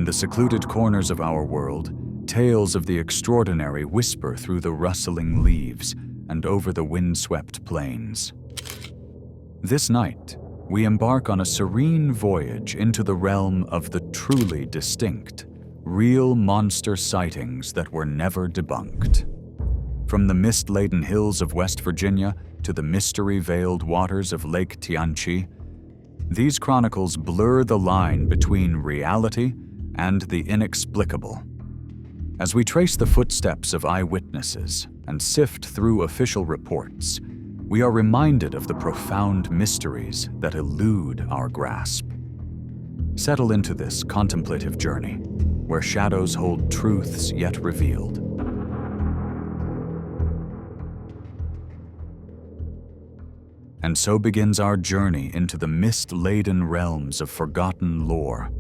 In the secluded corners of our world, tales of the extraordinary whisper through the rustling leaves and over the windswept plains. This night, we embark on a serene voyage into the realm of the truly distinct, real monster sightings that were never debunked. From the mist-laden hills of West Virginia to the mystery-veiled waters of Lake Tianchi, these chronicles blur the line between reality and the inexplicable. As we trace the footsteps of eyewitnesses and sift through official reports, we are reminded of the profound mysteries that elude our grasp. Settle into this contemplative journey, where shadows hold truths yet revealed. And so begins our journey into the mist-laden realms of forgotten lore,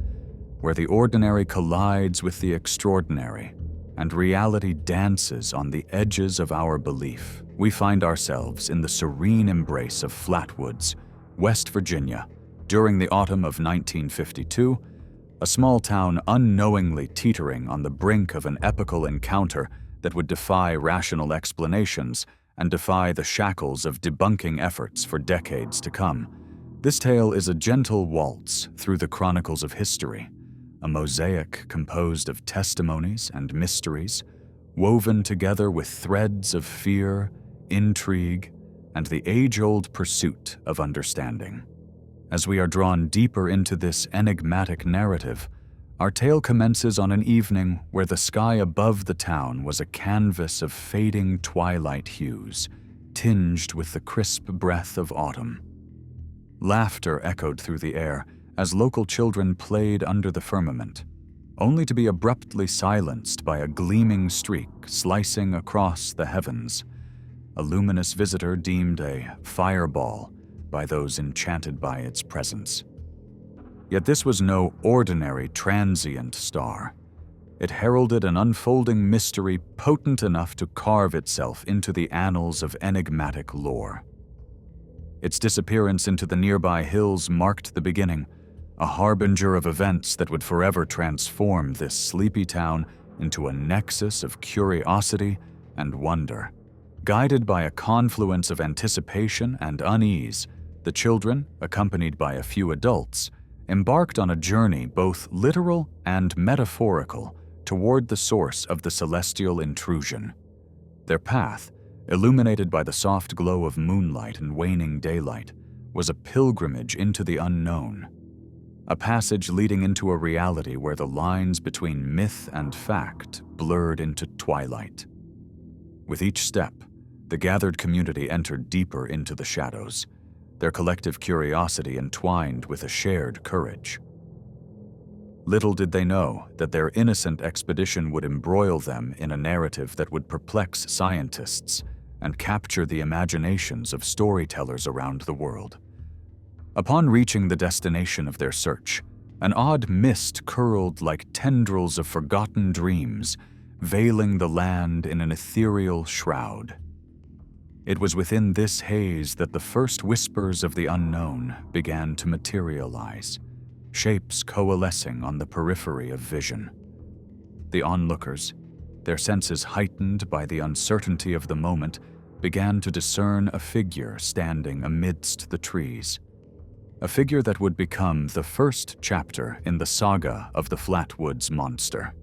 where the ordinary collides with the extraordinary, and reality dances on the edges of our belief. We find ourselves in the serene embrace of Flatwoods, West Virginia, during the autumn of 1952, a small town unknowingly teetering on the brink of an epical encounter that would defy rational explanations and defy the shackles of debunking efforts for decades to come. This tale is a gentle waltz through the chronicles of history, a mosaic composed of testimonies and mysteries, woven together with threads of fear, intrigue, and the age-old pursuit of understanding. As we are drawn deeper into this enigmatic narrative, our tale commences on an evening where the sky above the town was a canvas of fading twilight hues, tinged with the crisp breath of autumn. Laughter echoed through the air as local children played under the firmament, only to be abruptly silenced by a gleaming streak slicing across the heavens, a luminous visitor deemed a fireball by those enchanted by its presence. Yet this was no ordinary transient star. It heralded an unfolding mystery potent enough to carve itself into the annals of enigmatic lore. Its disappearance into the nearby hills marked the beginning, a harbinger of events that would forever transform this sleepy town into a nexus of curiosity and wonder. Guided by a confluence of anticipation and unease, the children, accompanied by a few adults, embarked on a journey both literal and metaphorical toward the source of the celestial intrusion. Their path, illuminated by the soft glow of moonlight and waning daylight, was a pilgrimage into the unknown, a passage leading into a reality where the lines between myth and fact blurred into twilight. With each step, the gathered community entered deeper into the shadows, their collective curiosity entwined with a shared courage. Little did they know that their innocent expedition would embroil them in a narrative that would perplex scientists and capture the imaginations of storytellers around the world. Upon reaching the destination of their search, an odd mist curled like tendrils of forgotten dreams, veiling the land in an ethereal shroud. It was within this haze that the first whispers of the unknown began to materialize, shapes coalescing on the periphery of vision. The onlookers, their senses heightened by the uncertainty of the moment, began to discern a figure standing amidst the trees. A figure that would become the first chapter in the saga of the Flatwoods monster.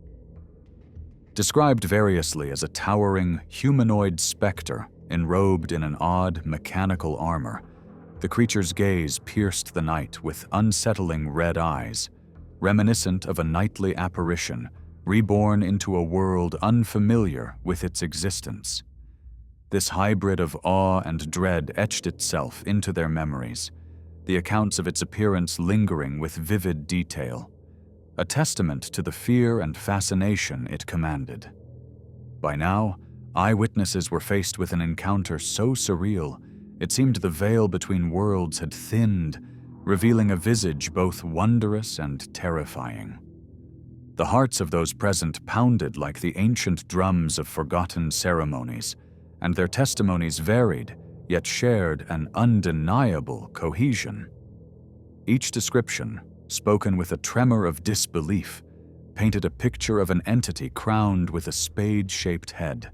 Described variously as a towering, humanoid specter enrobed in an odd, mechanical armor, the creature's gaze pierced the night with unsettling red eyes, reminiscent of a nightly apparition reborn into a world unfamiliar with its existence. This hybrid of awe and dread etched itself into their memories, the accounts of its appearance lingering with vivid detail, a testament to the fear and fascination it commanded. By now, eyewitnesses were faced with an encounter so surreal, it seemed the veil between worlds had thinned, revealing a visage both wondrous and terrifying. The hearts of those present pounded like the ancient drums of forgotten ceremonies, and their testimonies varied, yet shared an undeniable cohesion. Each description, spoken with a tremor of disbelief, painted a picture of an entity crowned with a spade-shaped head,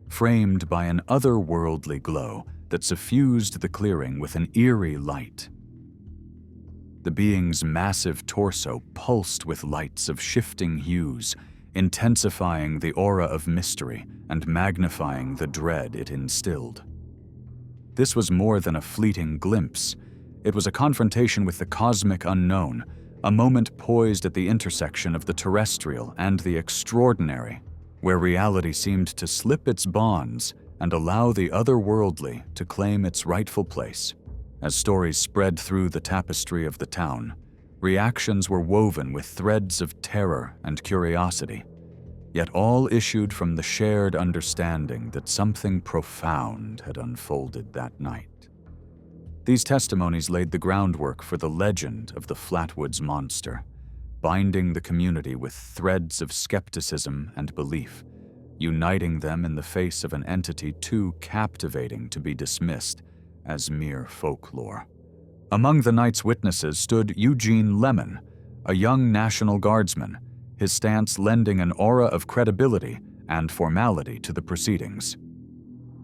framed by an otherworldly glow that suffused the clearing with an eerie light. The being's massive torso pulsed with lights of shifting hues, intensifying the aura of mystery and magnifying the dread it instilled. This was more than a fleeting glimpse. It was a confrontation with the cosmic unknown, a moment poised at the intersection of the terrestrial and the extraordinary, where reality seemed to slip its bonds and allow the otherworldly to claim its rightful place. As stories spread through the tapestry of the town, reactions were woven with threads of terror and curiosity, yet all issued from the shared understanding that something profound had unfolded that night. These testimonies laid the groundwork for the legend of the Flatwoods Monster, binding the community with threads of skepticism and belief, uniting them in the face of an entity too captivating to be dismissed as mere folklore. Among the night's witnesses stood Eugene Lemon, a young National Guardsman, his stance lending an aura of credibility and formality to the proceedings.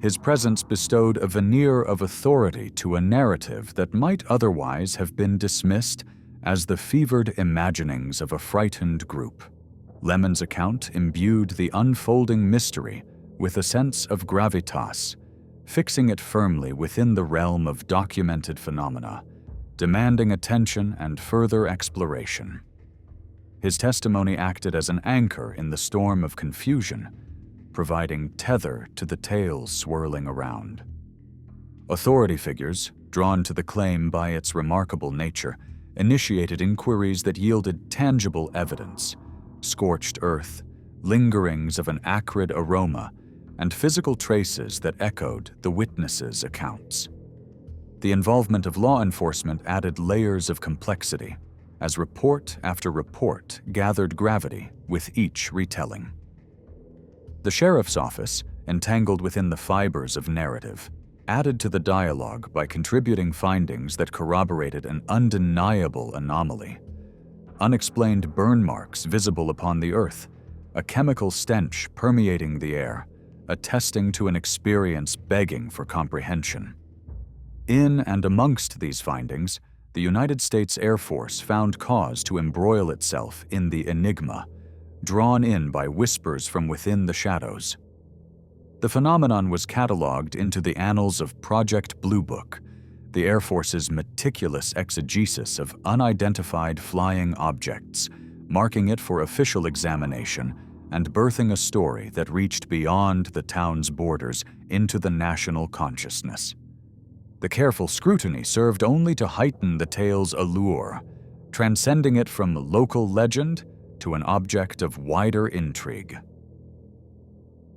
His presence bestowed a veneer of authority to a narrative that might otherwise have been dismissed as the fevered imaginings of a frightened group. Lemon's account imbued the unfolding mystery with a sense of gravitas, fixing it firmly within the realm of documented phenomena, demanding attention and further exploration. His testimony acted as an anchor in the storm of confusion, providing tether to the tales swirling around. Authority figures, drawn to the claim by its remarkable nature, initiated inquiries that yielded tangible evidence: scorched earth, lingerings of an acrid aroma, and physical traces that echoed the witnesses' accounts. The involvement of law enforcement added layers of complexity, as report after report gathered gravity with each retelling. The sheriff's office, entangled within the fibers of narrative, added to the dialogue by contributing findings that corroborated an undeniable anomaly: unexplained burn marks visible upon the earth, a chemical stench permeating the air, attesting to an experience begging for comprehension. In and amongst these findings, the United States Air Force found cause to embroil itself in the enigma, drawn in by whispers from within the shadows. The phenomenon was catalogued into the annals of Project Blue Book, the Air Force's meticulous exegesis of unidentified flying objects, marking it for official examination and birthing a story that reached beyond the town's borders into the national consciousness. The careful scrutiny served only to heighten the tale's allure, transcending it from local legend to an object of wider intrigue.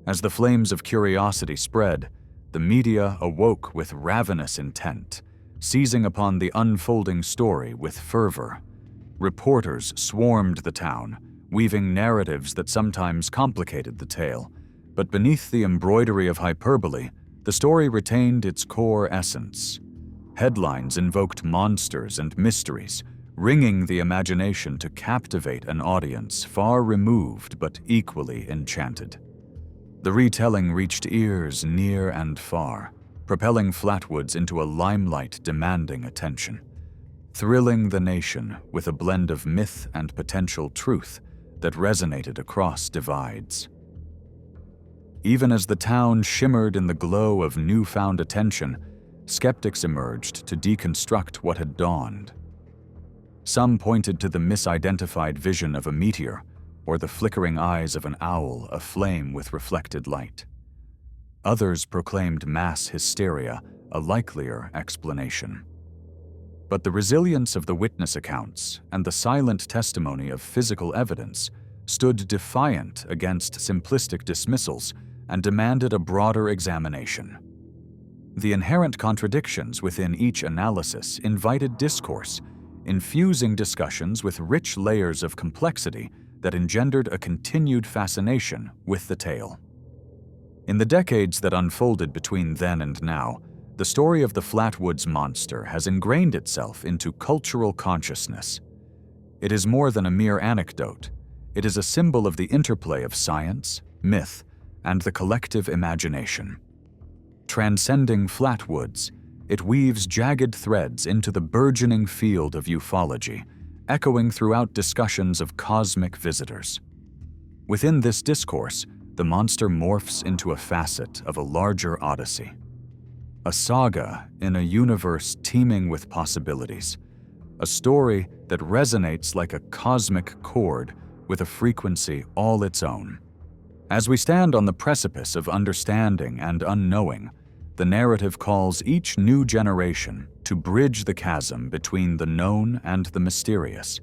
As the flames of curiosity spread, the media awoke with ravenous intent, seizing upon the unfolding story with fervor. Reporters swarmed the town, weaving narratives that sometimes complicated the tale, but beneath the embroidery of hyperbole, the story retained its core essence. Headlines invoked monsters and mysteries, wringing the imagination to captivate an audience far removed but equally enchanted. The retelling reached ears near and far, propelling Flatwoods into a limelight demanding attention, thrilling the nation with a blend of myth and potential truth that resonated across divides. Even as the town shimmered in the glow of newfound attention, skeptics emerged to deconstruct what had dawned. Some pointed to the misidentified vision of a meteor or the flickering eyes of an owl aflame with reflected light. Others proclaimed mass hysteria a likelier explanation. But the resilience of the witness accounts and the silent testimony of physical evidence stood defiant against simplistic dismissals and demanded a broader examination. The inherent contradictions within each analysis invited discourse, infusing discussions with rich layers of complexity that engendered a continued fascination with the tale. In the decades that unfolded between then and now, the story of the Flatwoods Monster has ingrained itself into cultural consciousness. It is more than a mere anecdote. It is a symbol of the interplay of science, myth, and the collective imagination. Transcending flatwoods, it weaves jagged threads into the burgeoning field of ufology, echoing throughout discussions of cosmic visitors. Within this discourse, the monster morphs into a facet of a larger odyssey. A saga in a universe teeming with possibilities. A story that resonates like a cosmic chord with a frequency all its own. As we stand on the precipice of understanding and unknowing, the narrative calls each new generation to bridge the chasm between the known and the mysterious.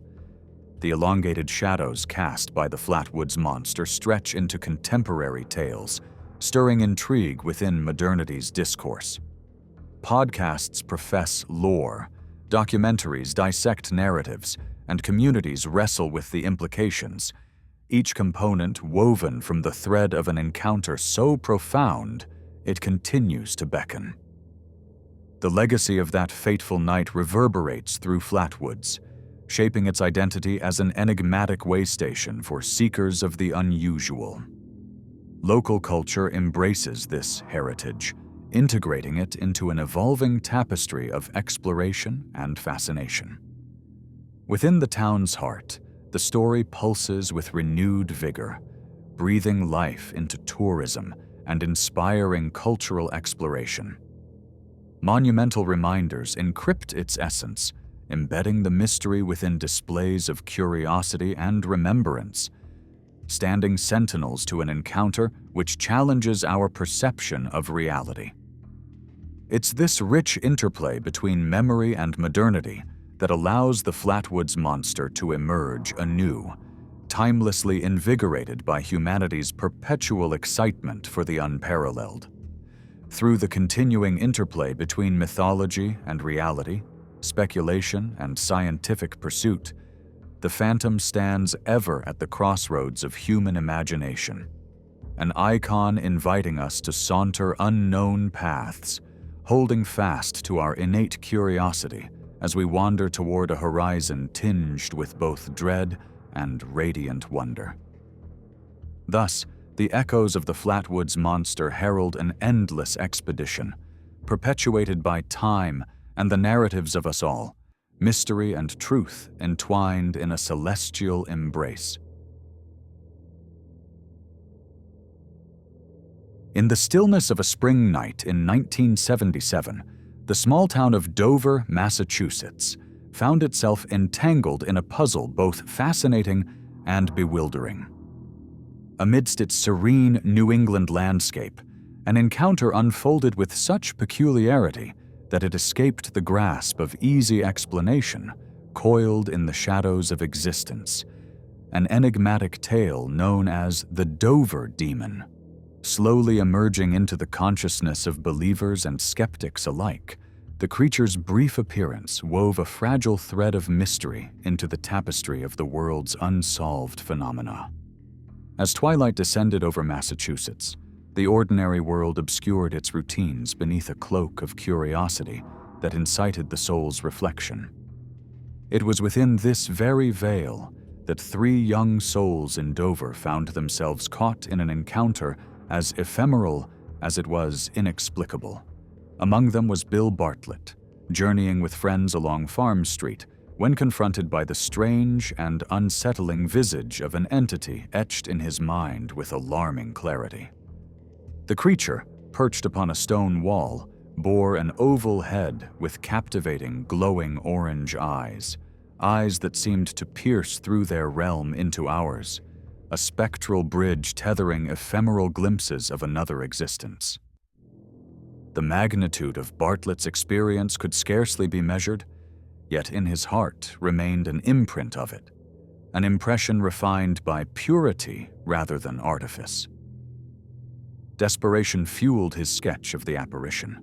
The elongated shadows cast by the Flatwoods monster stretch into contemporary tales, stirring intrigue within modernity's discourse. Podcasts profess lore, documentaries dissect narratives, and communities wrestle with the implications, each component woven from the thread of an encounter so profound it continues to beckon. The legacy of that fateful night reverberates through Flatwoods, shaping its identity as an enigmatic waystation for seekers of the unusual. Local culture embraces this heritage, integrating it into an evolving tapestry of exploration and fascination. Within the town's heart, the story pulses with renewed vigor, breathing life into tourism and inspiring cultural exploration. Monumental reminders encrypt its essence, embedding the mystery within displays of curiosity and remembrance, standing sentinels to an encounter which challenges our perception of reality. It's this rich interplay between memory and modernity that allows the Flatwoods monster to emerge anew, timelessly invigorated by humanity's perpetual excitement for the unparalleled. Through the continuing interplay between mythology and reality, speculation and scientific pursuit, the phantom stands ever at the crossroads of human imagination, an icon inviting us to saunter unknown paths, holding fast to our innate curiosity as we wander toward a horizon tinged with both dread and radiant wonder. Thus, the echoes of the Flatwoods monster herald an endless expedition, perpetuated by time and the narratives of us all, mystery and truth entwined in a celestial embrace. In the stillness of a spring night in 1977, the small town of Dover, Massachusetts, found itself entangled in a puzzle both fascinating and bewildering. Amidst its serene New England landscape, an encounter unfolded with such peculiarity that it escaped the grasp of easy explanation, coiled in the shadows of existence, an enigmatic tale known as the Dover Demon. Slowly emerging into the consciousness of believers and skeptics alike, the creature's brief appearance wove a fragile thread of mystery into the tapestry of the world's unsolved phenomena. As twilight descended over Massachusetts, the ordinary world obscured its routines beneath a cloak of curiosity that incited the soul's reflection. It was within this very veil that three young souls in Dover found themselves caught in an encounter as ephemeral as it was inexplicable. Among them was Bill Bartlett, journeying with friends along Farm Street when confronted by the strange and unsettling visage of an entity etched in his mind with alarming clarity. The creature, perched upon a stone wall, bore an oval head with captivating, glowing orange eyes that seemed to pierce through their realm into ours, a spectral bridge tethering ephemeral glimpses of another existence. The magnitude of Bartlett's experience could scarcely be measured, yet in his heart remained an imprint of it, an impression refined by purity rather than artifice. Desperation fueled his sketch of the apparition,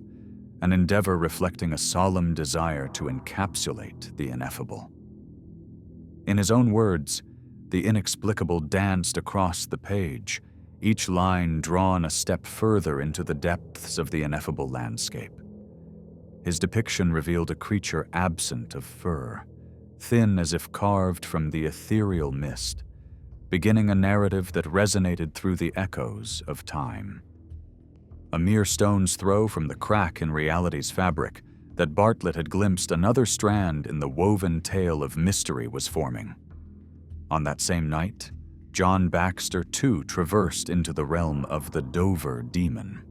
an endeavor reflecting a solemn desire to encapsulate the ineffable. In his own words, the inexplicable danced across the page, each line drawn a step further into the depths of the ineffable landscape. His depiction revealed a creature absent of fur, thin as if carved from the ethereal mist, beginning a narrative that resonated through the echoes of time. A mere stone's throw from the crack in reality's fabric, that Bartlett had glimpsed another strand in the woven tale of mystery was forming. On that same night, John Baxter too traversed into the realm of the Dover demon.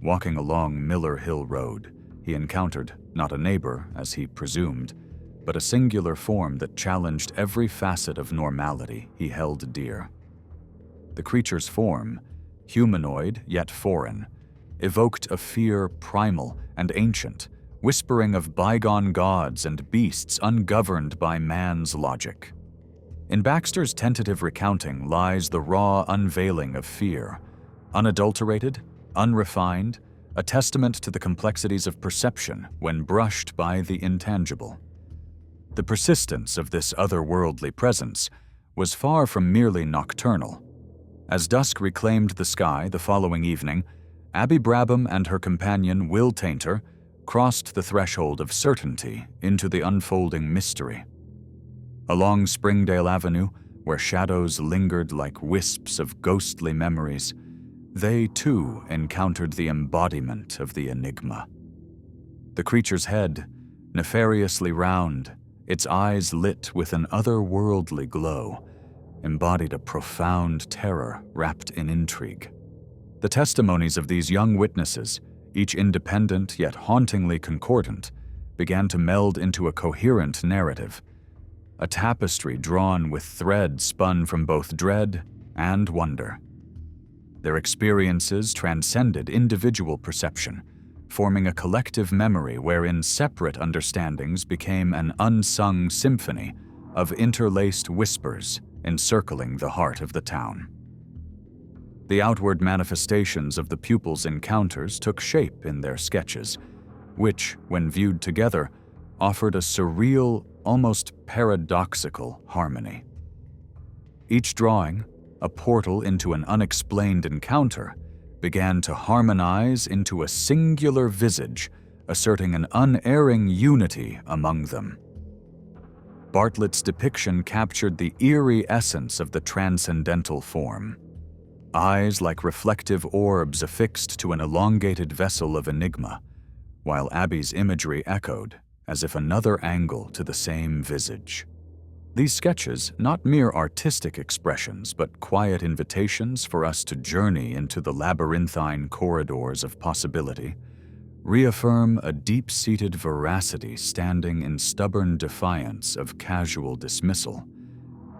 Walking along Miller Hill Road, he encountered not a neighbor, as he presumed, but a singular form that challenged every facet of normality he held dear. The creature's form, humanoid yet foreign, evoked a fear primal and ancient, whispering of bygone gods and beasts ungoverned by man's logic. In Baxter's tentative recounting lies the raw unveiling of fear, unadulterated, unrefined, a testament to the complexities of perception when brushed by the intangible. The persistence of this otherworldly presence was far from merely nocturnal. As dusk reclaimed the sky the following evening, Abby Brabham and her companion Will Tainter crossed the threshold of certainty into the unfolding mystery. Along Springdale Avenue, where shadows lingered like wisps of ghostly memories, they too encountered the embodiment of the enigma. The creature's head, nefariously round, its eyes lit with an otherworldly glow, embodied a profound terror wrapped in intrigue. The testimonies of these young witnesses, each independent yet hauntingly concordant, began to meld into a coherent narrative, a tapestry drawn with threads spun from both dread and wonder. Their experiences transcended individual perception, forming a collective memory wherein separate understandings became an unsung symphony of interlaced whispers encircling the heart of the town. The outward manifestations of the pupils' encounters took shape in their sketches, which, when viewed together, offered a surreal, almost paradoxical harmony. Each drawing, a portal into an unexplained encounter, began to harmonize into a singular visage, asserting an unerring unity among them. Bartlett's depiction captured the eerie essence of the transcendental form. Eyes like reflective orbs affixed to an elongated vessel of enigma, while Abby's imagery echoed, as if another angle to the same visage. These sketches, not mere artistic expressions, but quiet invitations for us to journey into the labyrinthine corridors of possibility, reaffirm a deep-seated veracity standing in stubborn defiance of casual dismissal.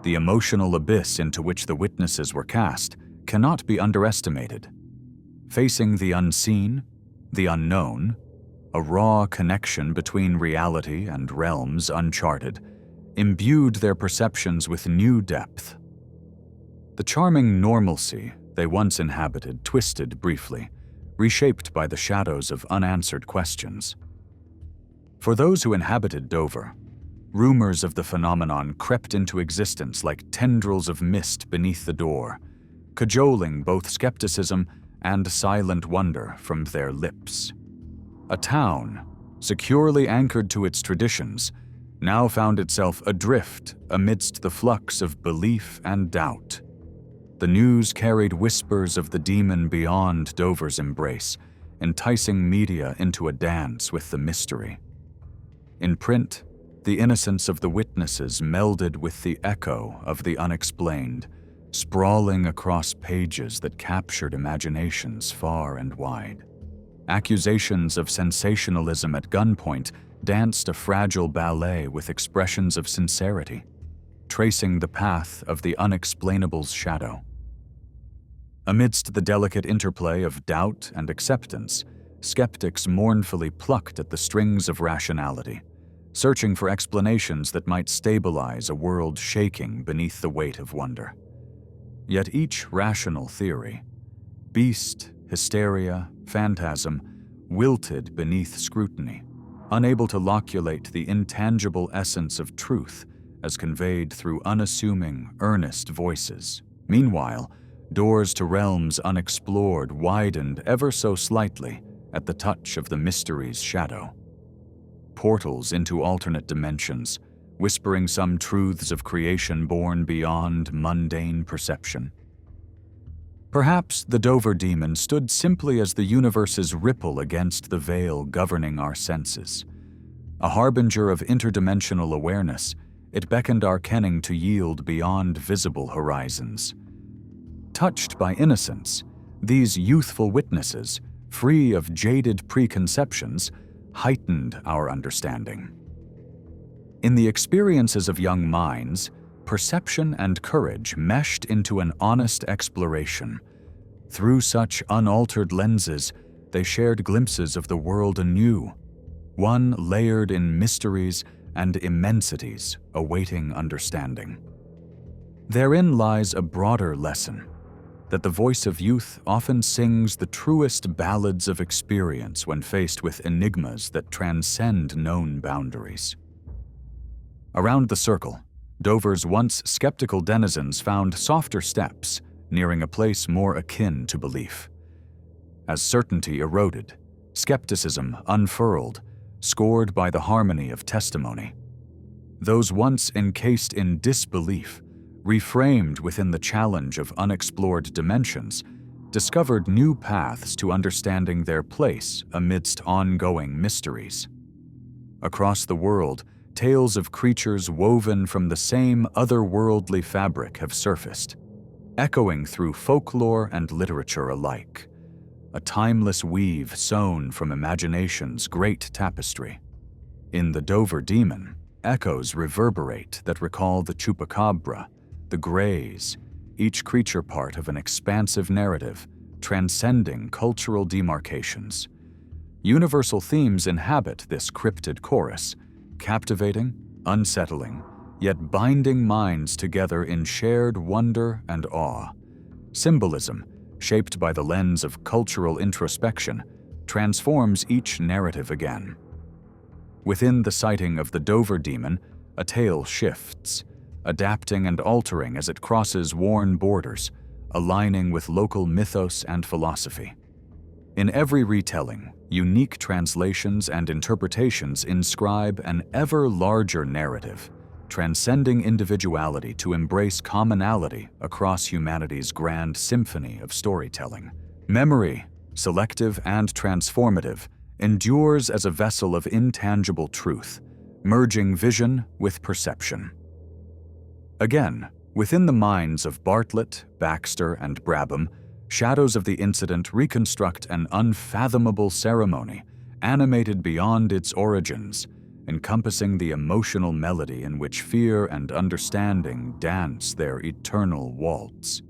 The emotional abyss into which the witnesses were cast cannot be underestimated. Facing the unseen, the unknown, a raw connection between reality and realms uncharted, imbued their perceptions with new depth. The charming normalcy they once inhabited twisted briefly, reshaped by the shadows of unanswered questions. For those who inhabited Dover, rumors of the phenomenon crept into existence like tendrils of mist beneath the door, cajoling both skepticism and silent wonder from their lips. A town, securely anchored to its traditions, now found itself adrift amidst the flux of belief and doubt. The news carried whispers of the demon beyond Dover's embrace, enticing media into a dance with the mystery. In print, the innocence of the witnesses melded with the echo of the unexplained, sprawling across pages that captured imaginations far and wide. Accusations of sensationalism at gunpoint danced a fragile ballet with expressions of sincerity, tracing the path of the unexplainable's shadow. Amidst the delicate interplay of doubt and acceptance, skeptics mournfully plucked at the strings of rationality, searching for explanations that might stabilize a world shaking beneath the weight of wonder. Yet each rational theory, beast, hysteria, phantasm, wilted beneath scrutiny, unable to loculate the intangible essence of truth as conveyed through unassuming, earnest voices. Meanwhile, doors to realms unexplored widened ever so slightly at the touch of the mystery's shadow. Portals into alternate dimensions, whispering some truths of creation born beyond mundane perception. Perhaps the Dover demon stood simply as the universe's ripple against the veil governing our senses. A harbinger of interdimensional awareness, it beckoned our kenning to yield beyond visible horizons. Touched by innocence, these youthful witnesses, free of jaded preconceptions, heightened our understanding. In the experiences of young minds, perception and courage meshed into an honest exploration. Through such unaltered lenses, they shared glimpses of the world anew, one layered in mysteries and immensities awaiting understanding. Therein lies a broader lesson, that the voice of youth often sings the truest ballads of experience when faced with enigmas that transcend known boundaries. Around the circle, Dover's once skeptical denizens found softer steps, nearing a place more akin to belief. As certainty eroded, skepticism unfurled, scored by the harmony of testimony. Those once encased in disbelief, reframed within the challenge of unexplored dimensions, discovered new paths to understanding their place amidst ongoing mysteries. Across the world, tales of creatures woven from the same otherworldly fabric have surfaced, echoing through folklore and literature alike, a timeless weave sewn from imagination's great tapestry. In the Dover demon, echoes reverberate that recall the chupacabra, the greys, each creature part of an expansive narrative, transcending cultural demarcations. Universal themes inhabit this cryptid chorus, captivating, unsettling, yet binding minds together in shared wonder and awe. Symbolism, shaped by the lens of cultural introspection, transforms each narrative again. Within the sighting of the Dover demon, a tale shifts, adapting and altering as it crosses worn borders, aligning with local mythos and philosophy. In every retelling, unique translations and interpretations inscribe an ever larger narrative, transcending individuality to embrace commonality across humanity's grand symphony of storytelling. Memory, selective and transformative, endures as a vessel of intangible truth, merging vision with perception. Again, within the minds of Bartlett, Baxter, and Brabham, shadows of the incident reconstruct an unfathomable ceremony, animated beyond its origins, encompassing the emotional melody in which fear and understanding dance their eternal waltz.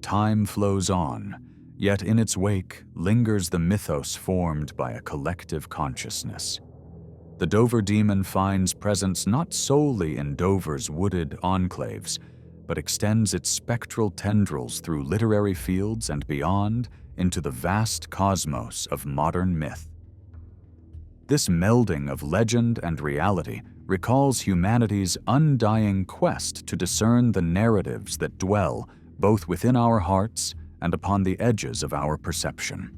Time flows on, yet in its wake lingers the mythos formed by a collective consciousness. The Dover demon finds presence not solely in Dover's wooded enclaves, but extends its spectral tendrils through literary fields and beyond into the vast cosmos of modern myth. This melding of legend and reality recalls humanity's undying quest to discern the narratives that dwell both within our hearts and upon the edges of our perception.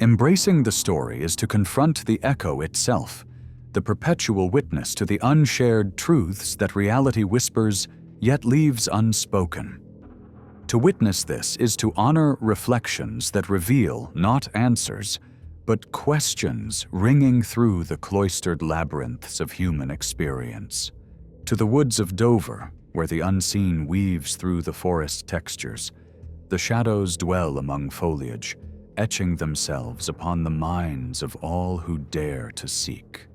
Embracing the story is to confront the echo itself, the perpetual witness to the unshared truths that reality whispers yet leaves unspoken. To witness this is to honor reflections that reveal not answers, but questions ringing through the cloistered labyrinths of human experience. To the woods of Dover, where the unseen weaves through the forest textures, the shadows dwell among foliage, etching themselves upon the minds of all who dare to seek.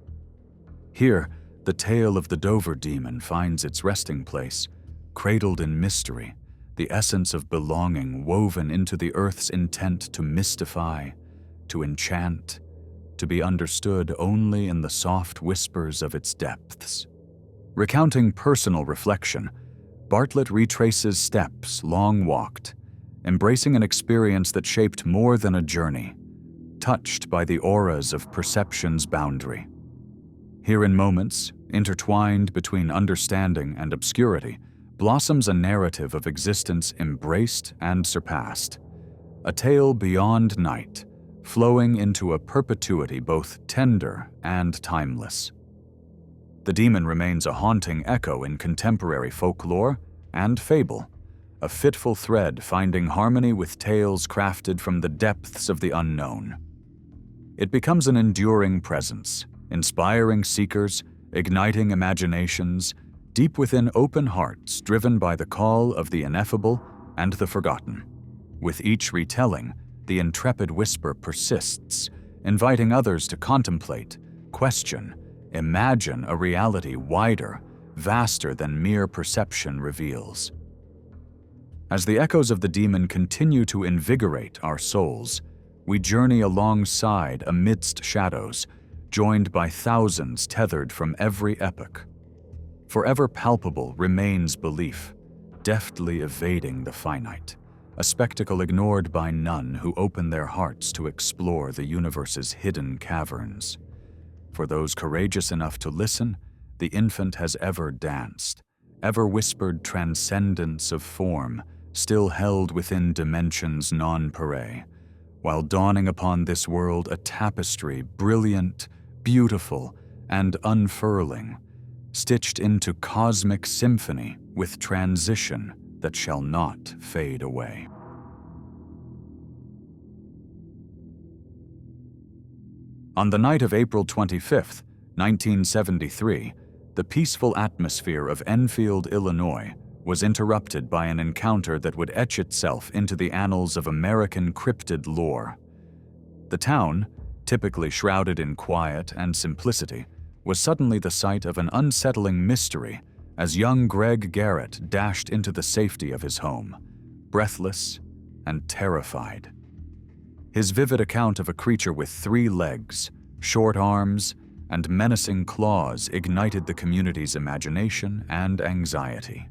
Here, the tale of the Dover demon finds its resting place, cradled in mystery, the essence of belonging woven into the earth's intent to mystify, to enchant, to be understood only in the soft whispers of its depths. Recounting personal reflection, Bartlett retraces steps long walked, embracing an experience that shaped more than a journey, touched by the auras of perception's boundary. Here in moments, intertwined between understanding and obscurity, blossoms a narrative of existence embraced and surpassed, a tale beyond night, flowing into a perpetuity both tender and timeless. The demon remains a haunting echo in contemporary folklore and fable, a fitful thread finding harmony with tales crafted from the depths of the unknown. It becomes an enduring presence, inspiring seekers, igniting imaginations, deep within open hearts driven by the call of the ineffable and the forgotten. With each retelling, the intrepid whisper persists, inviting others to contemplate, question, imagine a reality wider, vaster than mere perception reveals. As the echoes of the demon continue to invigorate our souls, we journey alongside amidst shadows, joined by thousands tethered from every epoch. Forever palpable remains belief, deftly evading the finite, a spectacle ignored by none who open their hearts to explore the universe's hidden caverns. For those courageous enough to listen, the infant has ever danced, ever whispered transcendence of form, still held within dimensions nonpareil, while dawning upon this world a tapestry brilliant, beautiful, and unfurling, stitched into cosmic symphony with transition that shall not fade away. On the night of April 25, 1973, the peaceful atmosphere of Enfield, Illinois, was interrupted by an encounter that would etch itself into the annals of American cryptid lore. The town, typically shrouded in quiet and simplicity, was suddenly the site of an unsettling mystery as young Greg Garrett dashed into the safety of his home, breathless and terrified. His vivid account of a creature with 3 legs, short arms, and menacing claws ignited the community's imagination and anxiety.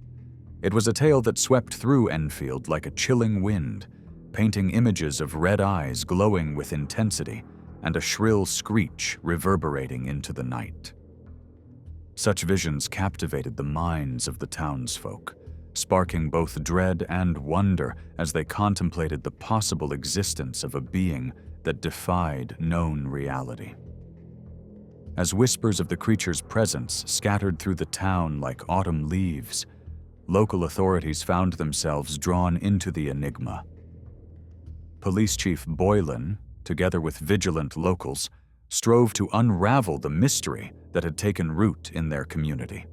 It was a tale that swept through Enfield like a chilling wind, painting images of red eyes glowing with intensity and a shrill screech reverberating into the night. Such visions captivated the minds of the townsfolk, sparking both dread and wonder as they contemplated the possible existence of a being that defied known reality. As whispers of the creature's presence scattered through the town like autumn leaves, local authorities found themselves drawn into the enigma. Police Chief Boylan, together with vigilant locals, strove to unravel the mystery that had taken root in their community.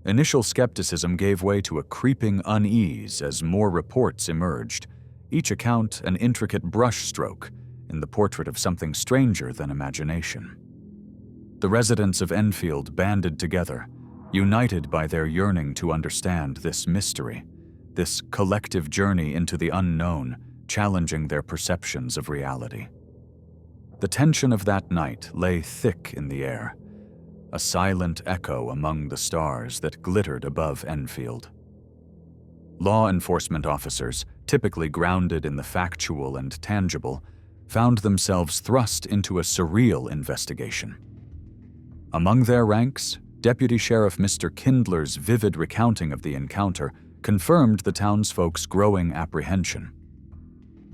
Initial skepticism gave way to a creeping unease as more reports emerged, each account an intricate brushstroke in the portrait of something stranger than imagination. The residents of Enfield banded together, united by their yearning to understand this mystery, this collective journey into the unknown, challenging their perceptions of reality. The tension of that night lay thick in the air, a silent echo among the stars that glittered above Enfield. Law enforcement officers, typically grounded in the factual and tangible, found themselves thrust into a surreal investigation. Among their ranks, Deputy Sheriff Mr. Kindler's vivid recounting of the encounter confirmed the townsfolk's growing apprehension.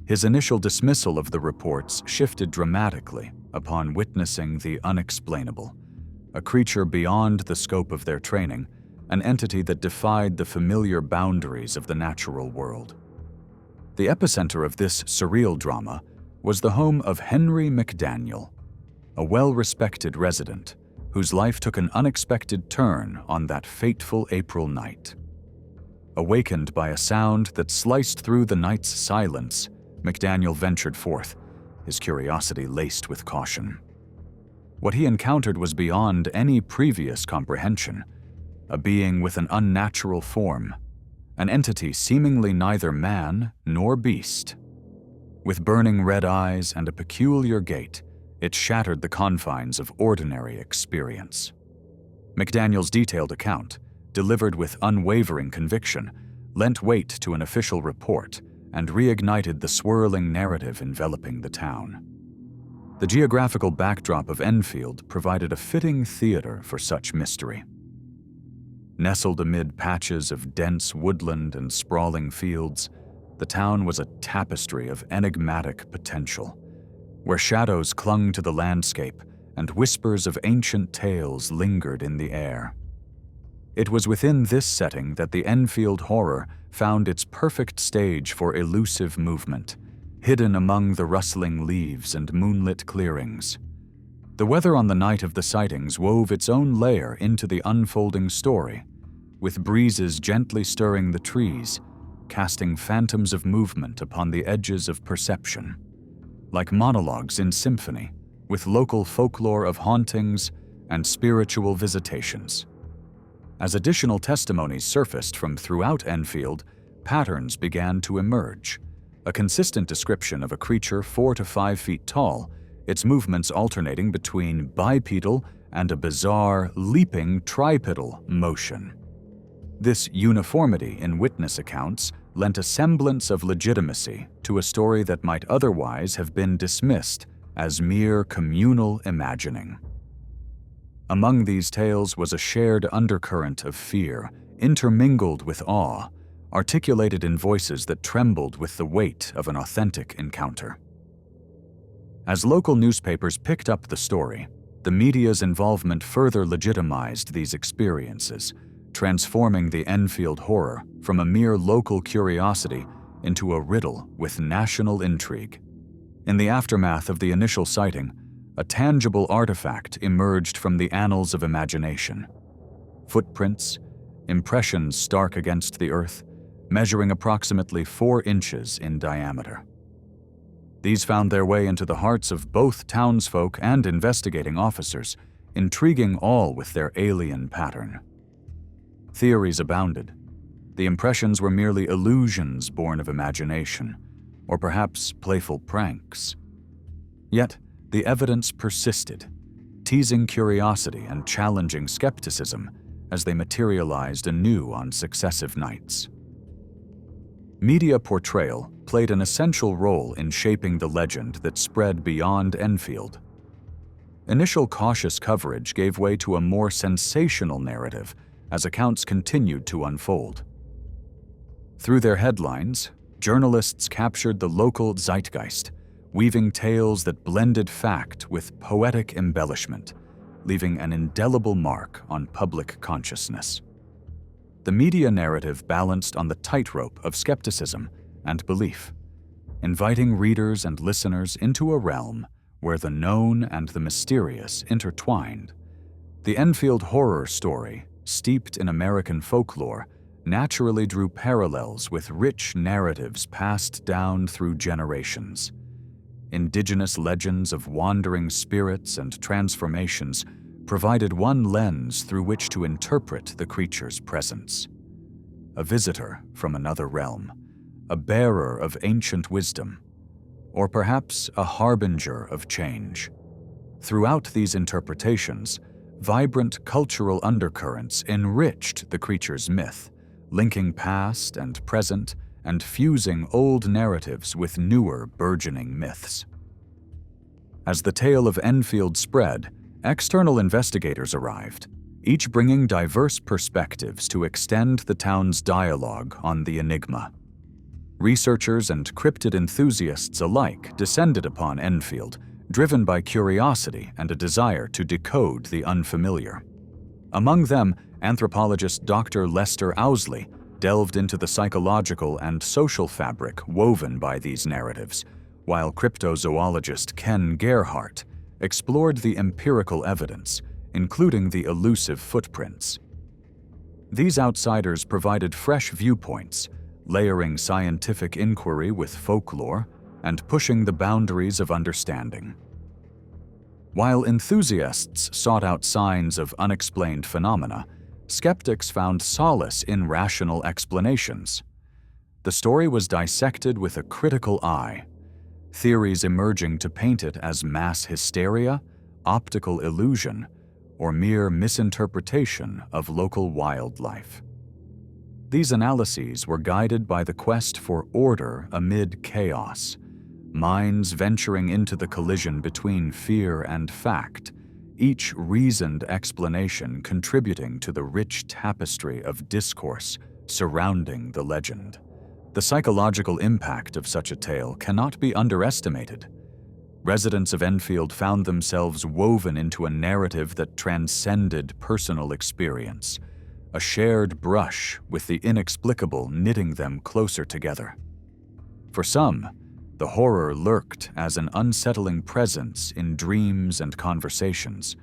His initial dismissal of the reports shifted dramatically upon witnessing the unexplainable, a creature beyond the scope of their training, an entity that defied the familiar boundaries of the natural world. The epicenter of this surreal drama was the home of Henry McDaniel, a well-respected resident whose life took an unexpected turn on that fateful April night. Awakened by a sound that sliced through the night's silence, McDaniel ventured forth, his curiosity laced with caution. What he encountered was beyond any previous comprehension, a being with an unnatural form, an entity seemingly neither man nor beast. With burning red eyes and a peculiar gait, it shattered the confines of ordinary experience. McDaniel's detailed account, delivered with unwavering conviction, lent weight to an official report and reignited the swirling narrative enveloping the town. The geographical backdrop of Enfield provided a fitting theater for such mystery. Nestled amid patches of dense woodland and sprawling fields, the town was a tapestry of enigmatic potential, where shadows clung to the landscape and whispers of ancient tales lingered in the air. It was within this setting that the Enfield horror found its perfect stage for elusive movement, hidden among the rustling leaves and moonlit clearings. The weather on the night of the sightings wove its own layer into the unfolding story, with breezes gently stirring the trees, casting phantoms of movement upon the edges of perception. Like monologues in symphony, with local folklore of hauntings and spiritual visitations. As additional testimonies surfaced from throughout Enfield, patterns began to emerge. A consistent description of a creature 4 to 5 feet tall, its movements alternating between bipedal and a bizarre, leaping tripedal motion. This uniformity in witness accounts lent a semblance of legitimacy to a story that might otherwise have been dismissed as mere communal imagining. Among these tales was a shared undercurrent of fear, intermingled with awe, articulated in voices that trembled with the weight of an authentic encounter. As local newspapers picked up the story, the media's involvement further legitimized these experiences, transforming the Enfield horror from a mere local curiosity into a riddle with national intrigue. In the aftermath of the initial sighting, a tangible artifact emerged from the annals of imagination. Footprints, impressions stark against the earth, measuring approximately 4 inches in diameter. These found their way into the hearts of both townsfolk and investigating officers, intriguing all with their alien pattern. Theories abounded. The impressions were merely illusions born of imagination, or perhaps playful pranks. Yet, the evidence persisted, teasing curiosity and challenging skepticism as they materialized anew on successive nights. Media portrayal played an essential role in shaping the legend that spread beyond Enfield. Initial cautious coverage gave way to a more sensational narrative as accounts continued to unfold. Through their headlines, journalists captured the local zeitgeist, weaving tales that blended fact with poetic embellishment, leaving an indelible mark on public consciousness. The media narrative balanced on the tightrope of skepticism and belief, inviting readers and listeners into a realm where the known and the mysterious intertwined. The Enfield horror story, steeped in American folklore, naturally drew parallels with rich narratives passed down through generations. Indigenous legends of wandering spirits and transformations provided one lens through which to interpret the creature's presence. A visitor from another realm, a bearer of ancient wisdom, or perhaps a harbinger of change. Throughout these interpretations, vibrant cultural undercurrents enriched the creature's myth, linking past and present and fusing old narratives with newer burgeoning myths. As the tale of Enfield spread, external investigators arrived, each bringing diverse perspectives to extend the town's dialogue on the enigma. Researchers and cryptid enthusiasts alike descended upon Enfield, driven by curiosity and a desire to decode the unfamiliar. Among them, anthropologist Dr. Lester Owsley delved into the psychological and social fabric woven by these narratives, while cryptozoologist Ken Gerhardt explored the empirical evidence, including the elusive footprints. These outsiders provided fresh viewpoints, layering scientific inquiry with folklore and pushing the boundaries of understanding. While enthusiasts sought out signs of unexplained phenomena, skeptics found solace in rational explanations. The story was dissected with a critical eye, theories emerging to paint it as mass hysteria, optical illusion, or mere misinterpretation of local wildlife. These analyses were guided by the quest for order amid chaos, minds venturing into the collision between fear and fact, each reasoned explanation contributing to the rich tapestry of discourse surrounding the legend. The psychological impact of such a tale cannot be underestimated. residents of Enfield found themselves woven into a narrative that transcended personal experience, a shared brush with the inexplicable knitting them closer together. For some, the horror lurked as an unsettling presence in dreams and conversations,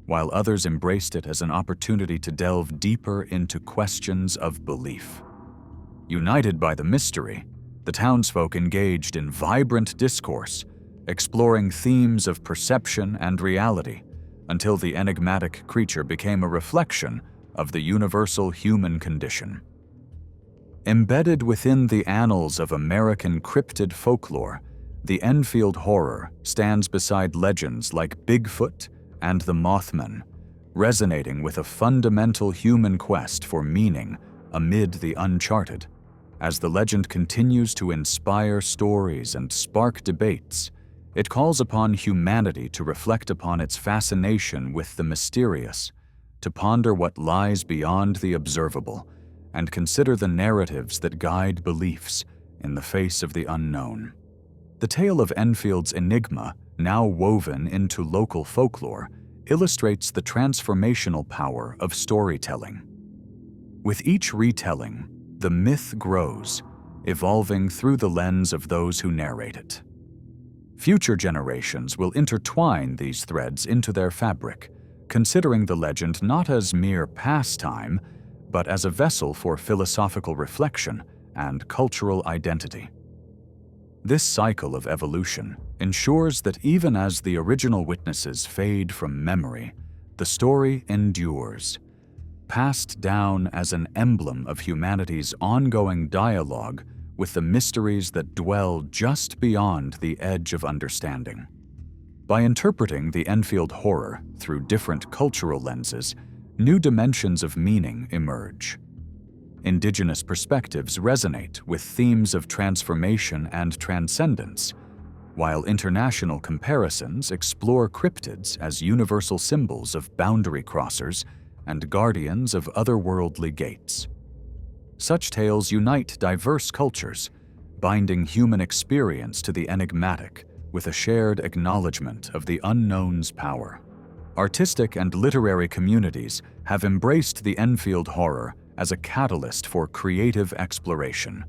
while others embraced it as an opportunity to delve deeper into questions of belief. United by the mystery, the townsfolk engaged in vibrant discourse, exploring themes of perception and reality, until the enigmatic creature became a reflection of the universal human condition. Embedded within the annals of American cryptid folklore, the Enfield Horror stands beside legends like Bigfoot and the Mothman, resonating with a fundamental human quest for meaning amid the uncharted. As the legend continues to inspire stories and spark debates, it calls upon humanity to reflect upon its fascination with the mysterious, to ponder what lies beyond the observable, and consider the narratives that guide beliefs in the face of the unknown. The tale of Enfield's enigma, now woven into local folklore, illustrates the transformational power of storytelling. With each retelling, the myth grows, evolving through the lens of those who narrate it. Future generations will intertwine these threads into their fabric, considering the legend not as mere pastime, but as a vessel for philosophical reflection and cultural identity. This cycle of evolution ensures that even as the original witnesses fade from memory, the story endures, passed down as an emblem of humanity's ongoing dialogue with the mysteries that dwell just beyond the edge of understanding. By interpreting the Enfield Horror through different cultural lenses, new dimensions of meaning emerge. Indigenous perspectives resonate with themes of transformation and transcendence, while international comparisons explore cryptids as universal symbols of boundary crossers and guardians of otherworldly gates. Such tales unite diverse cultures, binding human experience to the enigmatic with a shared acknowledgement of the unknown's power. Artistic and literary communities have embraced the Enfield Horror as a catalyst for creative exploration,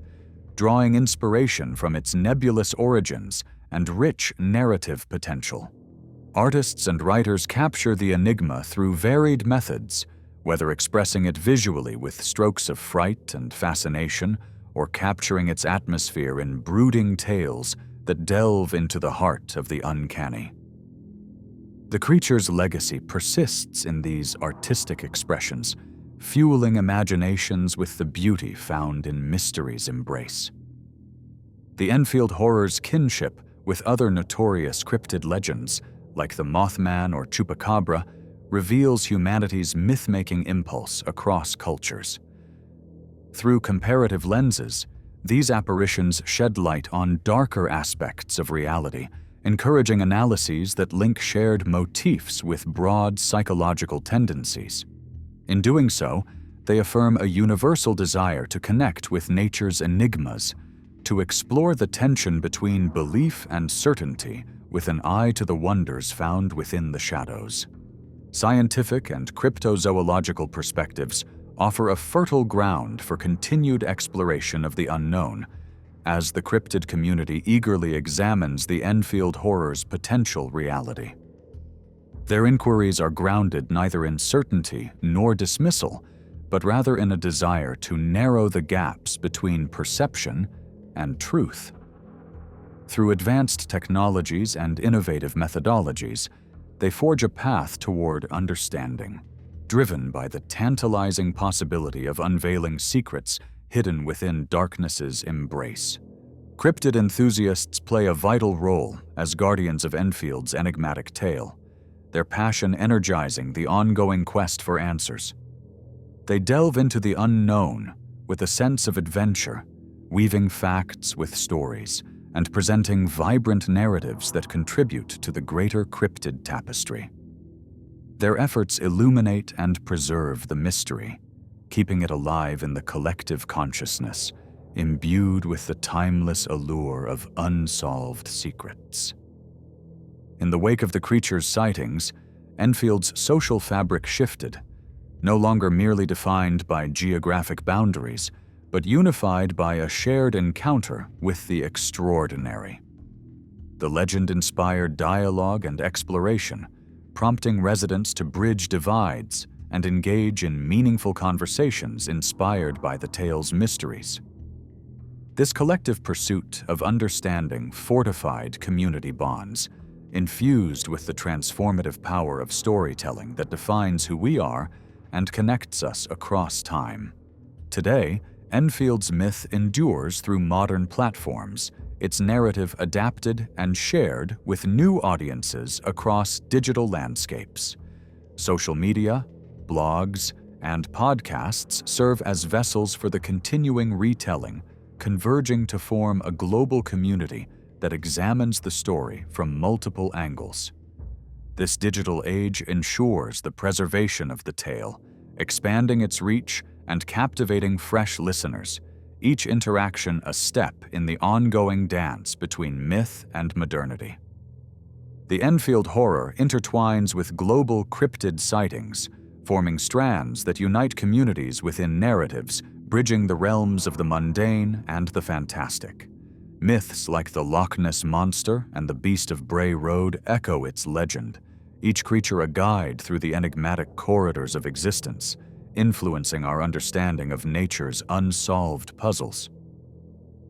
drawing inspiration from its nebulous origins and rich narrative potential. Artists and writers capture the enigma through varied methods, whether expressing it visually with strokes of fright and fascination, or capturing its atmosphere in brooding tales that delve into the heart of the uncanny. The creature's legacy persists in these artistic expressions, fueling imaginations with the beauty found in mystery's embrace. The Enfield Horror's kinship with other notorious cryptid legends, like the Mothman or Chupacabra, reveals humanity's myth-making impulse across cultures. Through comparative lenses, these apparitions shed light on darker aspects of reality, encouraging analyses that link shared motifs with broad psychological tendencies. In doing so, they affirm a universal desire to connect with nature's enigmas, to explore the tension between belief and certainty with an eye to the wonders found within the shadows. Scientific and cryptozoological perspectives offer a fertile ground for continued exploration of the unknown, as the cryptid community eagerly examines the Enfield Horror's potential reality. Their inquiries are grounded neither in certainty nor dismissal, but rather in a desire to narrow the gaps between perception and truth. Through advanced technologies and innovative methodologies, they forge a path toward understanding, driven by the tantalizing possibility of unveiling secrets hidden within darkness's embrace. Cryptid enthusiasts play a vital role as guardians of Enfield's enigmatic tale, their passion energizing the ongoing quest for answers. They delve into the unknown with a sense of adventure, weaving facts with stories and presenting vibrant narratives that contribute to the greater cryptid tapestry. Their efforts illuminate and preserve the mystery, keeping it alive in the collective consciousness, imbued with the timeless allure of unsolved secrets. In the wake of the creature's sightings, Enfield's social fabric shifted, no longer merely defined by geographic boundaries, but unified by a shared encounter with the extraordinary. The legend inspired dialogue and exploration, prompting residents to bridge divides and engage in meaningful conversations inspired by the tale's mysteries. This collective pursuit of understanding fortified community bonds, infused with the transformative power of storytelling that defines who we are and connects us across time. Today, Enfield's myth endures through modern platforms, its narrative adapted and shared with new audiences across digital landscapes. Social media, blogs, and podcasts serve as vessels for the continuing retelling, converging to form a global community that examines the story from multiple angles. This digital age ensures the preservation of the tale, expanding its reach and captivating fresh listeners, each interaction a step in the ongoing dance between myth and modernity. The Enfield horror intertwines with global cryptid sightings, forming strands that unite communities within narratives, bridging the realms of the mundane and the fantastic. Myths like the Loch Ness Monster and the Beast of Bray Road echo its legend, each creature a guide through the enigmatic corridors of existence, influencing our understanding of nature's unsolved puzzles.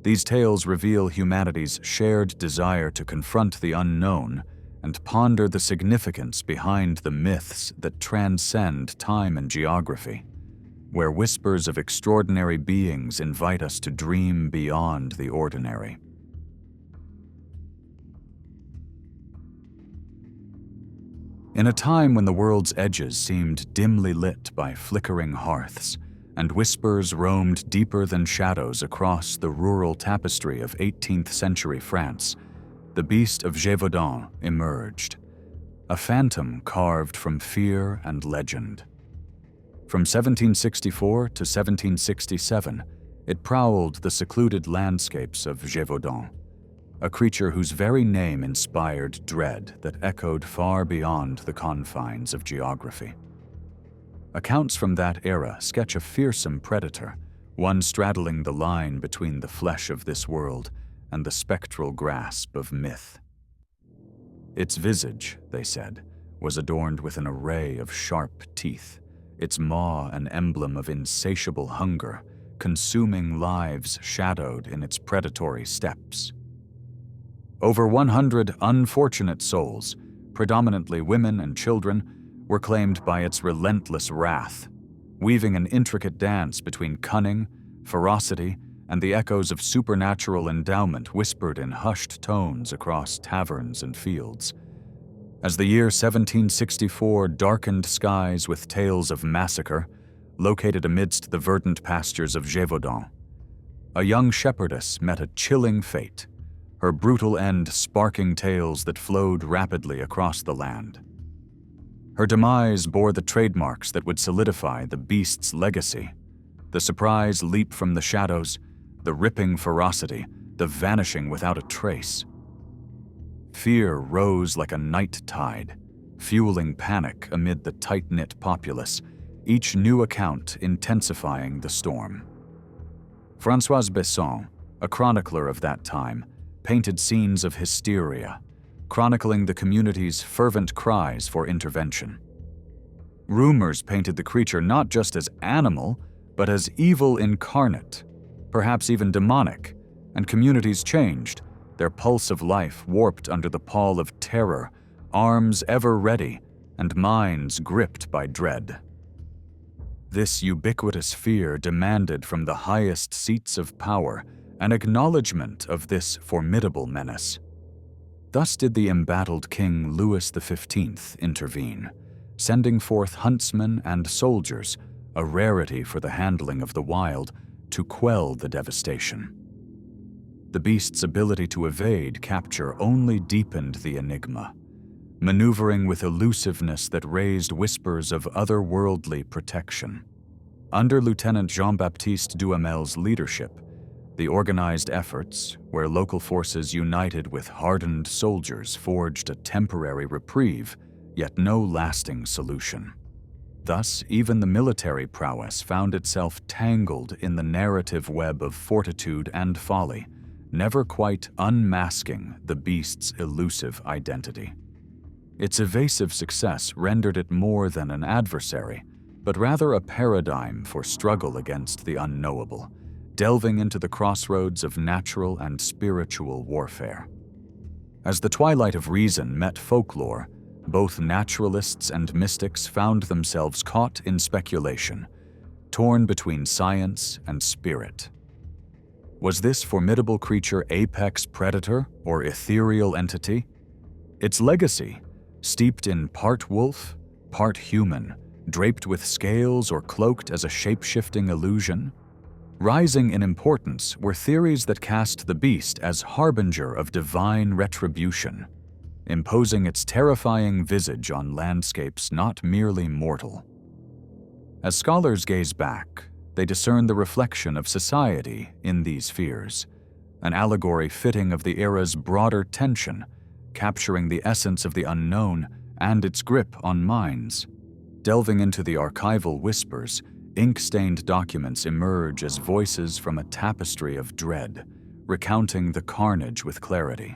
These tales reveal humanity's shared desire to confront the unknown and ponder the significance behind the myths that transcend time and geography, where whispers of extraordinary beings invite us to dream beyond the ordinary. In a time when the world's edges seemed dimly lit by flickering hearths, and whispers roamed deeper than shadows across the rural tapestry of 18th century France, the beast of Gévaudan emerged, a phantom carved from fear and legend. From 1764 to 1767, it prowled the secluded landscapes of Gévaudan, a creature whose very name inspired dread that echoed far beyond the confines of geography. Accounts from that era sketch a fearsome predator, one straddling the line between the flesh of this world and the spectral grasp of myth. Its visage, they said, was adorned with an array of sharp teeth, its maw an emblem of insatiable hunger, consuming lives shadowed in its predatory steps. Over 100 unfortunate souls, predominantly women and children, were claimed by its relentless wrath, weaving an intricate dance between cunning, ferocity, and the echoes of supernatural endowment whispered in hushed tones across taverns and fields. As the year 1764 darkened skies with tales of massacre, located amidst the verdant pastures of Gévaudan, a young shepherdess met a chilling fate, her brutal end sparking tales that flowed rapidly across the land. Her demise bore the trademarks that would solidify the beast's legacy: the surprise leap from the shadows, the ripping ferocity, the vanishing without a trace. Fear rose like a night tide, fueling panic amid the tight-knit populace, each new account intensifying the storm. François Besson, a chronicler of that time, painted scenes of hysteria, chronicling the community's fervent cries for intervention. Rumors painted the creature not just as animal, but as evil incarnate, perhaps even demonic, and communities changed, their pulse of life warped under the pall of terror, arms ever ready, and minds gripped by dread. This ubiquitous fear demanded from the highest seats of power an acknowledgement of this formidable menace. Thus did the embattled King Louis XV intervene, sending forth huntsmen and soldiers, a rarity for the handling of the wild, to quell the devastation. The beast's ability to evade capture only deepened the enigma, maneuvering with elusiveness that raised whispers of otherworldly protection. Under Lieutenant Jean-Baptiste Duhamel's leadership, The organized efforts, where local forces united with hardened soldiers, forged a temporary reprieve, yet no lasting solution. Thus, even the military prowess found itself tangled in the narrative web of fortitude and folly, never quite unmasking the beast's elusive identity. Its evasive success rendered it more than an adversary, but rather a paradigm for struggle against the unknowable, delving into the crossroads of natural and spiritual warfare. As the twilight of reason met folklore, both naturalists and mystics found themselves caught in speculation, torn between science and spirit. Was this formidable creature apex predator or ethereal entity? Its legacy, steeped in part wolf, part human, draped with scales or cloaked as a shape-shifting illusion? Rising in importance were theories that cast the beast as harbinger of divine retribution, imposing its terrifying visage on landscapes not merely mortal. As scholars gaze back, they discern the reflection of society in these fears, an allegory fitting of the era's broader tension, capturing the essence of the unknown and its grip on minds. Delving into the archival whispers, ink-stained documents emerge as voices from a tapestry of dread, recounting the carnage with clarity.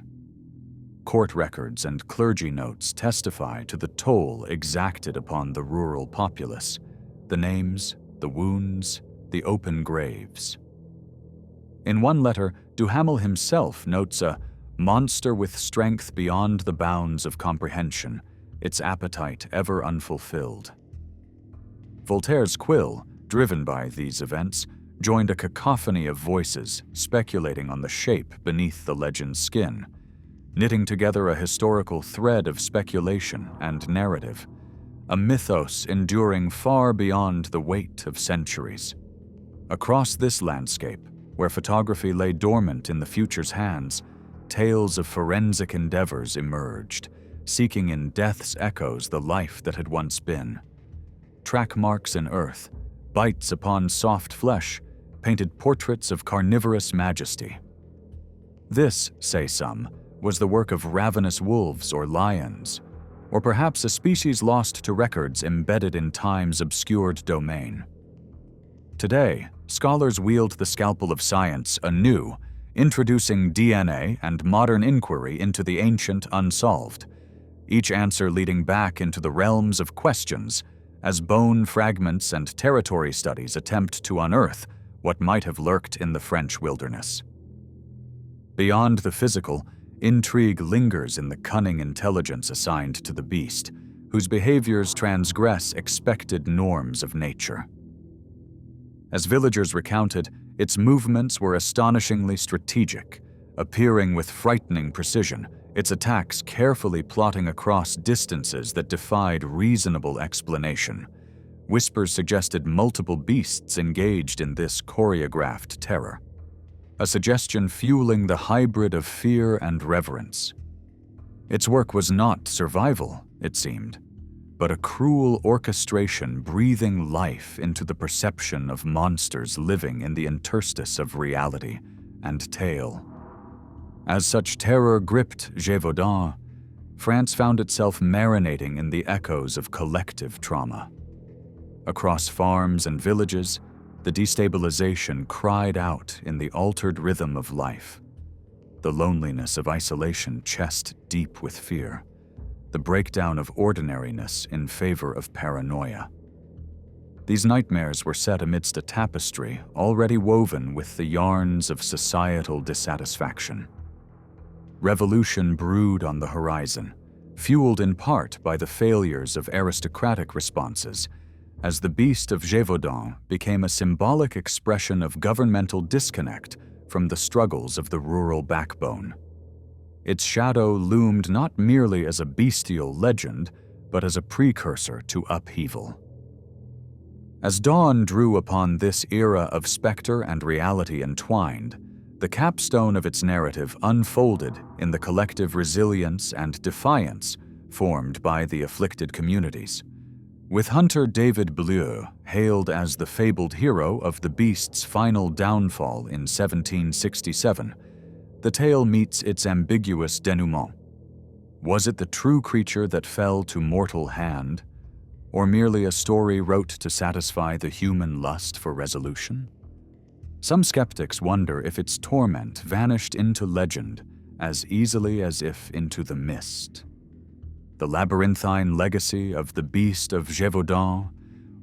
Court records and clergy notes testify to the toll exacted upon the rural populace, the names, the wounds, the open graves. In one letter, Duhamel himself notes a monster with strength beyond the bounds of comprehension, its appetite ever unfulfilled. Voltaire's quill, driven by these events, joined a cacophony of voices speculating on the shape beneath the legend's skin, knitting together a historical thread of speculation and narrative, a mythos enduring far beyond the weight of centuries. Across this landscape, where photography lay dormant in the future's hands, tales of forensic endeavors emerged, seeking in death's echoes the life that had once been. Track marks in earth, bites upon soft flesh, painted portraits of carnivorous majesty. This, say some, was the work of ravenous wolves or lions, or perhaps a species lost to records embedded in time's obscured domain. Today, scholars wield the scalpel of science anew, introducing DNA and modern inquiry into the ancient unsolved, each answer leading back into the realms of questions as bone fragments and territory studies attempt to unearth what might have lurked in the French wilderness. Beyond the physical, intrigue lingers in the cunning intelligence assigned to the beast, whose behaviors transgress expected norms of nature. As villagers recounted, its movements were astonishingly strategic, appearing with frightening precision, its attacks carefully plotting across distances that defied reasonable explanation. Whispers suggested multiple beasts engaged in this choreographed terror, a suggestion fueling the hybrid of fear and reverence. Its work was not survival, it seemed, but a cruel orchestration breathing life into the perception of monsters living in the interstice of reality and tale. As such terror gripped Gévaudan, France found itself marinating in the echoes of collective trauma. Across farms and villages, the destabilization cried out in the altered rhythm of life. The loneliness of isolation chest deep with fear, the breakdown of ordinariness in favor of paranoia. These nightmares were set amidst a tapestry already woven with the yarns of societal dissatisfaction. Revolution brewed on the horizon, fueled in part by the failures of aristocratic responses, as the beast of Gévaudan became a symbolic expression of governmental disconnect from the struggles of the rural backbone. Its shadow loomed not merely as a bestial legend, but as a precursor to upheaval. As dawn drew upon this era of specter and reality entwined, the capstone of its narrative unfolded in the collective resilience and defiance formed by the afflicted communities. With hunter David Bleu hailed as the fabled hero of the beast's final downfall in 1767, the tale meets its ambiguous denouement. Was it the true creature that fell to mortal hand, or merely a story wrote to satisfy the human lust for resolution? Some skeptics wonder if its torment vanished into legend as easily as if into the mist. The labyrinthine legacy of the beast of Gévaudan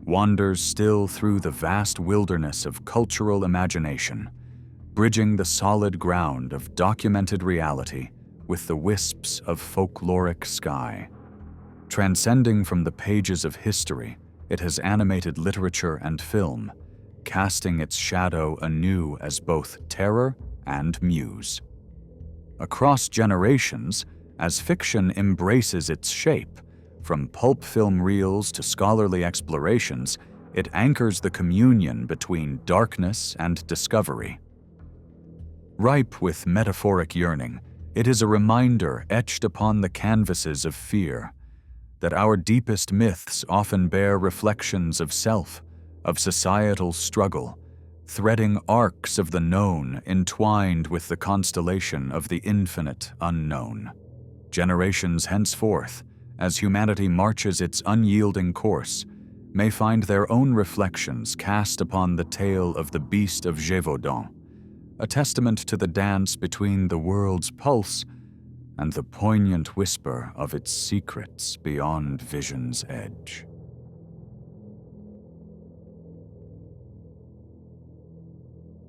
wanders still through the vast wilderness of cultural imagination, bridging the solid ground of documented reality with the wisps of folkloric sky. Transcending from the pages of history, it has animated literature and film, casting its shadow anew as both terror and muse. Across generations, as fiction embraces its shape, from pulp film reels to scholarly explorations, it anchors the communion between darkness and discovery. Ripe with metaphoric yearning, it is a reminder etched upon the canvases of fear that our deepest myths often bear reflections of self, of societal struggle, threading arcs of the known entwined with the constellation of the infinite unknown. Generations henceforth, as humanity marches its unyielding course, may find their own reflections cast upon the tale of the beast of Gévaudan, a testament to the dance between the world's pulse and the poignant whisper of its secrets beyond vision's edge.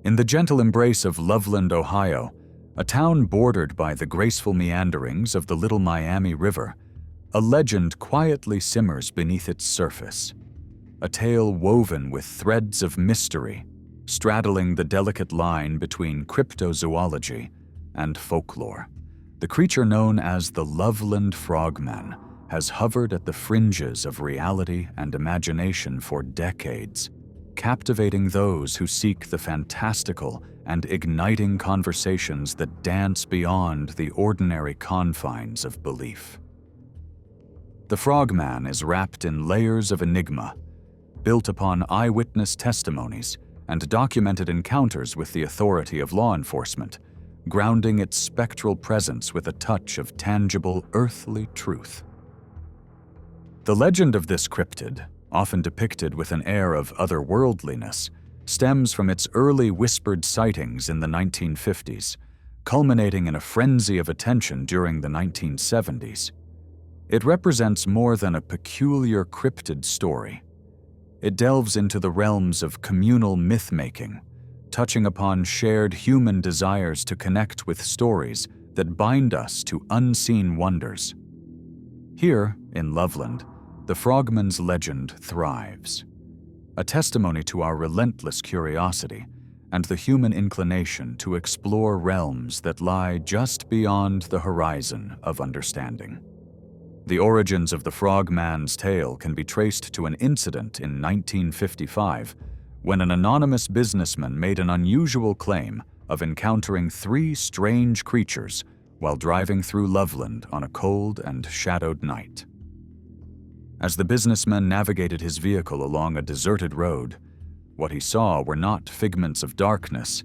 In the gentle embrace of Loveland, Ohio, a town bordered by the graceful meanderings of the Little Miami River, a legend quietly simmers beneath its surface, a tale woven with threads of mystery, straddling the delicate line between cryptozoology and folklore. The creature known as the Loveland Frogman has hovered at the fringes of reality and imagination for decades, captivating those who seek the fantastical and igniting conversations that dance beyond the ordinary confines of belief. The Frogman is wrapped in layers of enigma, built upon eyewitness testimonies and documented encounters with the authority of law enforcement, grounding its spectral presence with a touch of tangible earthly truth. The legend of this cryptid, often depicted with an air of otherworldliness, stems from its early whispered sightings in the 1950s, culminating in a frenzy of attention during the 1970s. It represents more than a peculiar cryptid story. It delves into the realms of communal myth-making, touching upon shared human desires to connect with stories that bind us to unseen wonders. Here, in Loveland, the Frogman's legend thrives, a testimony to our relentless curiosity and the human inclination to explore realms that lie just beyond the horizon of understanding. The origins of the Frogman's tale can be traced to an incident in 1955 when an anonymous businessman made an unusual claim of encountering 3 strange creatures while driving through Loveland on a cold and shadowed night. As the businessman navigated his vehicle along a deserted road, what he saw were not figments of darkness,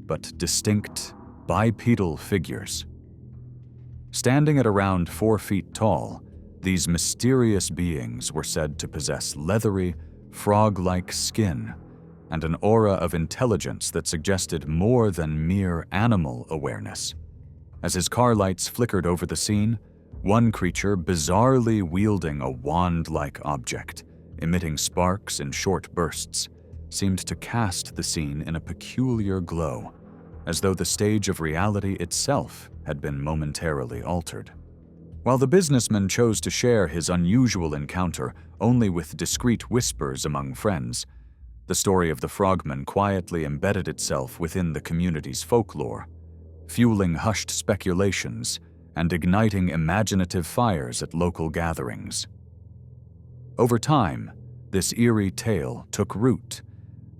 but distinct, bipedal figures. Standing at around 4 feet tall, these mysterious beings were said to possess leathery, frog-like skin and an aura of intelligence that suggested more than mere animal awareness. As his car lights flickered over the scene, one creature bizarrely wielding a wand-like object, emitting sparks in short bursts, seemed to cast the scene in a peculiar glow, as though the stage of reality itself had been momentarily altered. While the businessman chose to share his unusual encounter only with discreet whispers among friends, the story of the Frogman quietly embedded itself within the community's folklore, fueling hushed speculations and igniting imaginative fires at local gatherings. Over time, this eerie tale took root,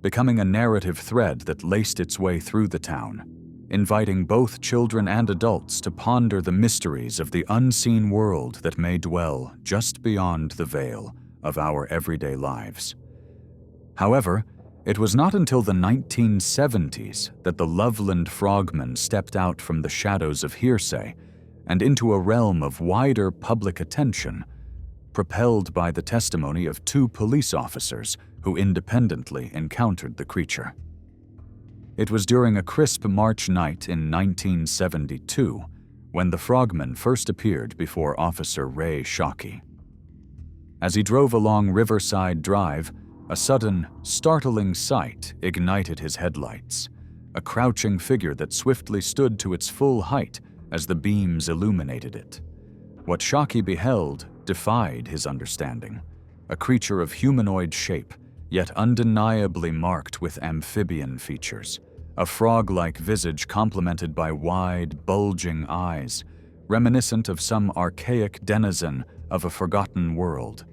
becoming a narrative thread that laced its way through the town, inviting both children and adults to ponder the mysteries of the unseen world that may dwell just beyond the veil of our everyday lives. However, it was not until the 1970s that the Loveland frogmen stepped out from the shadows of hearsay and into a realm of wider public attention, propelled by the testimony of two police officers who independently encountered the creature. It was during a crisp March night in 1972 when the frogman first appeared before Officer Ray Shockey. As he drove along Riverside Drive, a sudden, startling sight ignited his headlights, a crouching figure that swiftly stood to its full height as the beams illuminated it. What Shockey beheld defied his understanding, a creature of humanoid shape, yet undeniably marked with amphibian features, a frog-like visage complemented by wide, bulging eyes, reminiscent of some archaic denizen of a forgotten world.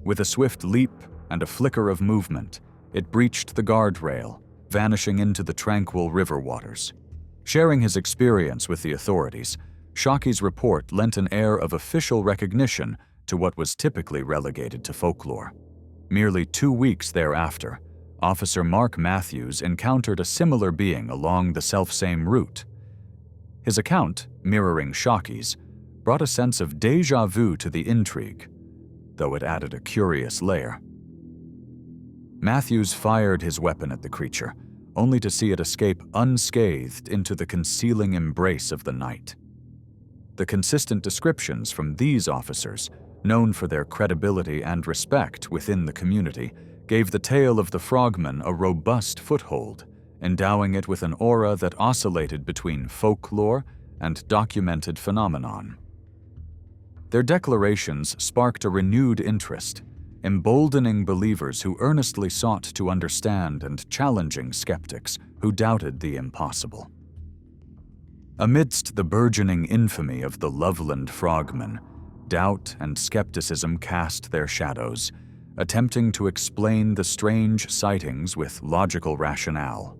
With a swift leap and a flicker of movement, it breached the guardrail, vanishing into the tranquil river waters. Sharing his experience with the authorities, Shockey's report lent an air of official recognition to what was typically relegated to folklore. Merely 2 weeks thereafter, Officer Mark Matthews encountered a similar being along the selfsame route. His account, mirroring Shockey's, brought a sense of déjà vu to the intrigue, though it added a curious layer. Matthews fired his weapon at the creature, only to see it escape unscathed into the concealing embrace of the night. The consistent descriptions from these officers, known for their credibility and respect within the community, gave the tale of the frogman a robust foothold, endowing it with an aura that oscillated between folklore and documented phenomenon. Their declarations sparked a renewed interest, emboldening believers who earnestly sought to understand and challenging skeptics who doubted the impossible. Amidst the burgeoning infamy of the Loveland frogmen, doubt and skepticism cast their shadows, attempting to explain the strange sightings with logical rationale.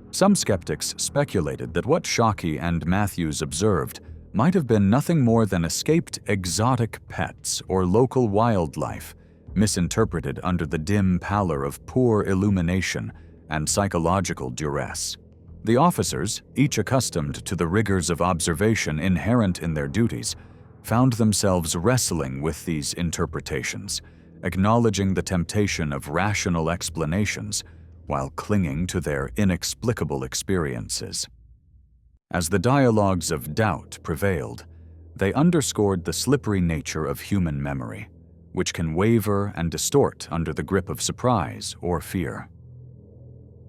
Some skeptics speculated that what Shockey and Matthews observed might have been nothing more than escaped exotic pets or local wildlife, misinterpreted under the dim pallor of poor illumination and psychological duress. The officers, each accustomed to the rigors of observation inherent in their duties, found themselves wrestling with these interpretations, acknowledging the temptation of rational explanations while clinging to their inexplicable experiences. As the dialogues of doubt prevailed, they underscored the slippery nature of human memory, which can waver and distort under the grip of surprise or fear.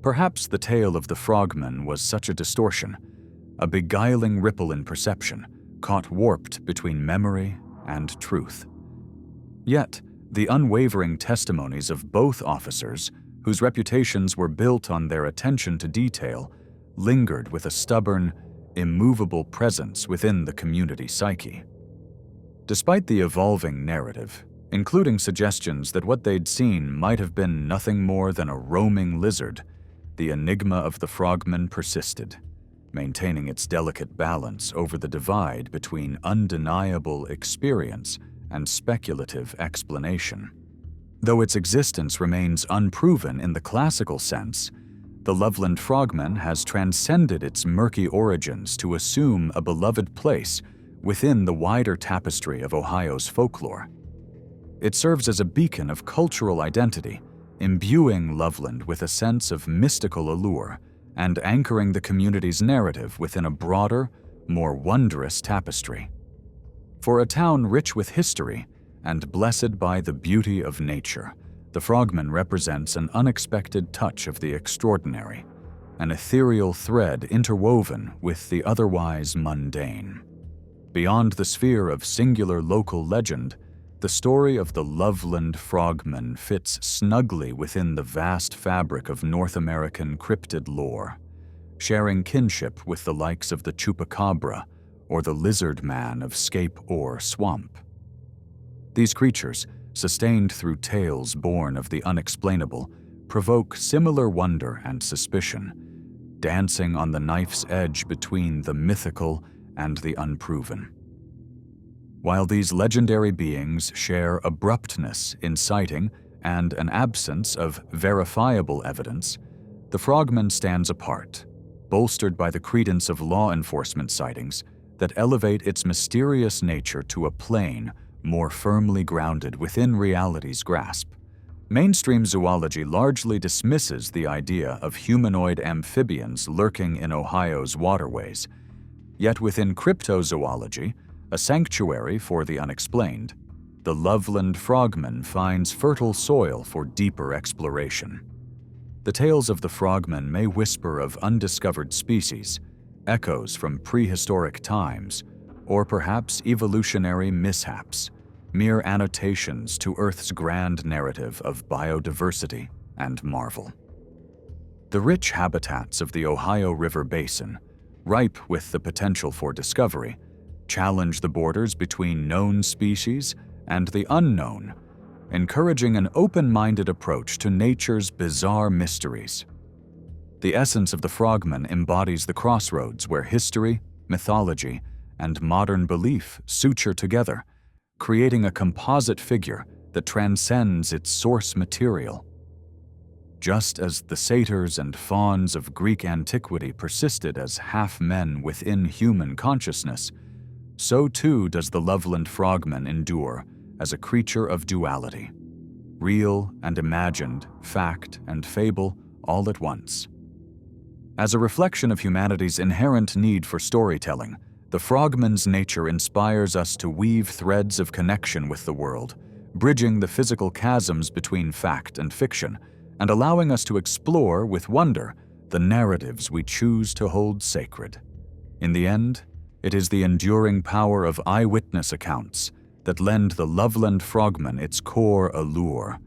Perhaps the tale of the frogman was such a distortion, a beguiling ripple in perception, caught warped between memory and truth. Yet, the unwavering testimonies of both officers, whose reputations were built on their attention to detail, lingered with a stubborn, immovable presence within the community psyche. Despite the evolving narrative, including suggestions that what they'd seen might have been nothing more than a roaming lizard, the enigma of the frogman persisted, maintaining its delicate balance over the divide between undeniable experience and speculative explanation. Though its existence remains unproven in the classical sense, the Loveland frogman has transcended its murky origins to assume a beloved place within the wider tapestry of Ohio's folklore. It serves as a beacon of cultural identity, imbuing Loveland with a sense of mystical allure and anchoring the community's narrative within a broader, more wondrous tapestry. For a town rich with history and blessed by the beauty of nature, the frogman represents an unexpected touch of the extraordinary, an ethereal thread interwoven with the otherwise mundane. Beyond the sphere of singular local legend, the story of the Loveland frogman fits snugly within the vast fabric of North American cryptid lore, sharing kinship with the likes of the chupacabra or the lizard man of Scape Ore Swamp. These creatures, sustained through tales born of the unexplainable, provoke similar wonder and suspicion, dancing on the knife's edge between the mythical and the unproven. While these legendary beings share abruptness in sighting and an absence of verifiable evidence, the frogman stands apart, bolstered by the credence of law enforcement sightings that elevate its mysterious nature to a plane more firmly grounded within reality's grasp. Mainstream zoology largely dismisses the idea of humanoid amphibians lurking in Ohio's waterways. Yet within cryptozoology, a sanctuary for the unexplained, the Loveland frogman finds fertile soil for deeper exploration. The tales of the frogman may whisper of undiscovered species, echoes from prehistoric times, or perhaps evolutionary mishaps, mere annotations to Earth's grand narrative of biodiversity and marvel. The rich habitats of the Ohio River Basin, ripe with the potential for discovery, challenge the borders between known species and the unknown, encouraging an open-minded approach to nature's bizarre mysteries. The essence of the frogman embodies the crossroads where history, mythology, and modern belief suture together, creating a composite figure that transcends its source material. Just as the satyrs and fauns of Greek antiquity persisted as half-men within human consciousness, so too does the Loveland frogman endure as a creature of duality, real and imagined, fact and fable all at once. As a reflection of humanity's inherent need for storytelling, the frogman's nature inspires us to weave threads of connection with the world, bridging the physical chasms between fact and fiction, and allowing us to explore with wonder the narratives we choose to hold sacred. In the end, it is the enduring power of eyewitness accounts that lend the Loveland frogman its core allure,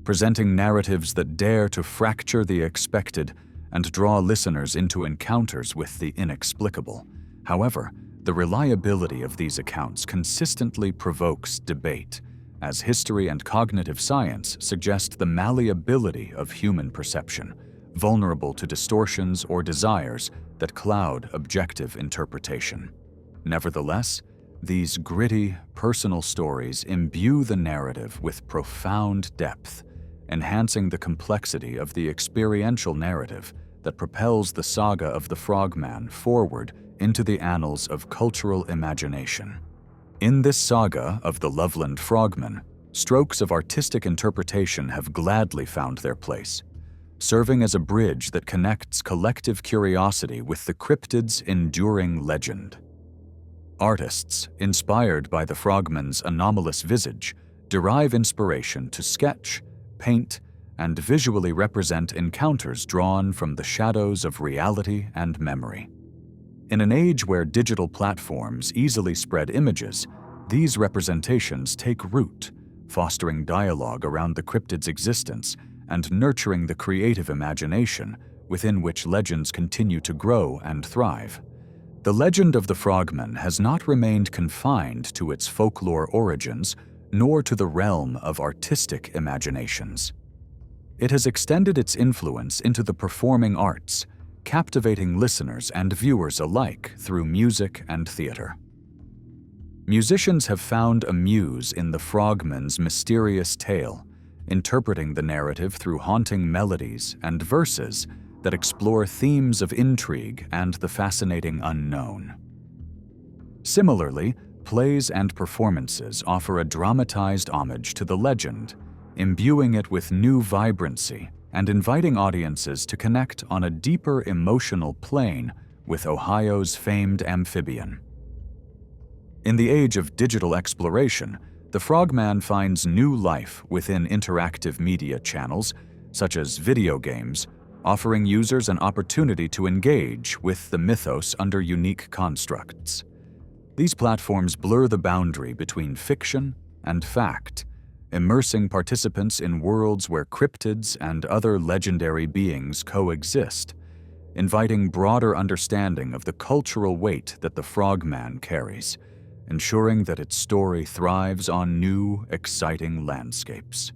presenting narratives that dare to fracture the expected and draw listeners into encounters with the inexplicable. However, the reliability of these accounts consistently provokes debate, as history and cognitive science suggest the malleability of human perception, vulnerable to distortions or desires that cloud objective interpretation. Nevertheless, these gritty, personal stories imbue the narrative with profound depth, enhancing the complexity of the experiential narrative that propels the saga of the frogman forward into the annals of cultural imagination. In this saga of the Loveland frogman, strokes of artistic interpretation have gladly found their place, serving as a bridge that connects collective curiosity with the cryptid's enduring legend. Artists, inspired by the frogman's anomalous visage, derive inspiration to sketch, paint, and visually represent encounters drawn from the shadows of reality and memory. In an age where digital platforms easily spread images, these representations take root, fostering dialogue around the cryptid's existence and nurturing the creative imagination within which legends continue to grow and thrive. The legend of the frogman has not remained confined to its folklore origins, nor to the realm of artistic imaginations. It has extended its influence into the performing arts, captivating listeners and viewers alike through music and theater. Musicians have found a muse in the frogman's mysterious tale, interpreting the narrative through haunting melodies and verses that explore themes of intrigue and the fascinating unknown. Similarly, plays and performances offer a dramatized homage to the legend, imbuing it with new vibrancy and inviting audiences to connect on a deeper emotional plane with Ohio's famed amphibian. In the age of digital exploration, the frogman finds new life within interactive media channels, such as video games, offering users an opportunity to engage with the mythos under unique constructs. These platforms blur the boundary between fiction and fact, immersing participants in worlds where cryptids and other legendary beings coexist, inviting broader understanding of the cultural weight that the frogman carries, ensuring that its story thrives on new, exciting landscapes.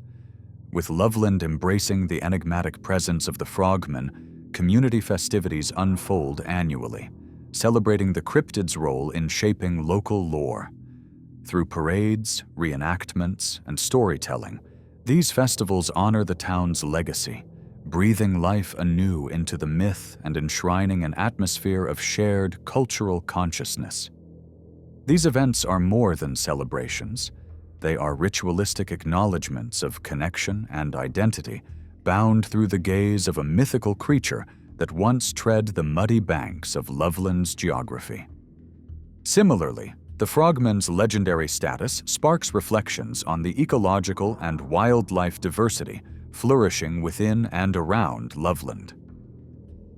With Loveland embracing the enigmatic presence of the frogman, community festivities unfold annually, celebrating the cryptid's role in shaping local lore. Through parades, reenactments, and storytelling, These festivals honor the town's legacy, breathing life anew into the myth and enshrining an atmosphere of shared cultural consciousness. These events are more than celebrations. They are ritualistic acknowledgments of connection and identity, bound through the gaze of a mythical creature that once tread the muddy banks of Loveland's geography. Similarly, the frogman's legendary status sparks reflections on the ecological and wildlife diversity flourishing within and around Loveland.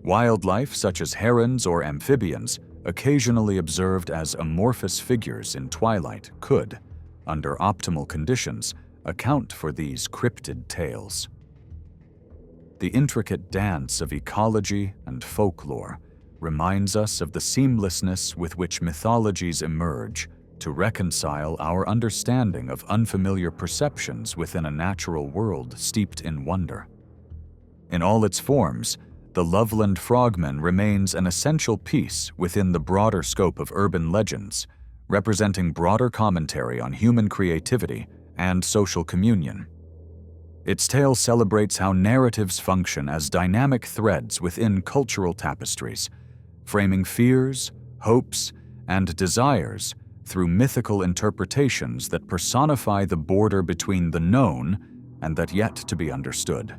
Wildlife such as herons or amphibians, occasionally observed as amorphous figures in twilight, could, under optimal conditions, account for these cryptid tales. The intricate dance of ecology and folklore reminds us of the seamlessness with which mythologies emerge to reconcile our understanding of unfamiliar perceptions within a natural world steeped in wonder. In all its forms, the Loveland frogman remains an essential piece within the broader scope of urban legends, representing broader commentary on human creativity and social communion. Its tale celebrates how narratives function as dynamic threads within cultural tapestries, framing fears, hopes, and desires through mythical interpretations that personify the border between the known and that yet to be understood.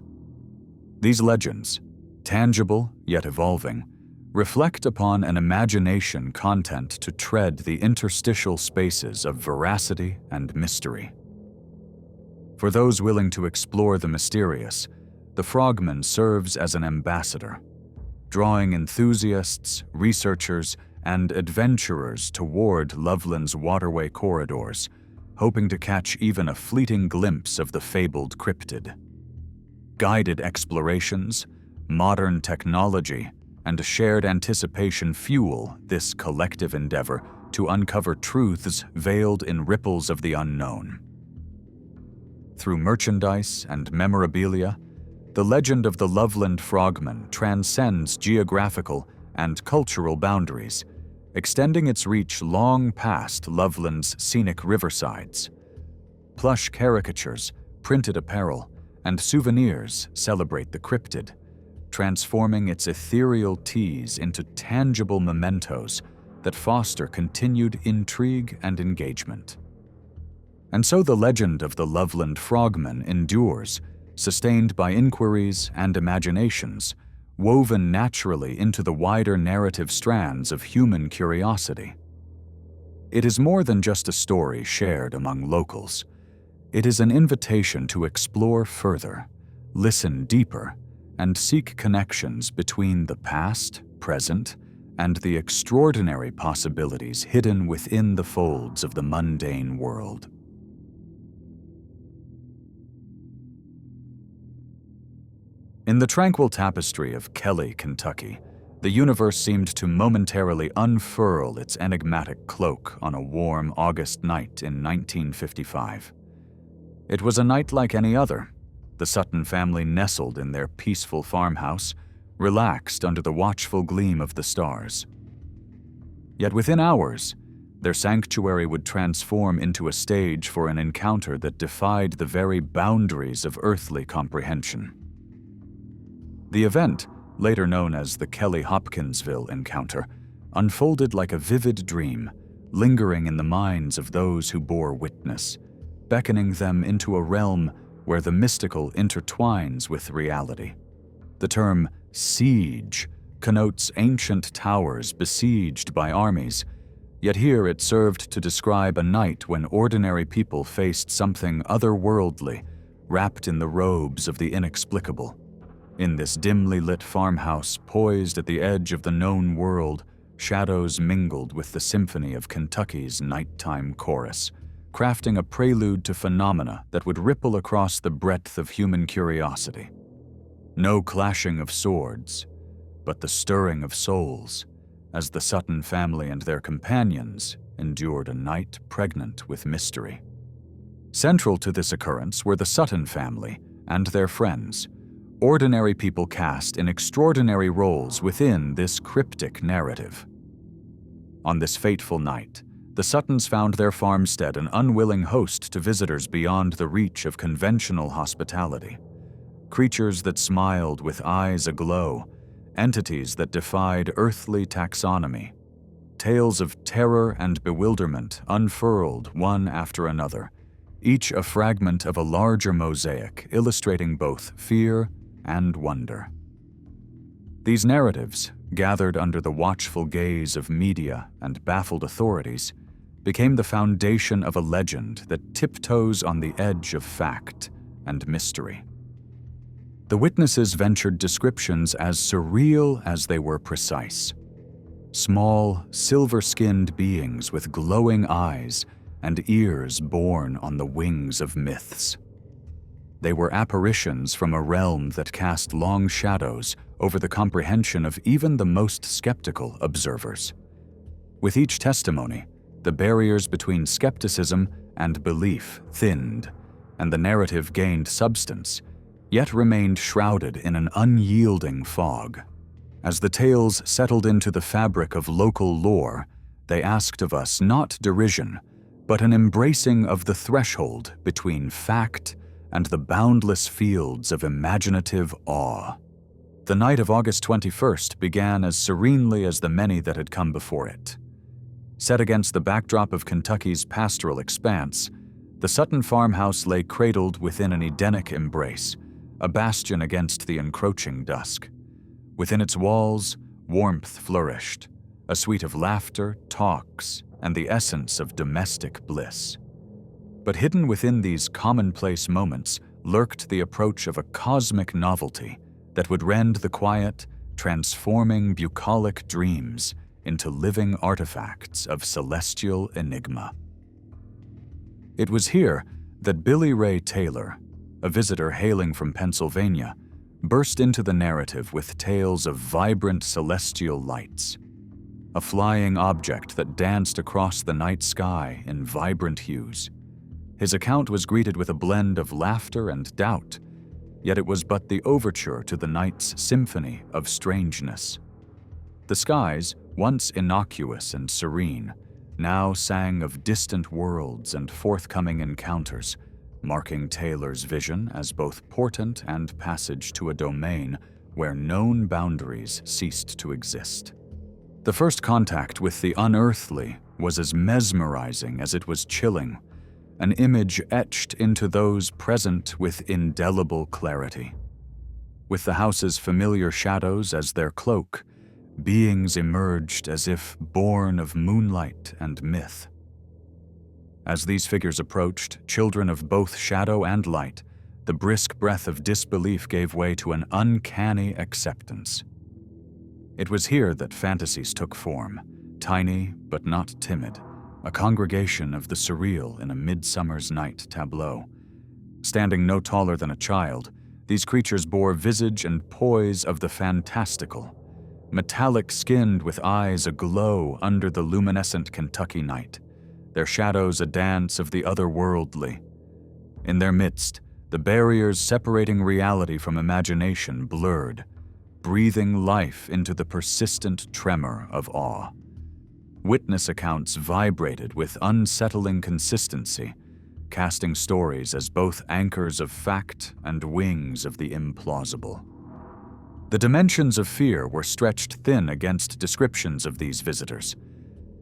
These legends, tangible yet evolving, reflect upon an imagination content to tread the interstitial spaces of veracity and mystery. For those willing to explore the mysterious, the frogman serves as an ambassador, drawing enthusiasts, researchers, and adventurers toward Loveland's waterway corridors, hoping to catch even a fleeting glimpse of the fabled cryptid. Guided explorations, modern technology, and a shared anticipation fuel this collective endeavor to uncover truths veiled in ripples of the unknown. Through merchandise and memorabilia, the legend of the Loveland frogman transcends geographical and cultural boundaries, extending its reach long past Loveland's scenic riversides. Plush caricatures, printed apparel, and souvenirs celebrate the cryptid, transforming its ethereal tease into tangible mementos that foster continued intrigue and engagement. And so the legend of the Loveland frogman endures, sustained by inquiries and imaginations, woven naturally into the wider narrative strands of human curiosity. It is more than just a story shared among locals. It is an invitation to explore further, listen deeper, and seek connections between the past, present, and the extraordinary possibilities hidden within the folds of the mundane world. In the tranquil tapestry of Kelly, Kentucky, the universe seemed to momentarily unfurl its enigmatic cloak on a warm August night in 1955. It was a night like any other. The Sutton family nestled in their peaceful farmhouse, relaxed under the watchful gleam of the stars. Yet within hours, their sanctuary would transform into a stage for an encounter that defied the very boundaries of earthly comprehension. The event, later known as the Kelly-Hopkinsville encounter, unfolded like a vivid dream, lingering in the minds of those who bore witness, beckoning them into a realm where the mystical intertwines with reality. The term siege connotes ancient towers besieged by armies, yet here it served to describe a night when ordinary people faced something otherworldly, wrapped in the robes of the inexplicable. In this dimly lit farmhouse poised at the edge of the known world, shadows mingled with the symphony of Kentucky's nighttime chorus, crafting a prelude to phenomena that would ripple across the breadth of human curiosity. No clashing of swords, but the stirring of souls, as the Sutton family and their companions endured a night pregnant with mystery. Central to this occurrence were the Sutton family and their friends, ordinary people cast in extraordinary roles within this cryptic narrative. On this fateful night, the Suttons found their farmstead an unwilling host to visitors beyond the reach of conventional hospitality. Creatures that smiled with eyes aglow, entities that defied earthly taxonomy. Tales of terror and bewilderment unfurled one after another, each a fragment of a larger mosaic illustrating both fear and wonder. These narratives, gathered under the watchful gaze of media and baffled authorities, became the foundation of a legend that tiptoes on the edge of fact and mystery. The witnesses ventured descriptions as surreal as they were precise. Small, silver-skinned beings with glowing eyes and ears borne on the wings of myths. They were apparitions from a realm that cast long shadows over the comprehension of even the most skeptical observers. With each testimony, the barriers between skepticism and belief thinned, and the narrative gained substance, yet remained shrouded in an unyielding fog. As the tales settled into the fabric of local lore, they asked of us not derision, but an embracing of the threshold between fact and the boundless fields of imaginative awe. The night of August 21st began as serenely as the many that had come before it. Set against the backdrop of Kentucky's pastoral expanse, the Sutton farmhouse lay cradled within an Edenic embrace, a bastion against the encroaching dusk. Within its walls, warmth flourished, a suite of laughter, talks, and the essence of domestic bliss. But hidden within these commonplace moments lurked the approach of a cosmic novelty that would rend the quiet, transforming bucolic dreams into living artifacts of celestial enigma. It was here that Billy Ray Taylor, a visitor hailing from Pennsylvania, burst into the narrative with tales of vibrant celestial lights. A flying object that danced across the night sky in vibrant hues. His account was greeted with a blend of laughter and doubt, yet it was but the overture to the night's symphony of strangeness. The skies, once innocuous and serene, now sang of distant worlds and forthcoming encounters, marking Taylor's vision as both portent and passage to a domain where known boundaries ceased to exist. The first contact with the unearthly was as mesmerizing as it was chilling, an image etched into those present with indelible clarity. With the house's familiar shadows as their cloak, beings emerged as if born of moonlight and myth. As these figures approached, children of both shadow and light, the brisk breath of disbelief gave way to an uncanny acceptance. It was here that fantasies took form, tiny but not timid, a congregation of the surreal in a midsummer's night tableau. Standing no taller than a child, these creatures bore visage and poise of the fantastical, metallic-skinned with eyes aglow under the luminescent Kentucky night, their shadows a dance of the otherworldly. In their midst, the barriers separating reality from imagination blurred, breathing life into the persistent tremor of awe. Witness accounts vibrated with unsettling consistency, casting stories as both anchors of fact and wings of the implausible. The dimensions of fear were stretched thin against descriptions of these visitors,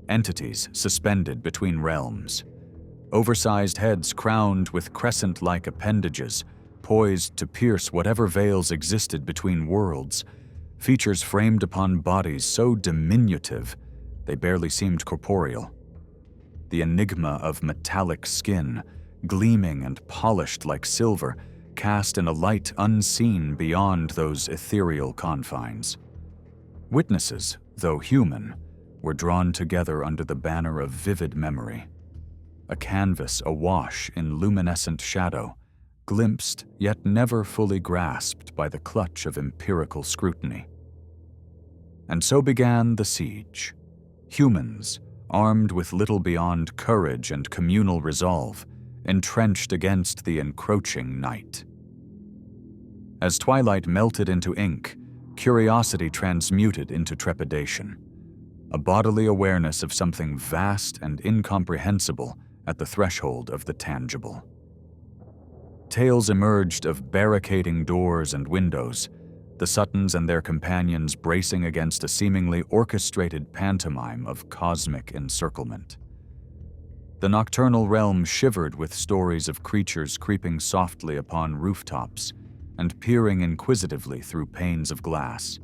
entities suspended between realms. Oversized heads crowned with crescent-like appendages, poised to pierce whatever veils existed between worlds, features framed upon bodies so diminutive they barely seemed corporeal. The enigma of metallic skin, gleaming and polished like silver, cast in a light unseen beyond those ethereal confines. Witnesses, though human, were drawn together under the banner of vivid memory. A canvas awash in luminescent shadow, glimpsed yet never fully grasped by the clutch of empirical scrutiny. And so began the siege. Humans, armed with little beyond courage and communal resolve, entrenched against the encroaching night. As twilight melted into ink, curiosity transmuted into trepidation. a bodily awareness of something vast and incomprehensible at the threshold of the tangible. Tales emerged of barricading doors and windows, the Suttons and their companions bracing against a seemingly orchestrated pantomime of cosmic encirclement. The nocturnal realm shivered with stories of creatures creeping softly upon rooftops and peering inquisitively through panes of glass,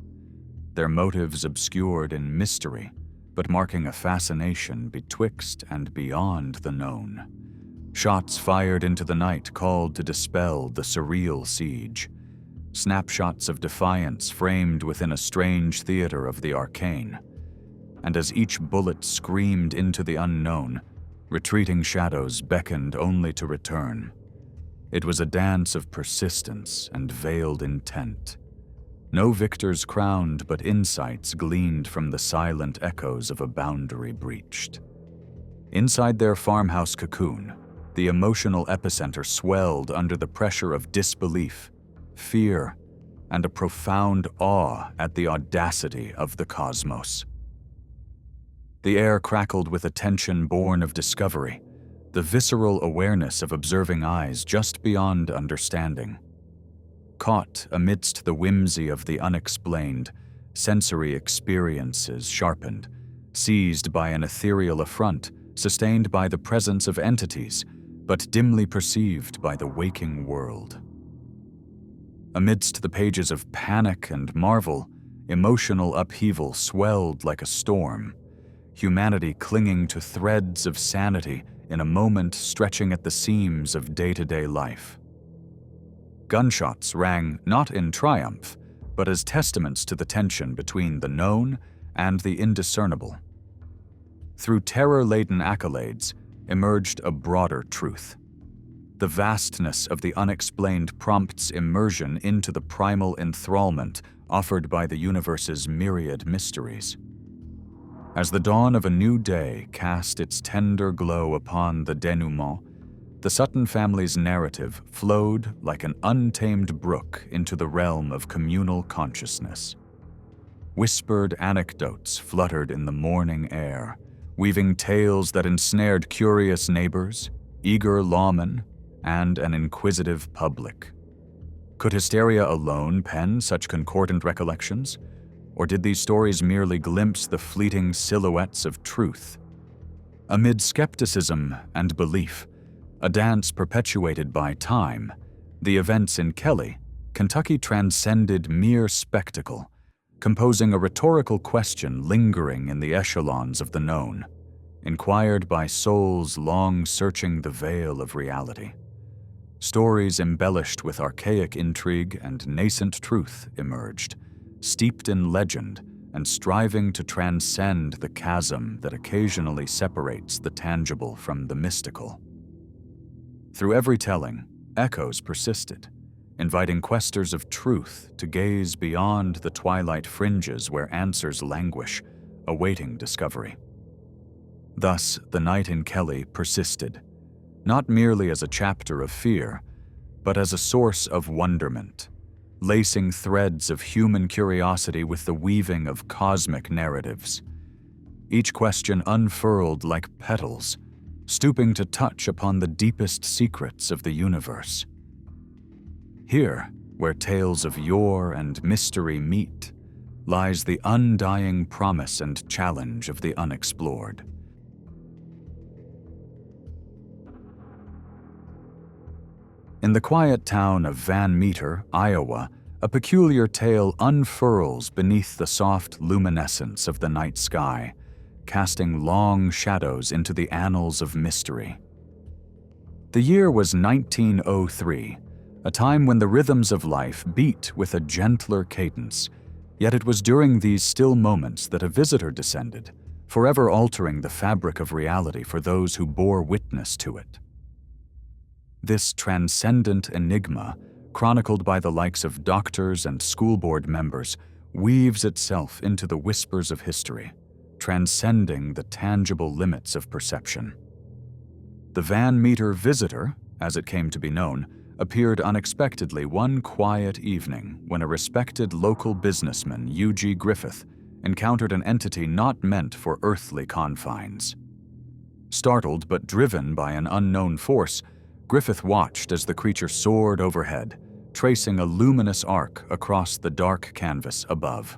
their motives obscured in mystery, but marking a fascination betwixt and beyond the known. Shots fired into the night called to dispel the surreal siege, snapshots of defiance framed within a strange theater of the arcane. And as each bullet screamed into the unknown, retreating shadows beckoned only to return. It was a dance of persistence and veiled intent. No victors crowned, but insights gleaned from the silent echoes of a boundary breached. Inside their farmhouse cocoon, the emotional epicenter swelled under the pressure of disbelief, fear, and a profound awe at the audacity of the cosmos. The air crackled with a tension born of discovery, the visceral awareness of observing eyes just beyond understanding. Caught amidst the whimsy of the unexplained, sensory experiences sharpened, seized by an ethereal affront, sustained by the presence of entities, but dimly perceived by the waking world. Amidst the pages of panic and marvel, emotional upheaval swelled like a storm, humanity clinging to threads of sanity in a moment stretching at the seams of day-to-day life. Gunshots rang not in triumph, but as testaments to the tension between the known and the indiscernible. Through terror-laden accolades emerged a broader truth. The vastness of the unexplained prompts immersion into the primal enthrallment offered by the universe's myriad mysteries. As the dawn of a new day cast its tender glow upon the denouement, the Sutton family's narrative flowed like an untamed brook into the realm of communal consciousness. Whispered anecdotes fluttered in the morning air, weaving tales that ensnared curious neighbors, eager lawmen, and an inquisitive public. Could hysteria alone pen such concordant recollections? Or did these stories merely glimpse the fleeting silhouettes of truth? Amid skepticism and belief, a dance perpetuated by time, the events in Kelly, Kentucky transcended mere spectacle, composing a rhetorical question lingering in the echelons of the known, inquired by souls long searching the veil of reality. Stories embellished with archaic intrigue and nascent truth emerged, steeped in legend and striving to transcend the chasm that occasionally separates the tangible from the mystical. Through every telling, echoes persisted, inviting questers of truth to gaze beyond the twilight fringes where answers languish, awaiting discovery. Thus, the night in Kelly persisted, not merely as a chapter of fear, but as a source of wonderment, lacing threads of human curiosity with the weaving of cosmic narratives. Each question unfurled like petals, stooping to touch upon the deepest secrets of the universe. Here, where tales of yore and mystery meet, lies the undying promise and challenge of the unexplored. In the quiet town of Van Meter, Iowa, a peculiar tale unfurls beneath the soft luminescence of the night sky, casting long shadows into the annals of mystery. The year was 1903, a time when the rhythms of life beat with a gentler cadence, yet it was during these still moments that a visitor descended, forever altering the fabric of reality for those who bore witness to it. This transcendent enigma, chronicled by the likes of doctors and school board members, weaves itself into the whispers of history, transcending the tangible limits of perception. The Van Meter visitor, as it came to be known, appeared unexpectedly one quiet evening when a respected local businessman, U.G. Griffith, encountered an entity not meant for earthly confines. Startled but driven by an unknown force, Griffith watched as the creature soared overhead, tracing a luminous arc across the dark canvas above.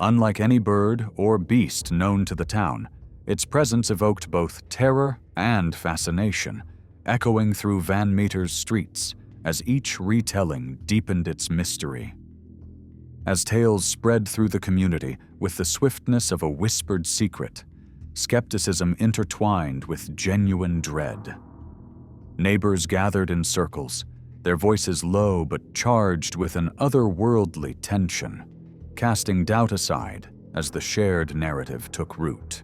Unlike any bird or beast known to the town, its presence evoked both terror and fascination, echoing through Van Meter's streets as each retelling deepened its mystery. As tales spread through the community with the swiftness of a whispered secret, skepticism intertwined with genuine dread. Neighbors gathered in circles, their voices low but charged with an otherworldly tension, casting doubt aside as the shared narrative took root.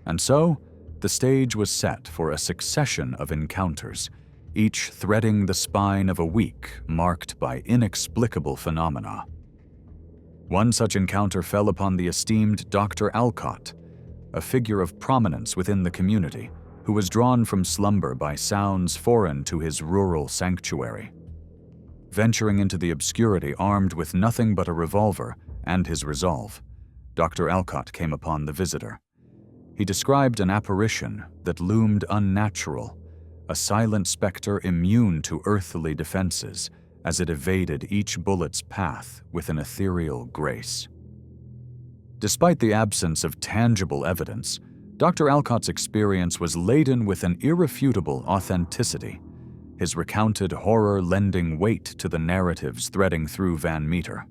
And so, the stage was set for a succession of encounters, each threading the spine of a week marked by inexplicable phenomena. One such encounter fell upon the esteemed Dr. Alcott, a figure of prominence within the community who was drawn from slumber by sounds foreign to his rural sanctuary. Venturing into the obscurity armed with nothing but a revolver and his resolve, Dr. Alcott came upon the visitor. He described an apparition that loomed unnatural, a silent specter immune to earthly defenses as it evaded each bullet's path with an ethereal grace. Despite the absence of tangible evidence, Dr. Alcott's experience was laden with an irrefutable authenticity, his recounted horror lending weight to the narratives threading through Van Meter.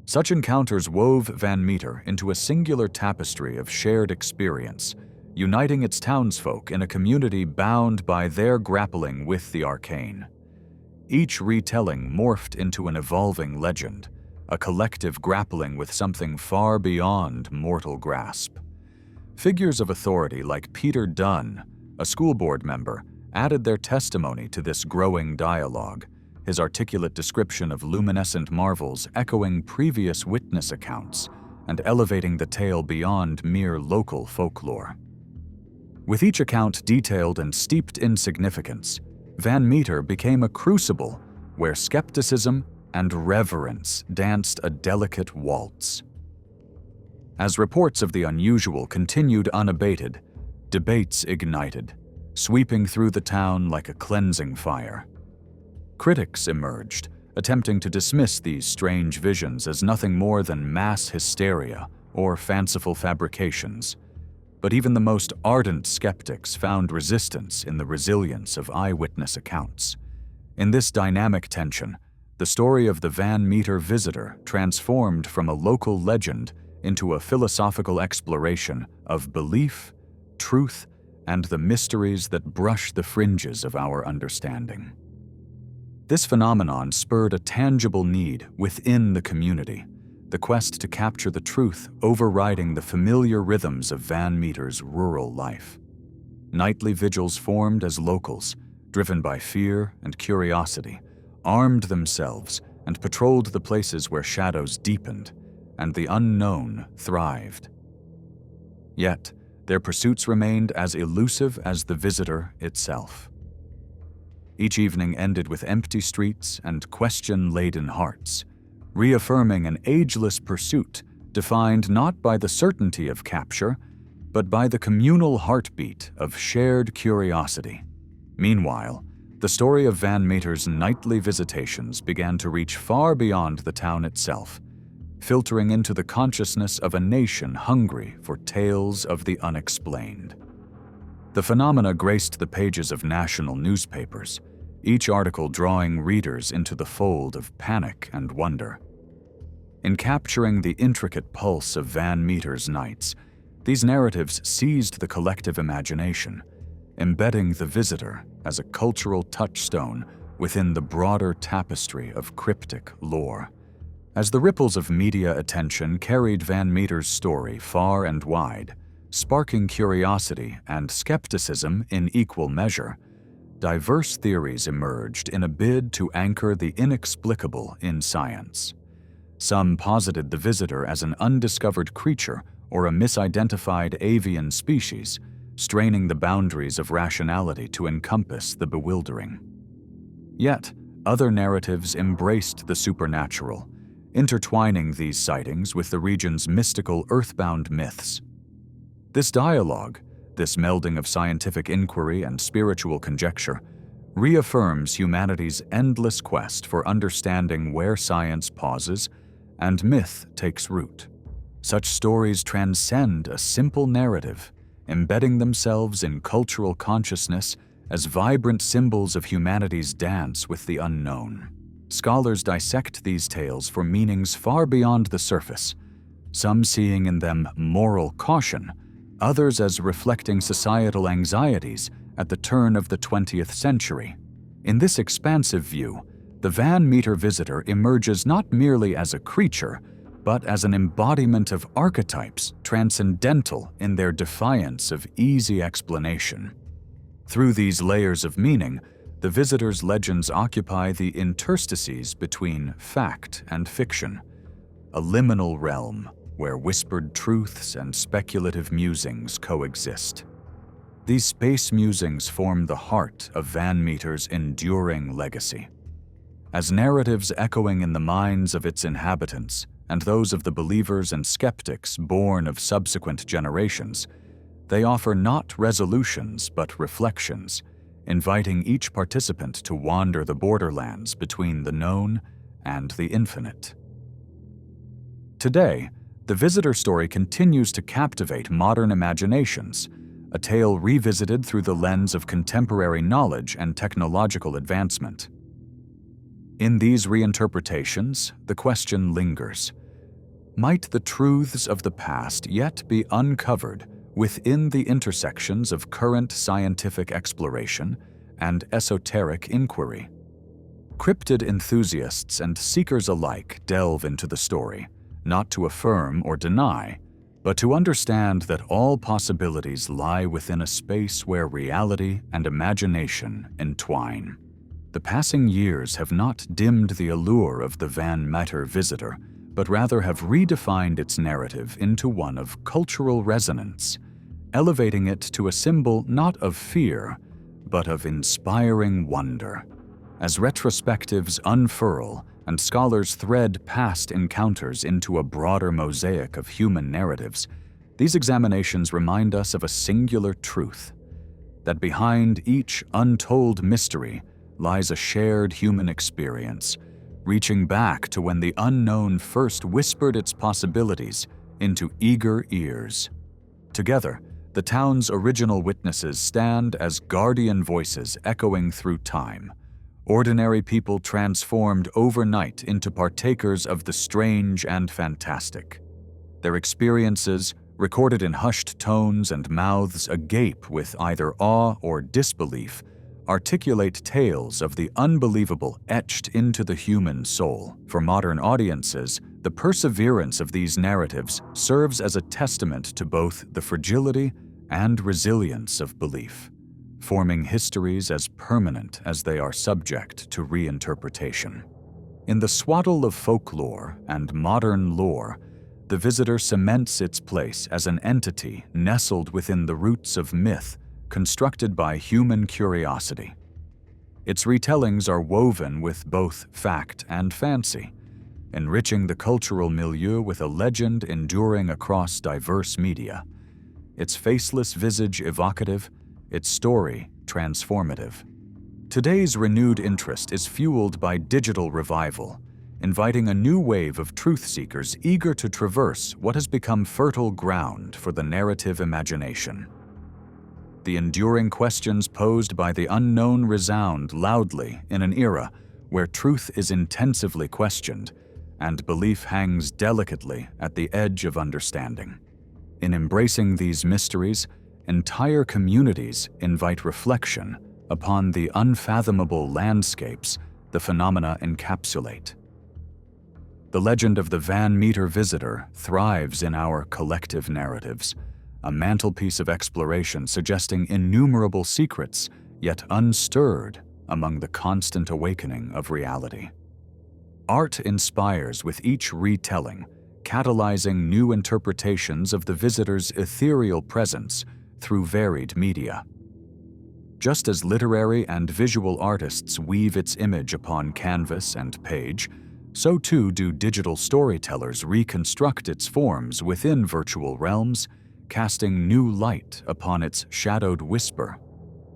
Such encounters wove Van Meter into a singular tapestry of shared experience, uniting its townsfolk in a community bound by their grappling with the arcane. Each retelling morphed into an evolving legend, a collective grappling with something far beyond mortal grasp. Figures of authority like Peter Dunn, a school board member, added their testimony to this growing dialogue, his articulate description of luminescent marvels echoing previous witness accounts and elevating the tale beyond mere local folklore. With each account detailed and steeped in significance, Van Meter became a crucible where skepticism and reverence danced a delicate waltz. As reports of the unusual continued unabated, debates ignited, sweeping through the town like a cleansing fire. Critics emerged, attempting to dismiss these strange visions as nothing more than mass hysteria or fanciful fabrications. But even the most ardent skeptics found resistance in the resilience of eyewitness accounts. In this dynamic tension, the story of the Van Meter visitor transformed from a local legend into a philosophical exploration of belief, truth, and the mysteries that brush the fringes of our understanding. This phenomenon spurred a tangible need within the community, the quest to capture the truth overriding the familiar rhythms of Van Meter's rural life. Nightly vigils formed as locals, driven by fear and curiosity, armed themselves and patrolled the places where shadows deepened and the unknown thrived. Yet, their pursuits remained as elusive as the visitor itself. Each evening ended with empty streets and question-laden hearts, reaffirming an ageless pursuit defined not by the certainty of capture, but by the communal heartbeat of shared curiosity. Meanwhile, the story of Van Meter's nightly visitations began to reach far beyond the town itself, filtering into the consciousness of a nation hungry for tales of the unexplained. The phenomena graced the pages of national newspapers, each article drawing readers into the fold of panic and wonder. In capturing the intricate pulse of Van Meter's nights, these narratives seized the collective imagination, embedding the visitor as a cultural touchstone within the broader tapestry of cryptic lore. As the ripples of media attention carried Van Meter's story far and wide, sparking curiosity and skepticism in equal measure, diverse theories emerged in a bid to anchor the inexplicable in science. Some posited the visitor as an undiscovered creature or a misidentified avian species, straining the boundaries of rationality to encompass the bewildering. Yet, other narratives embraced the supernatural, intertwining these sightings with the region's mystical earthbound myths. This dialogue, this melding of scientific inquiry and spiritual conjecture, reaffirms humanity's endless quest for understanding where science pauses and myth takes root. Such stories transcend a simple narrative, embedding themselves in cultural consciousness as vibrant symbols of humanity's dance with the unknown. Scholars dissect these tales for meanings far beyond the surface, some seeing in them moral caution, others as reflecting societal anxieties at the turn of the 20th century. In this expansive view, the Van Meter visitor emerges not merely as a creature, but as an embodiment of archetypes transcendental in their defiance of easy explanation. Through these layers of meaning, the visitor's legends occupy the interstices between fact and fiction, a liminal realm where whispered truths and speculative musings coexist. These space musings form the heart of Van Meter's enduring legacy. As narratives echoing in the minds of its inhabitants and those of the believers and skeptics born of subsequent generations, they offer not resolutions but reflections, inviting each participant to wander the borderlands between the known and the infinite. Today, the visitor story continues to captivate modern imaginations, a tale revisited through the lens of contemporary knowledge and technological advancement. In these reinterpretations, the question lingers: might the truths of the past yet be uncovered within the intersections of current scientific exploration and esoteric inquiry? Cryptid enthusiasts and seekers alike delve into the story, not to affirm or deny, but to understand that all possibilities lie within a space where reality and imagination entwine. The passing years have not dimmed the allure of the Van Meter visitor, but rather have redefined its narrative into one of cultural resonance, elevating it to a symbol not of fear, but of inspiring wonder. As retrospectives unfurl and scholars thread past encounters into a broader mosaic of human narratives, these examinations remind us of a singular truth: that behind each untold mystery lies a shared human experience, reaching back to when the unknown first whispered its possibilities into eager ears. Together, the town's original witnesses stand as guardian voices echoing through time, ordinary people transformed overnight into partakers of the strange and fantastic. Their experiences, recorded in hushed tones and mouths agape with either awe or disbelief, articulate tales of the unbelievable etched into the human soul. For modern audiences, the perseverance of these narratives serves as a testament to both the fragility and resilience of belief, forming histories as permanent as they are subject to reinterpretation. In the swaddle of folklore and modern lore, the visitor cements its place as an entity nestled within the roots of myth constructed by human curiosity. Its retellings are woven with both fact and fancy, enriching the cultural milieu with a legend enduring across diverse media, its faceless visage evocative, its story transformative. Today's renewed interest is fueled by digital revival, inviting a new wave of truth-seekers eager to traverse what has become fertile ground for the narrative imagination. The enduring questions posed by the unknown resound loudly in an era where truth is intensively questioned and belief hangs delicately at the edge of understanding. In embracing these mysteries, entire communities invite reflection upon the unfathomable landscapes the phenomena encapsulate. The legend of the Van Meter visitor thrives in our collective narratives, a mantelpiece of exploration suggesting innumerable secrets, yet unstirred among the constant awakening of reality. Art inspires with each retelling, catalyzing new interpretations of the visitor's ethereal presence through varied media. Just as literary and visual artists weave its image upon canvas and page, so too do digital storytellers reconstruct its forms within virtual realms, casting new light upon its shadowed whisper.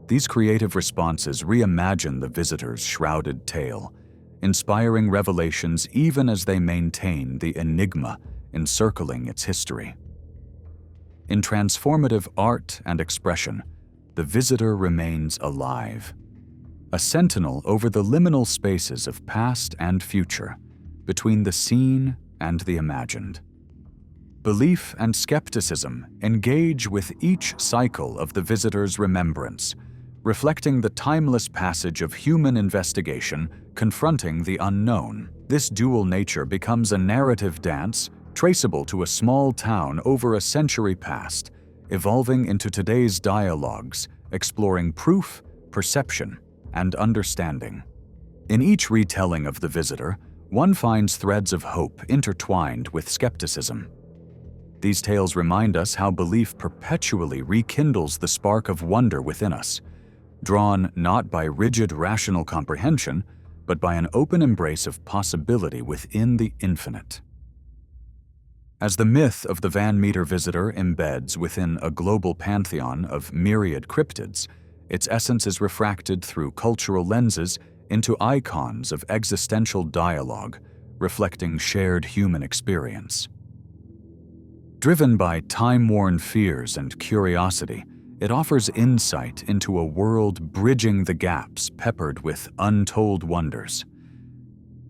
These creative responses reimagine the visitor's shrouded tale, inspiring revelations even as they maintain the enigma encircling its history. In transformative art and expression, the visitor remains alive, a sentinel over the liminal spaces of past and future, between the seen and the imagined. Belief and skepticism engage with each cycle of the visitor's remembrance, reflecting the timeless passage of human investigation confronting the unknown. This dual nature becomes a narrative dance traceable to a small town over a century past, evolving into today's dialogues, exploring proof, perception, and understanding. In each retelling of the visitor, one finds threads of hope intertwined with skepticism. These tales remind us how belief perpetually rekindles the spark of wonder within us, drawn not by rigid rational comprehension, but by an open embrace of possibility within the infinite. As the myth of the Van Meter visitor embeds within a global pantheon of myriad cryptids, its essence is refracted through cultural lenses into icons of existential dialogue, reflecting shared human experience. Driven by time-worn fears and curiosity, it offers insight into a world bridging the gaps peppered with untold wonders.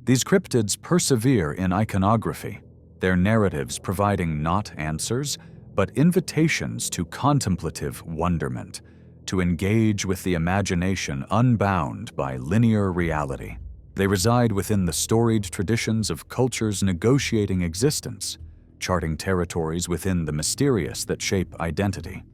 These cryptids persevere in iconography, their narratives providing not answers, but invitations to contemplative wonderment, to engage with the imagination unbound by linear reality. They reside within the storied traditions of cultures negotiating existence, charting territories within the mysterious that shape identity.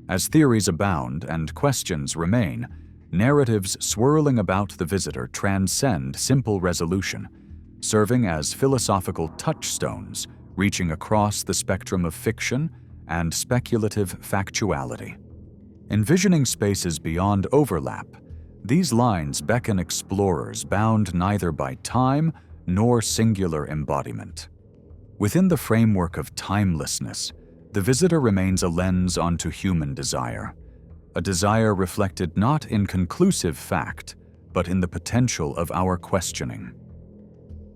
As theories abound and questions remain, narratives swirling about the visitor transcend simple resolution, serving as philosophical touchstones reaching across the spectrum of fiction and speculative factuality. Envisioning spaces beyond overlap, these lines beckon explorers bound neither by time nor singular embodiment. Within the framework of timelessness, the visitor remains a lens onto human desire, a desire reflected not in conclusive fact, but in the potential of our questioning.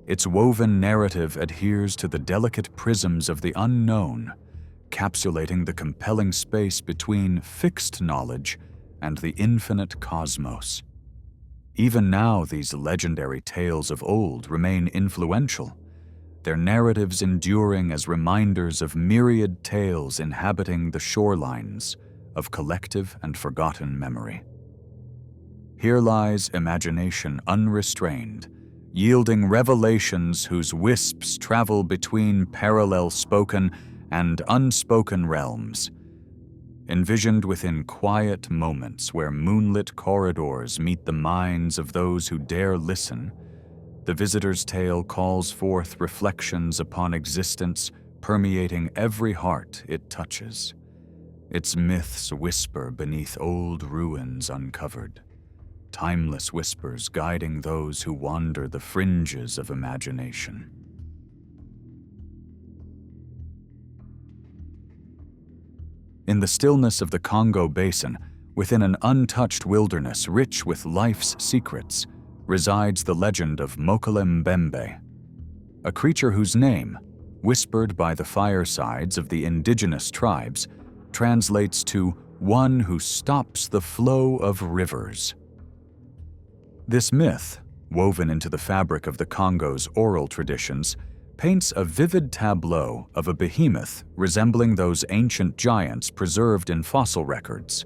Its woven narrative adheres to the delicate prisms of the unknown, encapsulating the compelling space between fixed knowledge and the infinite cosmos. Even now, these legendary tales of old remain influential, their narratives enduring as reminders of myriad tales inhabiting the shorelines of collective and forgotten memory. Here lies imagination unrestrained, yielding revelations whose wisps travel between parallel spoken and unspoken realms, envisioned within quiet moments where moonlit corridors meet the minds of those who dare listen. The visitor's tale calls forth reflections upon existence permeating every heart it touches. Its myths whisper beneath old ruins uncovered, timeless whispers guiding those who wander the fringes of imagination. In the stillness of the Congo Basin, within an untouched wilderness rich with life's secrets, resides the legend of Mokele Mbembe, a creature whose name, whispered by the firesides of the indigenous tribes, translates to one who stops the flow of rivers. This myth, woven into the fabric of the Congo's oral traditions, paints a vivid tableau of a behemoth resembling those ancient giants preserved in fossil records.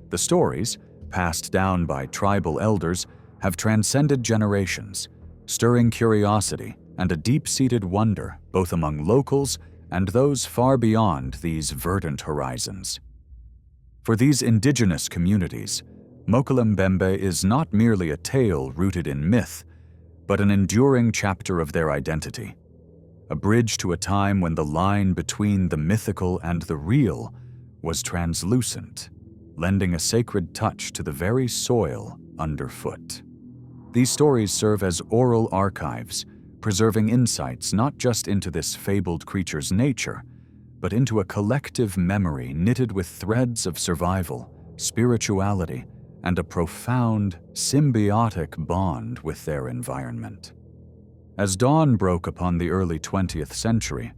The stories, passed down by tribal elders, have transcended generations, stirring curiosity and a deep-seated wonder both among locals and those far beyond these verdant horizons. For these indigenous communities, Mokele Mbembe is not merely a tale rooted in myth, but an enduring chapter of their identity, a bridge to a time when the line between the mythical and the real was translucent, lending a sacred touch to the very soil underfoot. These stories serve as oral archives, preserving insights not just into this fabled creature's nature, but into a collective memory knitted with threads of survival, spirituality, and a profound, symbiotic bond with their environment. As dawn broke upon the early 20th century,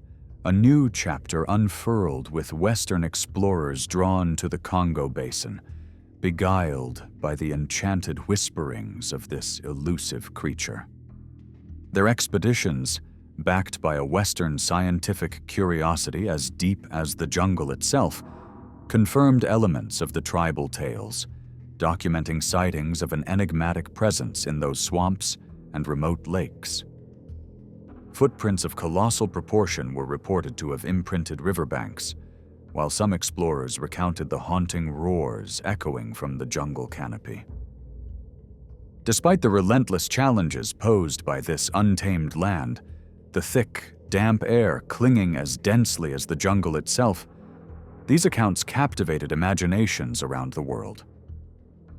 a new chapter unfurled with Western explorers drawn to the Congo Basin, beguiled by the enchanted whisperings of this elusive creature. Their expeditions, backed by a Western scientific curiosity as deep as the jungle itself, confirmed elements of the tribal tales, documenting sightings of an enigmatic presence in those swamps and remote lakes. Footprints of colossal proportion were reported to have imprinted riverbanks, while some explorers recounted the haunting roars echoing from the jungle canopy. Despite the relentless challenges posed by this untamed land, the thick, damp air clinging as densely as the jungle itself, these accounts captivated imaginations around the world.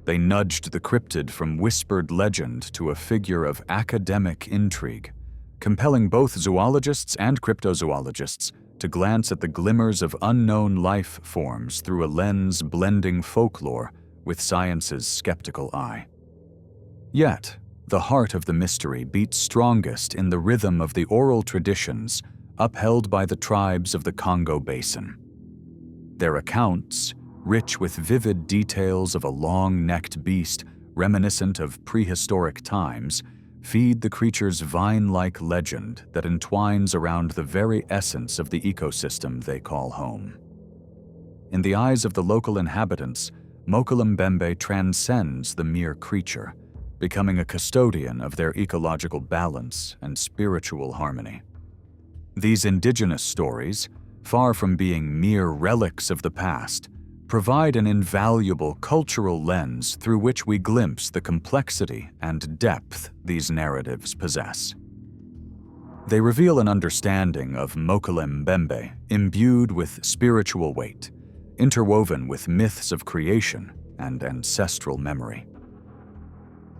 They nudged the cryptid from whispered legend to a figure of academic intrigue, compelling both zoologists and cryptozoologists to glance at the glimmers of unknown life forms through a lens blending folklore with science's skeptical eye. Yet, the heart of the mystery beats strongest in the rhythm of the oral traditions upheld by the tribes of the Congo Basin. Their accounts, rich with vivid details of a long-necked beast reminiscent of prehistoric times, feed the creature's vine-like legend that entwines around the very essence of the ecosystem they call home. In the eyes of the local inhabitants, Mokolembembe transcends the mere creature, becoming a custodian of their ecological balance and spiritual harmony. These indigenous stories, far from being mere relics of the past, provide an invaluable cultural lens through which we glimpse the complexity and depth these narratives possess. They reveal an understanding of Mokolembembe imbued with spiritual weight, interwoven with myths of creation and ancestral memory.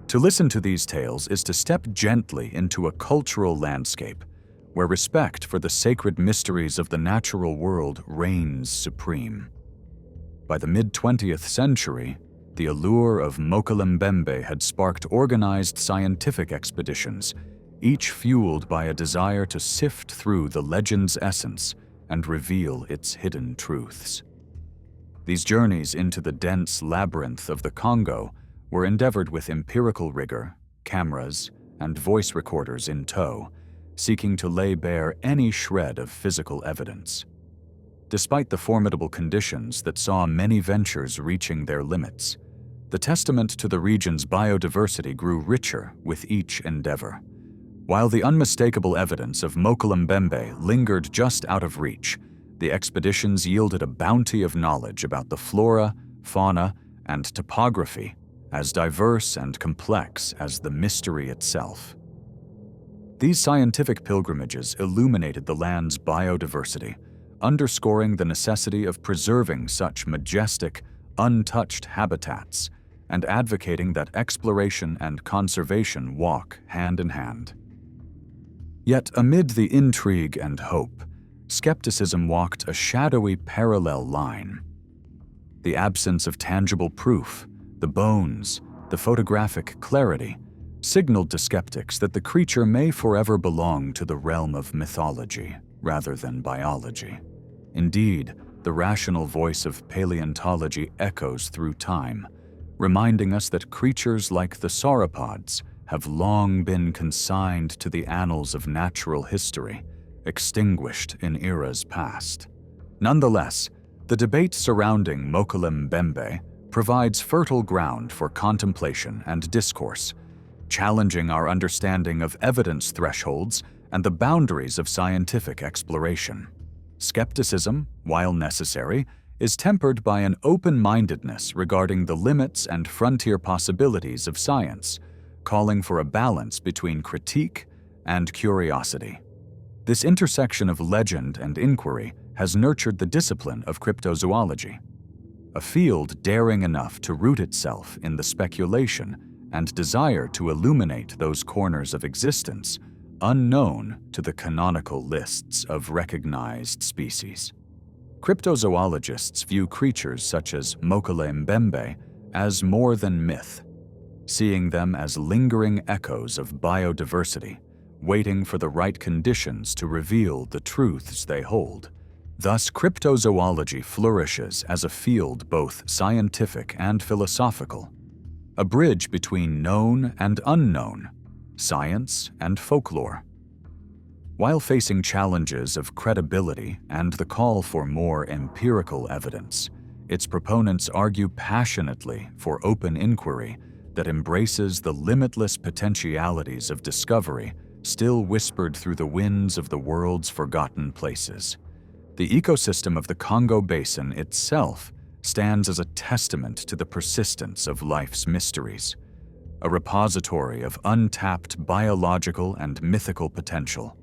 To listen to these tales is to step gently into a cultural landscape where respect for the sacred mysteries of the natural world reigns supreme. By the mid-20th century, the allure of Mokolembembe had sparked organized scientific expeditions, each fueled by a desire to sift through the legend's essence and reveal its hidden truths. These journeys into the dense labyrinth of the Congo were endeavored with empirical rigor, cameras, and voice recorders in tow, seeking to lay bare any shred of physical evidence. Despite the formidable conditions that saw many ventures reaching their limits, the testament to the region's biodiversity grew richer with each endeavor. While the unmistakable evidence of Mokolembembe lingered just out of reach, the expeditions yielded a bounty of knowledge about the flora, fauna, and topography as diverse and complex as the mystery itself. These scientific pilgrimages illuminated the land's biodiversity, underscoring the necessity of preserving such majestic, untouched habitats and advocating that exploration and conservation walk hand in hand. Yet amid the intrigue and hope, skepticism walked a shadowy parallel line. The absence of tangible proof, the bones, the photographic clarity, signaled to skeptics that the creature may forever belong to the realm of mythology rather than biology. Indeed, the rational voice of paleontology echoes through time, reminding us that creatures like the sauropods have long been consigned to the annals of natural history, extinguished in eras past. Nonetheless, the debate surrounding Mokolembembe provides fertile ground for contemplation and discourse, challenging our understanding of evidence thresholds and the boundaries of scientific exploration. Skepticism, while necessary, is tempered by an open-mindedness regarding the limits and frontier possibilities of science, calling for a balance between critique and curiosity. This intersection of legend and inquiry has nurtured the discipline of cryptozoology, a field daring enough to root itself in the speculation and desire to illuminate those corners of existence unknown to the canonical lists of recognized species. Cryptozoologists view creatures such as Mokele Mbembe as more than myth, seeing them as lingering echoes of biodiversity, waiting for the right conditions to reveal the truths they hold. Thus, cryptozoology flourishes as a field both scientific and philosophical, a bridge between known and unknown, science and folklore. While facing challenges of credibility and the call for more empirical evidence, its proponents argue passionately for open inquiry that embraces the limitless potentialities of discovery still whispered through the winds of the world's forgotten places. The ecosystem of the Congo Basin itself stands as a testament to the persistence of life's mysteries, a repository of untapped biological and mythical potential.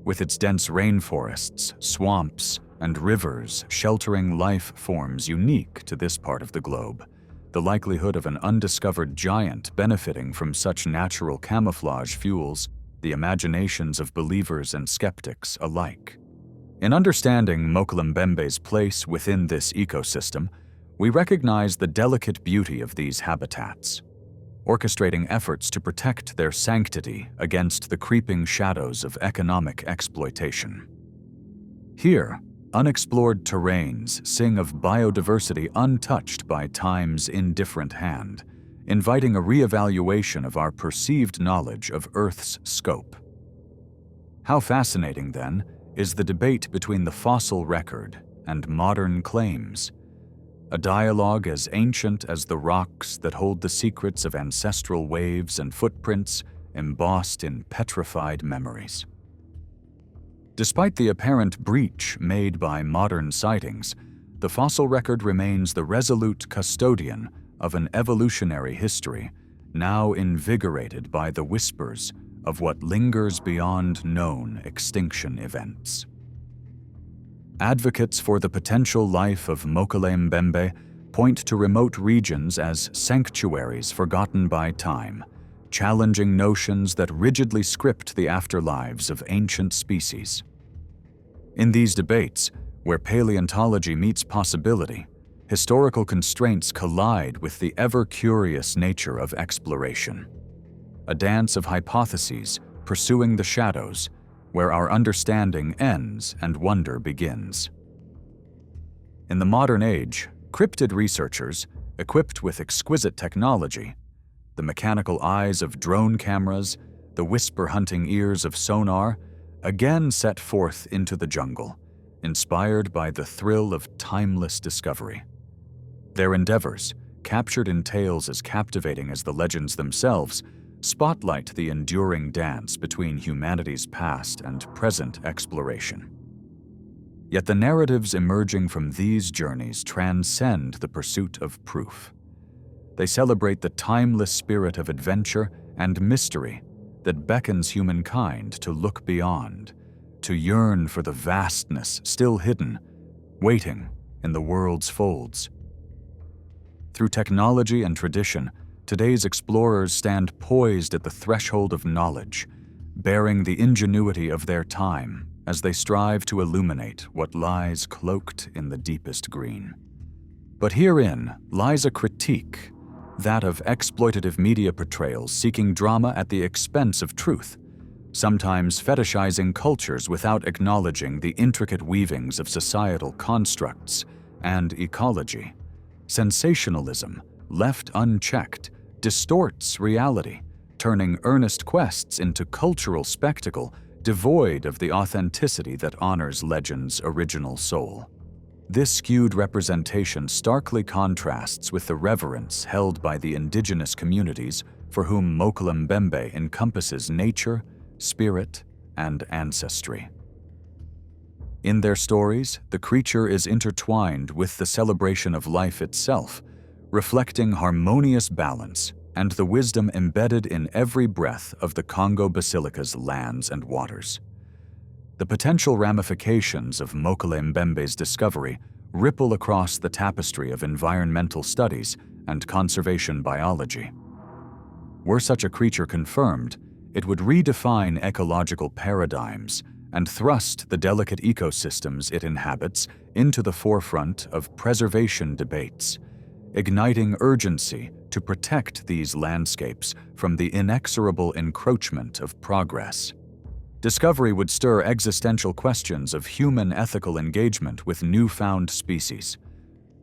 With its dense rainforests, swamps, and rivers sheltering life forms unique to this part of the globe, the likelihood of an undiscovered giant benefiting from such natural camouflage fuels the imaginations of believers and skeptics alike. In understanding Mokele Mbembe's place within this ecosystem, we recognize the delicate beauty of these habitats, orchestrating efforts to protect their sanctity against the creeping shadows of economic exploitation. Here, unexplored terrains sing of biodiversity untouched by time's indifferent hand, inviting a reevaluation of our perceived knowledge of Earth's scope. How fascinating, then, is the debate between the fossil record and modern claims, a dialogue as ancient as the rocks that hold the secrets of ancestral waves and footprints embossed in petrified memories. Despite the apparent breach made by modern sightings, the fossil record remains the resolute custodian of an evolutionary history now invigorated by the whispers of what lingers beyond known extinction events. Advocates for the potential life of Mokele Mbembe point to remote regions as sanctuaries forgotten by time, challenging notions that rigidly script the afterlives of ancient species. In these debates, where paleontology meets possibility, historical constraints collide with the ever-curious nature of exploration. A dance of hypotheses pursuing the shadows, where our understanding ends and wonder begins. In the modern age, cryptid researchers, equipped with exquisite technology, the mechanical eyes of drone cameras, the whisper-hunting ears of sonar, again set forth into the jungle, inspired by the thrill of timeless discovery. Their endeavors, captured in tales as captivating as the legends themselves, spotlight the enduring dance between humanity's past and present exploration. Yet the narratives emerging from these journeys transcend the pursuit of proof. They celebrate the timeless spirit of adventure and mystery that beckons humankind to look beyond, to yearn for the vastness still hidden, waiting in the world's folds. Through technology and tradition, today's explorers stand poised at the threshold of knowledge, bearing the ingenuity of their time as they strive to illuminate what lies cloaked in the deepest green. But herein lies a critique, that of exploitative media portrayals seeking drama at the expense of truth, sometimes fetishizing cultures without acknowledging the intricate weavings of societal constructs and ecology. Sensationalism, left unchecked, distorts reality, turning earnest quests into cultural spectacle devoid of the authenticity that honors legend's original soul. This skewed representation starkly contrasts with the reverence held by the indigenous communities for whom Mokele Mbembe encompasses nature, spirit, and ancestry. In their stories, the creature is intertwined with the celebration of life itself, reflecting harmonious balance and the wisdom embedded in every breath of the Congo Basilica's lands and waters. The potential ramifications of Mokele Mbembe's discovery ripple across the tapestry of environmental studies and conservation biology. Were such a creature confirmed, It would redefine ecological paradigms and thrust the delicate ecosystems it inhabits into the forefront of preservation debates, igniting urgency to protect these landscapes from the inexorable encroachment of progress. Discovery would stir existential questions of human ethical engagement with newfound species,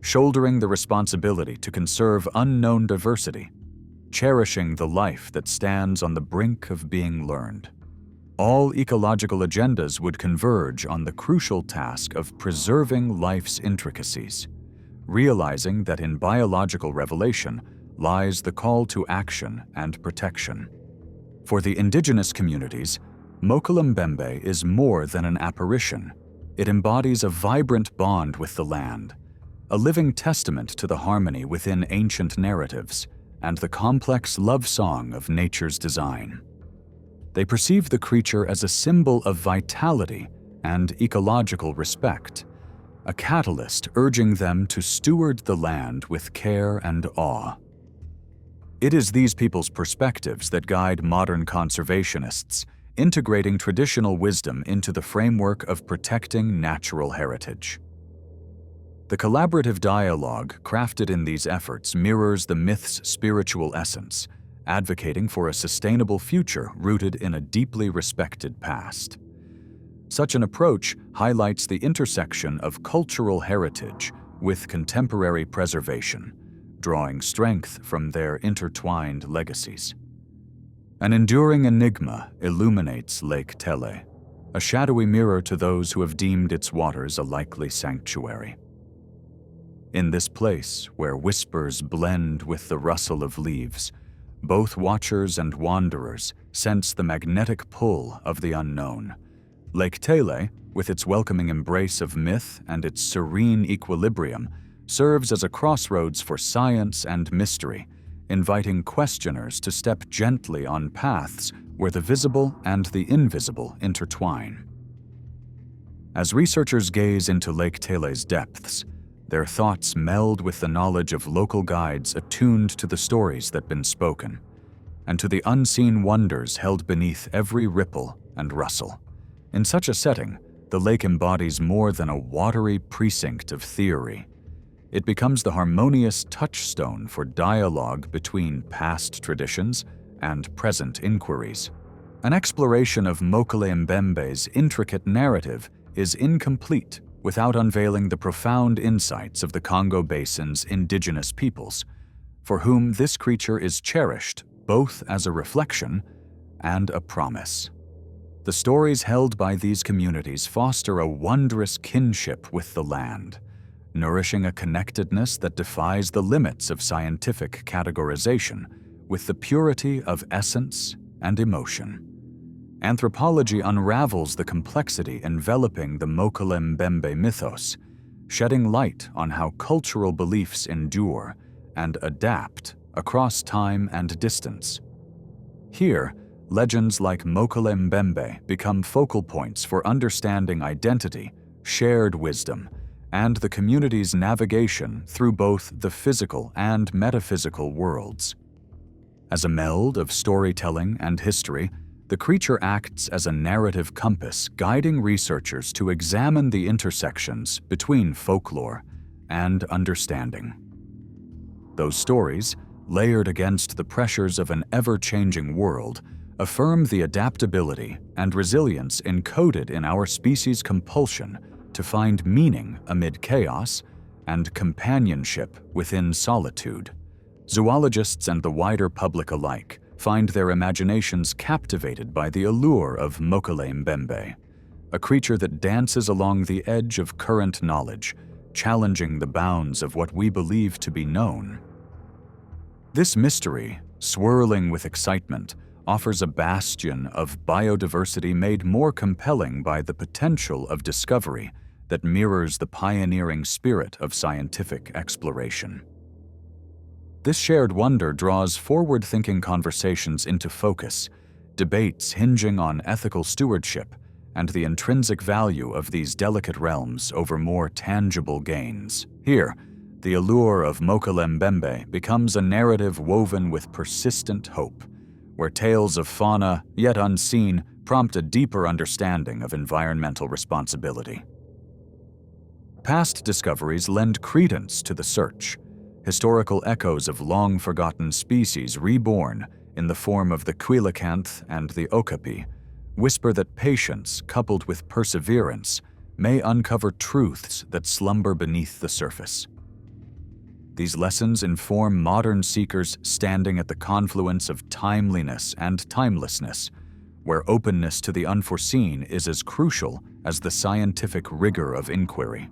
shouldering the responsibility to conserve unknown diversity, cherishing the life that stands on the brink of being learned. All ecological agendas would converge on the crucial task of preserving life's intricacies, realizing that in biological revelation lies the call to action and protection. For the indigenous communities, Mokele Mbembe is more than an apparition. It embodies a vibrant bond with the land, a living testament to the harmony within ancient narratives and the complex love song of nature's design. They perceive the creature as a symbol of vitality and ecological respect, a catalyst urging them to steward the land with care and awe. It is these people's perspectives that guide modern conservationists, integrating traditional wisdom into the framework of protecting natural heritage. The collaborative dialogue crafted in these efforts mirrors the myth's spiritual essence, advocating for a sustainable future rooted in a deeply respected past. Such an approach highlights the intersection of cultural heritage with contemporary preservation, drawing strength from their intertwined legacies. An enduring enigma illuminates Lake Tele, a shadowy mirror to those who have deemed its waters a likely sanctuary. In this place, where whispers blend with the rustle of leaves, both watchers and wanderers sense the magnetic pull of the unknown. Lake Tele, with its welcoming embrace of myth and its serene equilibrium, serves as a crossroads for science and mystery, inviting questioners to step gently on paths where the visible and the invisible intertwine. As researchers gaze into Lake Tele's depths, their thoughts meld with the knowledge of local guides attuned to the stories that have been spoken, and to the unseen wonders held beneath every ripple and rustle. In such a setting, the lake embodies more than a watery precinct of theory. It becomes the harmonious touchstone for dialogue between past traditions and present inquiries. An exploration of Mokele Mbembe's intricate narrative is incomplete without unveiling the profound insights of the Congo Basin's indigenous peoples, for whom this creature is cherished both as a reflection and a promise. The stories held by these communities foster a wondrous kinship with the land, nourishing a connectedness that defies the limits of scientific categorization with the purity of essence and emotion. Anthropology unravels the complexity enveloping the Mokele Mbembe mythos, shedding light on how cultural beliefs endure and adapt across time and distance. Here, legends like Mokele Mbembe become focal points for understanding identity, shared wisdom, and the community's navigation through both the physical and metaphysical worlds. As a meld of storytelling and history, the creature acts as a narrative compass guiding researchers to examine the intersections between folklore and understanding. Those stories, layered against the pressures of an ever-changing world, affirm the adaptability and resilience encoded in our species' compulsion to find meaning amid chaos and companionship within solitude. Zoologists and the wider public alike find their imaginations captivated by the allure of Mokele Mbembe, a creature that dances along the edge of current knowledge, challenging the bounds of what we believe to be known. This mystery, swirling with excitement, offers a bastion of biodiversity made more compelling by the potential of discovery that mirrors the pioneering spirit of scientific exploration. This shared wonder draws forward-thinking conversations into focus, debates hinging on ethical stewardship and the intrinsic value of these delicate realms over more tangible gains. Here, the allure of Mokele Mbembe becomes a narrative woven with persistent hope, where tales of fauna, yet unseen, prompt a deeper understanding of environmental responsibility. Past discoveries lend credence to the search. Historical echoes of long-forgotten species reborn in the form of the coelacanth and the okapi whisper that patience, coupled with perseverance, may uncover truths that slumber beneath the surface. These lessons inform modern seekers standing at the confluence of timeliness and timelessness, where openness to the unforeseen is as crucial as the scientific rigor of inquiry.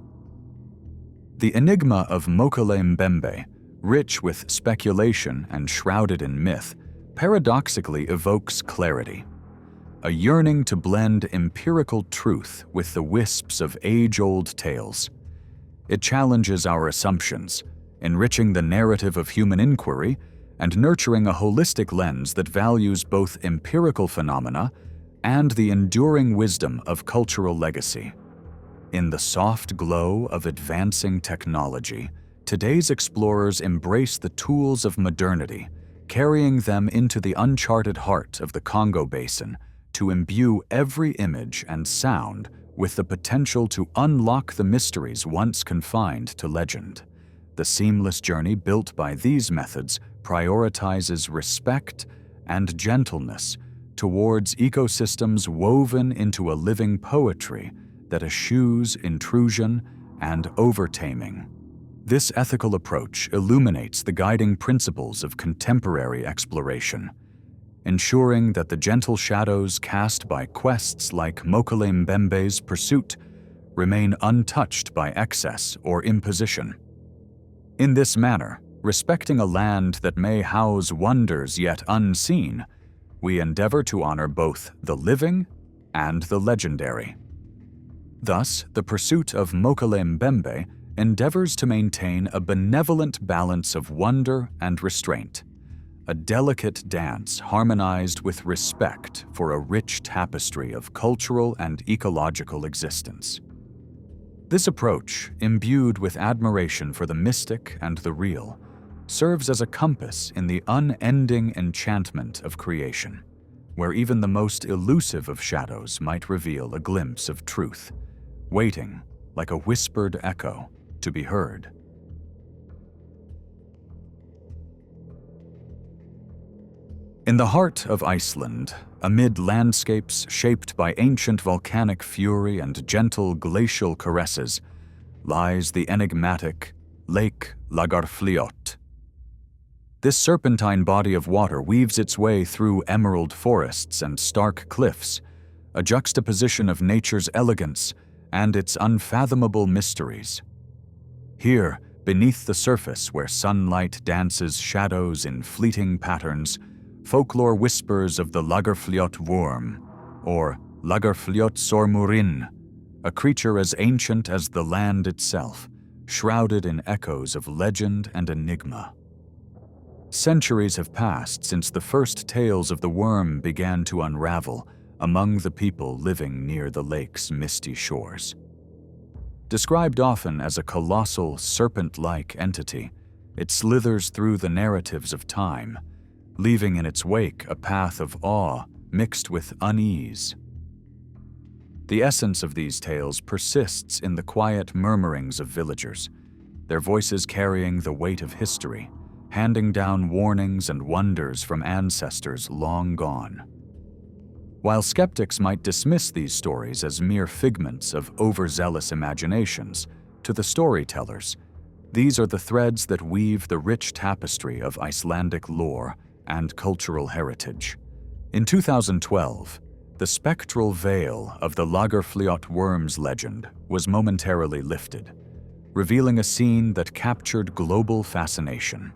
The enigma of Mokele Mbembe, rich with speculation and shrouded in myth, paradoxically evokes clarity. A yearning to blend empirical truth with the wisps of age-old tales. It challenges our assumptions, enriching the narrative of human inquiry and nurturing a holistic lens that values both empirical phenomena and the enduring wisdom of cultural legacy. In the soft glow of advancing technology, today's explorers embrace the tools of modernity, carrying them into the uncharted heart of the Congo Basin to imbue every image and sound with the potential to unlock the mysteries once confined to legend. The seamless journey built by these methods prioritizes respect and gentleness towards ecosystems woven into a living poetry that eschews intrusion and overtaming. This ethical approach illuminates the guiding principles of contemporary exploration, ensuring that the gentle shadows cast by quests like Mokele Mbembe's pursuit remain untouched by excess or imposition. In this manner, respecting a land that may house wonders yet unseen, we endeavor to honor both the living and the legendary. Thus, the pursuit of Mokele Mbembe endeavors to maintain a benevolent balance of wonder and restraint, a delicate dance harmonized with respect for a rich tapestry of cultural and ecological existence. This approach, imbued with admiration for the mystic and the real, serves as a compass in the unending enchantment of creation, where even the most elusive of shadows might reveal a glimpse of truth, waiting, like a whispered echo, to be heard. In the heart of Iceland, amid landscapes shaped by ancient volcanic fury and gentle glacial caresses, lies the enigmatic Lake Lagarfliot. This serpentine body of water weaves its way through emerald forests and stark cliffs, a juxtaposition of nature's elegance and its unfathomable mysteries. Here, beneath the surface where sunlight dances shadows in fleeting patterns, folklore whispers of the Lagarfliot worm, or Lagarfliot sormurin, a creature as ancient as the land itself, shrouded in echoes of legend and enigma. Centuries have passed since the first tales of the worm began to unravel among the people living near the lake's misty shores. Described often as a colossal, serpent-like entity, it slithers through the narratives of time, leaving in its wake a path of awe mixed with unease. The essence of these tales persists in the quiet murmurings of villagers, their voices carrying the weight of history, handing down warnings and wonders from ancestors long gone. While skeptics might dismiss these stories as mere figments of overzealous imaginations, to the storytellers, these are the threads that weave the rich tapestry of Icelandic lore and cultural heritage. In 2012, the spectral veil of the Lagarfliot worm's legend was momentarily lifted, revealing a scene that captured global fascination.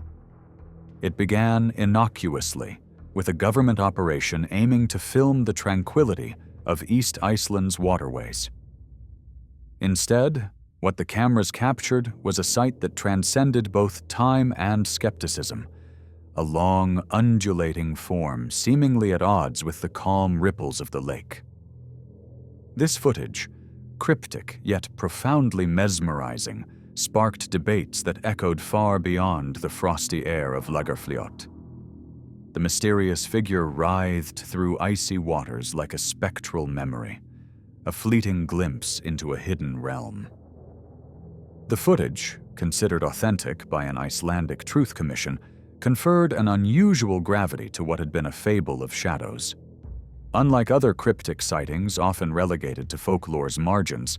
It began innocuously, with a government operation aiming to film the tranquility of East Iceland's waterways. Instead, what the cameras captured was a sight that transcended both time and skepticism, a long, undulating form seemingly at odds with the calm ripples of the lake. This footage, cryptic yet profoundly mesmerizing, sparked debates that echoed far beyond the frosty air of Lagarfliot. The mysterious figure writhed through icy waters like a spectral memory, a fleeting glimpse into a hidden realm. The footage, considered authentic by an Icelandic truth commission, conferred an unusual gravity to what had been a fable of shadows. Unlike other cryptic sightings often relegated to folklore's margins,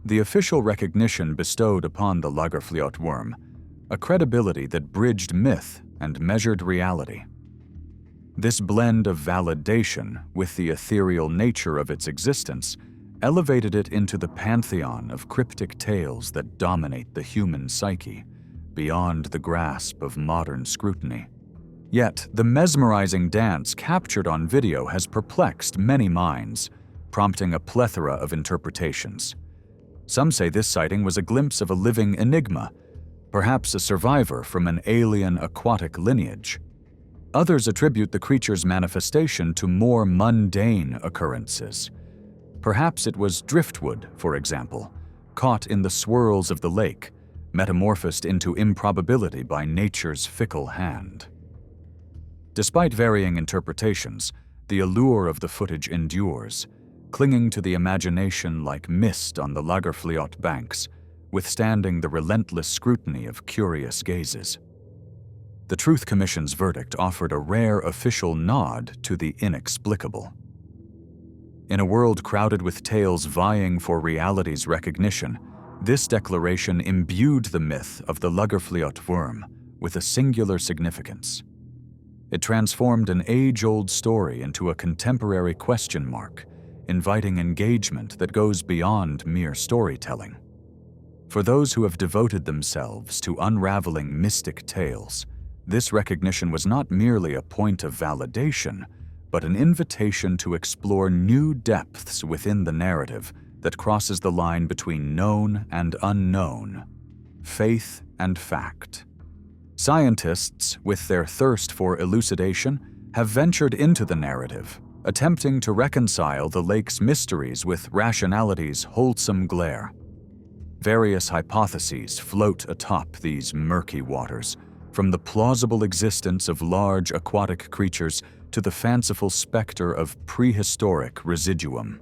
the official recognition bestowed upon the Lagerfljót worm a credibility that bridged myth and measured reality. This blend of validation with the ethereal nature of its existence elevated it into the pantheon of cryptic tales that dominate the human psyche, beyond the grasp of modern scrutiny. Yet, the mesmerizing dance captured on video has perplexed many minds, prompting a plethora of interpretations. Some say this sighting was a glimpse of a living enigma, perhaps a survivor from an alien aquatic lineage. Others attribute the creature's manifestation to more mundane occurrences. Perhaps it was driftwood, for example, caught in the swirls of the lake, metamorphosed into improbability by nature's fickle hand. Despite varying interpretations, the allure of the footage endures, clinging to the imagination like mist on the Lagerfljót banks, withstanding the relentless scrutiny of curious gazes. The Truth Commission's verdict offered a rare official nod to the inexplicable. In a world crowded with tales vying for reality's recognition, this declaration imbued the myth of the Lagerfljót worm with a singular significance. It transformed an age-old story into a contemporary question mark, inviting engagement that goes beyond mere storytelling. For those who have devoted themselves to unraveling mystic tales, this recognition was not merely a point of validation, but an invitation to explore new depths within the narrative that crosses the line between known and unknown, faith and fact. Scientists, with their thirst for elucidation, have ventured into the narrative, attempting to reconcile the lake's mysteries with rationality's wholesome glare. Various hypotheses float atop these murky waters, from the plausible existence of large aquatic creatures to the fanciful specter of prehistoric residuum.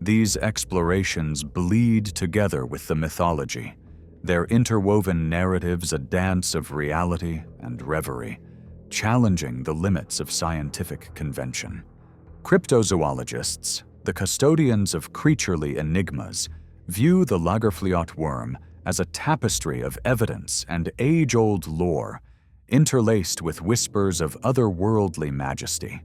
These explorations bleed together with the mythology, their interwoven narratives a dance of reality and reverie, challenging the limits of scientific convention. Cryptozoologists, the custodians of creaturely enigmas, view the Lagerfljót worm as a tapestry of evidence and age-old lore, interlaced with whispers of otherworldly majesty.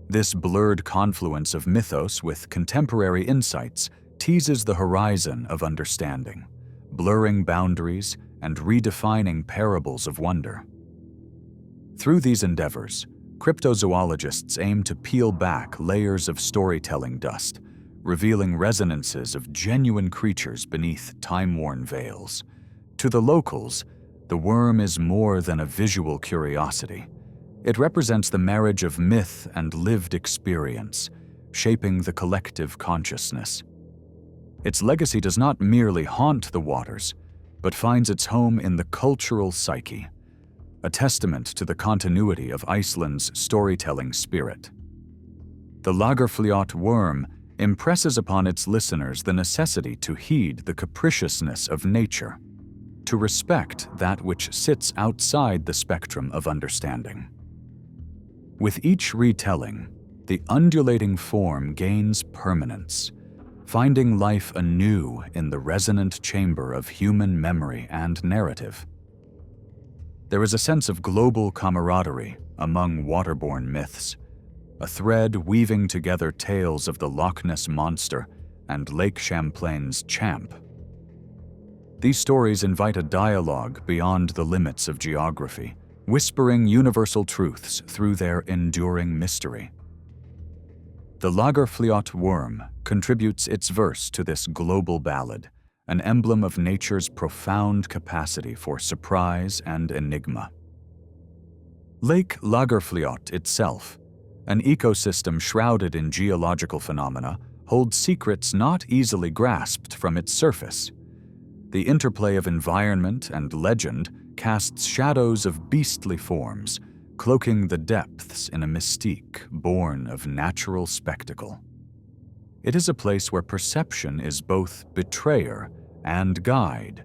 This blurred confluence of mythos with contemporary insights teases the horizon of understanding, blurring boundaries and redefining parables of wonder. Through these endeavors, cryptozoologists aim to peel back layers of storytelling dust, revealing resonances of genuine creatures beneath time-worn veils. To the locals, the worm is more than a visual curiosity. It represents the marriage of myth and lived experience, shaping the collective consciousness. Its legacy does not merely haunt the waters, but finds its home in the cultural psyche, a testament to the continuity of Iceland's storytelling spirit. The Lagerfljót worm impresses upon its listeners the necessity to heed the capriciousness of nature, to respect that which sits outside the spectrum of understanding. With each retelling, the undulating form gains permanence, finding life anew in the resonant chamber of human memory and narrative. There is a sense of global camaraderie among waterborne myths, a thread weaving together tales of the Loch Ness Monster and Lake Champlain's Champ. These stories invite a dialogue beyond the limits of geography, whispering universal truths through their enduring mystery. The Lagerfljót worm contributes its verse to this global ballad, an emblem of nature's profound capacity for surprise and enigma. Lake Lagerfljót itself, an ecosystem shrouded in geological phenomena, holds secrets not easily grasped from its surface. The interplay of environment and legend casts shadows of beastly forms, cloaking the depths in a mystique born of natural spectacle. It is a place where perception is both betrayer and guide,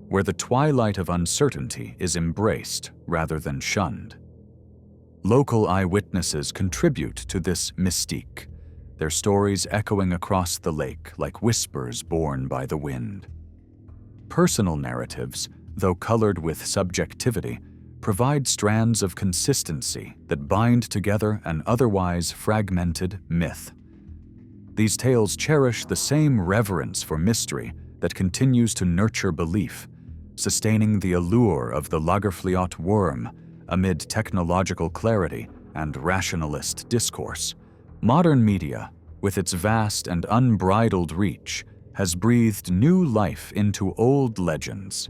where the twilight of uncertainty is embraced rather than shunned. Local eyewitnesses contribute to this mystique, their stories echoing across the lake like whispers borne by the wind. Personal narratives, though colored with subjectivity, provide strands of consistency that bind together an otherwise fragmented myth. These tales cherish the same reverence for mystery that continues to nurture belief, sustaining the allure of the Lagerfliot worm amid technological clarity and rationalist discourse. Modern media, with its vast and unbridled reach, has breathed new life into old legends.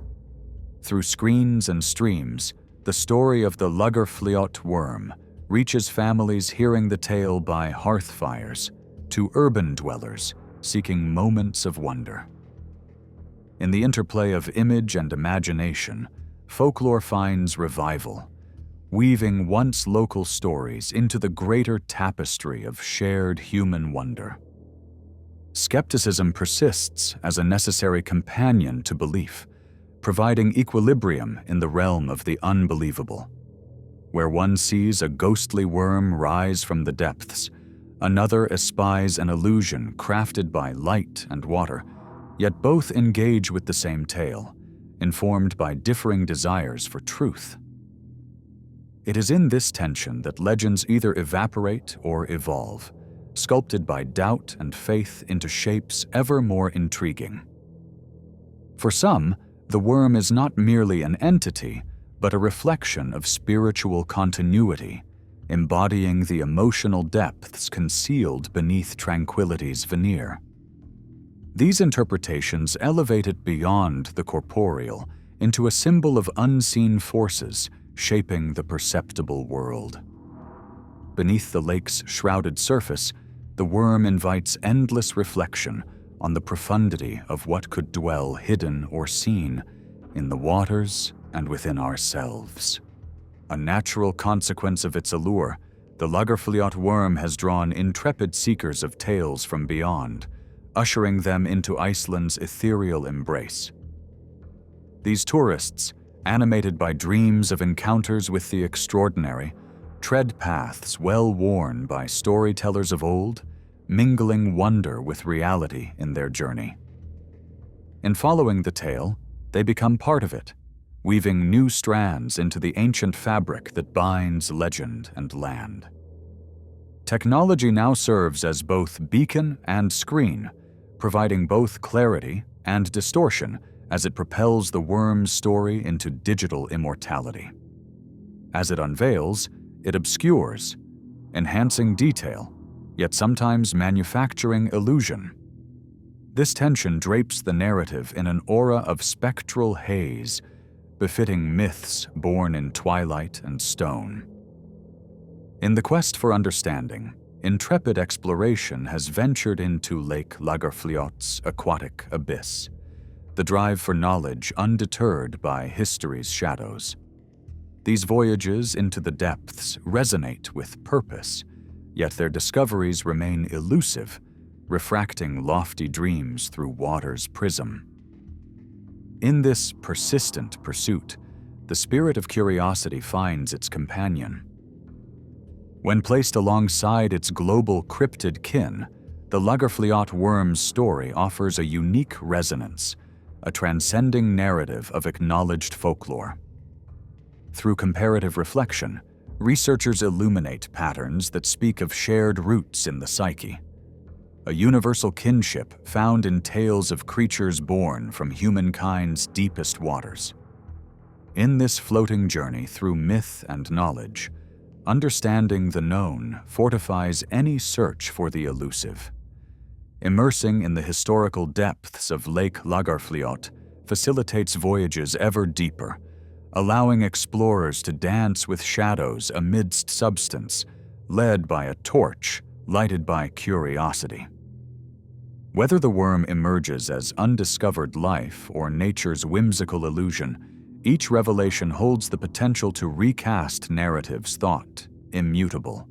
Through screens and streams, the story of the Lagerfliot worm reaches families hearing the tale by hearth fires to urban dwellers seeking moments of wonder. In the interplay of image and imagination, folklore finds revival, weaving once local stories into the greater tapestry of shared human wonder. Skepticism persists as a necessary companion to belief, providing equilibrium in the realm of the unbelievable. Where one sees a ghostly worm rise from the depths, another espies an illusion crafted by light and water, yet both engage with the same tale, informed by differing desires for truth. It is in this tension that legends either evaporate or evolve, sculpted by doubt and faith into shapes ever more intriguing. For some, the worm is not merely an entity, but a reflection of spiritual continuity, embodying the emotional depths concealed beneath tranquility's veneer. These interpretations elevate it beyond the corporeal into a symbol of unseen forces shaping the perceptible world. Beneath the lake's shrouded surface, the worm invites endless reflection on the profundity of what could dwell hidden or seen in the waters and within ourselves. A natural consequence of its allure, the Lagerfliot worm has drawn intrepid seekers of tales from beyond, ushering them into Iceland's ethereal embrace. These tourists, animated by dreams of encounters with the extraordinary, tread paths well worn by storytellers of old, mingling wonder with reality in their journey. In following the tale, they become part of it, weaving new strands into the ancient fabric that binds legend and land. Technology now serves as both beacon and screen, providing both clarity and distortion as it propels the worm's story into digital immortality. As it unveils, it obscures, enhancing detail, yet sometimes manufacturing illusion. This tension drapes the narrative in an aura of spectral haze, befitting myths born in twilight and stone. In the quest for understanding, intrepid exploration has ventured into Lake Lagerfliot's aquatic abyss, the drive for knowledge undeterred by history's shadows. These voyages into the depths resonate with purpose, yet their discoveries remain elusive, refracting lofty dreams through water's prism. In this persistent pursuit, the spirit of curiosity finds its companion. When placed alongside its global cryptid kin, the Lagerfliot worm's story offers a unique resonance, a transcending narrative of acknowledged folklore. Through comparative reflection, researchers illuminate patterns that speak of shared roots in the psyche, a universal kinship found in tales of creatures born from humankind's deepest waters. In this floating journey through myth and knowledge, understanding the known fortifies any search for the elusive. Immersing in the historical depths of Lake Lagerfliot facilitates voyages ever deeper, allowing explorers to dance with shadows amidst substance, led by a torch lighted by curiosity. Whether the worm emerges as undiscovered life or nature's whimsical illusion, Each revelation holds the potential to recast narratives thought immutable.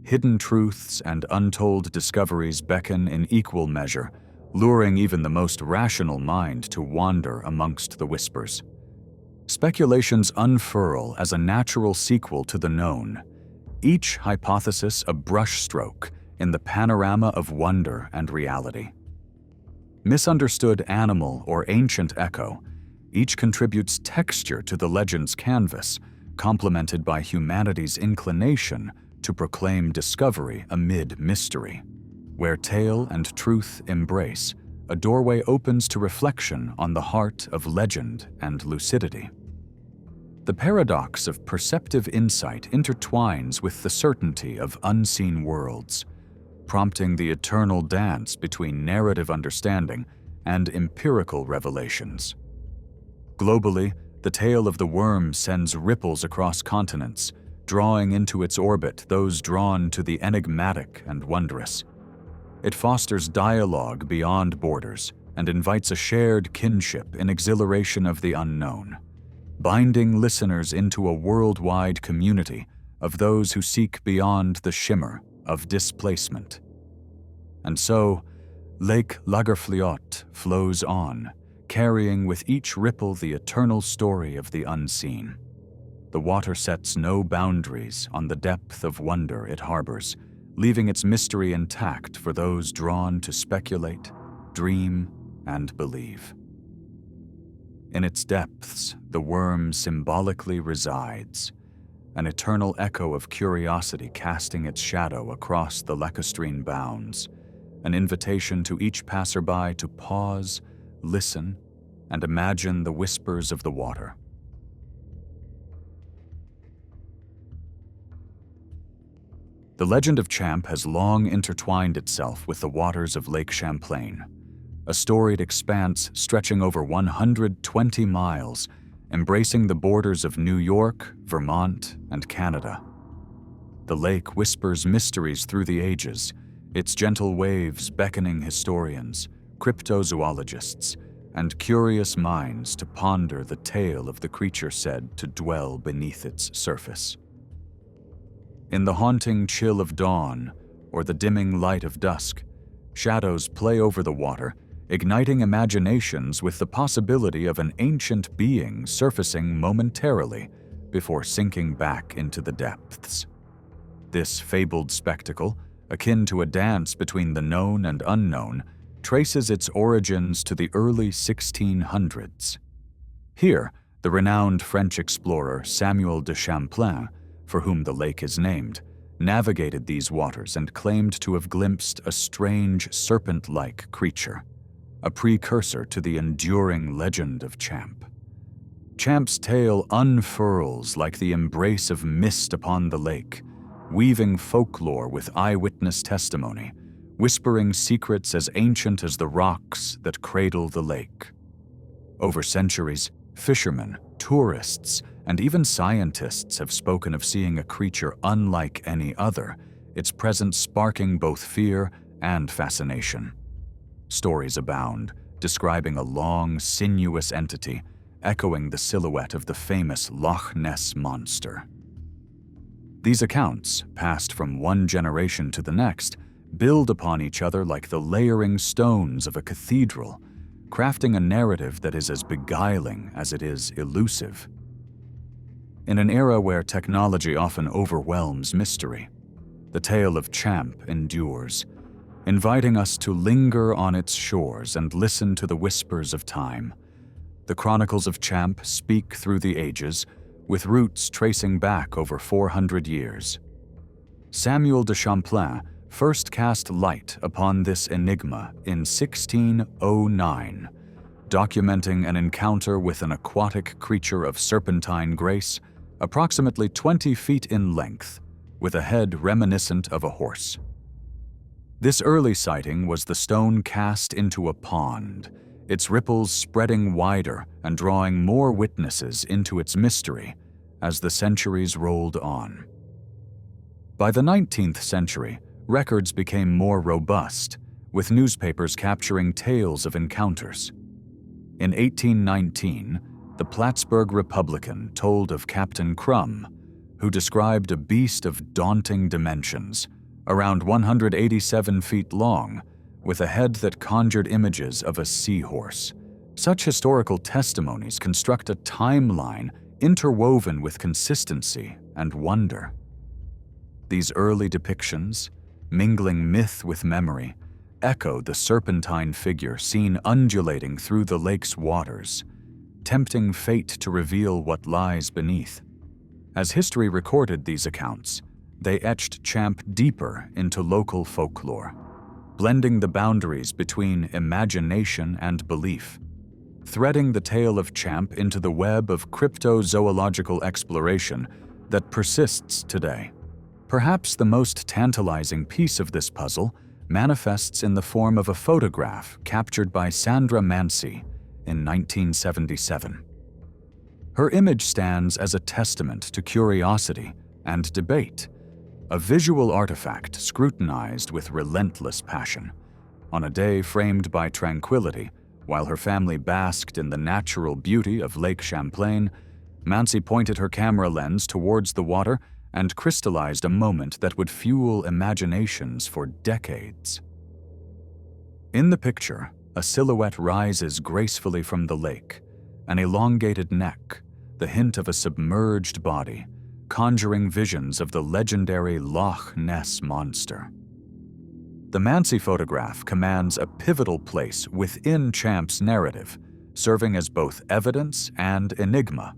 Hidden truths and untold discoveries beckon in equal measure, luring even the most rational mind to wander amongst the whispers. Speculations unfurl as a natural sequel to the known, each hypothesis a brushstroke in the panorama of wonder and reality. Misunderstood animal or ancient echo, each contributes texture to the legend's canvas, complemented by humanity's inclination to proclaim discovery amid mystery. Where tale and truth embrace, a doorway opens to reflection on the heart of legend and lucidity. The paradox of perceptive insight intertwines with the certainty of unseen worlds, prompting the eternal dance between narrative understanding and empirical revelations. Globally, the tale of the worm sends ripples across continents, drawing into its orbit those drawn to the enigmatic and wondrous. It fosters dialogue beyond borders and invites a shared kinship in exhilaration of the unknown, binding listeners into a worldwide community of those who seek beyond the shimmer of displacement. And so, Lake Lagerfliot flows on, carrying with each ripple the eternal story of the unseen. The water sets no boundaries on the depth of wonder it harbors, leaving its mystery intact for those drawn to speculate, dream, and believe. In its depths, the worm symbolically resides, an eternal echo of curiosity casting its shadow across the lacustrine bounds, an invitation to each passerby to pause, listen, and imagine the whispers of the water. The legend of Champ has long intertwined itself with the waters of Lake Champlain, a storied expanse stretching over 120 miles, embracing the borders of New York, Vermont, and Canada. The lake whispers mysteries through the ages, its gentle waves beckoning historians, cryptozoologists, and curious minds to ponder the tale of the creature said to dwell beneath its surface. In the haunting chill of dawn or the dimming light of dusk, shadows play over the water, igniting imaginations with the possibility of an ancient being surfacing momentarily before sinking back into the depths. This fabled spectacle, akin to a dance between the known and unknown, traces its origins to the early 1600s. Here, the renowned French explorer Samuel de Champlain, for whom the lake is named, navigated these waters and claimed to have glimpsed a strange serpent-like creature, a precursor to the enduring legend of Champ. Champ's tale unfurls like the embrace of mist upon the lake, weaving folklore with eyewitness testimony, whispering secrets as ancient as the rocks that cradle the lake. Over centuries, fishermen, tourists, and even scientists have spoken of seeing a creature unlike any other, its presence sparking both fear and fascination. Stories abound, describing a long, sinuous entity, echoing the silhouette of the famous Loch Ness Monster. These accounts, passed from one generation to the next, build upon each other like the layering stones of a cathedral, crafting a narrative that is as beguiling as it is elusive. In an era where technology often overwhelms mystery, the tale of Champ endures, inviting us to linger on its shores and listen to the whispers of time. The chronicles of Champ speak through the ages, with roots tracing back over 400 years. Samuel de Champlain first cast light upon this enigma in 1609, documenting an encounter with an aquatic creature of serpentine grace, approximately 20 feet in length, with a head reminiscent of a horse. This early sighting was the stone cast into a pond, its ripples spreading wider and drawing more witnesses into its mystery as the centuries rolled on. By the 19th century, records became more robust, with newspapers capturing tales of encounters. In 1819, the Plattsburgh Republican told of Captain Crumb, who described a beast of daunting dimensions, around 187 feet long, with a head that conjured images of a seahorse. Such historical testimonies construct a timeline interwoven with consistency and wonder. These early depictions, mingling myth with memory, echo the serpentine figure seen undulating through the lake's waters, tempting fate to reveal what lies beneath. As history recorded these accounts, they etched Champ deeper into local folklore, blending the boundaries between imagination and belief, threading the tale of Champ into the web of cryptozoological exploration that persists today. Perhaps the most tantalizing piece of this puzzle manifests in the form of a photograph captured by Sandra Mancy in 1977. Her image stands as a testament to curiosity and debate, a visual artifact scrutinized with relentless passion. On a day framed by tranquility, while her family basked in the natural beauty of Lake Champlain, Mancy pointed her camera lens towards the water and crystallized a moment that would fuel imaginations for decades. In the picture, a silhouette rises gracefully from the lake, an elongated neck, the hint of a submerged body, conjuring visions of the legendary Loch Ness Monster. The Mancy photograph commands a pivotal place within Champ's narrative, serving as both evidence and enigma.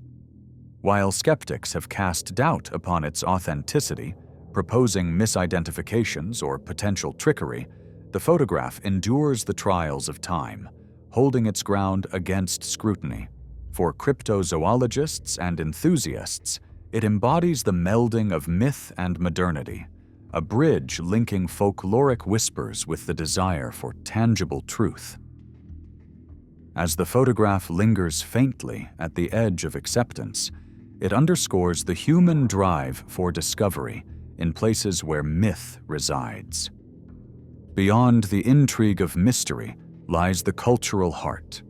While skeptics have cast doubt upon its authenticity, proposing misidentifications or potential trickery, the photograph endures the trials of time, holding its ground against scrutiny. For cryptozoologists and enthusiasts, it embodies the melding of myth and modernity, a bridge linking folkloric whispers with the desire for tangible truth. As the photograph lingers faintly at the edge of acceptance, it underscores the human drive for discovery in places where myth resides. Beyond the intrigue of mystery lies the cultural heart.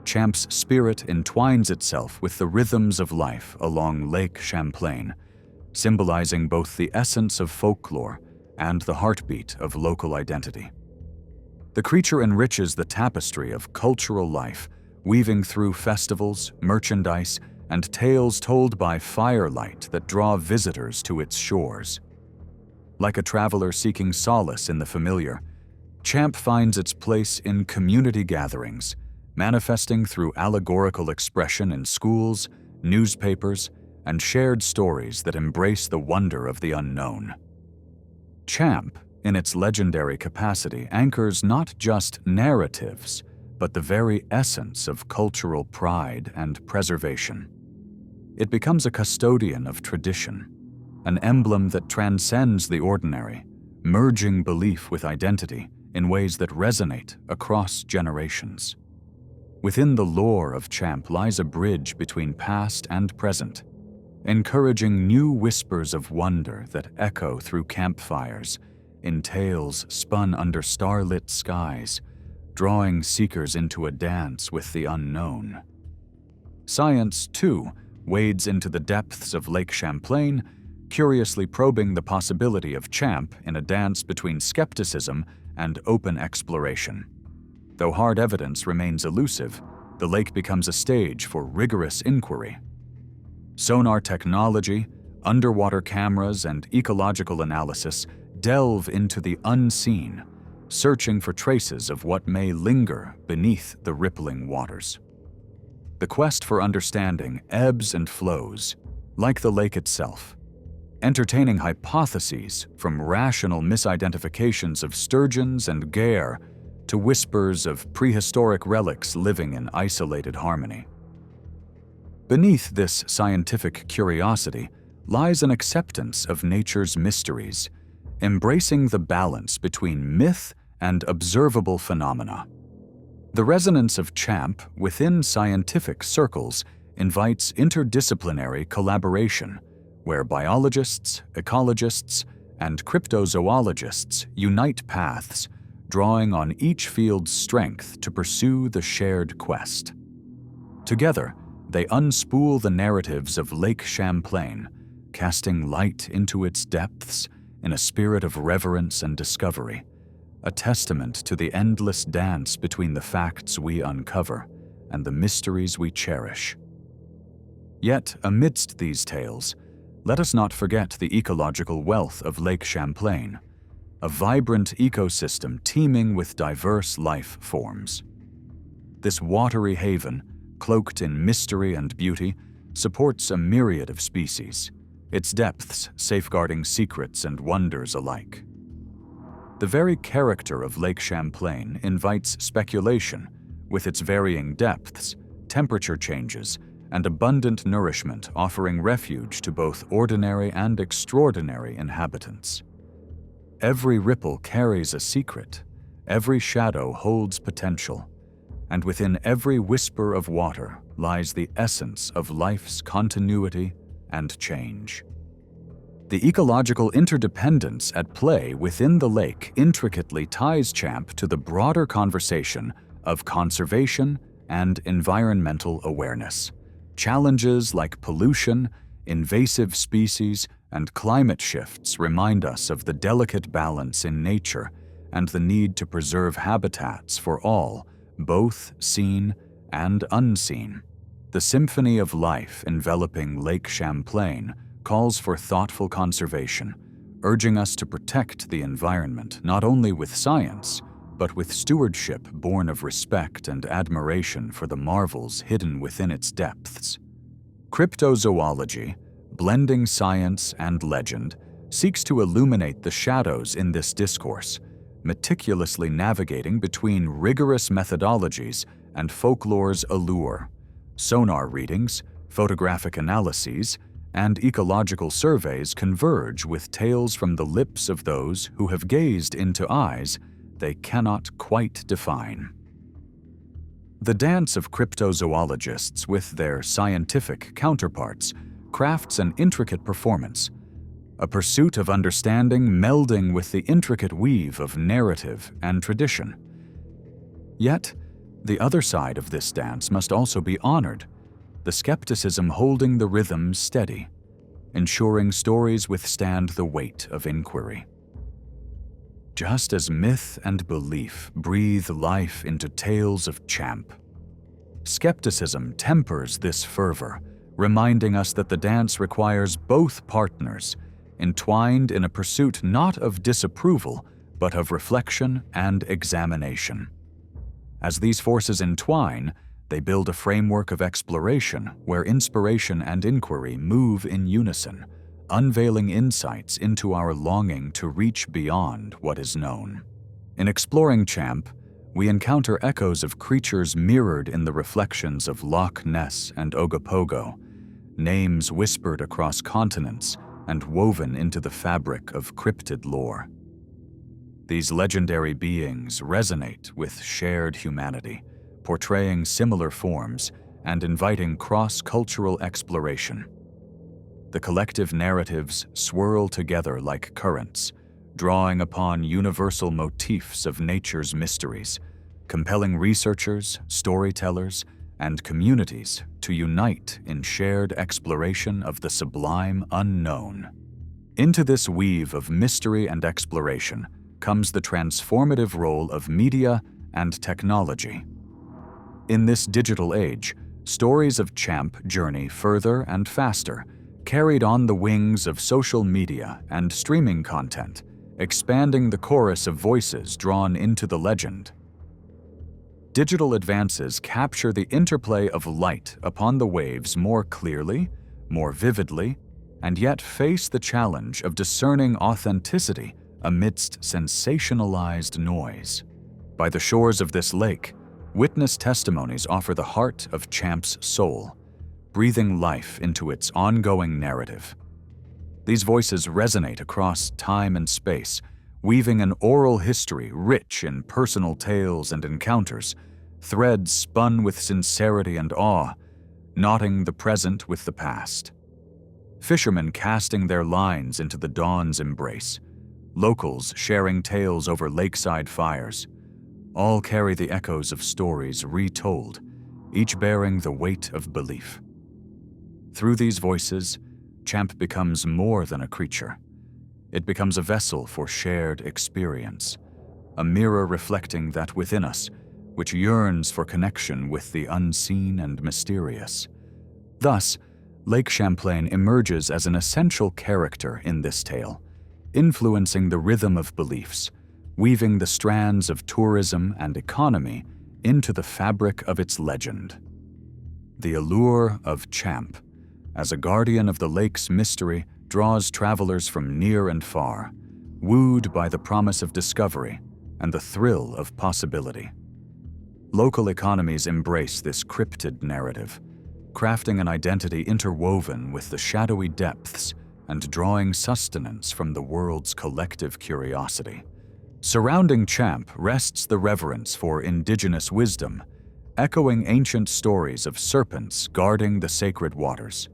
Champ's spirit entwines itself with the rhythms of life along Lake Champlain, symbolizing both the essence of folklore and the heartbeat of local identity. The creature enriches the tapestry of cultural life, weaving through festivals, merchandise, and tales told by firelight that draw visitors to its shores. Like a traveler seeking solace in the familiar, Champ finds its place in community gatherings, manifesting through allegorical expression in schools, newspapers, and shared stories that embrace the wonder of the unknown. Champ, in its legendary capacity, anchors not just narratives, but the very essence of cultural pride and preservation. It becomes a custodian of tradition, an emblem that transcends the ordinary, merging belief with identity in ways that resonate across generations. Within the lore of Champ lies a bridge between past and present, encouraging new whispers of wonder that echo through campfires, in tales spun under starlit skies, drawing seekers into a dance with the unknown. Science, too, wades into the depths of Lake Champlain, curiously probing the possibility of Champ in a dance between skepticism and open exploration. Though hard evidence remains elusive, the lake becomes a stage for rigorous inquiry. Sonar technology, underwater cameras, and ecological analysis delve into the unseen, searching for traces of what may linger beneath the rippling waters. The quest for understanding ebbs and flows, like the lake itself, entertaining hypotheses from rational misidentifications of sturgeons and gaur to whispers of prehistoric relics living in isolated harmony. Beneath this scientific curiosity lies an acceptance of nature's mysteries, embracing the balance between myth and observable phenomena. The resonance of Champ within scientific circles invites interdisciplinary collaboration, where biologists, ecologists, and cryptozoologists unite paths, drawing on each field's strength to pursue the shared quest. Together, They unspool the narratives of Lake Champlain, casting light into its depths in a spirit of reverence and discovery, a testament to the endless dance between the facts we uncover and the mysteries we cherish. Yet, amidst these tales, let us not forget the ecological wealth of Lake Champlain, a vibrant ecosystem teeming with diverse life forms. This watery haven, cloaked in mystery and beauty, supports a myriad of species, its depths safeguarding secrets and wonders alike. The very character of Lake Champlain invites speculation, with its varying depths, temperature changes, and abundant nourishment offering refuge to both ordinary and extraordinary inhabitants. Every ripple carries a secret, every shadow holds potential, and within every whisper of water lies the essence of life's continuity and change. The ecological interdependence at play within the lake intricately ties Champ to the broader conversation of conservation and environmental awareness. Challenges like pollution, invasive species, and climate shifts remind us of the delicate balance in nature and the need to preserve habitats for all, both seen and unseen. The symphony of life enveloping Lake Champlain calls for thoughtful conservation, urging us to protect the environment not only with science, but with stewardship born of respect and admiration for the marvels hidden within its depths. Cryptozoology, blending science and legend, seeks to illuminate the shadows in this discourse, meticulously navigating between rigorous methodologies and folklore's allure. Sonar readings, photographic analyses, and ecological surveys converge with tales from the lips of those who have gazed into eyes they cannot quite define. The dance of cryptozoologists with their scientific counterparts crafts an intricate performance, a pursuit of understanding melding with the intricate weave of narrative and tradition. Yet, the other side of this dance must also be honored, the skepticism holding the rhythm steady, ensuring stories withstand the weight of inquiry. Just as myth and belief breathe life into tales of Champ, skepticism tempers this fervor, reminding us that the dance requires both partners, entwined in a pursuit not of disapproval, but of reflection and examination. As these forces entwine, they build a framework of exploration where inspiration and inquiry move in unison, unveiling insights into our longing to reach beyond what is known. In exploring Champ, we encounter echoes of creatures mirrored in the reflections of Loch Ness and Ogopogo, names whispered across continents and woven into the fabric of cryptid lore. These legendary beings resonate with shared humanity, portraying similar forms and inviting cross-cultural exploration. The collective narratives swirl together like currents, drawing upon universal motifs of nature's mysteries, compelling researchers, storytellers, and communities to unite in shared exploration of the sublime unknown. Into this weave of mystery and exploration comes the transformative role of media and technology. In this digital age, stories of Champ journey further and faster, carried on the wings of social media and streaming content, expanding the chorus of voices drawn into the legend. Digital advances capture the interplay of light upon the waves more clearly, more vividly, and yet face the challenge of discerning authenticity amidst sensationalized noise. By the shores of this lake, witness testimonies offer the heart of Champ's soul, breathing life into its ongoing narrative. These voices resonate across time and space, weaving an oral history rich in personal tales and encounters, threads spun with sincerity and awe, knotting the present with the past. Fishermen casting their lines into the dawn's embrace, locals sharing tales over lakeside fires, all carry the echoes of stories retold, each bearing the weight of belief. Through these voices, Champ becomes more than a creature. It becomes a vessel for shared experience, a mirror reflecting that within us, which yearns for connection with the unseen and mysterious. Thus, Lake Champlain emerges as an essential character in this tale, influencing the rhythm of beliefs, weaving the strands of tourism and economy into the fabric of its legend. The allure of Champ, as a guardian of the lake's mystery, draws travelers from near and far, wooed by the promise of discovery and the thrill of possibility. Local economies embrace this cryptid narrative, crafting an identity interwoven with the shadowy depths and drawing sustenance from the world's collective curiosity. Surrounding Champ rests the reverence for indigenous wisdom, echoing ancient stories of serpents guarding the sacred waters.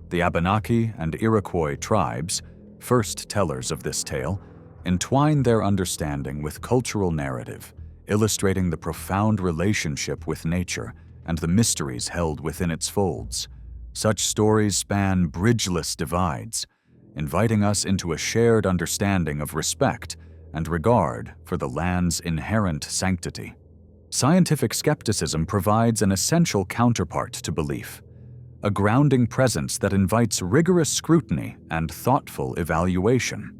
The Abenaki and Iroquois tribes, first tellers of this tale, entwine their understanding with cultural narrative, illustrating the profound relationship with nature and the mysteries held within its folds. Such stories span bridgeless divides, inviting us into a shared understanding of respect and regard for the land's inherent sanctity. Scientific skepticism provides an essential counterpart to belief, a grounding presence that invites rigorous scrutiny and thoughtful evaluation.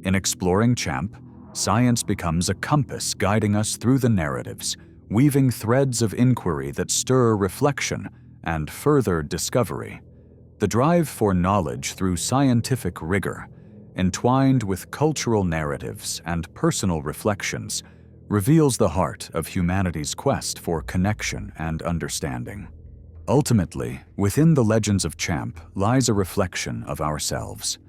In exploring Champ, science becomes a compass guiding us through the narratives, weaving threads of inquiry that stir reflection and further discovery. The drive for knowledge through scientific rigor, entwined with cultural narratives and personal reflections, reveals the heart of humanity's quest for connection and understanding. Ultimately, within the legends of Champ lies a reflection of ourselves,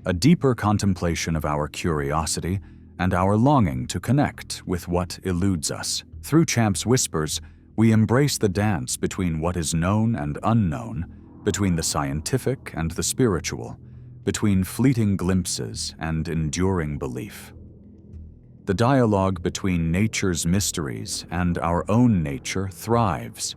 a deeper contemplation of our curiosity and our longing to connect with what eludes us. Through Champ's whispers, we embrace the dance between what is known and unknown, between the scientific and the spiritual, between fleeting glimpses and enduring belief. The dialogue between nature's mysteries and our own nature thrives,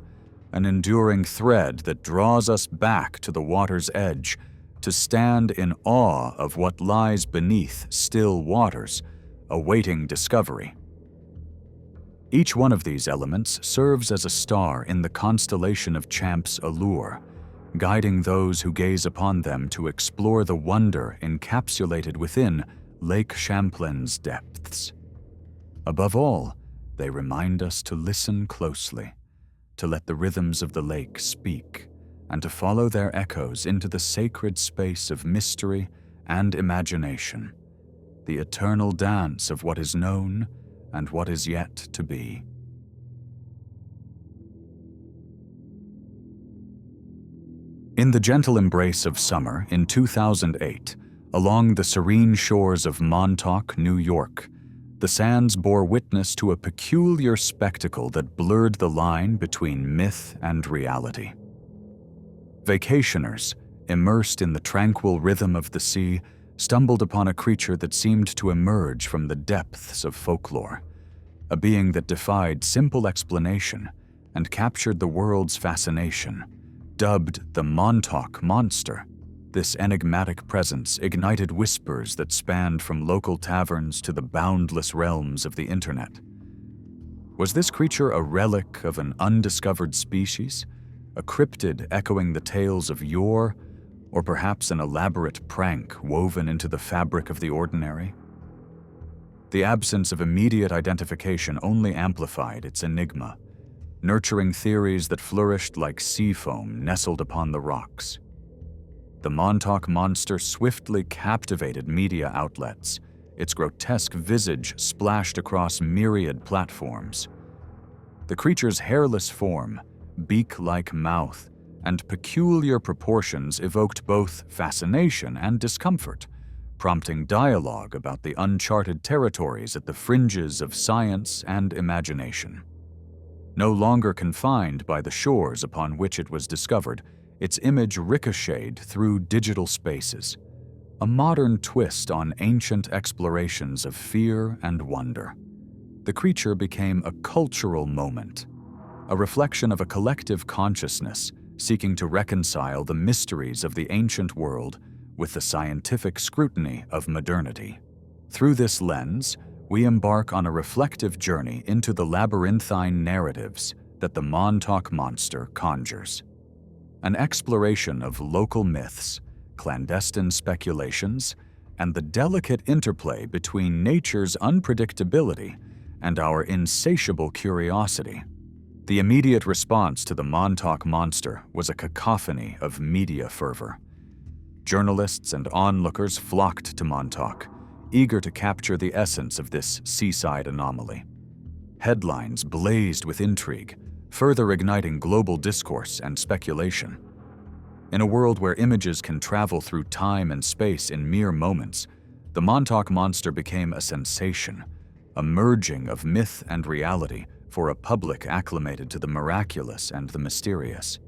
an enduring thread that draws us back to the water's edge to stand in awe of what lies beneath still waters, awaiting discovery. Each one of these elements serves as a star in the constellation of Champ's allure, guiding those who gaze upon them to explore the wonder encapsulated within Lake Champlain's depths. Above all, they remind us to listen closely, to let the rhythms of the lake speak, and to follow their echoes into the sacred space of mystery and imagination, the eternal dance of what is known and what is yet to be. In the gentle embrace of summer in 2008, along the serene shores of Montauk, New York, the sands bore witness to a peculiar spectacle that blurred the line between myth and reality. Vacationers, immersed in the tranquil rhythm of the sea, stumbled upon a creature that seemed to emerge from the depths of folklore, a being that defied simple explanation and captured the world's fascination. Dubbed the Montauk Monster, this enigmatic presence ignited whispers that spanned from local taverns to the boundless realms of the internet. Was this creature a relic of an undiscovered species, a cryptid echoing the tales of yore, or perhaps an elaborate prank woven into the fabric of the ordinary? The absence of immediate identification only amplified its enigma, nurturing theories that flourished like sea foam nestled upon the rocks. The Montauk Monster swiftly captivated media outlets, its grotesque visage splashed across myriad platforms. The creature's hairless form, beak-like mouth, and peculiar proportions evoked both fascination and discomfort, prompting dialogue about the uncharted territories at the fringes of science and imagination. No longer confined by the shores upon which it was discovered, its image ricocheted through digital spaces, a modern twist on ancient explorations of fear and wonder. The creature became a cultural moment, a reflection of a collective consciousness seeking to reconcile the mysteries of the ancient world with the scientific scrutiny of modernity. Through this lens, we embark on a reflective journey into the labyrinthine narratives that the Montauk Monster conjures. An exploration of local myths, clandestine speculations, and the delicate interplay between nature's unpredictability and our insatiable curiosity. The immediate response to the Montauk Monster was a cacophony of media fervor. Journalists and onlookers flocked to Montauk, eager to capture the essence of this seaside anomaly. Headlines blazed with intrigue, further igniting global discourse and speculation. In a world where images can travel through time and space in mere moments, the Montauk Monster became a sensation, a merging of myth and reality for a public acclimated to the miraculous and the mysterious.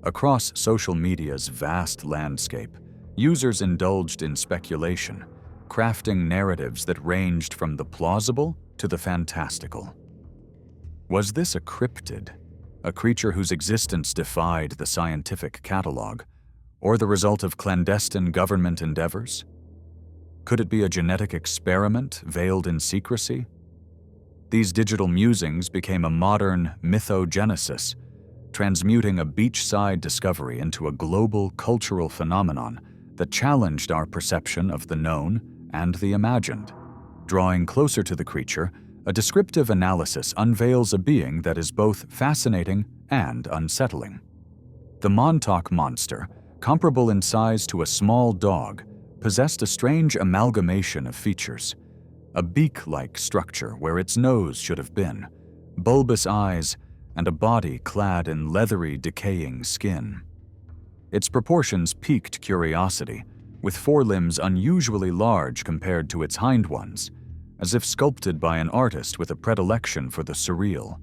Across social media's vast landscape, users indulged in speculation, crafting narratives that ranged from the plausible to the fantastical. Was this a cryptid, a creature whose existence defied the scientific catalog, or the result of clandestine government endeavors? Could it be a genetic experiment veiled in secrecy? These digital musings became a modern mythogenesis, transmuting a beachside discovery into a global cultural phenomenon that challenged our perception of the known and the imagined. Drawing closer to the creature, a descriptive analysis unveils a being that is both fascinating and unsettling. The Montauk Monster, comparable in size to a small dog, possessed a strange amalgamation of features: a beak-like structure where its nose should have been, bulbous eyes, and a body clad in leathery, decaying skin. Its proportions piqued curiosity, with forelimbs unusually large compared to its hind ones, as if sculpted by an artist with a predilection for the surreal.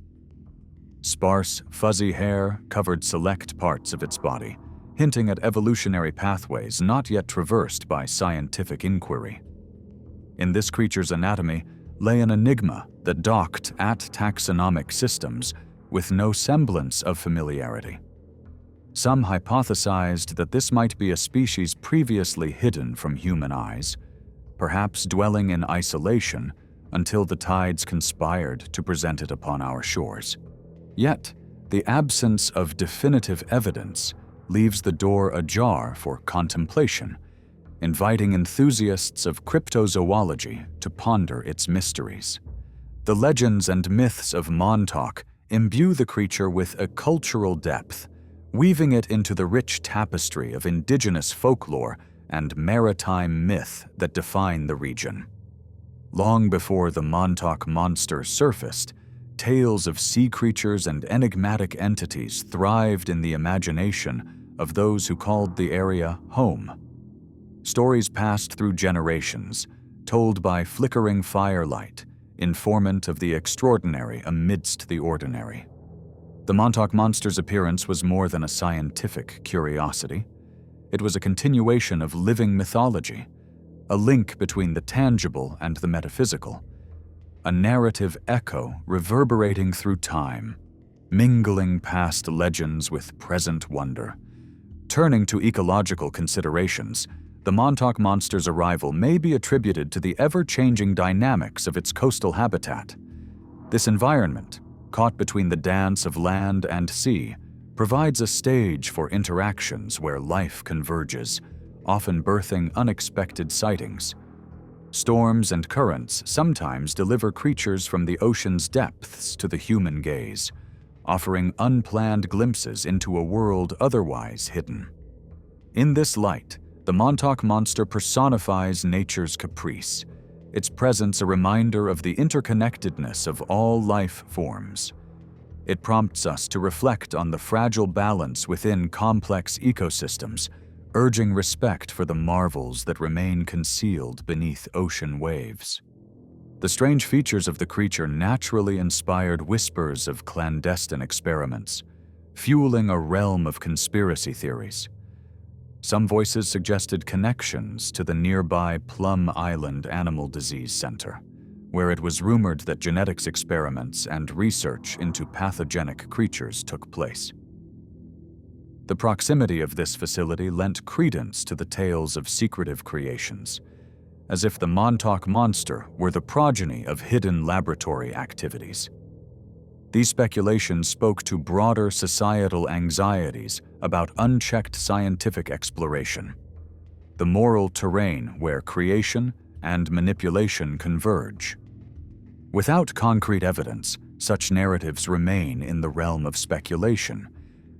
Sparse, fuzzy hair covered select parts of its body, hinting at evolutionary pathways not yet traversed by scientific inquiry. In this creature's anatomy lay an enigma that docked at taxonomic systems with no semblance of familiarity. Some hypothesized that this might be a species previously hidden from human eyes, perhaps dwelling in isolation until the tides conspired to present it upon our shores. Yet, the absence of definitive evidence leaves the door ajar for contemplation, inviting enthusiasts of cryptozoology to ponder its mysteries. The legends and myths of Montauk imbue the creature with a cultural depth, weaving it into the rich tapestry of indigenous folklore and maritime myth that define the region. Long before the Montauk Monster surfaced, tales of sea creatures and enigmatic entities thrived in the imagination of those who called the area home. Stories passed through generations, told by flickering firelight, informant of the extraordinary amidst the ordinary. The Montauk Monster's appearance was more than a scientific curiosity. It was a continuation of living mythology, a link between the tangible and the metaphysical, a narrative echo reverberating through time, mingling past legends with present wonder. Turning to ecological considerations, the Montauk Monster's arrival may be attributed to the ever-changing dynamics of its coastal habitat. This environment, caught between the dance of land and sea, provides a stage for interactions where life converges, often birthing unexpected sightings. Storms and currents sometimes deliver creatures from the ocean's depths to the human gaze, offering unplanned glimpses into a world otherwise hidden. In this light, the Montauk Monster personifies nature's caprice, its presence a reminder of the interconnectedness of all life forms. It prompts us to reflect on the fragile balance within complex ecosystems, urging respect for the marvels that remain concealed beneath ocean waves. The strange features of the creature naturally inspired whispers of clandestine experiments, fueling a realm of conspiracy theories. Some voices suggested connections to the nearby Plum Island Animal Disease Center, where it was rumored that genetics experiments and research into pathogenic creatures took place. The proximity of this facility lent credence to the tales of secretive creations, as if the Montauk Monster were the progeny of hidden laboratory activities. These speculations spoke to broader societal anxieties about unchecked scientific exploration, the moral terrain where creation and manipulation converge. Without concrete evidence, such narratives remain in the realm of speculation,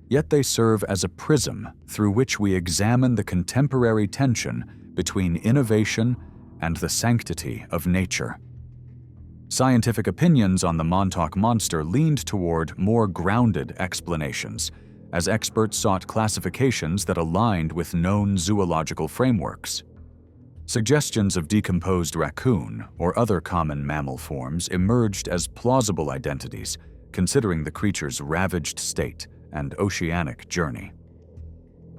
yet they serve as a prism through which we examine the contemporary tension between innovation and the sanctity of nature. Scientific opinions on the Montauk Monster leaned toward more grounded explanations, as experts sought classifications that aligned with known zoological frameworks. Suggestions of decomposed raccoon or other common mammal forms emerged as plausible identities, considering the creature's ravaged state and oceanic journey.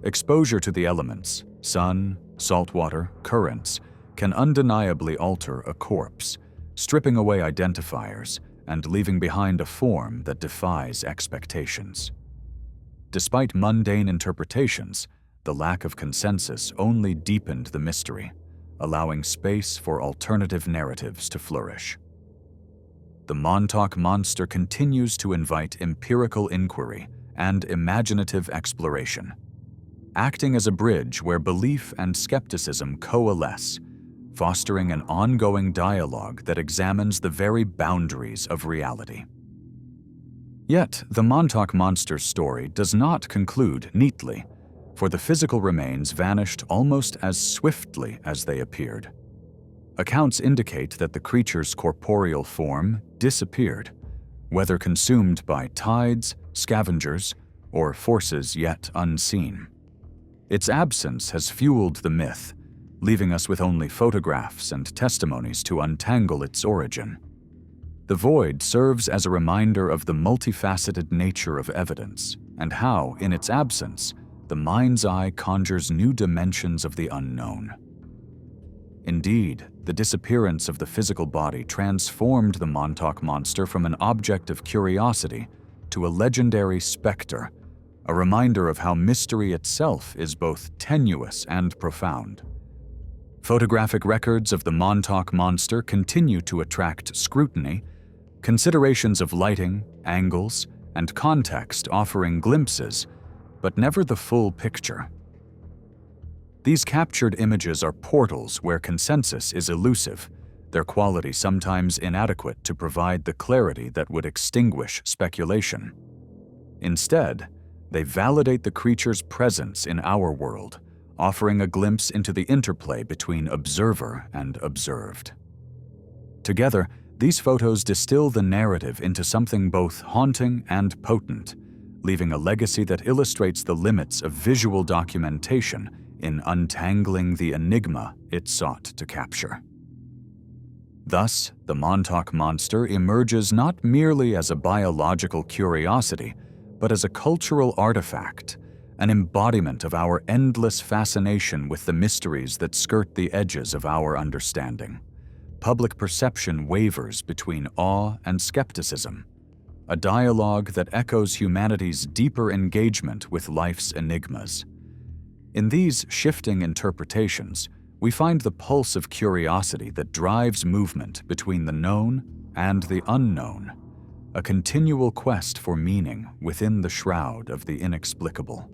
Exposure to the elements, sun, saltwater, currents, can undeniably alter a corpse, stripping away identifiers and leaving behind a form that defies expectations. Despite mundane interpretations, the lack of consensus only deepened the mystery, allowing space for alternative narratives to flourish. The Montauk Monster continues to invite empirical inquiry and imaginative exploration, acting as a bridge where belief and skepticism coalesce, fostering an ongoing dialogue that examines the very boundaries of reality. Yet, the Montauk Monster's story does not conclude neatly, for the physical remains vanished almost as swiftly as they appeared. Accounts indicate that the creature's corporeal form disappeared, whether consumed by tides, scavengers, or forces yet unseen. Its absence has fueled the myth, leaving us with only photographs and testimonies to untangle its origin. The void serves as a reminder of the multifaceted nature of evidence and how, in its absence, the mind's eye conjures new dimensions of the unknown. Indeed, the disappearance of the physical body transformed the Montauk Monster from an object of curiosity to a legendary specter, a reminder of how mystery itself is both tenuous and profound. Photographic records of the Montauk Monster continue to attract scrutiny, considerations of lighting, angles, and context offering glimpses, but never the full picture. These captured images are portals where consensus is elusive, their quality sometimes inadequate to provide the clarity that would extinguish speculation. Instead, they validate the creature's presence in our world, offering a glimpse into the interplay between observer and observed. Together, these photos distill the narrative into something both haunting and potent, leaving a legacy that illustrates the limits of visual documentation in untangling the enigma it sought to capture. Thus, the Montauk Monster emerges not merely as a biological curiosity, but as a cultural artifact, an embodiment of our endless fascination with the mysteries that skirt the edges of our understanding. Public perception wavers between awe and skepticism, a dialogue that echoes humanity's deeper engagement with life's enigmas. In these shifting interpretations, we find the pulse of curiosity that drives movement between the known and the unknown, a continual quest for meaning within the shroud of the inexplicable.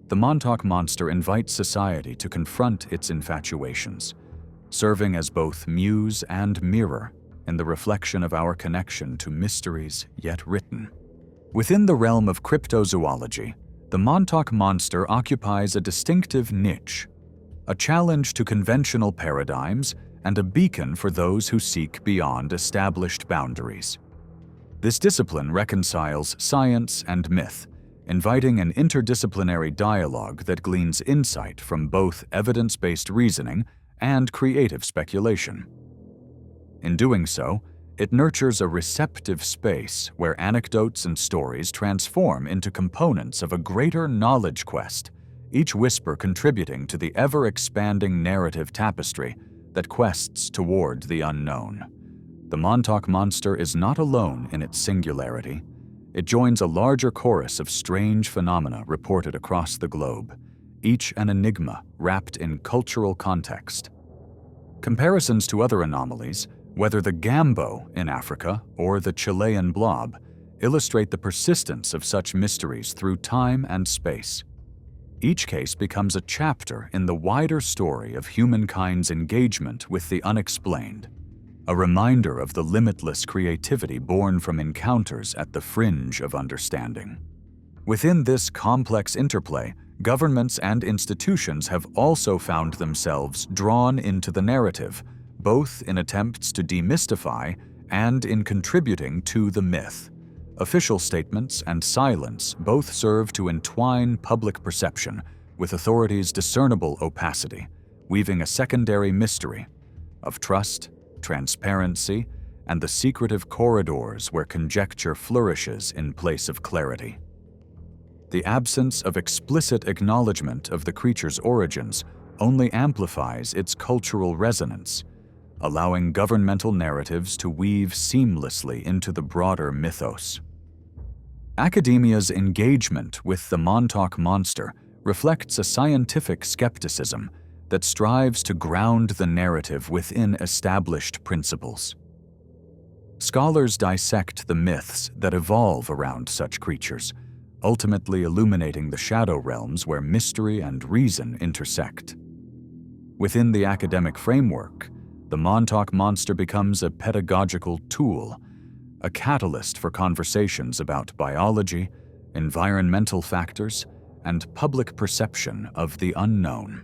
The Montauk Monster invites society to confront its infatuations, serving as both muse and mirror in the reflection of our connection to mysteries yet written. Within the realm of cryptozoology, the Montauk Monster occupies a distinctive niche, a challenge to conventional paradigms and a beacon for those who seek beyond established boundaries. This discipline reconciles science and myth, inviting an interdisciplinary dialogue that gleans insight from both evidence-based reasoning and creative speculation. In doing so, it nurtures a receptive space where anecdotes and stories transform into components of a greater knowledge quest, each whisper contributing to the ever-expanding narrative tapestry that quests toward the unknown. The Montauk Monster is not alone in its singularity. It joins a larger chorus of strange phenomena reported across the globe, each an enigma wrapped in cultural context. Comparisons to other anomalies, whether the Gambo in Africa or the Chilean blob, illustrate the persistence of such mysteries through time and space. Each case becomes a chapter in the wider story of humankind's engagement with the unexplained, a reminder of the limitless creativity born from encounters at the fringe of understanding. Within this complex interplay, governments and institutions have also found themselves drawn into the narrative, both in attempts to demystify and in contributing to the myth. Official statements and silence both serve to entwine public perception with authorities' discernible opacity, weaving a secondary mystery of trust, transparency, and the secretive corridors where conjecture flourishes in place of clarity. The absence of explicit acknowledgement of the creature's origins only amplifies its cultural resonance, allowing governmental narratives to weave seamlessly into the broader mythos. Academia's engagement with the Montauk Monster reflects a scientific skepticism that strives to ground the narrative within established principles. Scholars dissect the myths that evolve around such creatures, ultimately illuminating the shadow realms where mystery and reason intersect. Within the academic framework, the Montauk Monster becomes a pedagogical tool, a catalyst for conversations about biology, environmental factors, and public perception of the unknown.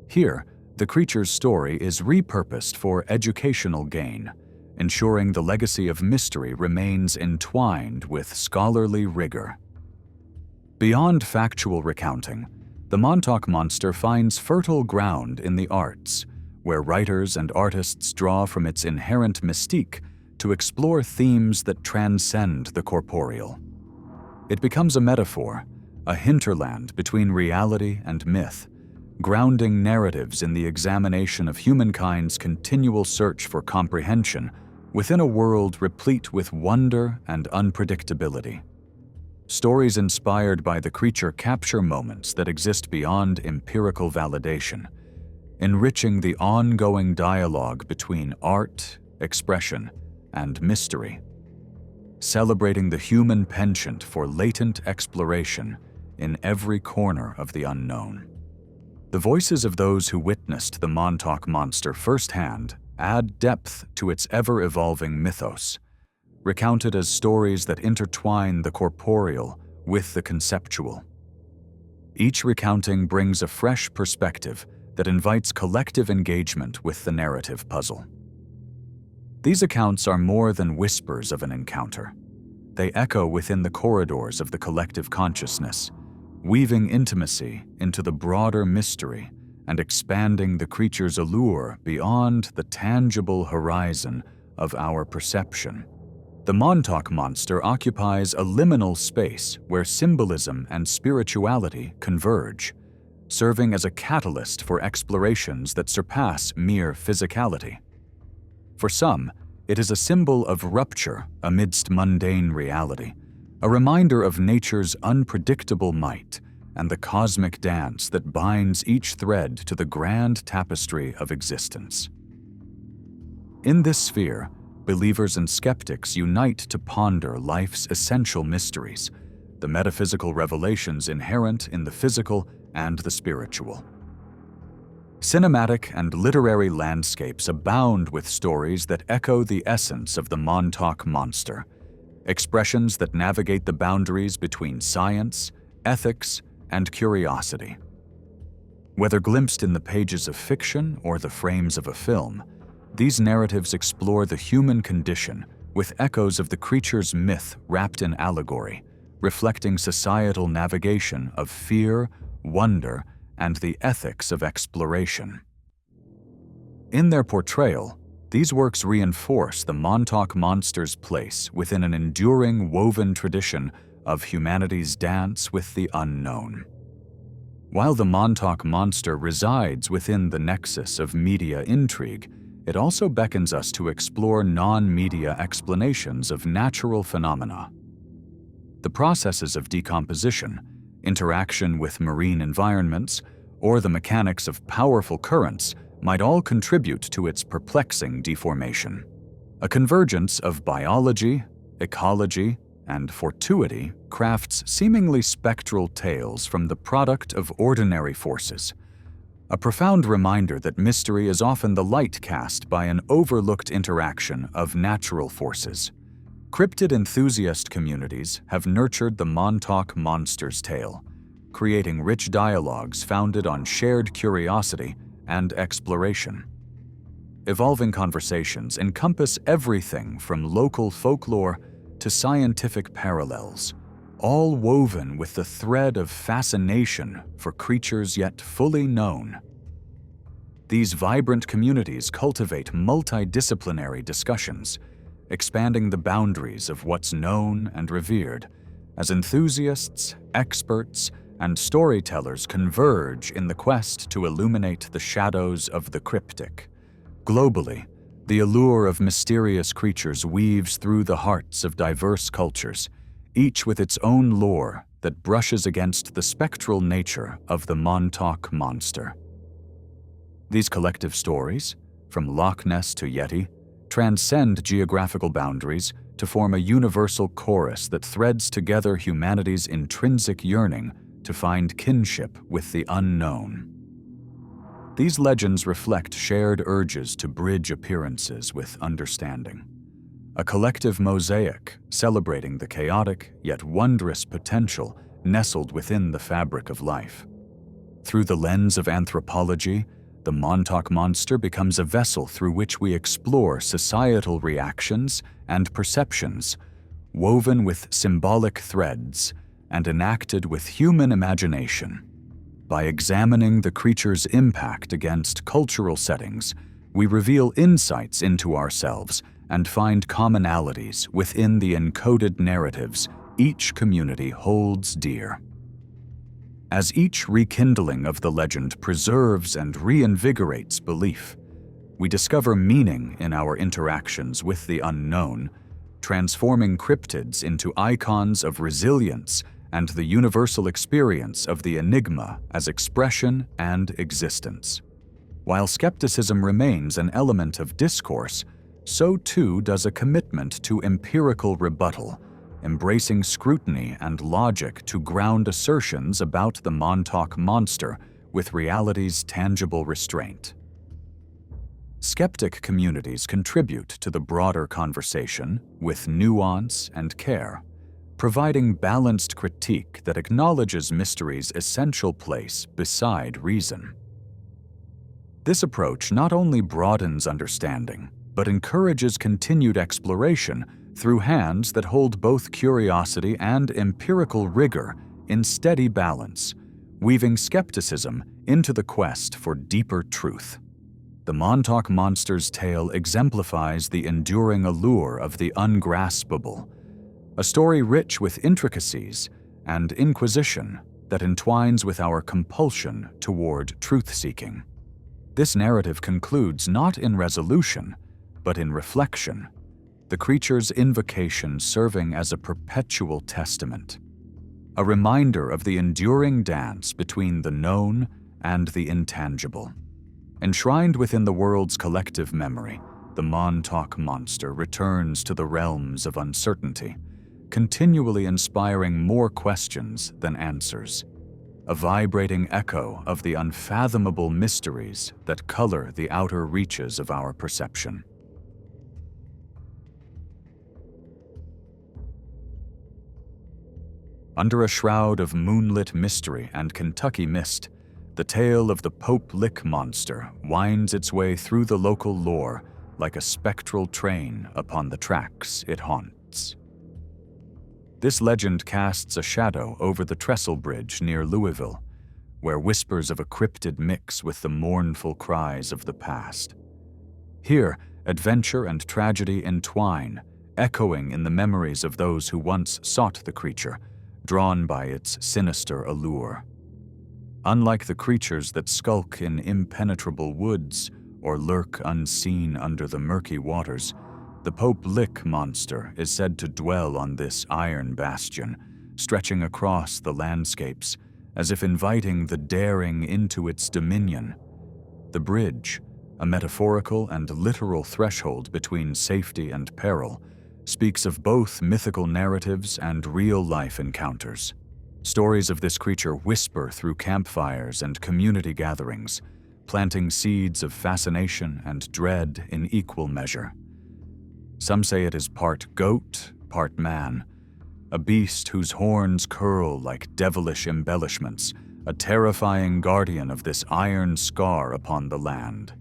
Here, the creature's story is repurposed for educational gain, ensuring the legacy of mystery remains entwined with scholarly rigor. Beyond factual recounting, the Montauk Monster finds fertile ground in the arts, where writers and artists draw from its inherent mystique to explore themes that transcend the corporeal. It becomes a metaphor, a hinterland between reality and myth, grounding narratives in the examination of humankind's continual search for comprehension within a world replete with wonder and unpredictability. Stories inspired by the creature capture moments that exist beyond empirical validation, enriching the ongoing dialogue between art, expression, and mystery, celebrating the human penchant for latent exploration in every corner of the unknown. The voices of those who witnessed the Montauk Monster firsthand add depth to its ever-evolving mythos, recounted as stories that intertwine the corporeal with the conceptual. Each recounting brings a fresh perspective that invites collective engagement with the narrative puzzle. These accounts are more than whispers of an encounter. They echo within the corridors of the collective consciousness, weaving intimacy into the broader mystery and expanding the creature's allure beyond the tangible horizon of our perception. The Montauk Monster occupies a liminal space where symbolism and spirituality converge, serving as a catalyst for explorations that surpass mere physicality. For some, it is a symbol of rupture amidst mundane reality, a reminder of nature's unpredictable might and the cosmic dance that binds each thread to the grand tapestry of existence. In this sphere, believers and skeptics unite to ponder life's essential mysteries, the metaphysical revelations inherent in the physical and the spiritual. Cinematic and literary landscapes abound with stories that echo the essence of the Montauk Monster, expressions that navigate the boundaries between science, ethics, and curiosity. Whether glimpsed in the pages of fiction or the frames of a film, these narratives explore the human condition with echoes of the creature's myth wrapped in allegory, reflecting societal navigation of fear, wonder, and the ethics of exploration. In their portrayal, these works reinforce the Montauk Monster's place within an enduring woven tradition of humanity's dance with the unknown. While the Montauk Monster resides within the nexus of media intrigue, it also beckons us to explore non-media explanations of natural phenomena. The processes of decomposition, interaction with marine environments, or the mechanics of powerful currents might all contribute to its perplexing deformation. A convergence of biology, ecology, and fortuity crafts seemingly spectral tales from the product of ordinary forces, a profound reminder that mystery is often the light cast by an overlooked interaction of natural forces. Cryptid enthusiast communities have nurtured the Montauk Monster's tale, creating rich dialogues founded on shared curiosity and exploration. Evolving conversations encompass everything from local folklore to scientific parallels, all woven with the thread of fascination for creatures yet fully known. These vibrant communities cultivate multidisciplinary discussions, expanding the boundaries of what's known and revered, as enthusiasts, experts, and storytellers converge in the quest to illuminate the shadows of the cryptic. Globally, the allure of mysterious creatures weaves through the hearts of diverse cultures, each with its own lore that brushes against the spectral nature of the Montauk Monster. These collective stories, from Loch Ness to Yeti, transcend geographical boundaries to form a universal chorus that threads together humanity's intrinsic yearning to find kinship with the unknown. These legends reflect shared urges to bridge appearances with understanding, a collective mosaic celebrating the chaotic yet wondrous potential nestled within the fabric of life. Through the lens of anthropology, the Montauk Monster becomes a vessel through which we explore societal reactions and perceptions, woven with symbolic threads and enacted with human imagination. By examining the creature's impact against cultural settings, we reveal insights into ourselves and find commonalities within the encoded narratives each community holds dear. As each rekindling of the legend preserves and reinvigorates belief, we discover meaning in our interactions with the unknown, transforming cryptids into icons of resilience and the universal experience of the enigma as expression and existence. While skepticism remains an element of discourse, so too does a commitment to empirical rebuttal, embracing scrutiny and logic to ground assertions about the Montauk Monster with reality's tangible restraint. Skeptic communities contribute to the broader conversation with nuance and care, providing balanced critique that acknowledges mystery's essential place beside reason. This approach not only broadens understanding, but encourages continued exploration through hands that hold both curiosity and empirical rigor in steady balance, weaving skepticism into the quest for deeper truth. The Montauk Monster's tale exemplifies the enduring allure of the ungraspable, a story rich with intricacies and inquisition that entwines with our compulsion toward truth-seeking. This narrative concludes not in resolution, but in reflection, the creature's invocation serving as a perpetual testament, a reminder of the enduring dance between the known and the intangible. Enshrined within the world's collective memory, the Montauk Monster returns to the realms of uncertainty, continually inspiring more questions than answers, a vibrating echo of the unfathomable mysteries that color the outer reaches of our perception. Under a shroud of moonlit mystery and Kentucky mist, the tale of the Pope Lick Monster winds its way through the local lore like a spectral train upon the tracks it haunts. This legend casts a shadow over the trestle bridge near Louisville, where whispers of a cryptid mix with the mournful cries of the past. Here, adventure and tragedy entwine, echoing in the memories of those who once sought the creature, drawn by its sinister allure. Unlike the creatures that skulk in impenetrable woods or lurk unseen under the murky waters, the Pope Lick monster is said to dwell on this iron bastion, stretching across the landscapes, as if inviting the daring into its dominion. The bridge, a metaphorical and literal threshold between safety and peril, speaks of both mythical narratives and real-life encounters. Stories of this creature whisper through campfires and community gatherings, planting seeds of fascination and dread in equal measure. Some say it is part goat, part man, a beast whose horns curl like devilish embellishments, a terrifying guardian of this iron scar upon the land.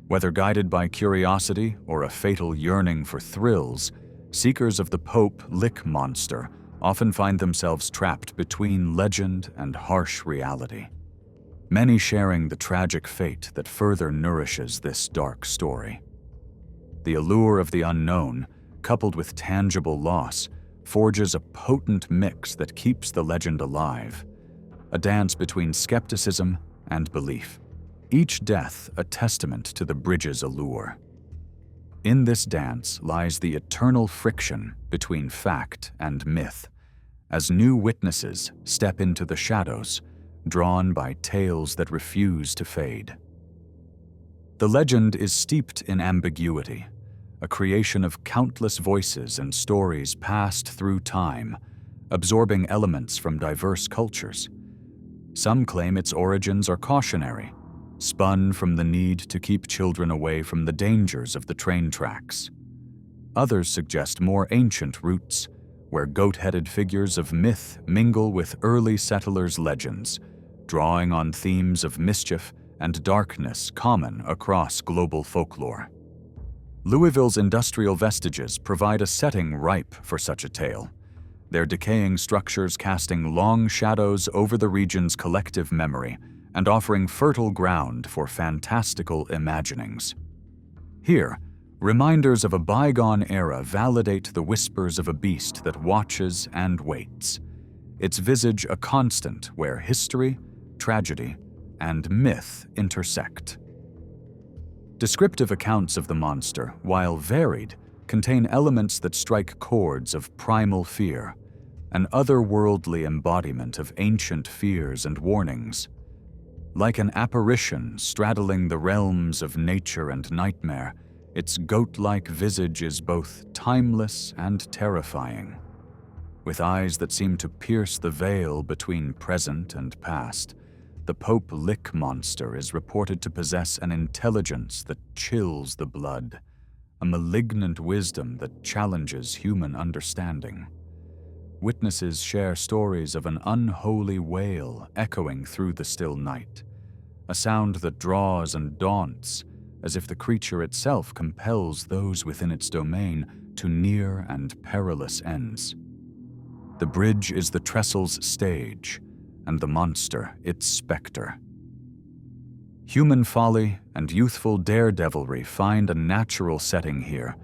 Whether guided by curiosity or a fatal yearning for thrills, seekers of the Pope Lick monster often find themselves trapped between legend and harsh reality, many sharing the tragic fate that further nourishes this dark story. The allure of the unknown, coupled with tangible loss, forges a potent mix that keeps the legend alive, a dance between skepticism and belief, each death a testament to the bridge's allure. In this dance lies the eternal friction between fact and myth, as new witnesses step into the shadows, drawn by tales that refuse to fade. The legend is steeped in ambiguity, a creation of countless voices and stories passed through time, absorbing elements from diverse cultures. Some claim its origins are cautionary, spun from the need to keep children away from the dangers of the train tracks. Others suggest more ancient roots, where goat-headed figures of myth mingle with early settlers' legends, drawing on themes of mischief and darkness common across global folklore. Louisville's industrial vestiges provide a setting ripe for such a tale, their decaying structures casting long shadows over the region's collective memory and offering fertile ground for fantastical imaginings. Here, reminders of a bygone era validate the whispers of a beast that watches and waits, its visage a constant where history, tragedy, and myth intersect. Descriptive accounts of the monster, while varied, contain elements that strike chords of primal fear, an otherworldly embodiment of ancient fears and warnings. Like an apparition straddling the realms of nature and nightmare, its goat-like visage is both timeless and terrifying. With eyes that seem to pierce the veil between present and past, the Pope Lick monster is reported to possess an intelligence that chills the blood, a malignant wisdom that challenges human understanding. Witnesses share stories of an unholy wail echoing through the still night, a sound that draws and daunts, as if the creature itself compels those within its domain to near and perilous ends. The bridge is the trestle's stage, and the monster its specter. Human folly and youthful daredevilry find a natural setting here,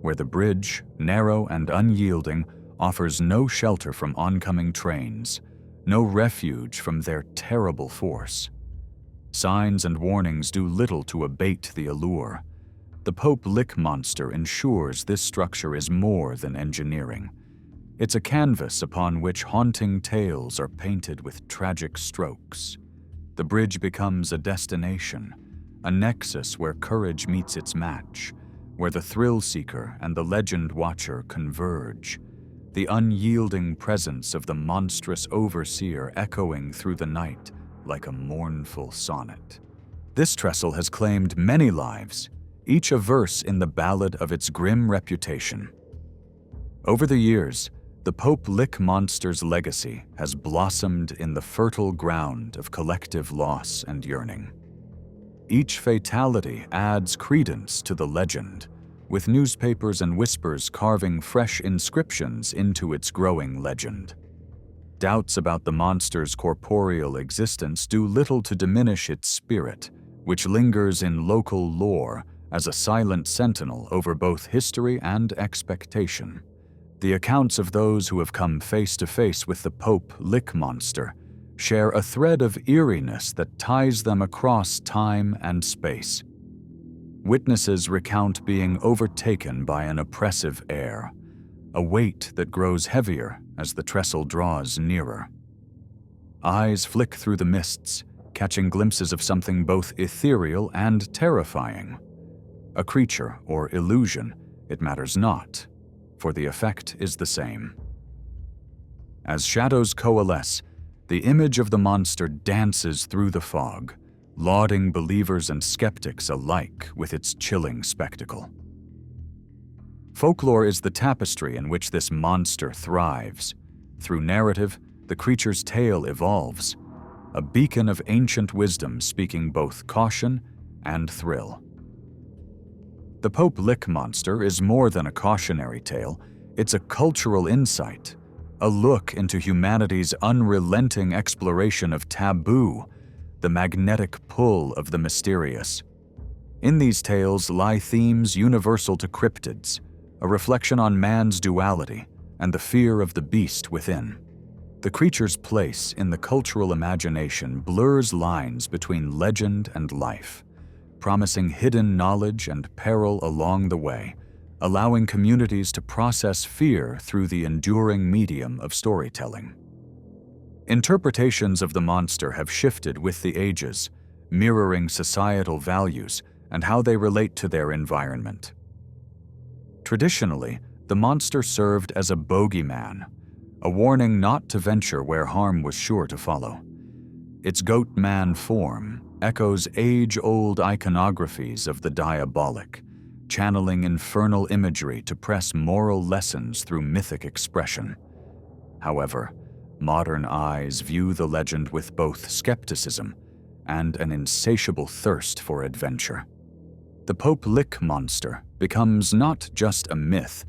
where the bridge, narrow and unyielding, offers no shelter from oncoming trains, no refuge from their terrible force. Signs and warnings do little to abate the allure. The Pope Lick monster ensures this structure is more than engineering. It's a canvas upon which haunting tales are painted with tragic strokes. The bridge becomes a destination, a nexus where courage meets its match, where the thrill seeker and the legend watcher converge, the unyielding presence of the monstrous overseer echoing through the night like a mournful sonnet. This trestle has claimed many lives, each a verse in the ballad of its grim reputation. Over the years, the Pope Lick monster's legacy has blossomed in the fertile ground of collective loss and yearning. Each fatality adds credence to the legend, with newspapers and whispers carving fresh inscriptions into its growing legend. Doubts about the monster's corporeal existence do little to diminish its spirit, which lingers in local lore as a silent sentinel over both history and expectation. The accounts of those who have come face to face with the Pope Lick monster share a thread of eeriness that ties them across time and space. Witnesses recount being overtaken by an oppressive air, a weight that grows heavier as the trestle draws nearer. Eyes flick through the mists, catching glimpses of something both ethereal and terrifying. A creature or illusion, it matters not, for the effect is the same. As shadows coalesce, the image of the monster dances through the fog, lauding believers and skeptics alike with its chilling spectacle. Folklore is the tapestry in which this monster thrives. Through narrative, the creature's tale evolves, a beacon of ancient wisdom speaking both caution and thrill. The Pope Lick monster is more than a cautionary tale, it's a cultural insight, a look into humanity's unrelenting exploration of taboo, the magnetic pull of the mysterious. In these tales lie themes universal to cryptids, a reflection on man's duality and the fear of the beast within. The creature's place in the cultural imagination blurs lines between legend and life, promising hidden knowledge and peril along the way, allowing communities to process fear through the enduring medium of storytelling. Interpretations of the monster have shifted with the ages, mirroring societal values and how they relate to their environment. Traditionally, the monster served as a bogeyman, a warning not to venture where harm was sure to follow. Its goat-man form echoes age-old iconographies of the diabolic, channeling infernal imagery to press moral lessons through mythic expression. However, modern eyes view the legend with both skepticism and an insatiable thirst for adventure. The Pope Lick monster becomes not just a myth,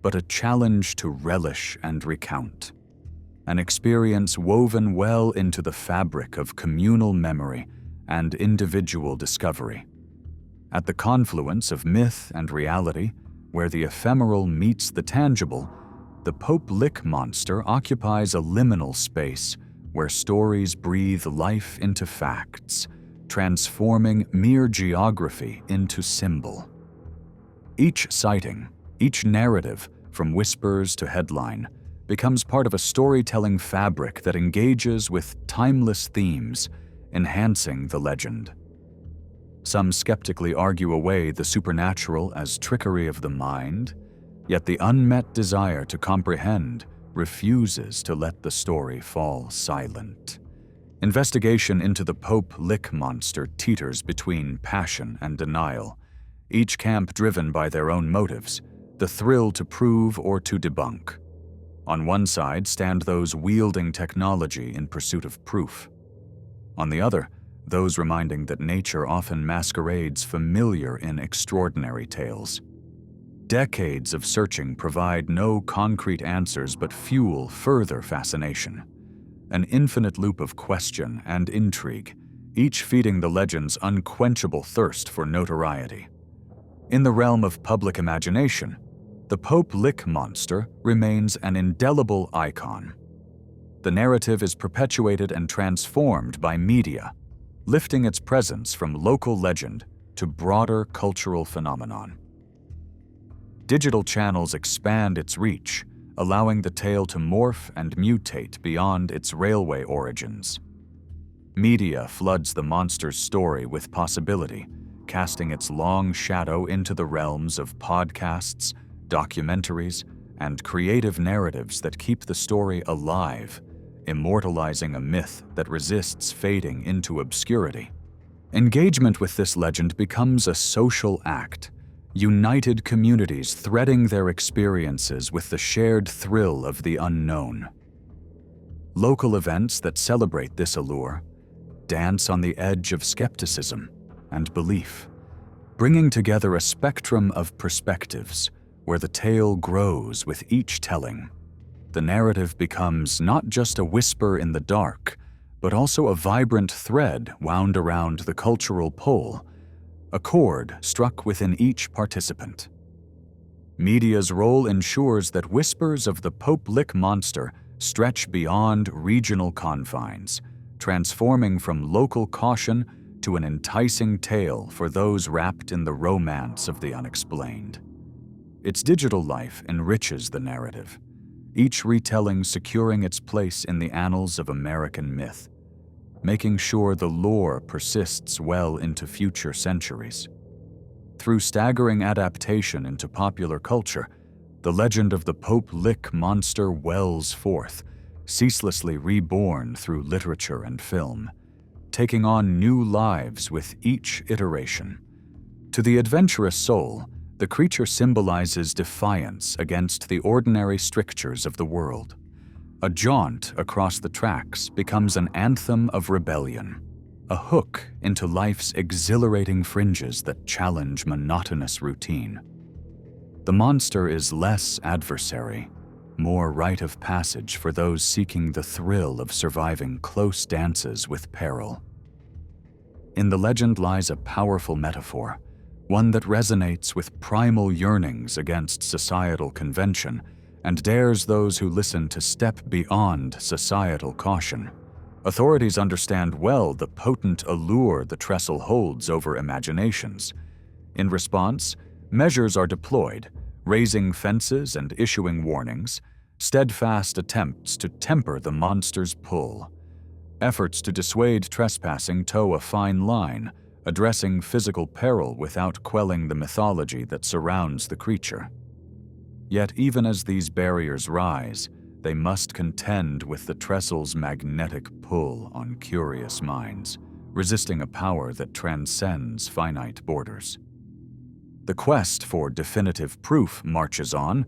but a challenge to relish and recount, an experience woven well into the fabric of communal memory and individual discovery. At the confluence of myth and reality, where the ephemeral meets the tangible, the Pope Lick monster occupies a liminal space where stories breathe life into facts, transforming mere geography into symbol. Each sighting, each narrative, from whispers to headline, becomes part of a storytelling fabric that engages with timeless themes, enhancing the legend. Some skeptically argue away the supernatural as trickery of the mind, yet the unmet desire to comprehend refuses to let the story fall silent. Investigation into the Pope Lick monster teeters between passion and denial, each camp driven by their own motives, the thrill to prove or to debunk. On one side stand those wielding technology in pursuit of proof. On the other, those reminding that nature often masquerades familiar in extraordinary tales. Decades of searching provide no concrete answers but fuel further fascination. An infinite loop of question and intrigue, each feeding the legend's unquenchable thirst for notoriety. In the realm of public imagination, the Pope Lick monster remains an indelible icon. The narrative is perpetuated and transformed by media, lifting its presence from local legend to broader cultural phenomenon. Digital channels expand its reach, allowing the tale to morph and mutate beyond its railway origins. Media floods the monster's story with possibility, casting its long shadow into the realms of podcasts, documentaries, and creative narratives that keep the story alive, immortalizing a myth that resists fading into obscurity. Engagement with this legend becomes a social act, united communities threading their experiences with the shared thrill of the unknown. Local events that celebrate this allure dance on the edge of skepticism and belief, bringing together a spectrum of perspectives where the tale grows with each telling. The narrative becomes not just a whisper in the dark, but also a vibrant thread wound around the cultural pole, a chord struck within each participant. Media's role ensures that whispers of the Pope Lick monster stretch beyond regional confines, transforming from local caution to an enticing tale for those wrapped in the romance of the unexplained. Its digital life enriches the narrative, each retelling securing its place in the annals of American myth, making sure the lore persists well into future centuries. Through staggering adaptation into popular culture, the legend of the Pope Lick monster wells forth, ceaselessly reborn through literature and film, taking on new lives with each iteration. To the adventurous soul, the creature symbolizes defiance against the ordinary strictures of the world. A jaunt across the tracks becomes an anthem of rebellion, a hook into life's exhilarating fringes that challenge monotonous routine. The monster is less adversary, more rite of passage for those seeking the thrill of surviving close dances with peril. In the legend lies a powerful metaphor, one that resonates with primal yearnings against societal convention and dares those who listen to step beyond societal caution. Authorities understand well the potent allure the trestle holds over imaginations. In response, measures are deployed, raising fences and issuing warnings, steadfast attempts to temper the monster's pull. Efforts to dissuade trespassing toe a fine line, addressing physical peril without quelling the mythology that surrounds the creature. Yet even as these barriers rise, they must contend with the trestle's magnetic pull on curious minds, resisting a power that transcends finite borders. The quest for definitive proof marches on,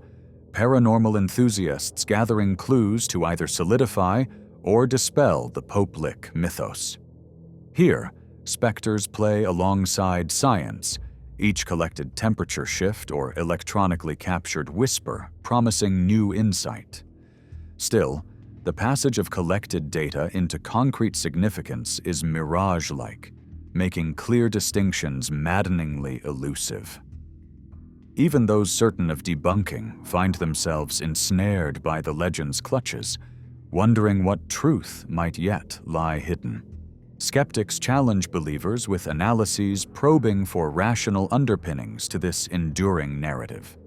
paranormal enthusiasts gathering clues to either solidify or dispel the Pope Lick mythos. Here, specters play alongside science, each collected temperature shift or electronically captured whisper promising new insight. Still, the passage of collected data into concrete significance is mirage-like, making clear distinctions maddeningly elusive. Even those certain of debunking find themselves ensnared by the legend's clutches, wondering what truth might yet lie hidden. Skeptics challenge believers with analyses probing for rational underpinnings to this enduring narrative.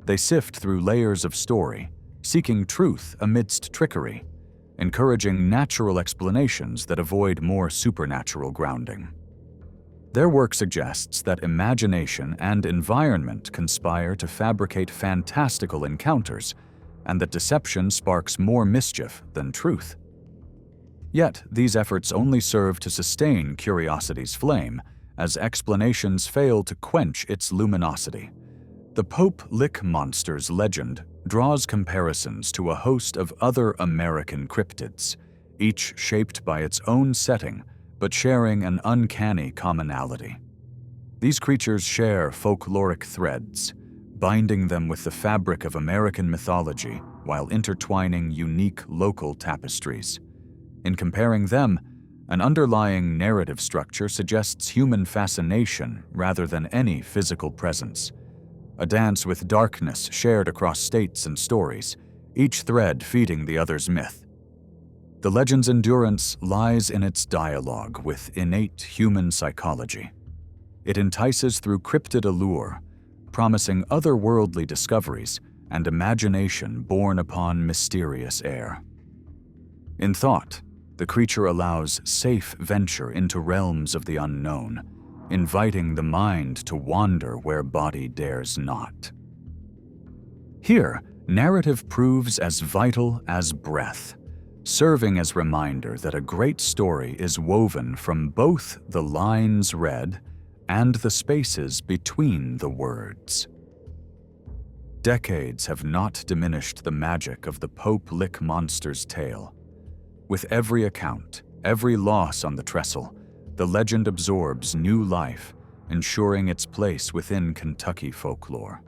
They sift through layers of story, seeking truth amidst trickery, encouraging natural explanations that avoid more supernatural grounding. Their work suggests that imagination and environment conspire to fabricate fantastical encounters, and that deception sparks more mischief than truth. Yet, these efforts only serve to sustain curiosity's flame, as explanations fail to quench its luminosity. The Pope Lick monster's legend draws comparisons to a host of other American cryptids, each shaped by its own setting, but sharing an uncanny commonality. These creatures share folkloric threads, binding them with the fabric of American mythology while intertwining unique local tapestries. In comparing them, an underlying narrative structure suggests human fascination rather than any physical presence. A dance with darkness shared across states and stories, each thread feeding the other's myth. The legend's endurance lies in its dialogue with innate human psychology. It entices through cryptid allure, promising otherworldly discoveries and imagination borne upon mysterious air. In thought, the creature allows safe venture into realms of the unknown, inviting the mind to wander where body dares not. Here, narrative proves as vital as breath, serving as reminder that a great story is woven from both the lines read and the spaces between the words. Decades have not diminished the magic of the Pope Lick monster's tale. With every account, every loss on the trestle, the legend absorbs new life, ensuring its place within Kentucky folklore.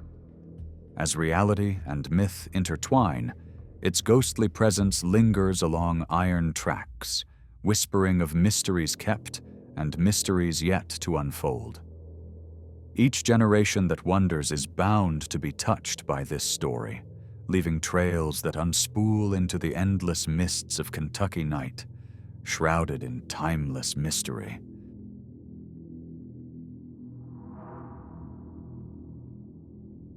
As reality and myth intertwine, its ghostly presence lingers along iron tracks, whispering of mysteries kept and mysteries yet to unfold. Each generation that wonders is bound to be touched by this story, leaving trails that unspool into the endless mists of Kentucky night, shrouded in timeless mystery.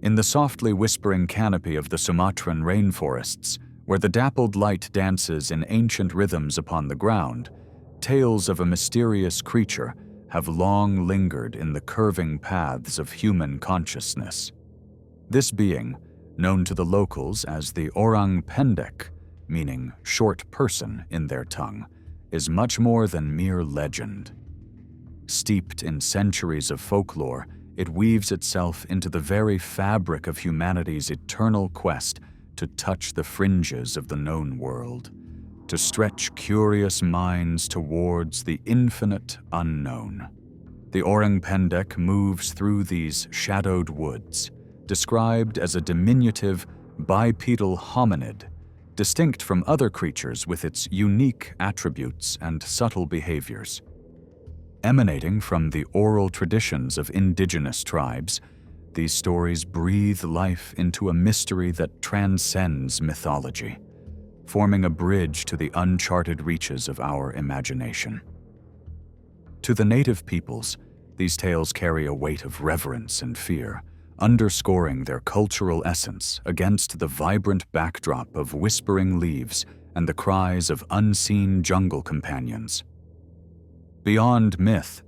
In the softly whispering canopy of the Sumatran rainforests, where the dappled light dances in ancient rhythms upon the ground, tales of a mysterious creature have long lingered in the curving paths of human consciousness. This being, known to the locals as the orang pendek, meaning short person in their tongue, is much more than mere legend. Steeped in centuries of folklore, it weaves itself into the very fabric of humanity's eternal quest to touch the fringes of the known world, to stretch curious minds towards the infinite unknown. The orang pendek moves through these shadowed woods, described as a diminutive, bipedal hominid, distinct from other creatures with its unique attributes and subtle behaviors. Emanating from the oral traditions of indigenous tribes, these stories breathe life into a mystery that transcends mythology, forming a bridge to the uncharted reaches of our imagination. To the native peoples, these tales carry a weight of reverence and fear, underscoring their cultural essence against the vibrant backdrop of whispering leaves and the cries of unseen jungle companions. Beyond myth,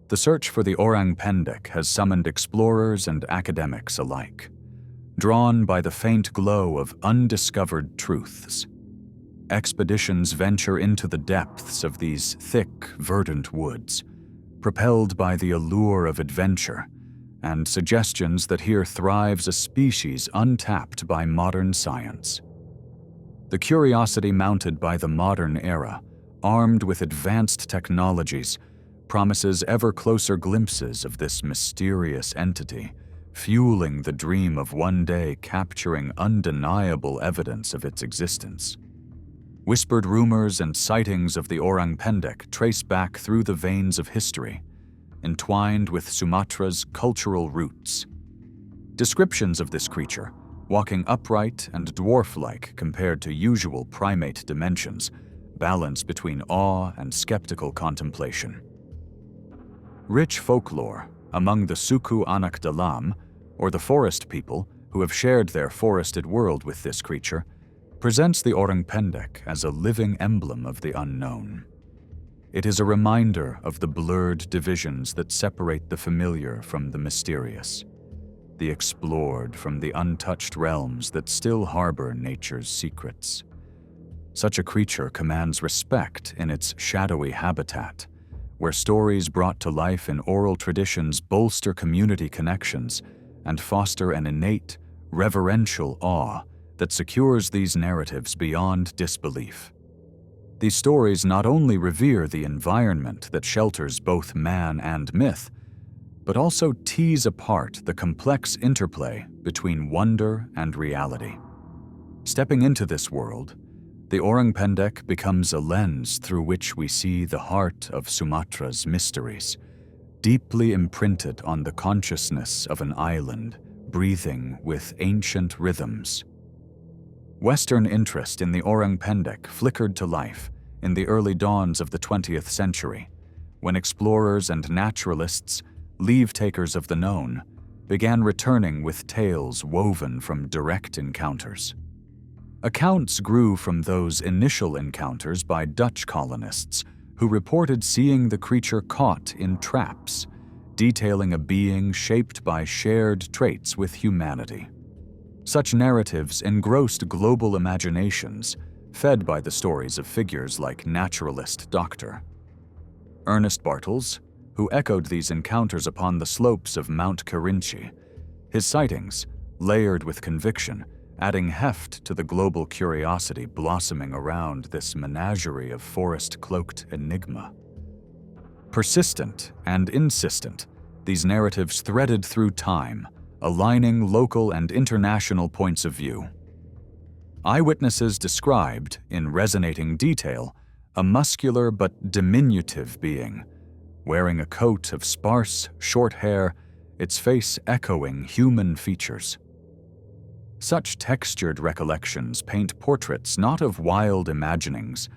the search for the orang pendek has summoned explorers and academics alike, drawn by the faint glow of undiscovered truths. Expeditions venture into the depths of these thick, verdant woods, propelled by the allure of adventure and suggestions that here thrives a species untapped by modern science. The curiosity mounted by the modern era, armed with advanced technologies, promises ever closer glimpses of this mysterious entity, fueling the dream of one day capturing undeniable evidence of its existence. Whispered rumors and sightings of the orang pendek trace back through the veins of history, entwined with Sumatra's cultural roots. Descriptions of this creature, walking upright and dwarf-like compared to usual primate dimensions, balance between awe and skeptical contemplation. Rich folklore among the Suku Anak Dalam, or the forest people who have shared their forested world with this creature, presents the orang pendek as a living emblem of the unknown. It is a reminder of the blurred divisions that separate the familiar from the mysterious, the explored from the untouched realms that still harbor nature's secrets. Such a creature commands respect in its shadowy habitat, where stories brought to life in oral traditions bolster community connections and foster an innate, reverential awe that secures these narratives beyond disbelief. These stories not only revere the environment that shelters both man and myth, but also tease apart the complex interplay between wonder and reality. Stepping into this world, the orang pendek becomes a lens through which we see the heart of Sumatra's mysteries, deeply imprinted on the consciousness of an island breathing with ancient rhythms. Western interest in the orang pendek flickered to life in the early dawns of the 20th century, when explorers and naturalists, leave-takers of the known, began returning with tales woven from direct encounters. Accounts grew from those initial encounters by Dutch colonists who reported seeing the creature caught in traps, detailing a being shaped by shared traits with humanity. Such narratives engrossed global imaginations, fed by the stories of figures like naturalist Dr. Ernest Bartels, who echoed these encounters upon the slopes of Mount Carinci, his sightings, layered with conviction, adding heft to the global curiosity blossoming around this menagerie of forest-cloaked enigma. Persistent and insistent, these narratives threaded through time, aligning local and international points of view. Eyewitnesses described, in resonating detail, a muscular but diminutive being, wearing a coat of sparse, short hair, its face echoing human features. Such textured recollections paint portraits not of wild imaginings,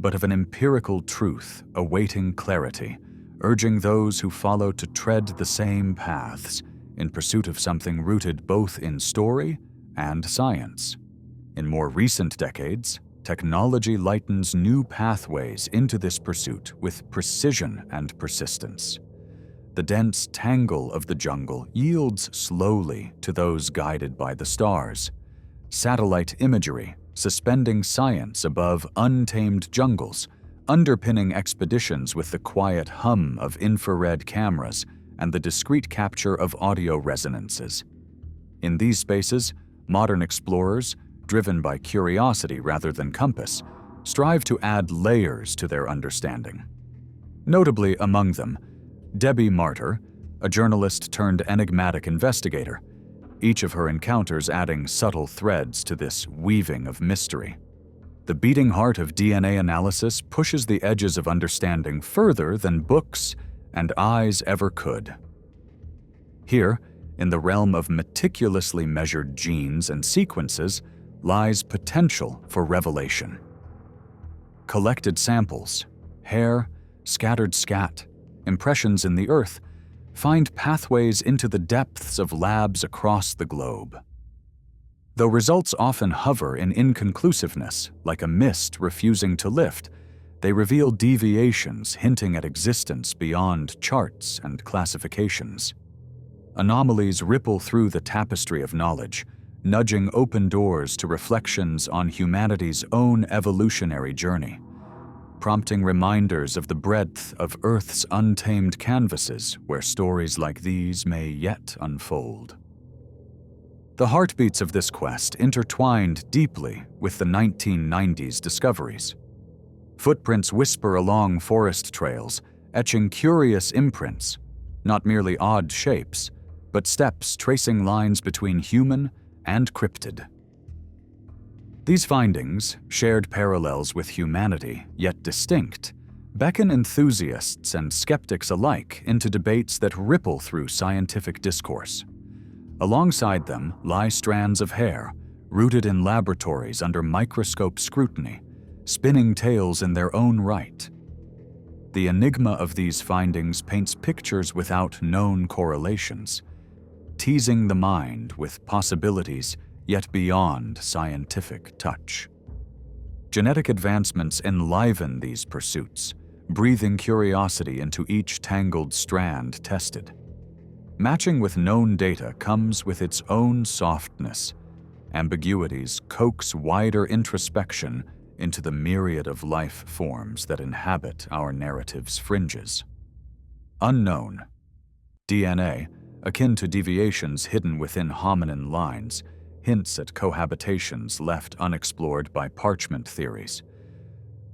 but of an empirical truth awaiting clarity, urging those who follow to tread the same paths in pursuit of something rooted both in story and science. In more recent decades, technology lightens new pathways into this pursuit with precision and persistence. The dense tangle of the jungle yields slowly to those guided by the stars. Satellite imagery suspending science above untamed jungles, underpinning expeditions with the quiet hum of infrared cameras and the discreet capture of audio resonances. In these spaces, modern explorers, driven by curiosity rather than compass, strive to add layers to their understanding. Notably among them, Debbie Martyr, a journalist turned enigmatic investigator, each of her encounters adding subtle threads to this weaving of mystery. The beating heart of DNA analysis pushes the edges of understanding further than books and eyes ever could. Here, in the realm of meticulously measured genes and sequences, lies potential for revelation. Collected samples, hair, scattered scat, impressions in the earth, find pathways into the depths of labs across the globe. Though results often hover in inconclusiveness, like a mist refusing to lift, they reveal deviations hinting at existence beyond charts and classifications. Anomalies ripple through the tapestry of knowledge, nudging open doors to reflections on humanity's own evolutionary journey, prompting reminders of the breadth of Earth's untamed canvases where stories like these may yet unfold. The heartbeats of this quest intertwined deeply with the 1990s discoveries. Footprints whisper along forest trails, etching curious imprints, not merely odd shapes, but steps tracing lines between human and cryptid. These findings, shared parallels with humanity, yet distinct, beckon enthusiasts and skeptics alike into debates that ripple through scientific discourse. Alongside them lie strands of hair, rooted in laboratories under microscope scrutiny, spinning tales in their own right. The enigma of these findings paints pictures without known correlations, teasing the mind with possibilities yet beyond scientific touch. Genetic advancements enliven these pursuits, breathing curiosity into each tangled strand tested. Matching with known data comes with its own softness. Ambiguities coax wider introspection into the myriad of life forms that inhabit our narrative's fringes. Unknown. DNA, akin to deviations hidden within hominin lines, hints at cohabitations left unexplored by parchment theories.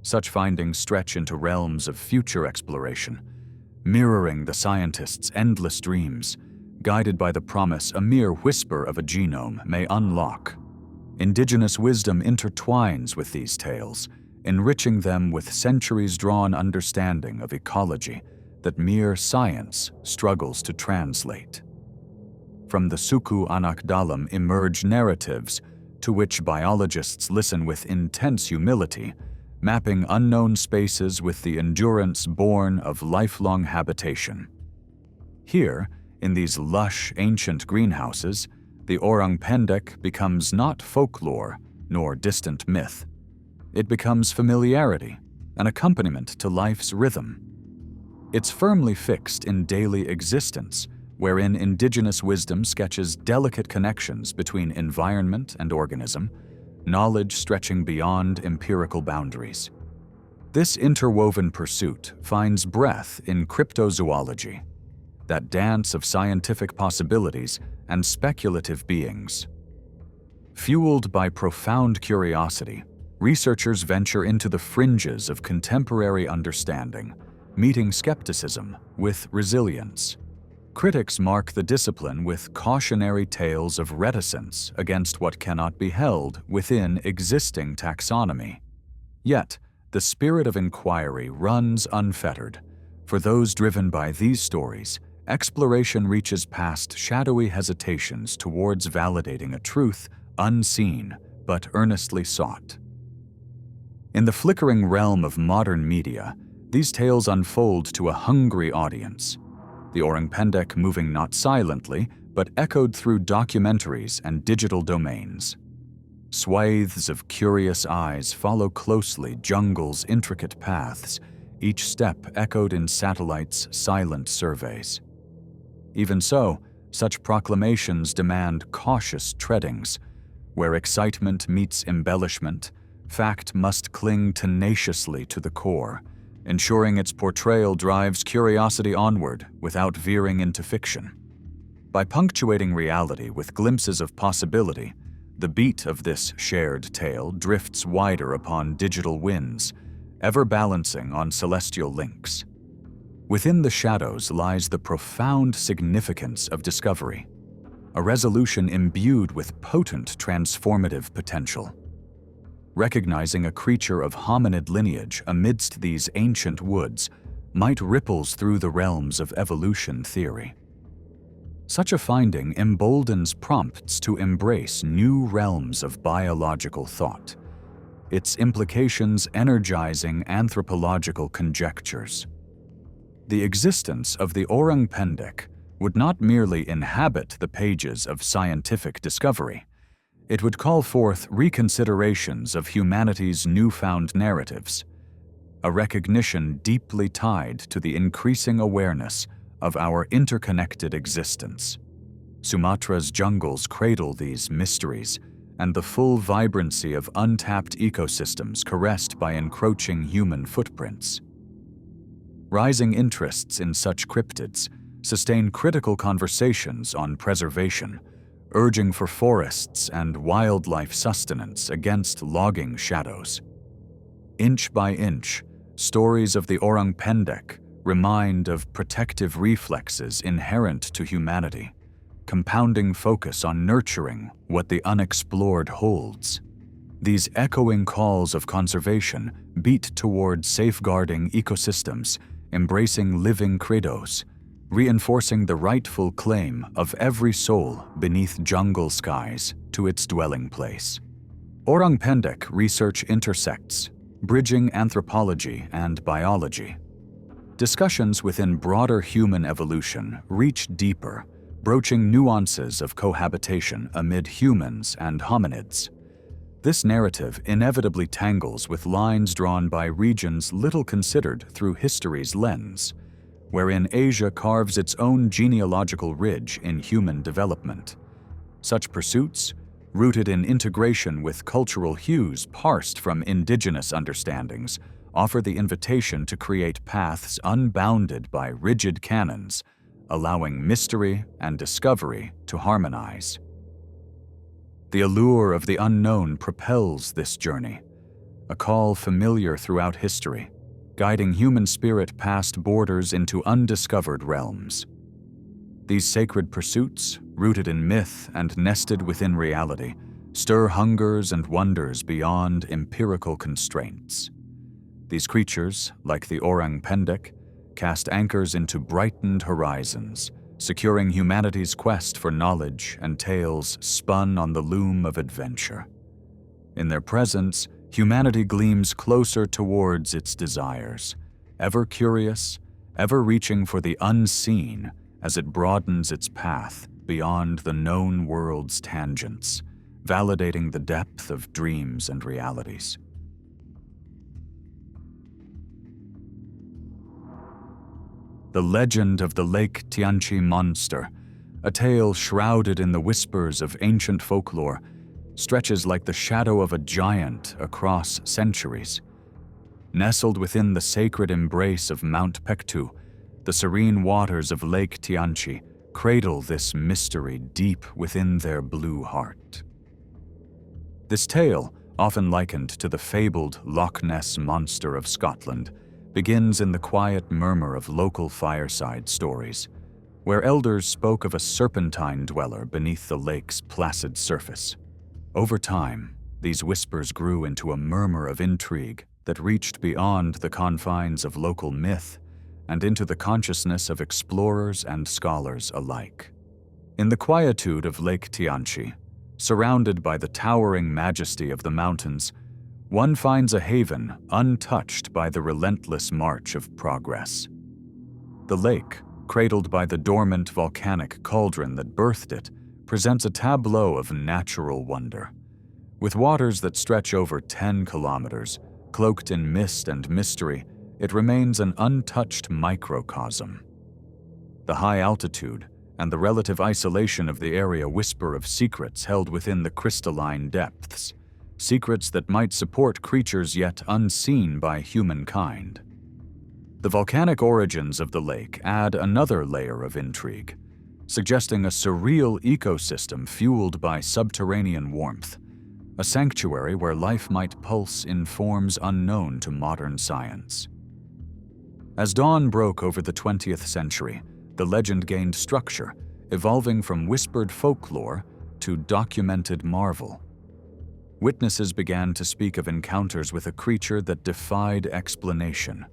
Such findings stretch into realms of future exploration, mirroring the scientists' endless dreams, guided by the promise a mere whisper of a genome may unlock. Indigenous wisdom intertwines with these tales, enriching them with centuries-drawn understanding of ecology that mere science struggles to translate. From the Suku Anak Dalam emerge narratives to which biologists listen with intense humility, mapping unknown spaces with the endurance born of lifelong habitation. Here, in these lush, ancient greenhouses, the orang pendek becomes not folklore nor distant myth. It becomes familiarity, an accompaniment to life's rhythm. It's firmly fixed in daily existence, wherein indigenous wisdom sketches delicate connections between environment and organism, knowledge stretching beyond empirical boundaries. This interwoven pursuit finds breath in cryptozoology, that dance of scientific possibilities and speculative beings. Fueled by profound curiosity, researchers venture into the fringes of contemporary understanding, meeting skepticism with resilience. Critics mark the discipline with cautionary tales of reticence against what cannot be held within existing taxonomy. Yet, the spirit of inquiry runs unfettered. For those driven by these stories, exploration reaches past shadowy hesitations towards validating a truth unseen but earnestly sought. In the flickering realm of modern media, these tales unfold to a hungry audience, the Orang Pendek moving not silently, but echoed through documentaries and digital domains. Swathes of curious eyes follow closely jungle's intricate paths, each step echoed in satellites' silent surveys. Even so, such proclamations demand cautious treadings. Where excitement meets embellishment, fact must cling tenaciously to the core, ensuring its portrayal drives curiosity onward without veering into fiction. By punctuating reality with glimpses of possibility, the beat of this shared tale drifts wider upon digital winds, ever balancing on celestial links. Within the shadows lies the profound significance of discovery, a resolution imbued with potent transformative potential. Recognizing a creature of hominid lineage amidst these ancient woods might ripples through the realms of evolution theory. Such a finding emboldens prompts to embrace new realms of biological thought, its implications energizing anthropological conjectures. The existence of the Orang Pendek would not merely inhabit the pages of scientific discovery. It would call forth reconsiderations of humanity's newfound narratives, a recognition deeply tied to the increasing awareness of our interconnected existence. Sumatra's jungles cradle these mysteries, and the full vibrancy of untapped ecosystems caressed by encroaching human footprints. Rising interests in such cryptids sustain critical conversations on preservation, urging for forests and wildlife sustenance against logging shadows. Inch by inch, stories of the Orang Pendek remind of protective reflexes inherent to humanity, compounding focus on nurturing what the unexplored holds. These echoing calls of conservation beat toward safeguarding ecosystems, embracing living credos, reinforcing the rightful claim of every soul beneath jungle skies to its dwelling place. Orang Pendek research intersects, bridging anthropology and biology. Discussions within broader human evolution reach deeper, broaching nuances of cohabitation amid humans and hominids. This narrative inevitably tangles with lines drawn by regions little considered through history's lens, wherein Asia carves its own genealogical ridge in human development. Such pursuits, rooted in integration with cultural hues parsed from indigenous understandings, offer the invitation to create paths unbounded by rigid canons, allowing mystery and discovery to harmonize. The allure of the unknown propels this journey, a call familiar throughout history, guiding human spirit past borders into undiscovered realms. These sacred pursuits, rooted in myth and nested within reality, stir hungers and wonders beyond empirical constraints. These creatures, like the Orang Pendek, cast anchors into brightened horizons, securing humanity's quest for knowledge and tales spun on the loom of adventure. In their presence, humanity gleams closer towards its desires, ever curious, ever reaching for the unseen as it broadens its path beyond the known world's tangents, validating the depth of dreams and realities. The legend of the Lake Tianqi monster, a tale shrouded in the whispers of ancient folklore, stretches like the shadow of a giant across centuries. Nestled within the sacred embrace of Mount Pektu, the serene waters of Lake Tianqi cradle this mystery deep within their blue heart. This tale, often likened to the fabled Loch Ness Monster of Scotland, begins in the quiet murmur of local fireside stories, where elders spoke of a serpentine dweller beneath the lake's placid surface. Over time, these whispers grew into a murmur of intrigue that reached beyond the confines of local myth and into the consciousness of explorers and scholars alike. In the quietude of Lake Tianqi, surrounded by the towering majesty of the mountains, one finds a haven untouched by the relentless march of progress. The lake, cradled by the dormant volcanic cauldron that birthed it, presents a tableau of natural wonder. With waters that stretch over 10 kilometers, cloaked in mist and mystery, it remains an untouched microcosm. The high altitude and the relative isolation of the area whisper of secrets held within the crystalline depths, secrets that might support creatures yet unseen by humankind. The volcanic origins of the lake add another layer of intrigue, suggesting a surreal ecosystem fueled by subterranean warmth, a sanctuary where life might pulse in forms unknown to modern science. As dawn broke over the 20th century, the legend gained structure, evolving from whispered folklore to documented marvel. Witnesses began to speak of encounters with a creature that defied explanation,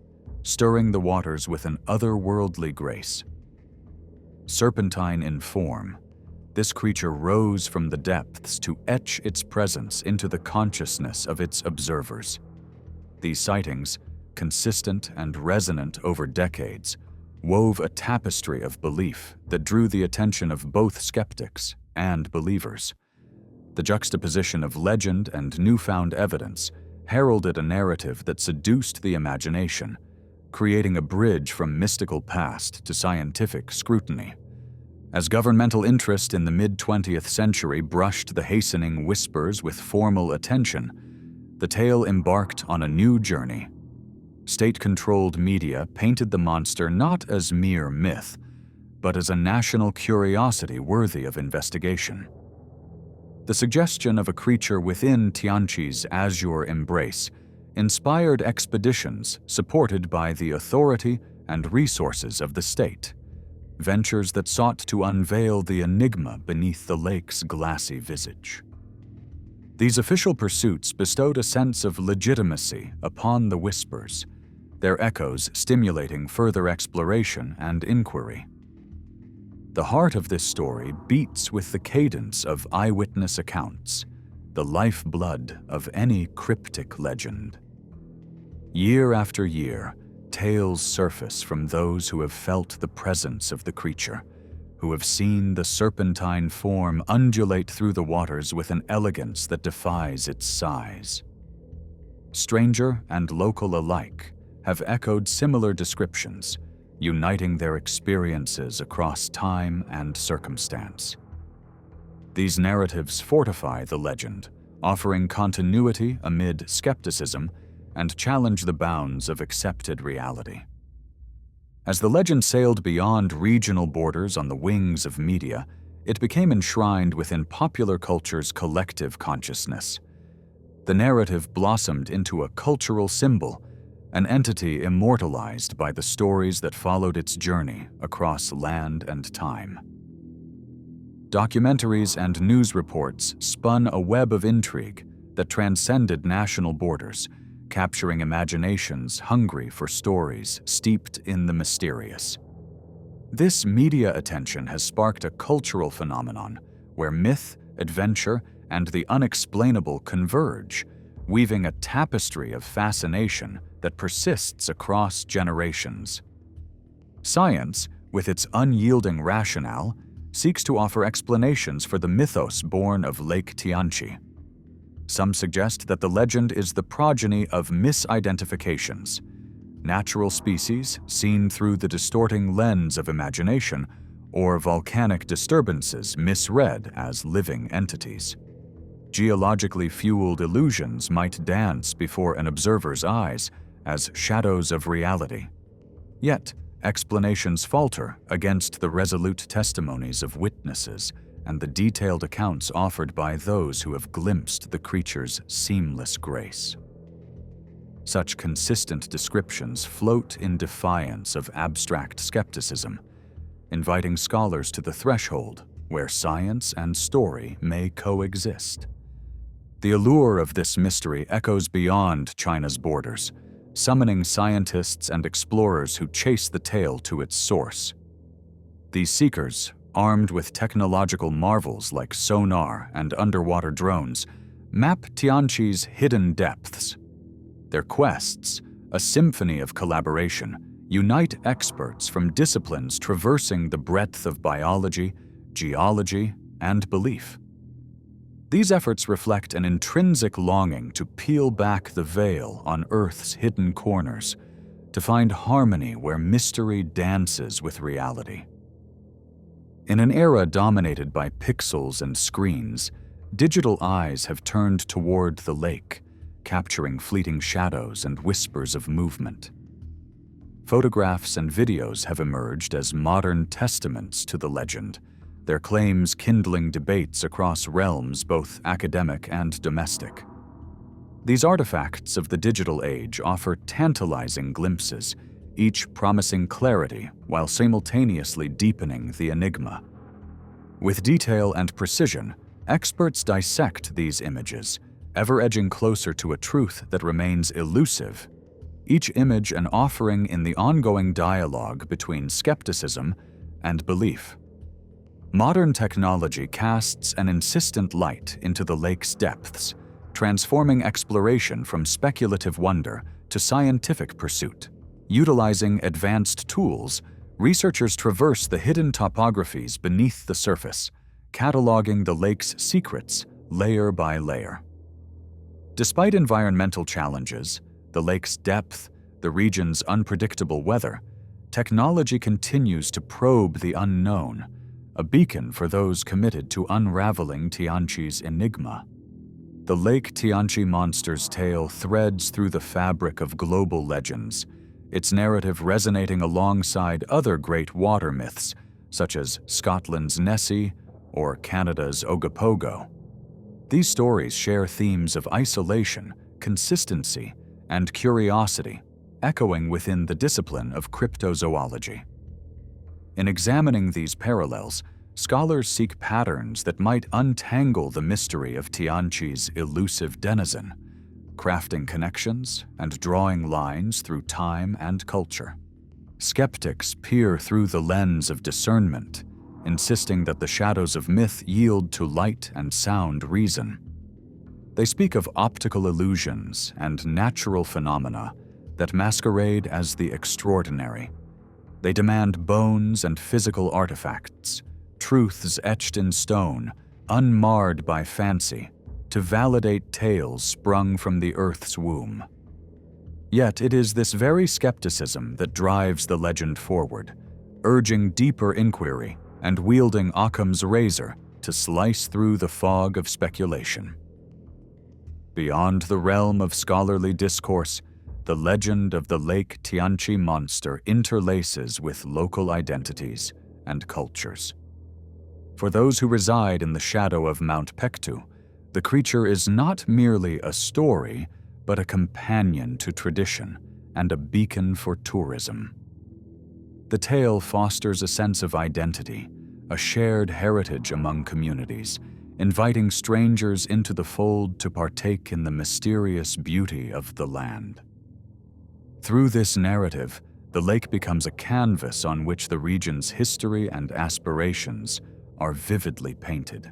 stirring the waters with an otherworldly grace. Serpentine in form, this creature rose from the depths to etch its presence into the consciousness of its observers. These sightings, consistent and resonant over decades, wove a tapestry of belief that drew the attention of both skeptics and believers. The juxtaposition of legend and newfound evidence heralded a narrative that seduced the imagination, creating a bridge from mystical past to scientific scrutiny. As governmental interest in the mid-20th century brushed the hastening whispers with formal attention, the tale embarked on a new journey. State-controlled media painted the monster not as mere myth, but as a national curiosity worthy of investigation. The suggestion of a creature within Tianqi's azure embrace inspired expeditions supported by the authority and resources of the state, ventures that sought to unveil the enigma beneath the lake's glassy visage. These official pursuits bestowed a sense of legitimacy upon the whispers, their echoes stimulating further exploration and inquiry. The heart of this story beats with the cadence of eyewitness accounts, the lifeblood of any cryptic legend. Year after year, tales surface from those who have felt the presence of the creature, who have seen the serpentine form undulate through the waters with an elegance that defies its size. Stranger and local alike have echoed similar descriptions, uniting their experiences across time and circumstance. These narratives fortify the legend, offering continuity amid skepticism and challenge the bounds of accepted reality. As the legend sailed beyond regional borders on the wings of media, it became enshrined within popular culture's collective consciousness. The narrative blossomed into a cultural symbol, an entity immortalized by the stories that followed its journey across land and time. Documentaries and news reports spun a web of intrigue that transcended national borders, capturing imaginations hungry for stories steeped in the mysterious. This media attention has sparked a cultural phenomenon where myth, adventure, and the unexplainable converge, weaving a tapestry of fascination that persists across generations. Science, with its unyielding rationale, seeks to offer explanations for the mythos born of Lake Tianqi. Some suggest that the legend is the progeny of misidentifications, natural species seen through the distorting lens of imagination, or volcanic disturbances misread as living entities. Geologically fueled illusions might dance before an observer's eyes as shadows of reality. Yet, explanations falter against the resolute testimonies of witnesses and the detailed accounts offered by those who have glimpsed the creature's seamless grace. Such consistent descriptions float in defiance of abstract skepticism, inviting scholars to the threshold where science and story may coexist. The allure of this mystery echoes beyond China's borders, summoning scientists and explorers who chase the tale to its source. These seekers, armed with technological marvels like sonar and underwater drones, map Tianqi's hidden depths. Their quests, a symphony of collaboration, unite experts from disciplines traversing the breadth of biology, geology, and belief. These efforts reflect an intrinsic longing to peel back the veil on Earth's hidden corners, to find harmony where mystery dances with reality. In an era dominated by pixels and screens, digital eyes have turned toward the lake, capturing fleeting shadows and whispers of movement. Photographs and videos have emerged as modern testaments to the legend, their claims kindling debates across realms both academic and domestic. These artifacts of the digital age offer tantalizing glimpses, each promising clarity while simultaneously deepening the enigma. With detail and precision, experts dissect these images, ever edging closer to a truth that remains elusive, each image an offering in the ongoing dialogue between skepticism and belief. Modern technology casts an insistent light into the lake's depths, transforming exploration from speculative wonder to scientific pursuit. Utilizing advanced tools, researchers traverse the hidden topographies beneath the surface, cataloging the lake's secrets layer by layer. Despite environmental challenges, the lake's depth, the region's unpredictable weather, technology continues to probe the unknown, a beacon for those committed to unraveling Tianqi's enigma. The Lake Tianqi monster's tale threads through the fabric of global legends, its narrative resonating alongside other great water myths, such as Scotland's Nessie or Canada's Ogopogo. These stories share themes of isolation, consistency, and curiosity, echoing within the discipline of cryptozoology. In examining these parallels, scholars seek patterns that might untangle the mystery of Tianqi's elusive denizen, crafting connections and drawing lines through time and culture. Skeptics peer through the lens of discernment, insisting that the shadows of myth yield to light and sound reason. They speak of optical illusions and natural phenomena that masquerade as the extraordinary. They demand bones and physical artifacts, truths etched in stone, unmarred by fancy, to validate tales sprung from the Earth's womb. Yet it is this very skepticism that drives the legend forward, urging deeper inquiry and wielding Occam's razor to slice through the fog of speculation. Beyond the realm of scholarly discourse, the legend of the Lake Tianqi monster interlaces with local identities and cultures. For those who reside in the shadow of Mount Pektu, the creature is not merely a story, but a companion to tradition and a beacon for tourism. The tale fosters a sense of identity, a shared heritage among communities, inviting strangers into the fold to partake in the mysterious beauty of the land. Through this narrative, the lake becomes a canvas on which the region's history and aspirations are vividly painted.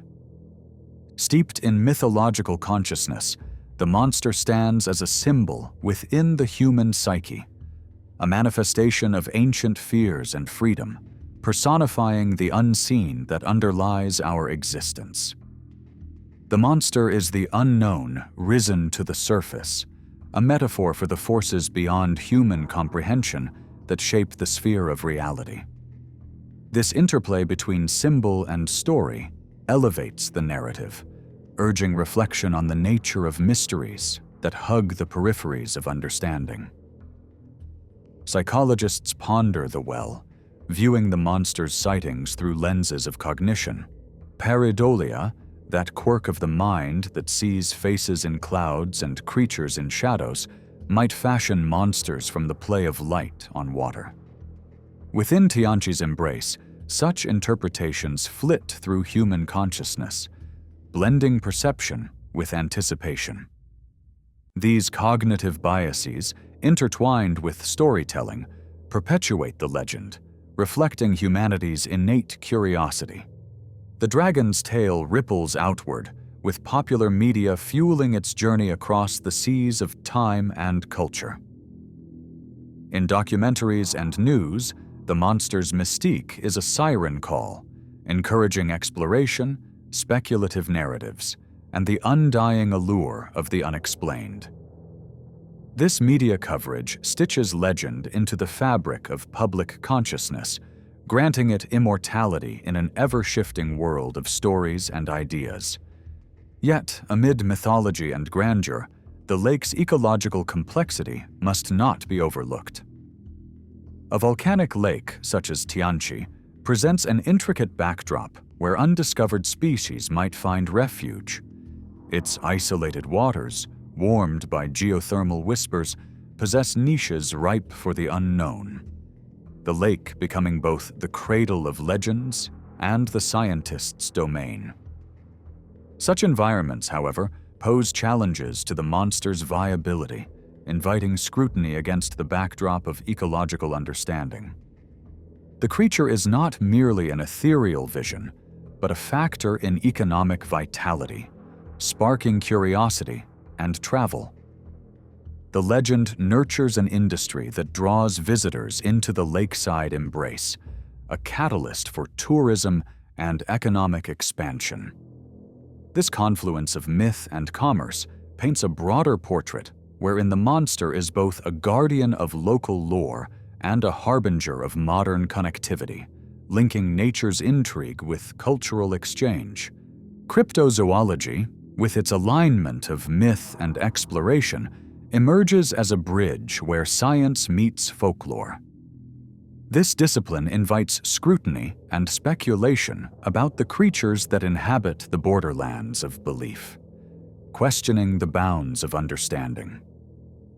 Steeped in mythological consciousness, the monster stands as a symbol within the human psyche, a manifestation of ancient fears and freedom, personifying the unseen that underlies our existence. The monster is the unknown risen to the surface, a metaphor for the forces beyond human comprehension that shape the sphere of reality. This interplay between symbol and story elevates the narrative, urging reflection on the nature of mysteries that hug the peripheries of understanding. Psychologists ponder the well, viewing the monster's sightings through lenses of cognition. Pareidolia, that quirk of the mind that sees faces in clouds and creatures in shadows, might fashion monsters from the play of light on water. Within Tianqi's embrace, such interpretations flit through human consciousness, blending perception with anticipation. These cognitive biases, intertwined with storytelling, perpetuate the legend, reflecting humanity's innate curiosity. The dragon's tail ripples outward, with popular media fueling its journey across the seas of time and culture. In documentaries and news, the monster's mystique is a siren call, encouraging exploration, speculative narratives, and the undying allure of the unexplained. This media coverage stitches legend into the fabric of public consciousness, granting it immortality in an ever-shifting world of stories and ideas. Yet, amid mythology and grandeur, the lake's ecological complexity must not be overlooked. A volcanic lake, such as Tianqi, presents an intricate backdrop where undiscovered species might find refuge. Its isolated waters, warmed by geothermal whispers, possess niches ripe for the unknown. The lake becoming both the cradle of legends and the scientist's domain. Such environments, however, pose challenges to the monster's viability, inviting scrutiny against the backdrop of ecological understanding. The creature is not merely an ethereal vision, but a factor in economic vitality, sparking curiosity and travel. The legend nurtures an industry that draws visitors into the lakeside embrace, a catalyst for tourism and economic expansion. This confluence of myth and commerce paints a broader portrait wherein the monster is both a guardian of local lore and a harbinger of modern connectivity, linking nature's intrigue with cultural exchange. Cryptozoology, with its alignment of myth and exploration, emerges as a bridge where science meets folklore. This discipline invites scrutiny and speculation about the creatures that inhabit the borderlands of belief, questioning the bounds of understanding.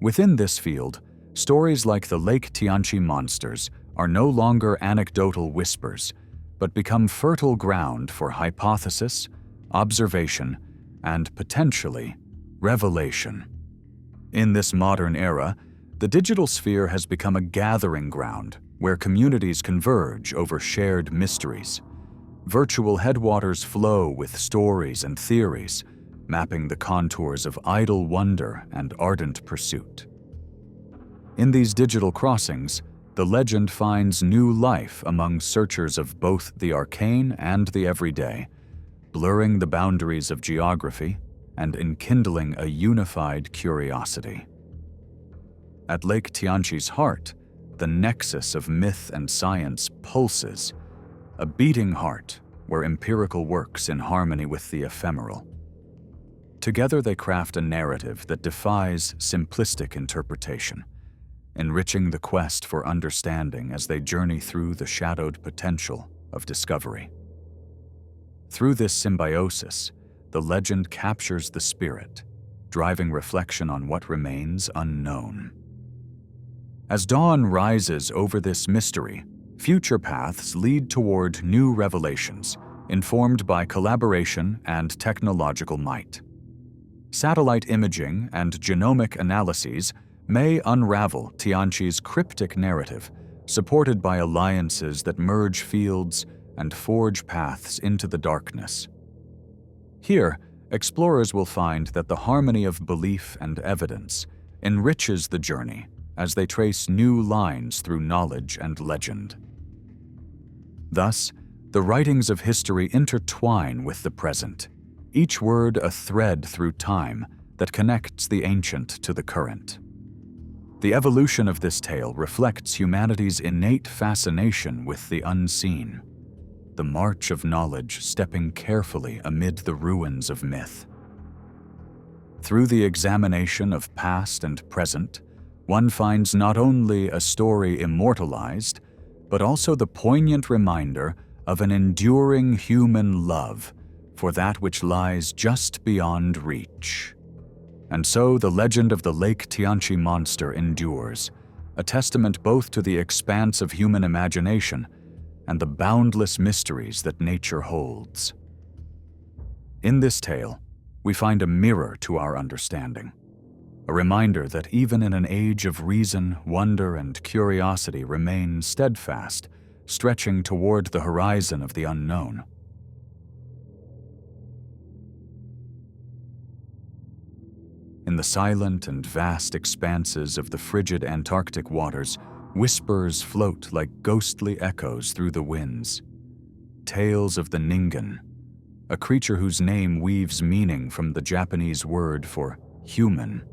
Within this field, stories like the Lake Tianqi monsters are no longer anecdotal whispers, but become fertile ground for hypothesis, observation, and potentially revelation. In this modern era, the digital sphere has become a gathering ground where communities converge over shared mysteries. Virtual headwaters flow with stories and theories, mapping the contours of idle wonder and ardent pursuit. In these digital crossings, the legend finds new life among searchers of both the arcane and the everyday, blurring the boundaries of geography and enkindling a unified curiosity. At Lake Tianqi's heart, the nexus of myth and science pulses, a beating heart where empirical works in harmony with the ephemeral. Together they craft a narrative that defies simplistic interpretation, enriching the quest for understanding as they journey through the shadowed potential of discovery. Through this symbiosis, the legend captures the spirit, driving reflection on what remains unknown. As dawn rises over this mystery, future paths lead toward new revelations, informed by collaboration and technological might. Satellite imaging and genomic analyses may unravel Tianqi's cryptic narrative, supported by alliances that merge fields and forge paths into the darkness. Here, explorers will find that the harmony of belief and evidence enriches the journey as they trace new lines through knowledge and legend. Thus, the writings of history intertwine with the present, each word a thread through time that connects the ancient to the current. The evolution of this tale reflects humanity's innate fascination with the unseen, the march of knowledge stepping carefully amid the ruins of myth. Through the examination of past and present, one finds not only a story immortalized, but also the poignant reminder of an enduring human love for that which lies just beyond reach. And so the legend of the Lake Tianqi monster endures, a testament both to the expanse of human imagination and the boundless mysteries that nature holds. In this tale, we find a mirror to our understanding, a reminder that even in an age of reason, wonder, and curiosity remain steadfast, stretching toward the horizon of the unknown. In the silent and vast expanses of the frigid Antarctic waters, whispers float like ghostly echoes through the winds. Tales of the Ningen, a creature whose name weaves meaning from the Japanese word for human.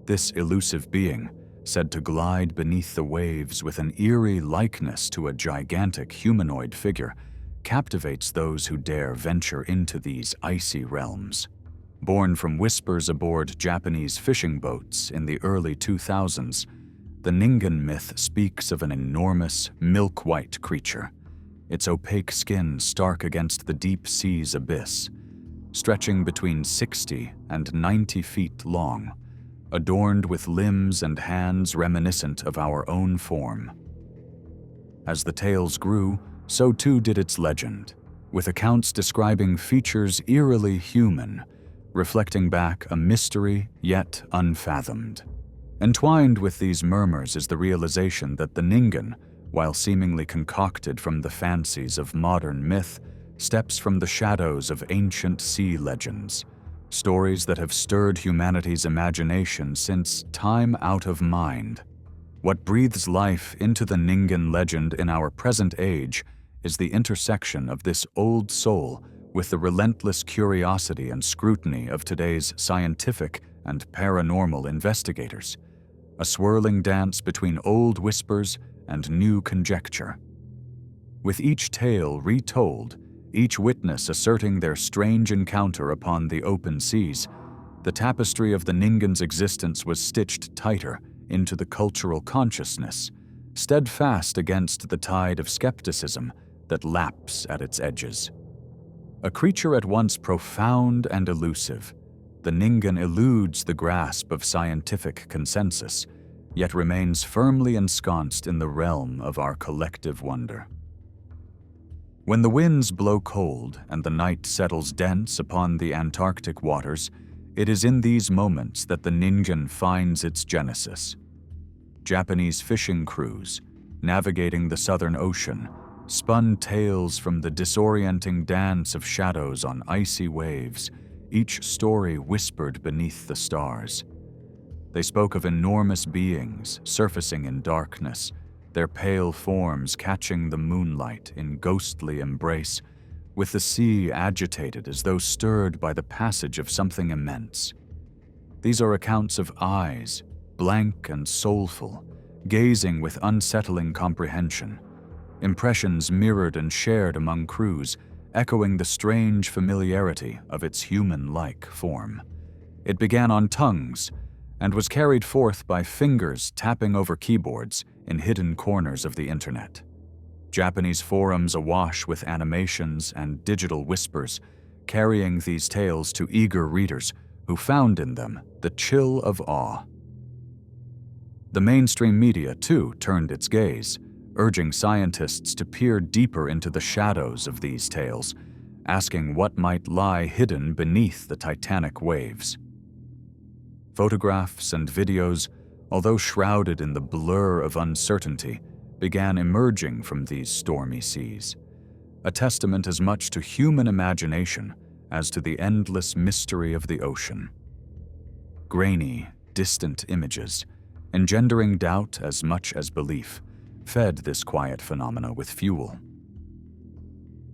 This elusive being, said to glide beneath the waves with an eerie likeness to a gigantic humanoid figure, captivates those who dare venture into these icy realms. Born from whispers aboard Japanese fishing boats in the early 2000s, the Ningen myth speaks of an enormous, milk-white creature, its opaque skin stark against the deep sea's abyss, stretching between 60 and 90 feet long, adorned with limbs and hands reminiscent of our own form. As the tales grew, so too did its legend, with accounts describing features eerily human, reflecting back a mystery yet unfathomed. Entwined with these murmurs is the realization that the Ningen, while seemingly concocted from the fancies of modern myth, steps from the shadows of ancient sea legends, stories that have stirred humanity's imagination since time out of mind. What breathes life into the Ningen legend in our present age is the intersection of this old soul with the relentless curiosity and scrutiny of today's scientific and paranormal investigators, a swirling dance between old whispers and new conjecture. With each tale retold, each witness asserting their strange encounter upon the open seas, the tapestry of the Ningen's existence was stitched tighter into the cultural consciousness, steadfast against the tide of skepticism that laps at its edges. A creature at once profound and elusive, the Ningen eludes the grasp of scientific consensus, yet remains firmly ensconced in the realm of our collective wonder. When the winds blow cold and the night settles dense upon the Antarctic waters, it is in these moments that the Ningen finds its genesis. Japanese fishing crews, navigating the Southern Ocean, spun tales from the disorienting dance of shadows on icy waves, each story whispered beneath the stars. They spoke of enormous beings surfacing in darkness, their pale forms catching the moonlight in ghostly embrace, with the sea agitated as though stirred by the passage of something immense. These are accounts of eyes, blank and soulful, gazing with unsettling comprehension, impressions mirrored and shared among crews, echoing the strange familiarity of its human-like form. It began on tongues and was carried forth by fingers tapping over keyboards in hidden corners of the internet. Japanese forums awash with animations and digital whispers, carrying these tales to eager readers who found in them the chill of awe. The mainstream media, too, turned its gaze, urging scientists to peer deeper into the shadows of these tales, asking what might lie hidden beneath the titanic waves. Photographs and videos, although shrouded in the blur of uncertainty, began emerging from these stormy seas, a testament as much to human imagination as to the endless mystery of the ocean. Grainy, distant images, engendering doubt as much as belief, fed this quiet phenomena with fuel.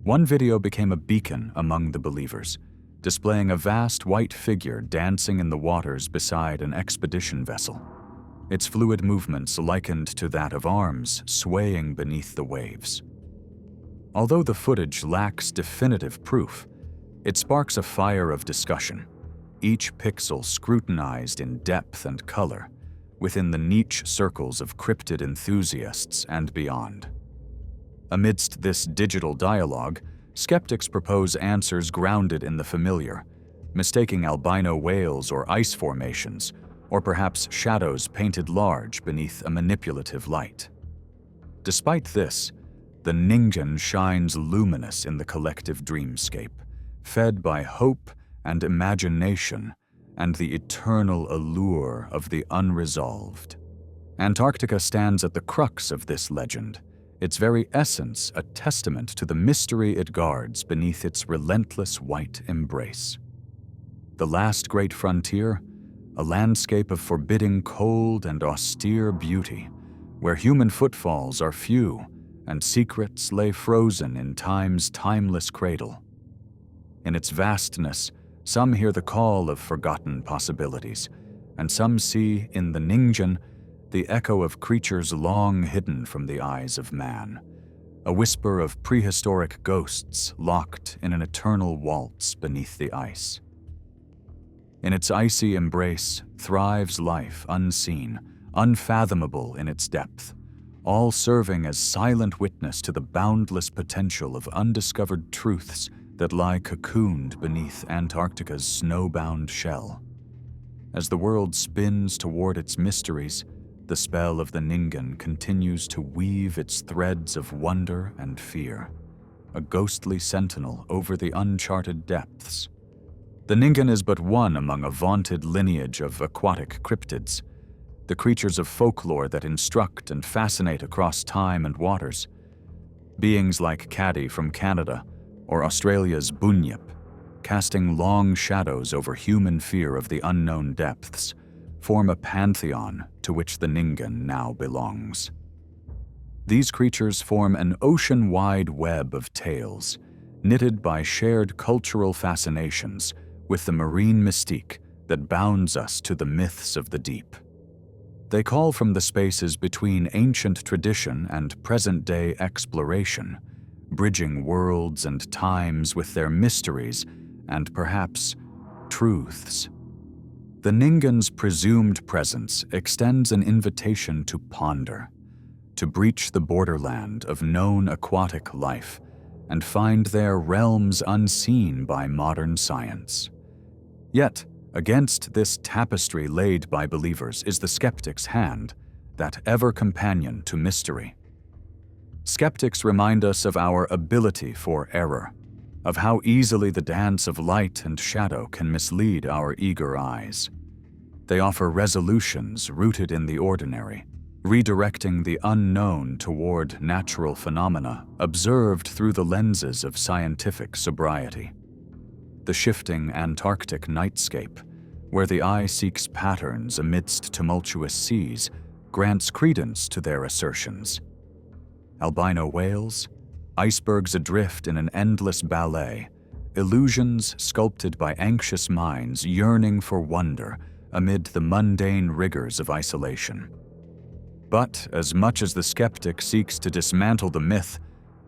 One video became a beacon among the believers, displaying a vast white figure dancing in the waters beside an expedition vessel, its fluid movements likened to that of arms swaying beneath the waves. Although the footage lacks definitive proof, it sparks a fire of discussion, each pixel scrutinized in depth and color, within the niche circles of cryptid enthusiasts and beyond. Amidst this digital dialogue, skeptics propose answers grounded in the familiar, mistaking albino whales or ice formations, or perhaps shadows painted large beneath a manipulative light. Despite this, the Ningen shines luminous in the collective dreamscape, fed by hope and imagination and the eternal allure of the unresolved. Antarctica stands at the crux of this legend, its very essence a testament to the mystery it guards beneath its relentless white embrace. The last great frontier, a landscape of forbidding cold and austere beauty, where human footfalls are few and secrets lay frozen in time's timeless cradle. In its vastness, some hear the call of forgotten possibilities, and some see in the Ningen the echo of creatures long hidden from the eyes of man, a whisper of prehistoric ghosts locked in an eternal waltz beneath the ice. In its icy embrace thrives life unseen, unfathomable in its depth, all serving as silent witness to the boundless potential of undiscovered truths that lie cocooned beneath Antarctica's snowbound shell. As the world spins toward its mysteries, the spell of the Ningen continues to weave its threads of wonder and fear, a ghostly sentinel over the uncharted depths. The Ningen is but one among a vaunted lineage of aquatic cryptids, the creatures of folklore that instruct and fascinate across time and waters. Beings like Caddy from Canada or Australia's Bunyip, casting long shadows over human fear of the unknown depths, form a pantheon to which the Ningen now belongs. These creatures form an ocean-wide web of tales, knitted by shared cultural fascinations with the marine mystique that bounds us to the myths of the deep. They call from the spaces between ancient tradition and present-day exploration, bridging worlds and times with their mysteries and perhaps truths. The Ningen's presumed presence extends an invitation to ponder, to breach the borderland of known aquatic life and find there realms unseen by modern science. Yet, against this tapestry laid by believers is the skeptic's hand, that ever-companion to mystery. Skeptics remind us of our ability for error, of how easily the dance of light and shadow can mislead our eager eyes. They offer resolutions rooted in the ordinary, redirecting the unknown toward natural phenomena observed through the lenses of scientific sobriety. The shifting Antarctic nightscape, where the eye seeks patterns amidst tumultuous seas, grants credence to their assertions. Albino whales, icebergs adrift in an endless ballet, illusions sculpted by anxious minds yearning for wonder amid the mundane rigors of isolation. But as much as the skeptic seeks to dismantle the myth,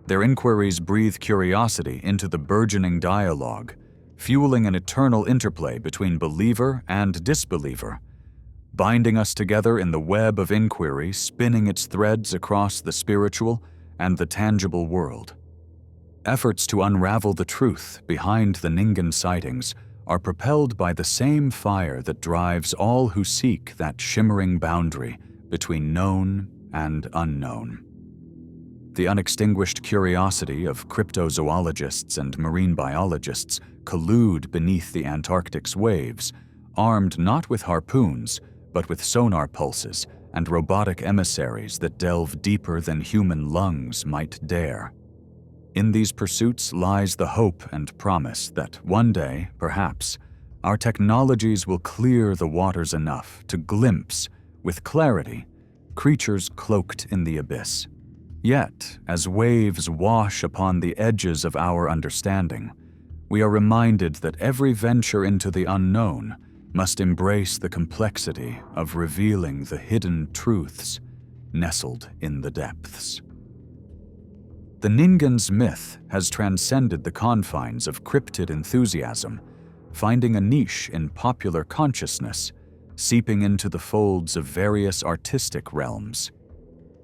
their inquiries breathe curiosity into the burgeoning dialogue, fueling an eternal interplay between believer and disbeliever, binding us together in the web of inquiry spinning its threads across the spiritual and the tangible world. Efforts to unravel the truth behind the Ningen sightings are propelled by the same fire that drives all who seek that shimmering boundary between known and unknown. The unextinguished curiosity of cryptozoologists and marine biologists collude beneath the Antarctic's waves, armed not with harpoons, but with sonar pulses and robotic emissaries that delve deeper than human lungs might dare. In these pursuits lies the hope and promise that one day, perhaps, our technologies will clear the waters enough to glimpse, with clarity, creatures cloaked in the abyss. Yet, as waves wash upon the edges of our understanding, we are reminded that every venture into the unknown must embrace the complexity of revealing the hidden truths nestled in the depths. The Ningen's myth has transcended the confines of cryptid enthusiasm, finding a niche in popular consciousness, seeping into the folds of various artistic realms.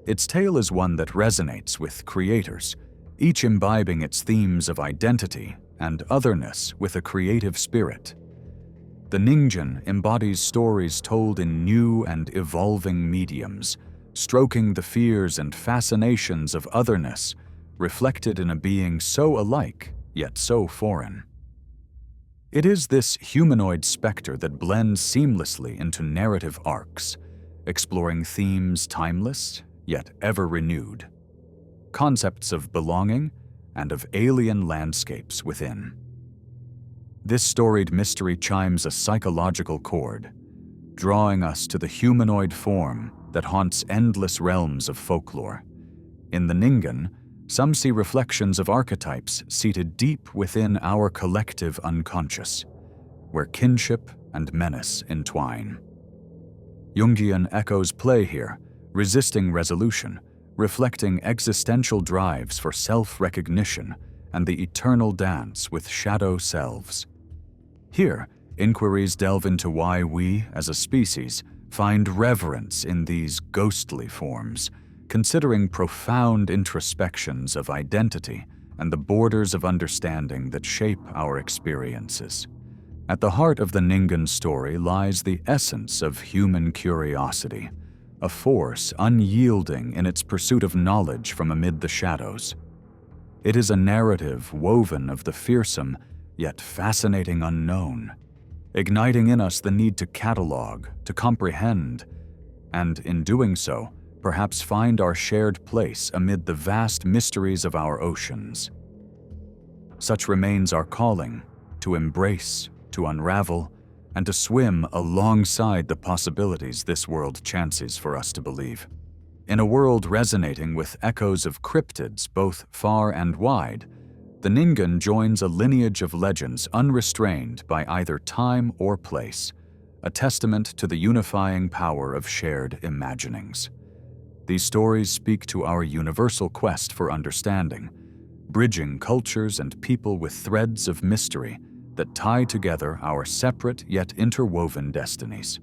Its tale is one that resonates with creators, each imbibing its themes of identity and otherness with a creative spirit. The Ningen embodies stories told in new and evolving mediums, stroking the fears and fascinations of otherness, reflected in a being so alike, yet so foreign. It is this humanoid specter that blends seamlessly into narrative arcs, exploring themes timeless, yet ever renewed, concepts of belonging and of alien landscapes within. This storied mystery chimes a psychological chord, drawing us to the humanoid form that haunts endless realms of folklore. In the Ningen, some see reflections of archetypes seated deep within our collective unconscious, where kinship and menace entwine. Jungian echoes play here, resisting resolution, reflecting existential drives for self-recognition and the eternal dance with shadow selves. Here, inquiries delve into why we, as a species, find reverence in these ghostly forms, considering profound introspections of identity and the borders of understanding that shape our experiences. At the heart of the Ningen story lies the essence of human curiosity, a force unyielding in its pursuit of knowledge from amid the shadows. It is a narrative woven of the fearsome yet fascinating unknown, igniting in us the need to catalog, to comprehend, and in doing so, perhaps find our shared place amid the vast mysteries of our oceans. Such remains our calling, to embrace, to unravel, and to swim alongside the possibilities this world chances for us to believe. In a world resonating with echoes of cryptids both far and wide, the Ningen joins a lineage of legends unrestrained by either time or place, a testament to the unifying power of shared imaginings. These stories speak to our universal quest for understanding, bridging cultures and people with threads of mystery that tie together our separate yet interwoven destinies.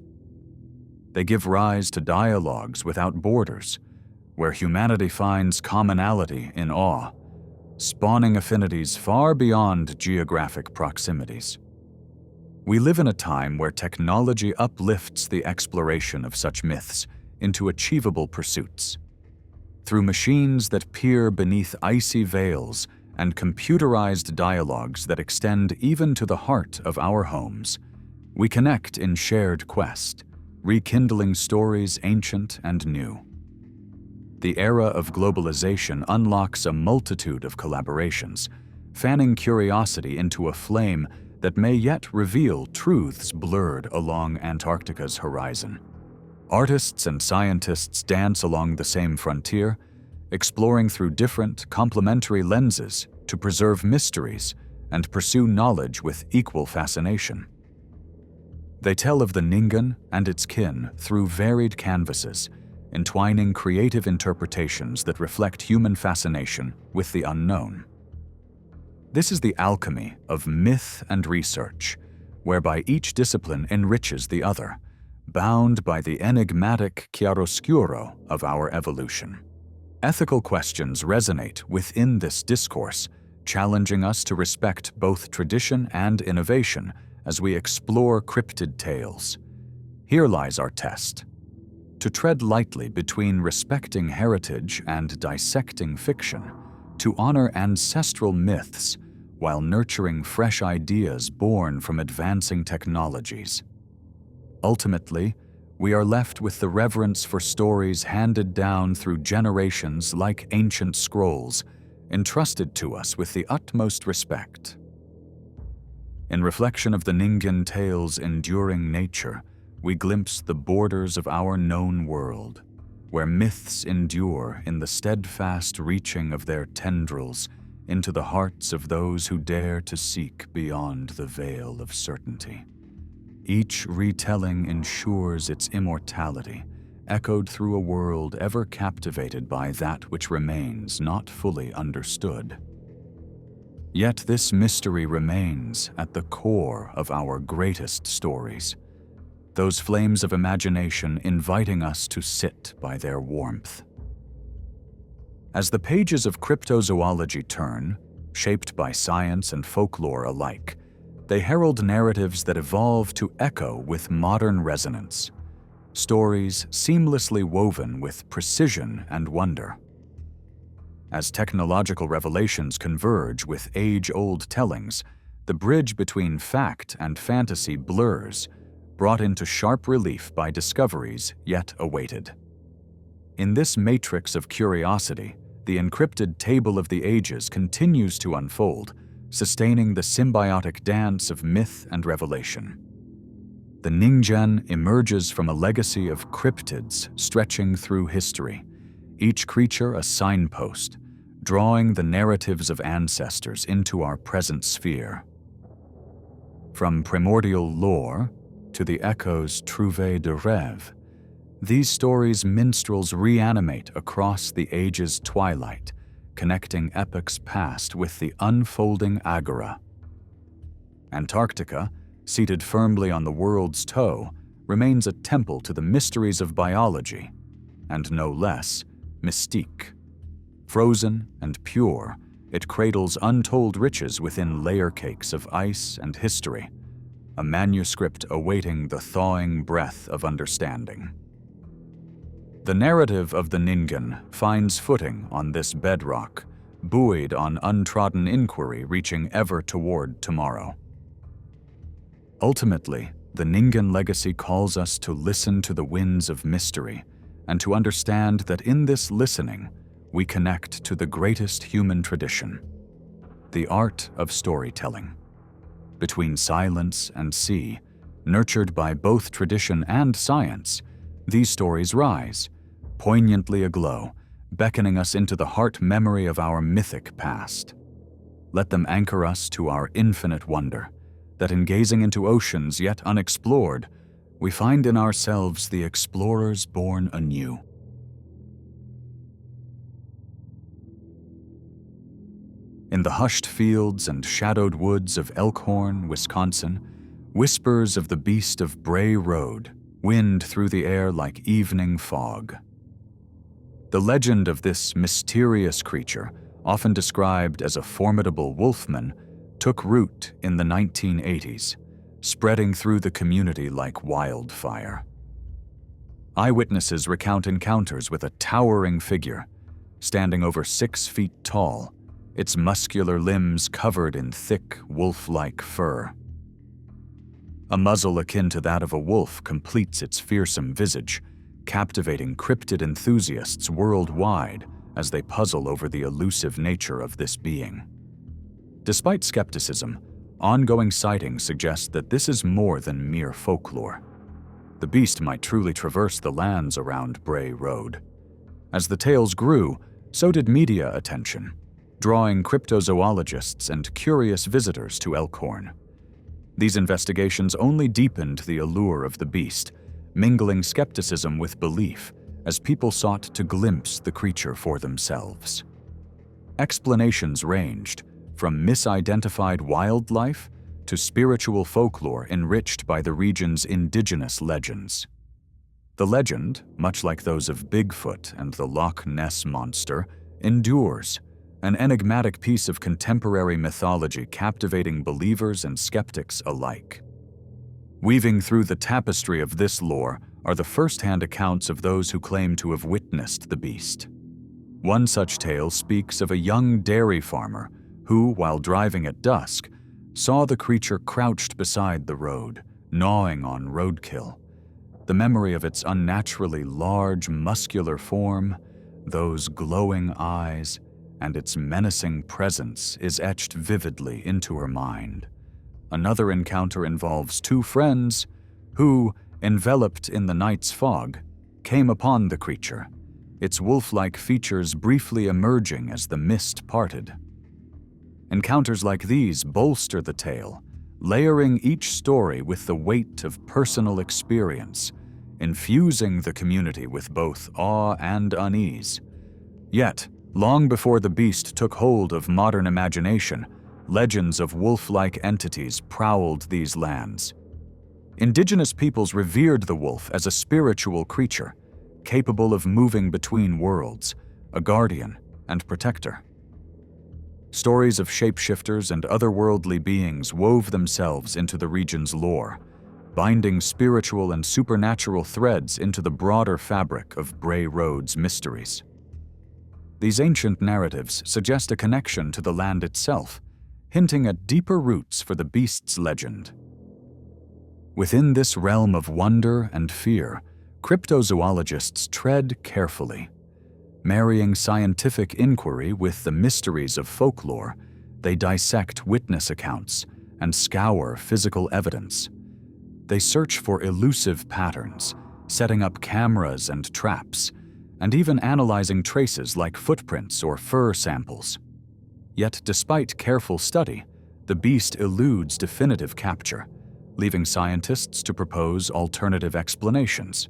They give rise to dialogues without borders, where humanity finds commonality in awe, spawning affinities far beyond geographic proximities. We live in a time where technology uplifts the exploration of such myths into achievable pursuits. Through machines that peer beneath icy veils and computerized dialogues that extend even to the heart of our homes, we connect in shared quest, rekindling stories ancient and new. The era of globalization unlocks a multitude of collaborations, fanning curiosity into a flame that may yet reveal truths blurred along Antarctica's horizon. Artists and scientists dance along the same frontier, exploring through different, complementary lenses to preserve mysteries and pursue knowledge with equal fascination. They tell of the Ningen and its kin through varied canvases, entwining creative interpretations that reflect human fascination with the unknown. This is the alchemy of myth and research, whereby each discipline enriches the other, bound by the enigmatic chiaroscuro of our evolution. Ethical questions resonate within this discourse, challenging us to respect both tradition and innovation as we explore cryptid tales. Here lies our test: to tread lightly between respecting heritage and dissecting fiction, to honor ancestral myths while nurturing fresh ideas born from advancing technologies. Ultimately, we are left with the reverence for stories handed down through generations like ancient scrolls, entrusted to us with the utmost respect. In reflection of the Ningen tale's enduring nature, we glimpse the borders of our known world, where myths endure in the steadfast reaching of their tendrils into the hearts of those who dare to seek beyond the veil of certainty. Each retelling ensures its immortality, echoed through a world ever captivated by that which remains not fully understood. Yet this mystery remains at the core of our greatest stories, those flames of imagination inviting us to sit by their warmth. As the pages of cryptozoology turn, shaped by science and folklore alike, they herald narratives that evolve to echo with modern resonance, stories seamlessly woven with precision and wonder. As technological revelations converge with age-old tellings, the bridge between fact and fantasy blurs, brought into sharp relief by discoveries yet awaited. In this matrix of curiosity, the encrypted table of the ages continues to unfold, sustaining the symbiotic dance of myth and revelation. the Ningen emerges from a legacy of cryptids stretching through history, each creature a signpost, drawing the narratives of ancestors into our present sphere. From primordial lore to the echoes trouvées de rêve, these stories minstrels reanimate across the ages' twilight, connecting epochs past with the unfolding agora. Antarctica, seated firmly on the world's toe, remains a temple to the mysteries of biology, and no less, mystique. Frozen and pure, it cradles untold riches within layer cakes of ice and history, a manuscript awaiting the thawing breath of understanding. The narrative of the Ningen finds footing on this bedrock, buoyed on untrodden inquiry reaching ever toward tomorrow. Ultimately, the Ningen legacy calls us to listen to the winds of mystery and to understand that in this listening, we connect to the greatest human tradition, the art of storytelling. Between silence and sea, nurtured by both tradition and science, these stories rise, poignantly aglow, beckoning us into the heart memory of our mythic past. Let them anchor us to our infinite wonder, that in gazing into oceans yet unexplored, we find in ourselves the explorers born anew. In the hushed fields and shadowed woods of Elkhorn, Wisconsin, whispers of the beast of Bray Road wind through the air like evening fog. The legend of this mysterious creature, often described as a formidable wolfman, took root in the 1980s, spreading through the community like wildfire. Eyewitnesses recount encounters with a towering figure, standing over 6 feet tall, its muscular limbs covered in thick, wolf-like fur. A muzzle akin to that of a wolf completes its fearsome visage, captivating cryptid enthusiasts worldwide as they puzzle over the elusive nature of this being. Despite skepticism, ongoing sightings suggest that this is more than mere folklore. The beast might truly traverse the lands around Bray Road. As the tales grew, so did media attention, drawing cryptozoologists and curious visitors to Elkhorn. These investigations only deepened the allure of the beast, mingling skepticism with belief as people sought to glimpse the creature for themselves. Explanations ranged from misidentified wildlife to spiritual folklore enriched by the region's indigenous legends. The legend, much like those of Bigfoot and the Loch Ness Monster, endures, an enigmatic piece of contemporary mythology captivating believers and skeptics alike. Weaving through the tapestry of this lore are the first-hand accounts of those who claim to have witnessed the beast. One such tale speaks of a young dairy farmer who, while driving at dusk, saw the creature crouched beside the road, gnawing on roadkill. The memory of its unnaturally large, muscular form, those glowing eyes, and its menacing presence is etched vividly into her mind. Another encounter involves 2 friends who, enveloped in the night's fog, came upon the creature, its wolf-like features briefly emerging as the mist parted. Encounters like these bolster the tale, layering each story with the weight of personal experience, infusing the community with both awe and unease. Yet, long before the beast took hold of modern imagination, legends of wolf-like entities prowled these lands. Indigenous peoples revered the wolf as a spiritual creature, capable of moving between worlds, a guardian and protector. Stories of shapeshifters and otherworldly beings wove themselves into the region's lore, binding spiritual and supernatural threads into the broader fabric of Bray Road's mysteries. These ancient narratives suggest a connection to the land itself, hinting at deeper roots for the beast's legend. Within this realm of wonder and fear, cryptozoologists tread carefully. Marrying scientific inquiry with the mysteries of folklore, they dissect witness accounts and scour physical evidence. They search for elusive patterns, setting up cameras and traps, and even analyzing traces like footprints or fur samples. Yet, despite careful study, the beast eludes definitive capture, leaving scientists to propose alternative explanations.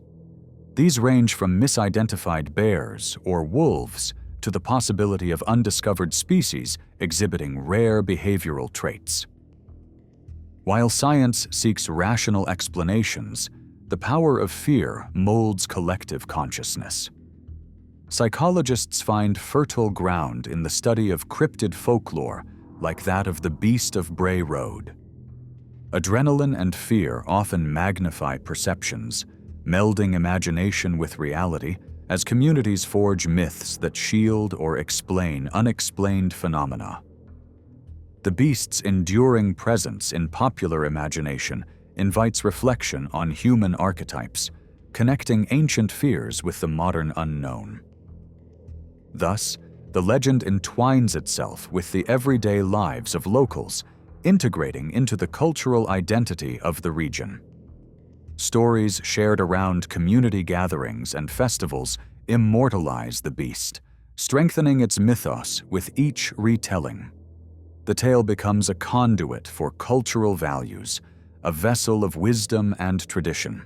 These range from misidentified bears or wolves to the possibility of undiscovered species exhibiting rare behavioral traits. While science seeks rational explanations, the power of fear molds collective consciousness. Psychologists find fertile ground in the study of cryptid folklore like that of the Beast of Bray Road. Adrenaline and fear often magnify perceptions, melding imagination with reality as communities forge myths that shield or explain unexplained phenomena. The beast's enduring presence in popular imagination invites reflection on human archetypes, connecting ancient fears with the modern unknown. Thus, the legend entwines itself with the everyday lives of locals, integrating into the cultural identity of the region. Stories shared around community gatherings and festivals immortalize the beast, strengthening its mythos with each retelling. The tale becomes a conduit for cultural values, a vessel of wisdom and tradition.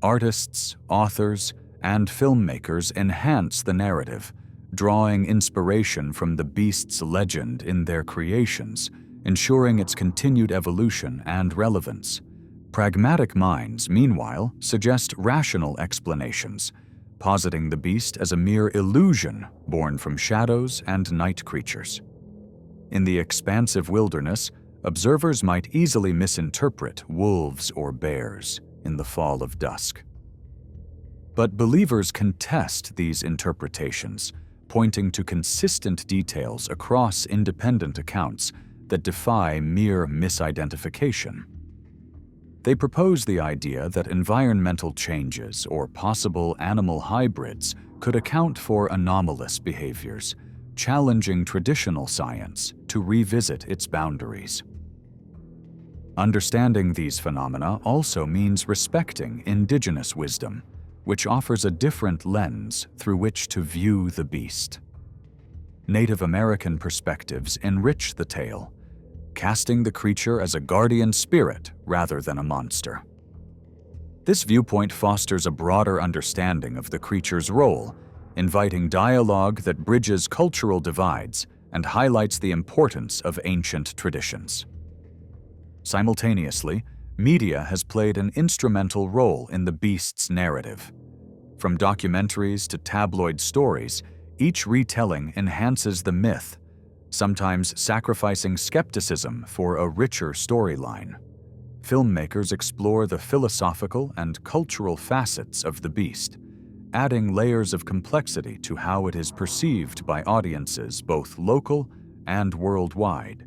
Artists, authors, and filmmakers enhance the narrative, drawing inspiration from the beast's legend in their creations, ensuring its continued evolution and relevance. Pragmatic minds, meanwhile, suggest rational explanations, positing the beast as a mere illusion born from shadows and night creatures. In the expansive wilderness, observers might easily misinterpret wolves or bears in the fall of dusk. But believers contest these interpretations, pointing to consistent details across independent accounts that defy mere misidentification. They propose the idea that environmental changes or possible animal hybrids could account for anomalous behaviors, challenging traditional science to revisit its boundaries. Understanding these phenomena also means respecting indigenous wisdom, which offers a different lens through which to view the beast. Native American perspectives enrich the tale, casting the creature as a guardian spirit rather than a monster. This viewpoint fosters a broader understanding of the creature's role, inviting dialogue that bridges cultural divides and highlights the importance of ancient traditions. Simultaneously, media has played an instrumental role in the beast's narrative. From documentaries to tabloid stories, each retelling enhances the myth, sometimes sacrificing skepticism for a richer storyline. Filmmakers explore the philosophical and cultural facets of the beast, adding layers of complexity to how it is perceived by audiences both local and worldwide.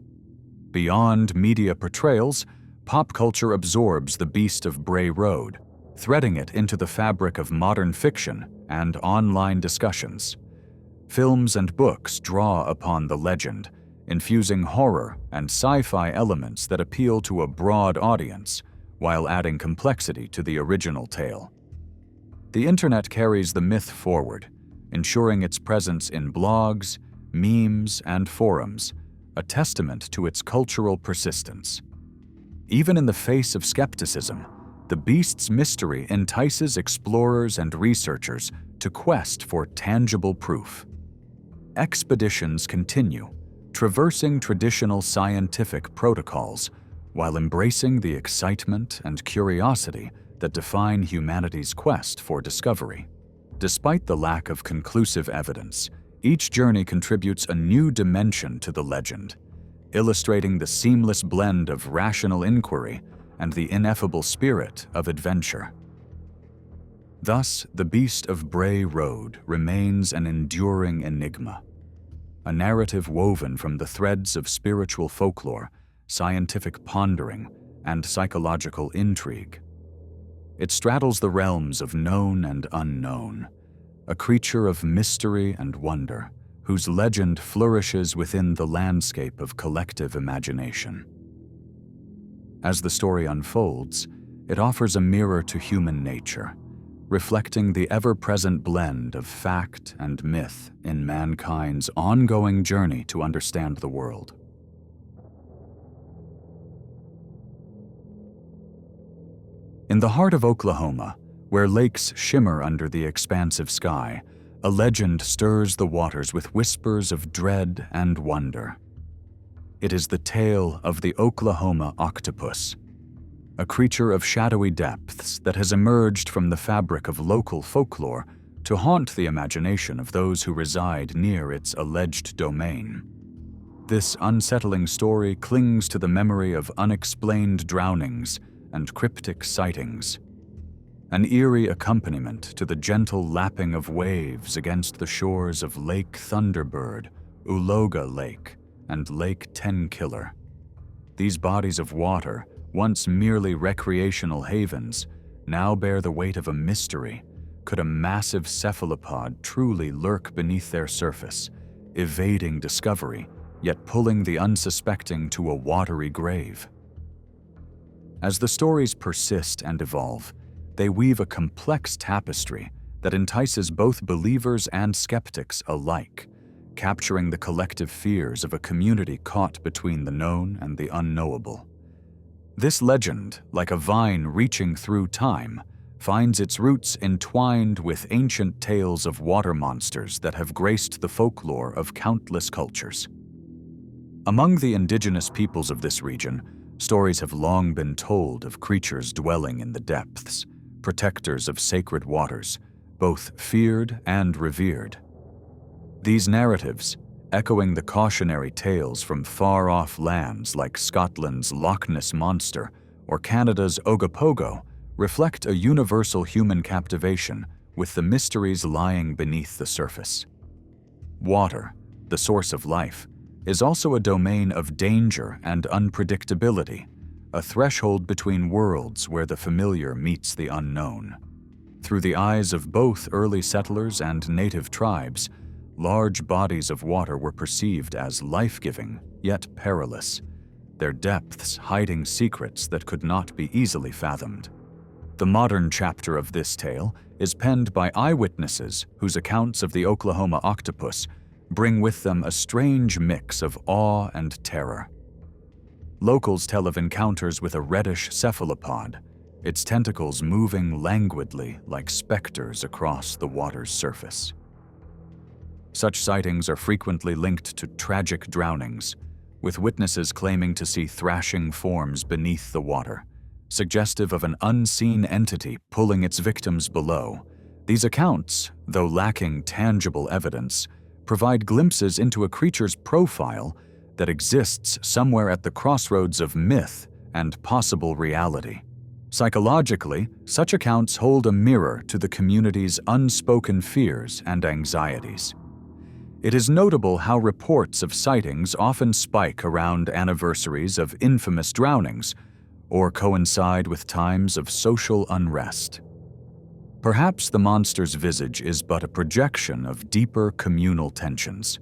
Beyond media portrayals, pop culture absorbs the Beast of Bray Road, threading it into the fabric of modern fiction and online discussions. Films and books draw upon the legend, infusing horror and sci-fi elements that appeal to a broad audience, while adding complexity to the original tale. The internet carries the myth forward, ensuring its presence in blogs, memes, and forums, a testament to its cultural persistence. Even in the face of skepticism, the beast's mystery entices explorers and researchers to quest for tangible proof. Expeditions continue, traversing traditional scientific protocols while embracing the excitement and curiosity that define humanity's quest for discovery. Despite the lack of conclusive evidence, each journey contributes a new dimension to the legend, illustrating the seamless blend of rational inquiry and the ineffable spirit of adventure. Thus, the Beast of Bray Road remains an enduring enigma, a narrative woven from the threads of spiritual folklore, scientific pondering, and psychological intrigue. It straddles the realms of known and unknown, a creature of mystery and wonder, whose legend flourishes within the landscape of collective imagination. As the story unfolds, it offers a mirror to human nature, reflecting the ever-present blend of fact and myth in mankind's ongoing journey to understand the world. In the heart of Oklahoma, where lakes shimmer under the expansive sky, a legend stirs the waters with whispers of dread and wonder. It is the tale of the Oklahoma octopus, a creature of shadowy depths that has emerged from the fabric of local folklore to haunt the imagination of those who reside near its alleged domain. This unsettling story clings to the memory of unexplained drownings and cryptic sightings, an eerie accompaniment to the gentle lapping of waves against the shores of Lake Thunderbird, Uloga Lake, and Lake Tenkiller. These bodies of water, once merely recreational havens, now bear the weight of a mystery. Could a massive cephalopod truly lurk beneath their surface, evading discovery, yet pulling the unsuspecting to a watery grave? As the stories persist and evolve, they weave a complex tapestry that entices both believers and skeptics alike, capturing the collective fears of a community caught between the known and the unknowable. This legend, like a vine reaching through time, finds its roots entwined with ancient tales of water monsters that have graced the folklore of countless cultures. Among the indigenous peoples of this region, stories have long been told of creatures dwelling in the depths, protectors of sacred waters, both feared and revered. These narratives, echoing the cautionary tales from far-off lands like Scotland's Loch Ness Monster or Canada's Ogopogo, reflect a universal human captivation with the mysteries lying beneath the surface. Water, the source of life, is also a domain of danger and unpredictability, a threshold between worlds where the familiar meets the unknown. Through the eyes of both early settlers and native tribes, large bodies of water were perceived as life-giving, yet perilous, their depths hiding secrets that could not be easily fathomed. The modern chapter of this tale is penned by eyewitnesses whose accounts of the Oklahoma octopus bring with them a strange mix of awe and terror. Locals tell of encounters with a reddish cephalopod, its tentacles moving languidly like specters across the water's surface. Such sightings are frequently linked to tragic drownings, with witnesses claiming to see thrashing forms beneath the water, suggestive of an unseen entity pulling its victims below. These accounts, though lacking tangible evidence, provide glimpses into a creature's profile that exists somewhere at the crossroads of myth and possible reality. Psychologically, such accounts hold a mirror to the community's unspoken fears and anxieties. It is notable how reports of sightings often spike around anniversaries of infamous drownings or coincide with times of social unrest. Perhaps the monster's visage is but a projection of deeper communal tensions,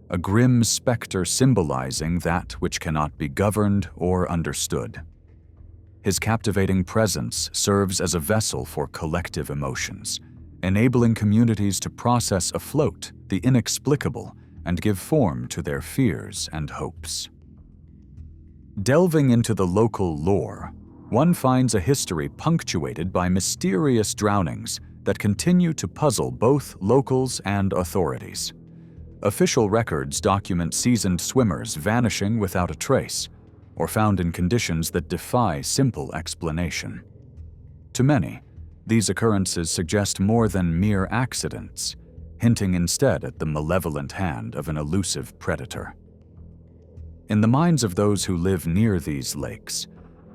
a grim specter symbolizing that which cannot be governed or understood. His captivating presence serves as a vessel for collective emotions, enabling communities to process afloat the inexplicable and give form to their fears and hopes. Delving into the local lore, one finds a history punctuated by mysterious drownings that continue to puzzle both locals and authorities. Official records document seasoned swimmers vanishing without a trace, or found in conditions that defy simple explanation. To many, these occurrences suggest more than mere accidents, hinting instead at the malevolent hand of an elusive predator. In the minds of those who live near these lakes,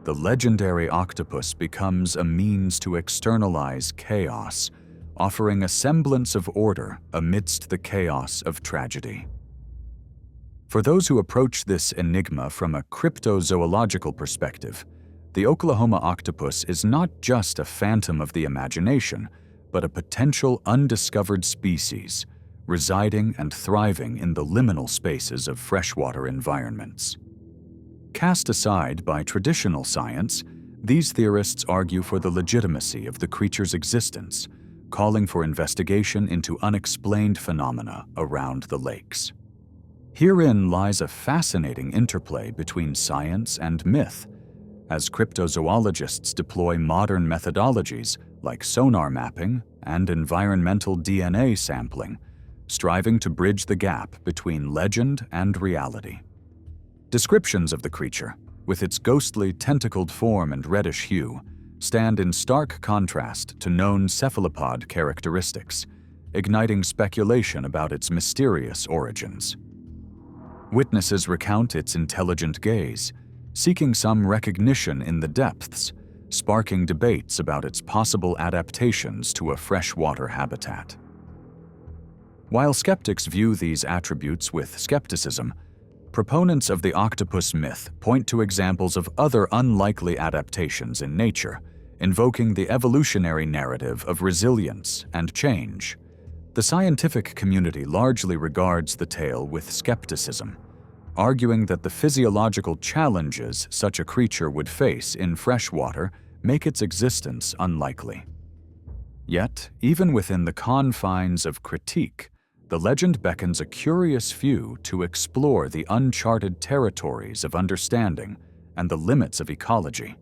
the legendary octopus becomes a means to externalize chaos, offering a semblance of order amidst the chaos of tragedy. For those who approach this enigma from a cryptozoological perspective, the Oklahoma octopus is not just a phantom of the imagination, but a potential undiscovered species, residing and thriving in the liminal spaces of freshwater environments. Cast aside by traditional science, These theorists argue for the legitimacy of the creature's existence, calling for investigation into unexplained phenomena around the lakes. Herein lies a fascinating interplay between science and myth, as cryptozoologists deploy modern methodologies like sonar mapping and environmental DNA sampling, striving to bridge the gap between legend and reality. Descriptions of the creature, with its ghostly tentacled form and reddish hue, stand in stark contrast to known cephalopod characteristics, igniting speculation about its mysterious origins. Witnesses recount its intelligent gaze, seeking some recognition in the depths, sparking debates about its possible adaptations to a freshwater habitat. While skeptics view these attributes with skepticism, proponents of the octopus myth point to examples of other unlikely adaptations in nature, invoking the evolutionary narrative of resilience and change. The scientific community largely regards the tale with skepticism, arguing that the physiological challenges such a creature would face in freshwater make its existence unlikely. Yet, even within the confines of critique, the legend beckons a curious few to explore the uncharted territories of understanding and the limits of ecology,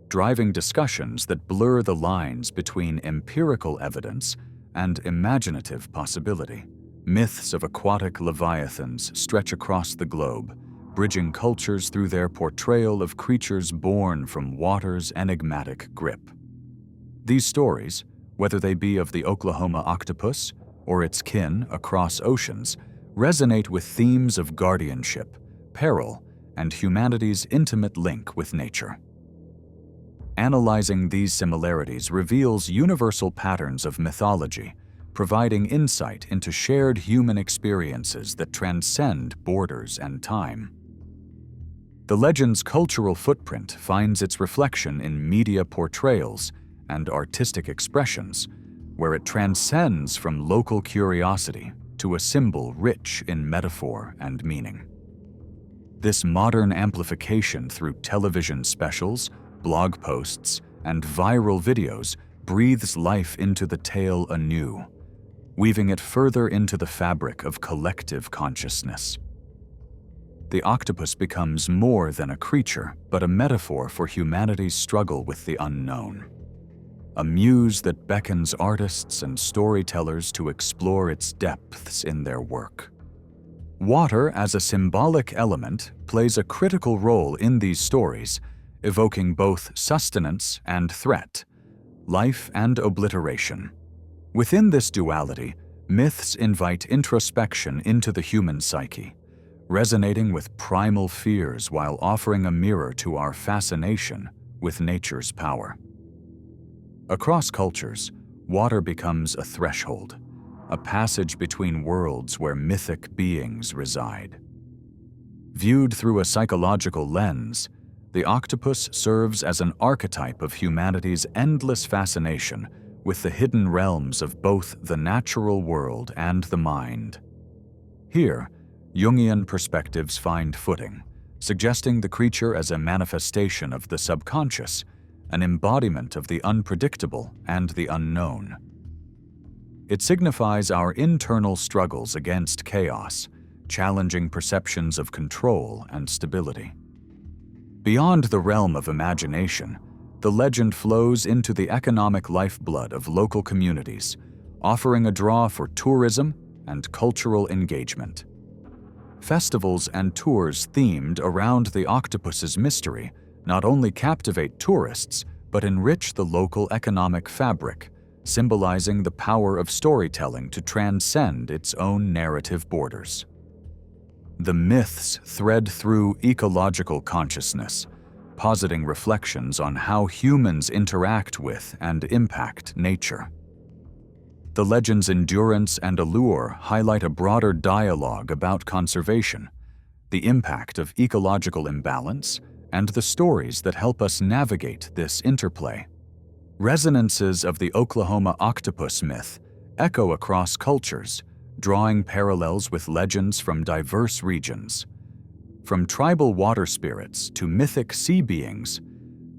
driving discussions that blur the lines between empirical evidence and imaginative possibility. Myths of aquatic leviathans stretch across the globe, bridging cultures through their portrayal of creatures born from water's enigmatic grip. These stories, whether they be of the Oklahoma octopus or its kin across oceans, resonate with themes of guardianship, peril, and humanity's intimate link with nature. Analyzing these similarities reveals universal patterns of mythology, providing insight into shared human experiences that transcend borders and time. The legend's cultural footprint finds its reflection in media portrayals and artistic expressions, where it transcends from local curiosity to a symbol rich in metaphor and meaning. This modern amplification through television specials, blog posts, and viral videos breathes life into the tale anew, weaving it further into the fabric of collective consciousness. The octopus becomes more than a creature, but a metaphor for humanity's struggle with the unknown. A muse that beckons artists and storytellers to explore its depths in their work. Water, as a symbolic element, plays a critical role in these stories, evoking both sustenance and threat, life and obliteration. Within this duality, myths invite introspection into the human psyche, resonating with primal fears while offering a mirror to our fascination with nature's power. Across cultures, water becomes a threshold, a passage between worlds where mythic beings reside. Viewed through a psychological lens, the octopus serves as an archetype of humanity's endless fascination with the hidden realms of both the natural world and the mind. Here, Jungian perspectives find footing, suggesting the creature as a manifestation of the subconscious, an embodiment of the unpredictable and the unknown. It signifies our internal struggles against chaos, challenging perceptions of control and stability. Beyond the realm of imagination, the legend flows into the economic lifeblood of local communities, offering a draw for tourism and cultural engagement. Festivals and tours themed around the octopus's mystery not only captivate tourists, but enrich the local economic fabric, symbolizing the power of storytelling to transcend its own narrative borders. The myths thread through ecological consciousness, positing reflections on how humans interact with and impact nature. The legend's endurance and allure highlight a broader dialogue about conservation, the impact of ecological imbalance, and the stories that help us navigate this interplay. Resonances of the Oklahoma octopus myth echo across cultures, drawing parallels with legends from diverse regions. From tribal water spirits to mythic sea beings,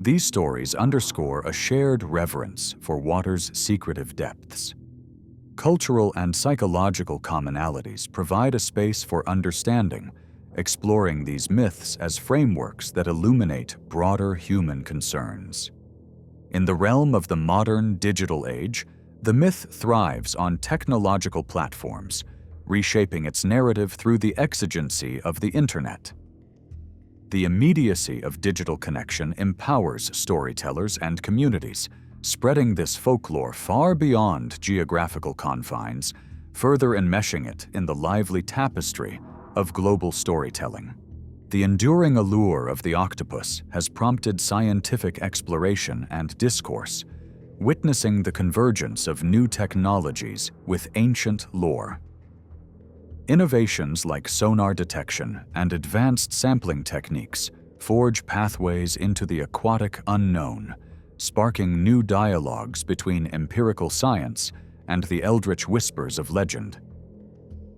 These stories underscore a shared reverence for water's secretive depths. Cultural and psychological commonalities provide a space for understanding, exploring these myths as frameworks that illuminate broader human concerns. In the realm of the modern digital age, the myth thrives on technological platforms, reshaping its narrative through the exigency of the internet. The immediacy of digital connection empowers storytellers and communities, spreading this folklore far beyond geographical confines, further enmeshing it in the lively tapestry of global storytelling. The enduring allure of the octopus has prompted scientific exploration and discourse, witnessing the convergence of new technologies with ancient lore. Innovations like sonar detection and advanced sampling techniques forge pathways into the aquatic unknown, sparking new dialogues between empirical science and the eldritch whispers of legend.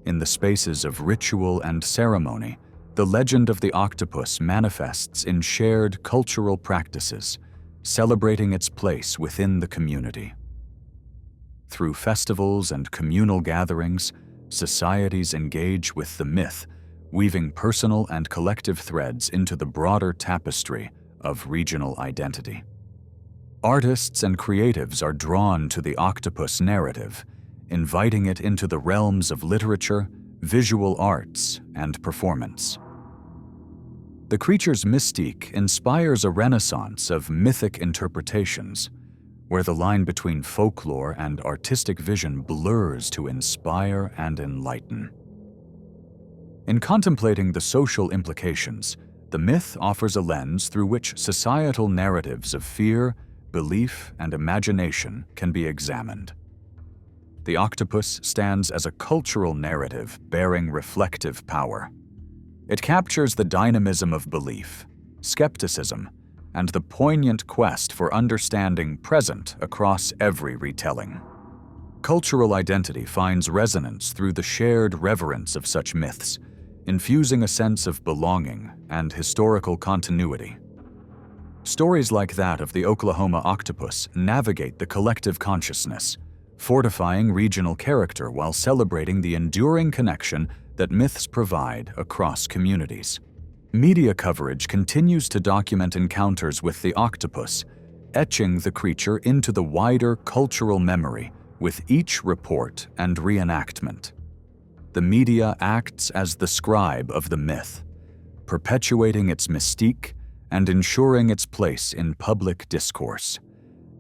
In the spaces of ritual and ceremony, the legend of the octopus manifests in shared cultural practices, celebrating its place within the community. Through festivals and communal gatherings, societies engage with the myth, weaving personal and collective threads into the broader tapestry of regional identity. Artists and creatives are drawn to the octopus narrative, inviting it into the realms of literature, visual arts, and performance. The creature's mystique inspires a renaissance of mythic interpretations, where the line between folklore and artistic vision blurs to inspire and enlighten. In contemplating the social implications, the myth offers a lens through which societal narratives of fear, belief, and imagination can be examined. The octopus stands as a cultural narrative bearing reflective power. It captures the dynamism of belief, skepticism, and the poignant quest for understanding present across every retelling. Cultural identity finds resonance through the shared reverence of such myths, infusing a sense of belonging and historical continuity. Stories like that of the Oklahoma octopus navigate the collective consciousness, fortifying regional character while celebrating the enduring connection that myths provide across communities. Media coverage continues to document encounters with the octopus, etching the creature into the wider cultural memory with each report and reenactment. The media acts as the scribe of the myth, perpetuating its mystique and ensuring its place in public discourse.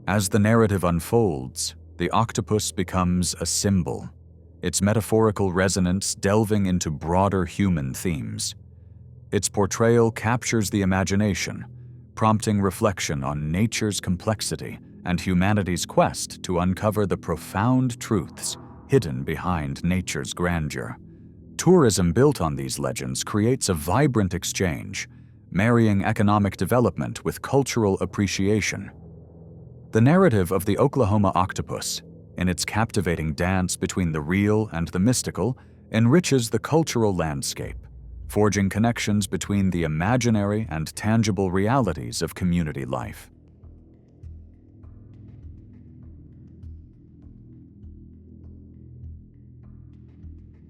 As the narrative unfolds, the octopus becomes a symbol, its metaphorical resonance delving into broader human themes. Its portrayal captures the imagination, prompting reflection on nature's complexity and humanity's quest to uncover the profound truths hidden behind nature's grandeur. Tourism built on these legends creates a vibrant exchange, marrying economic development with cultural appreciation. The narrative of the Oklahoma octopus, in its captivating dance between the real and the mystical, enriches the cultural landscape, forging connections between the imaginary and tangible realities of community life.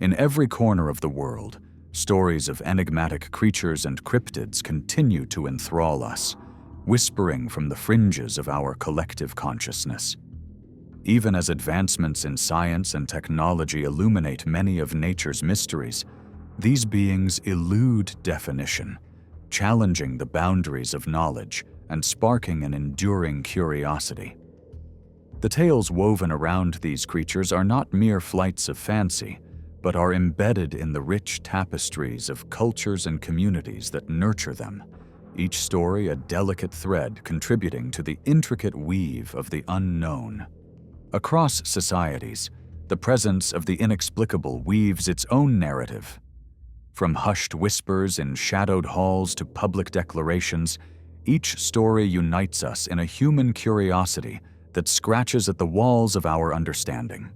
In every corner of the world, stories of enigmatic creatures and cryptids continue to enthrall us, whispering from the fringes of our collective consciousness. Even as advancements in science and technology illuminate many of nature's mysteries, these beings elude definition, challenging the boundaries of knowledge and sparking an enduring curiosity. The tales woven around these creatures are not mere flights of fancy, but are embedded in the rich tapestries of cultures and communities that nurture them, each story a delicate thread contributing to the intricate weave of the unknown. Across societies, the presence of the inexplicable weaves its own narrative. From hushed whispers in shadowed halls to public declarations, each story unites us in a human curiosity that scratches at the walls of our understanding.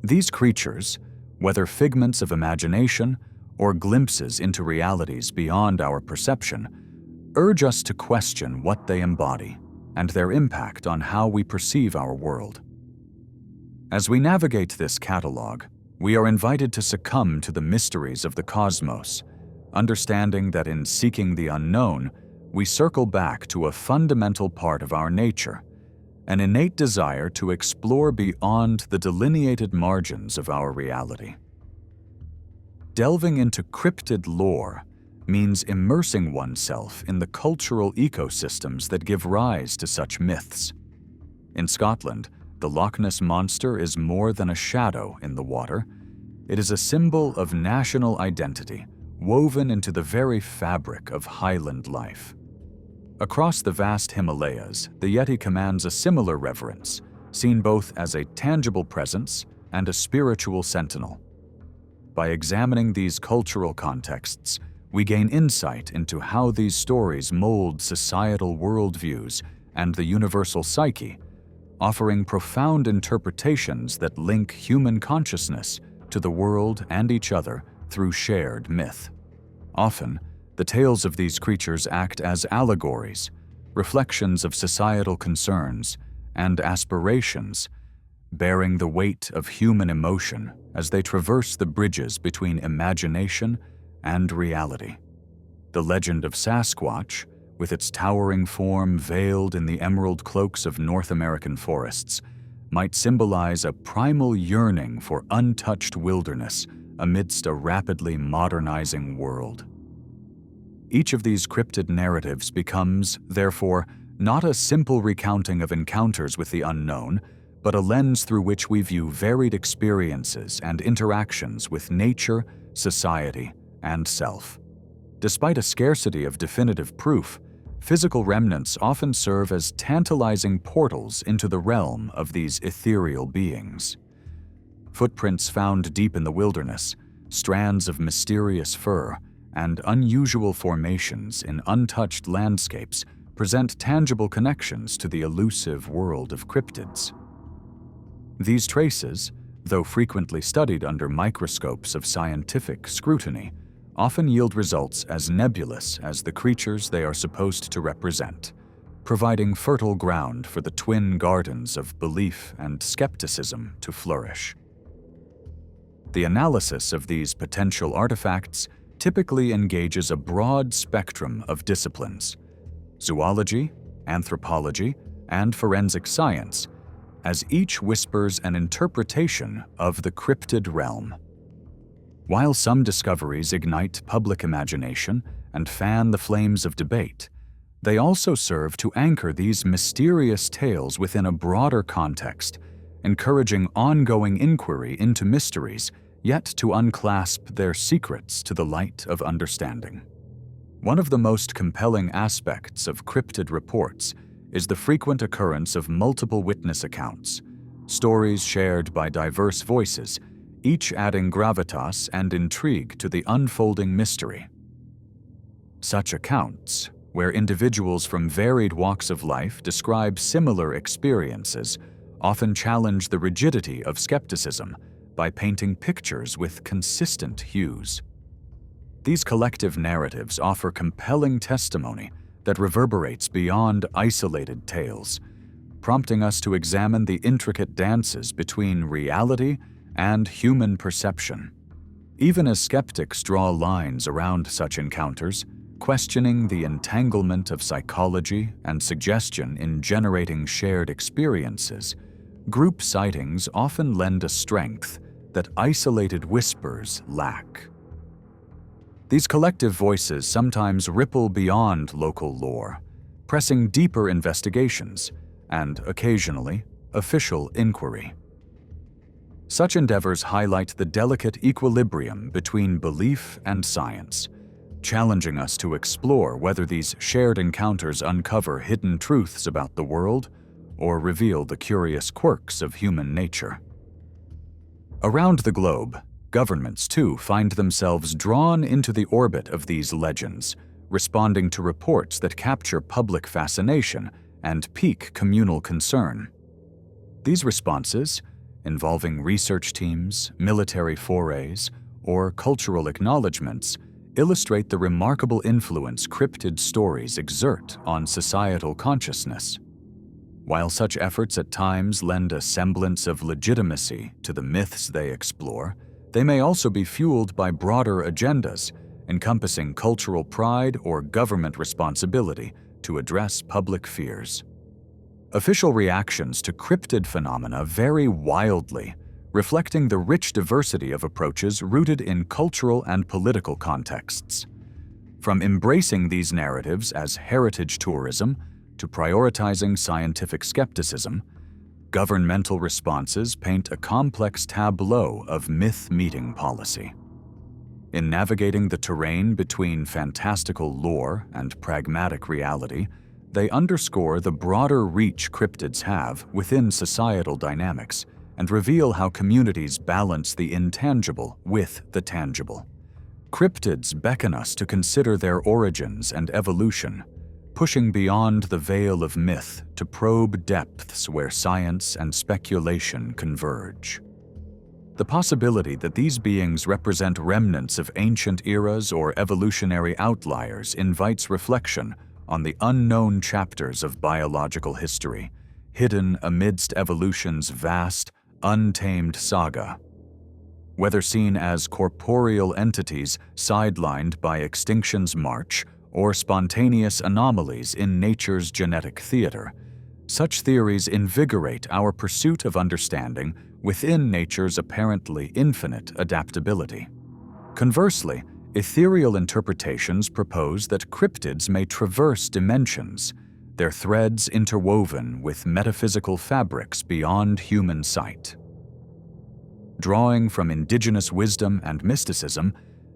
These creatures, whether figments of imagination or glimpses into realities beyond our perception, urge us to question what they embody and their impact on how we perceive our world. As we navigate this catalog, we are invited to succumb to the mysteries of the cosmos, understanding that in seeking the unknown, we circle back to a fundamental part of our nature, an innate desire to explore beyond the delineated margins of our reality. Delving into cryptid lore means immersing oneself in the cultural ecosystems that give rise to such myths. In Scotland, the Loch Ness Monster is more than a shadow in the water. It is a symbol of national identity, woven into the very fabric of highland life. Across the vast Himalayas, the Yeti commands a similar reverence, seen both as a tangible presence and a spiritual sentinel. By examining these cultural contexts, we gain insight into how these stories mold societal worldviews and the universal psyche, offering profound interpretations that link human consciousness to the world and each other through shared myth. Often, the tales of these creatures act as allegories, reflections of societal concerns and aspirations, bearing the weight of human emotion as they traverse the bridges between imagination and reality. The legend of Sasquatch, with its towering form veiled in the emerald cloaks of North American forests, might symbolize a primal yearning for untouched wilderness amidst a rapidly modernizing world. Each of these cryptid narratives becomes, therefore, not a simple recounting of encounters with the unknown, but a lens through which we view varied experiences and interactions with nature, society, and self. Despite a scarcity of definitive proof, physical remnants often serve as tantalizing portals into the realm of these ethereal beings. Footprints found deep in the wilderness, strands of mysterious fur, and unusual formations in untouched landscapes present tangible connections to the elusive world of cryptids. These traces, though frequently studied under microscopes of scientific scrutiny, often yield results as nebulous as the creatures they are supposed to represent, providing fertile ground for the twin gardens of belief and skepticism to flourish. The analysis of these potential artifacts typically engages a broad spectrum of disciplines: zoology, anthropology, and forensic science, as each whispers an interpretation of the cryptid realm. While some discoveries ignite public imagination and fan the flames of debate, they also serve to anchor these mysterious tales within a broader context, encouraging ongoing inquiry into mysteries, yet to unclasp their secrets to the light of understanding. One of the most compelling aspects of cryptid reports is the frequent occurrence of multiple witness accounts, stories shared by diverse voices, each adding gravitas and intrigue to the unfolding mystery. Such accounts, where individuals from varied walks of life describe similar experiences, often challenge the rigidity of skepticism by painting pictures with consistent hues. These collective narratives offer compelling testimony that reverberates beyond isolated tales, prompting us to examine the intricate dances between reality and human perception. Even as skeptics draw lines around such encounters, questioning the entanglement of psychology and suggestion in generating shared experiences, group sightings often lend a strength that isolated whispers lack. These collective voices sometimes ripple beyond local lore, pressing deeper investigations and, occasionally, official inquiry. Such endeavors highlight the delicate equilibrium between belief and science, challenging us to explore whether these shared encounters uncover hidden truths about the world or reveal the curious quirks of human nature. Around the globe, governments too find themselves drawn into the orbit of these legends, responding to reports that capture public fascination and pique communal concern. These responses, involving research teams, military forays, or cultural acknowledgments, illustrate the remarkable influence cryptid stories exert on societal consciousness. While such efforts at times lend a semblance of legitimacy to the myths they explore, they may also be fueled by broader agendas, encompassing cultural pride or government responsibility to address public fears. Official reactions to cryptid phenomena vary wildly, reflecting the rich diversity of approaches rooted in cultural and political contexts. From embracing these narratives as heritage tourism to prioritizing scientific skepticism, governmental responses paint a complex tableau of myth-meeting policy. In navigating the terrain between fantastical lore and pragmatic reality, they underscore the broader reach cryptids have within societal dynamics and reveal how communities balance the intangible with the tangible. Cryptids beckon us to consider their origins and evolution, pushing beyond the veil of myth to probe depths where science and speculation converge. The possibility that these beings represent remnants of ancient eras or evolutionary outliers invites reflection on the unknown chapters of biological history, hidden amidst evolution's vast, untamed saga. Whether seen as corporeal entities sidelined by extinction's march or spontaneous anomalies in nature's genetic theater, such theories invigorate our pursuit of understanding within nature's apparently infinite adaptability. Conversely, ethereal interpretations propose that cryptids may traverse dimensions, their threads interwoven with metaphysical fabrics beyond human sight. Drawing from indigenous wisdom and mysticism,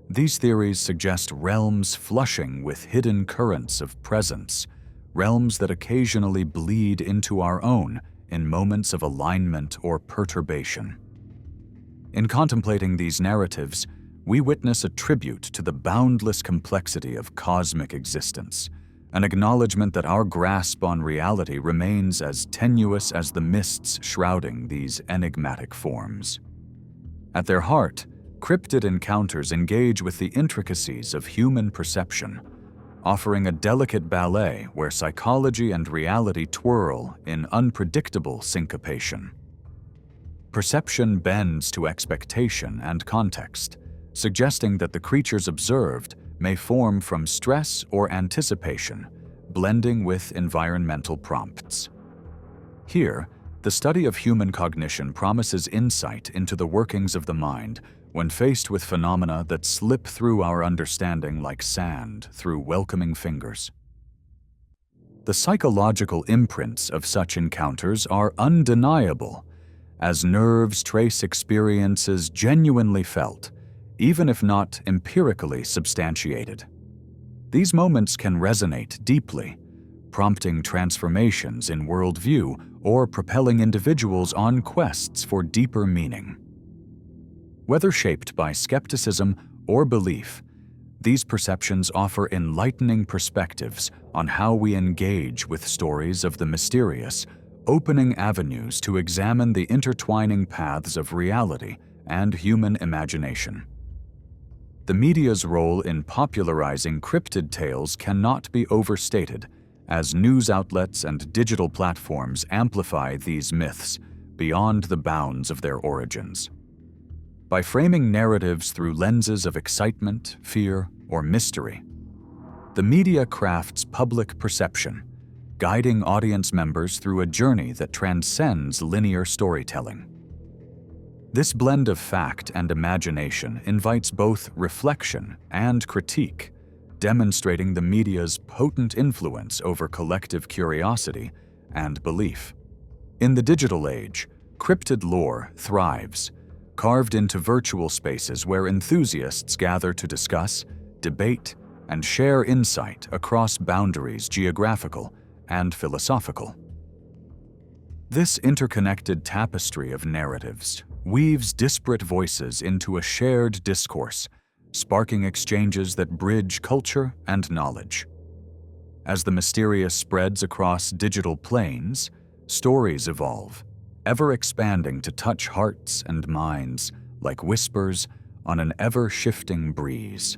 these theories suggest realms flushing with hidden currents of presence, realms that occasionally bleed into our own in moments of alignment or perturbation. In contemplating these narratives, we witness a tribute to the boundless complexity of cosmic existence, an acknowledgement that our grasp on reality remains as tenuous as the mists shrouding these enigmatic forms. At their heart, cryptid encounters engage with the intricacies of human perception, offering a delicate ballet where psychology and reality twirl in unpredictable syncopation. Perception bends to expectation and context, suggesting that the creatures observed may form from stress or anticipation, blending with environmental prompts. Here, the study of human cognition promises insight into the workings of the mind when faced with phenomena that slip through our understanding like sand through welcoming fingers. The psychological imprints of such encounters are undeniable, as nerves trace experiences genuinely felt, even if not empirically substantiated. These moments can resonate deeply, prompting transformations in worldview or propelling individuals on quests for deeper meaning. Whether shaped by skepticism or belief, these perceptions offer enlightening perspectives on how we engage with stories of the mysterious, opening avenues to examine the intertwining paths of reality and human imagination. The media's role in popularizing cryptid tales cannot be overstated, as news outlets and digital platforms amplify these myths beyond the bounds of their origins. By framing narratives through lenses of excitement, fear, or mystery, the media crafts public perception, guiding audience members through a journey that transcends linear storytelling. This blend of fact and imagination invites both reflection and critique, demonstrating the media's potent influence over collective curiosity and belief. In the digital age, cryptid lore thrives, carved into virtual spaces where enthusiasts gather to discuss, debate, and share insight across boundaries geographical and philosophical. This interconnected tapestry of narratives weaves disparate voices into a shared discourse, sparking exchanges that bridge culture and knowledge. As the mysterious spreads across digital planes, stories evolve, ever expanding to touch hearts and minds like whispers on an ever-shifting breeze,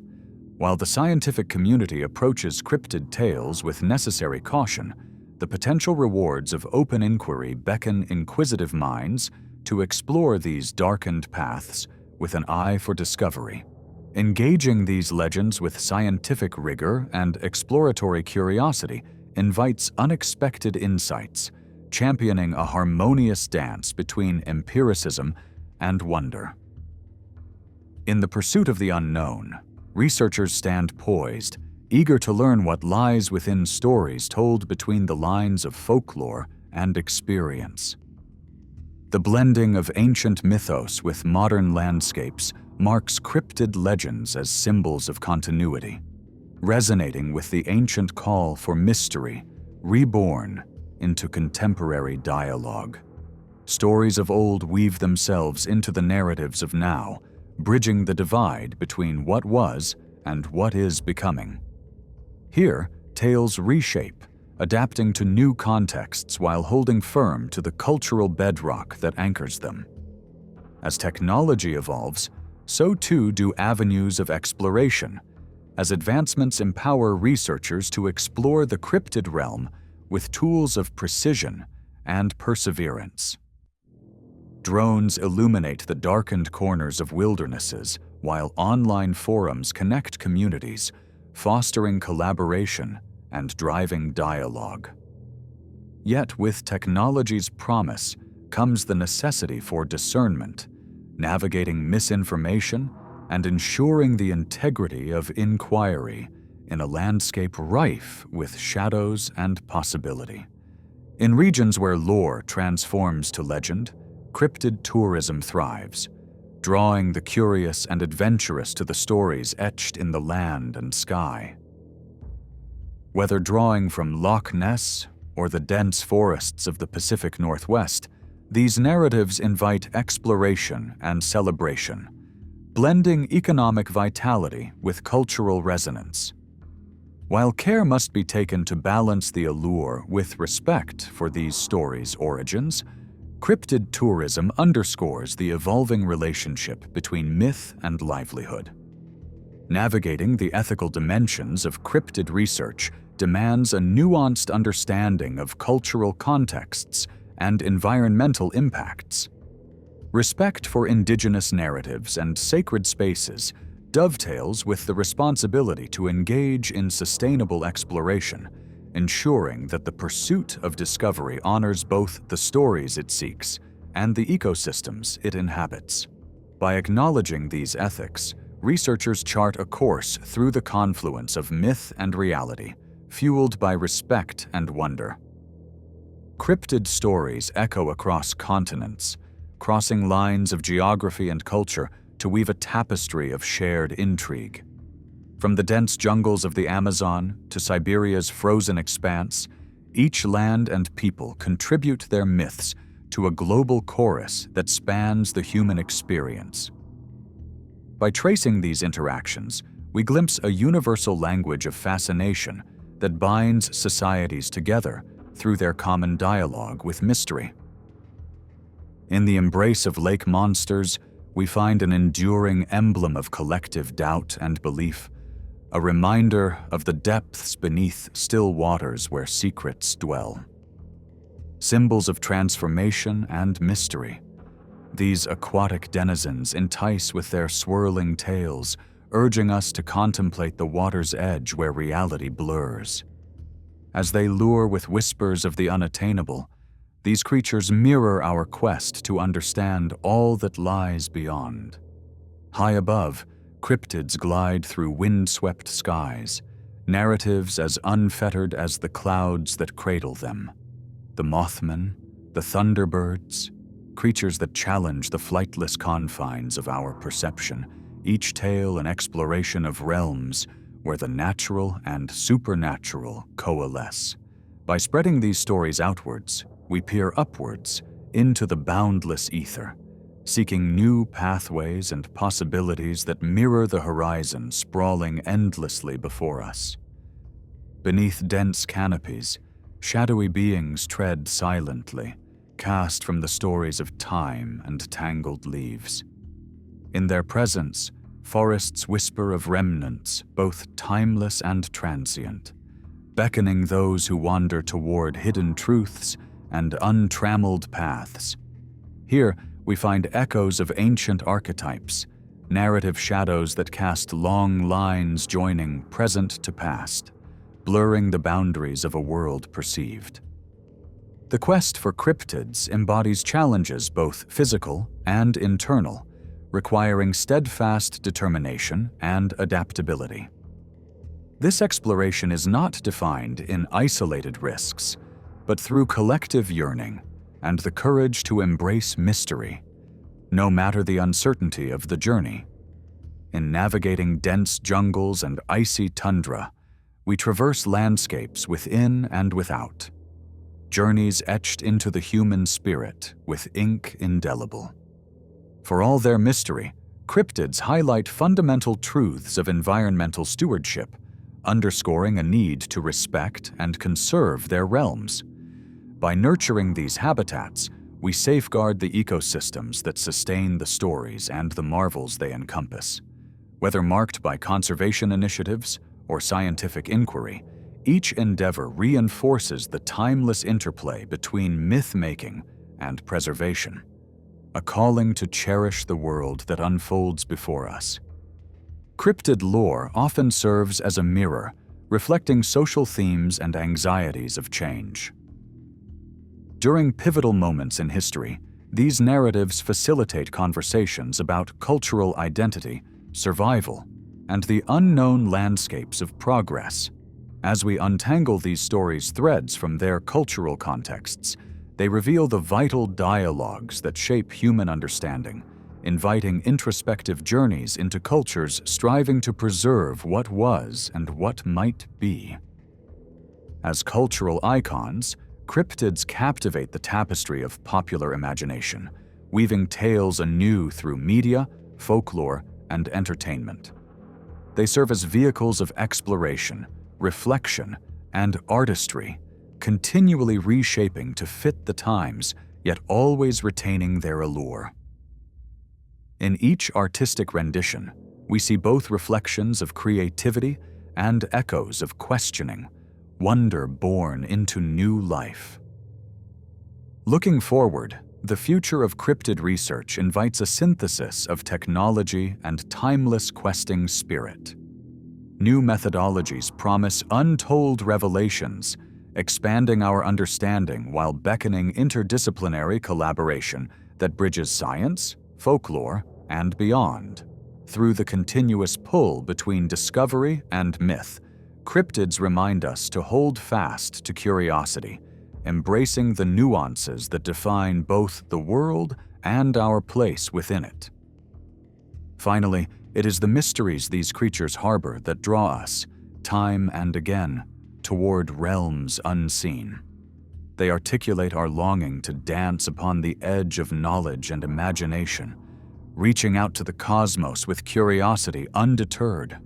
While the scientific community approaches cryptid tales with necessary caution, the potential rewards of open inquiry beckon inquisitive minds to explore these darkened paths with an eye for discovery. Engaging these legends with scientific rigor and exploratory curiosity invites unexpected insights, championing a harmonious dance between empiricism and wonder. In the pursuit of the unknown, researchers stand poised, eager to learn what lies within stories told between the lines of folklore and experience. The blending of ancient mythos with modern landscapes marks cryptid legends as symbols of continuity, resonating with the ancient call for mystery, reborn into contemporary dialogue. Stories of old weave themselves into the narratives of now, bridging the divide between what was and what is becoming. Here, tales reshape, adapting to new contexts while holding firm to the cultural bedrock that anchors them. As technology evolves, so too do avenues of exploration, as advancements empower researchers to explore the cryptid realm with tools of precision and perseverance. Drones illuminate the darkened corners of wildernesses, while online forums connect communities, fostering collaboration and driving dialogue. Yet with technology's promise comes the necessity for discernment, navigating misinformation and ensuring the integrity of inquiry in a landscape rife with shadows and possibility. In regions where lore transforms to legend, cryptid tourism thrives, drawing the curious and adventurous to the stories etched in the land and sky. Whether drawing from Loch Ness or the dense forests of the Pacific Northwest, these narratives invite exploration and celebration, blending economic vitality with cultural resonance. While care must be taken to balance the allure with respect for these stories' origins, cryptid tourism underscores the evolving relationship between myth and livelihood. Navigating the ethical dimensions of cryptid research demands a nuanced understanding of cultural contexts and environmental impacts. Respect for indigenous narratives and sacred spaces dovetails with the responsibility to engage in sustainable exploration, ensuring that the pursuit of discovery honors both the stories it seeks and the ecosystems it inhabits. By acknowledging these ethics, researchers chart a course through the confluence of myth and reality, fueled by respect and wonder. Cryptid stories echo across continents, crossing lines of geography and culture to weave a tapestry of shared intrigue. From the dense jungles of the Amazon to Siberia's frozen expanse, each land and people contribute their myths to a global chorus that spans the human experience. By tracing these interactions, we glimpse a universal language of fascination that binds societies together through their common dialogue with mystery. In the embrace of lake monsters, we find an enduring emblem of collective doubt and belief, a reminder of the depths beneath still waters where secrets dwell. Symbols of transformation and mystery, these aquatic denizens entice with their swirling tales, urging us to contemplate the water's edge where reality blurs. As they lure with whispers of the unattainable, these creatures mirror our quest to understand all that lies beyond. High above, cryptids glide through wind-swept skies, narratives as unfettered as the clouds that cradle them. The Mothmen, the Thunderbirds, creatures that challenge the flightless confines of our perception, each tale an exploration of realms where the natural and supernatural coalesce. By spreading these stories outwards, we peer upwards into the boundless ether, seeking new pathways and possibilities that mirror the horizon sprawling endlessly before us. Beneath dense canopies, shadowy beings tread silently, cast from the stories of time and tangled leaves. In their presence, forests whisper of remnants, both timeless and transient, beckoning those who wander toward hidden truths and untrammeled paths. Here, we find echoes of ancient archetypes, narrative shadows that cast long lines joining present to past, blurring the boundaries of a world perceived. The quest for cryptids embodies challenges both physical and internal, requiring steadfast determination and adaptability. This exploration is not defined in isolated risks, but through collective yearning and the courage to embrace mystery, no matter the uncertainty of the journey. In navigating dense jungles and icy tundra, we traverse landscapes within and without, journeys etched into the human spirit with ink indelible. For all their mystery, cryptids highlight fundamental truths of environmental stewardship, underscoring a need to respect and conserve their realms. By nurturing these habitats, we safeguard the ecosystems that sustain the stories and the marvels they encompass. Whether marked by conservation initiatives or scientific inquiry, each endeavor reinforces the timeless interplay between myth-making and preservation, a calling to cherish the world that unfolds before us. Cryptid lore often serves as a mirror, reflecting social themes and anxieties of change. During pivotal moments in history, these narratives facilitate conversations about cultural identity, survival, and the unknown landscapes of progress. As we untangle these stories' threads from their cultural contexts, they reveal the vital dialogues that shape human understanding, inviting introspective journeys into cultures striving to preserve what was and what might be. As cultural icons, cryptids captivate the tapestry of popular imagination, weaving tales anew through media, folklore, and entertainment. They serve as vehicles of exploration, reflection, and artistry, continually reshaping to fit the times, yet always retaining their allure. In each artistic rendition, we see both reflections of creativity and echoes of questioning, wonder born into new life. Looking forward, the future of cryptid research invites a synthesis of technology and timeless questing spirit. New methodologies promise untold revelations, expanding our understanding while beckoning interdisciplinary collaboration that bridges science, folklore, and beyond. Through the continuous pull between discovery and myth, cryptids remind us to hold fast to curiosity, embracing the nuances that define both the world and our place within it. Finally, it is the mysteries these creatures harbor that draw us, time and again, toward realms unseen. They articulate our longing to dance upon the edge of knowledge and imagination, reaching out to the cosmos with curiosity undeterred.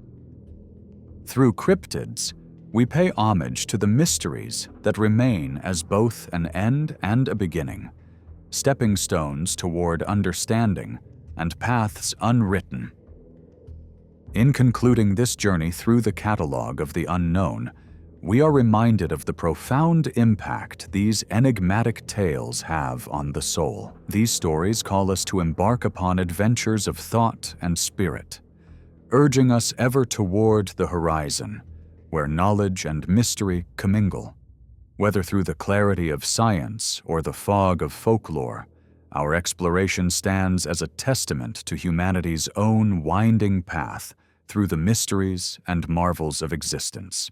Through cryptids, we pay homage to the mysteries that remain as both an end and a beginning, stepping stones toward understanding and paths unwritten. In concluding this journey through the catalog of the unknown, we are reminded of the profound impact these enigmatic tales have on the soul. These stories call us to embark upon adventures of thought and spirit, urging us ever toward the horizon, where knowledge and mystery commingle. Whether through the clarity of science or the fog of folklore, our exploration stands as a testament to humanity's own winding path through the mysteries and marvels of existence.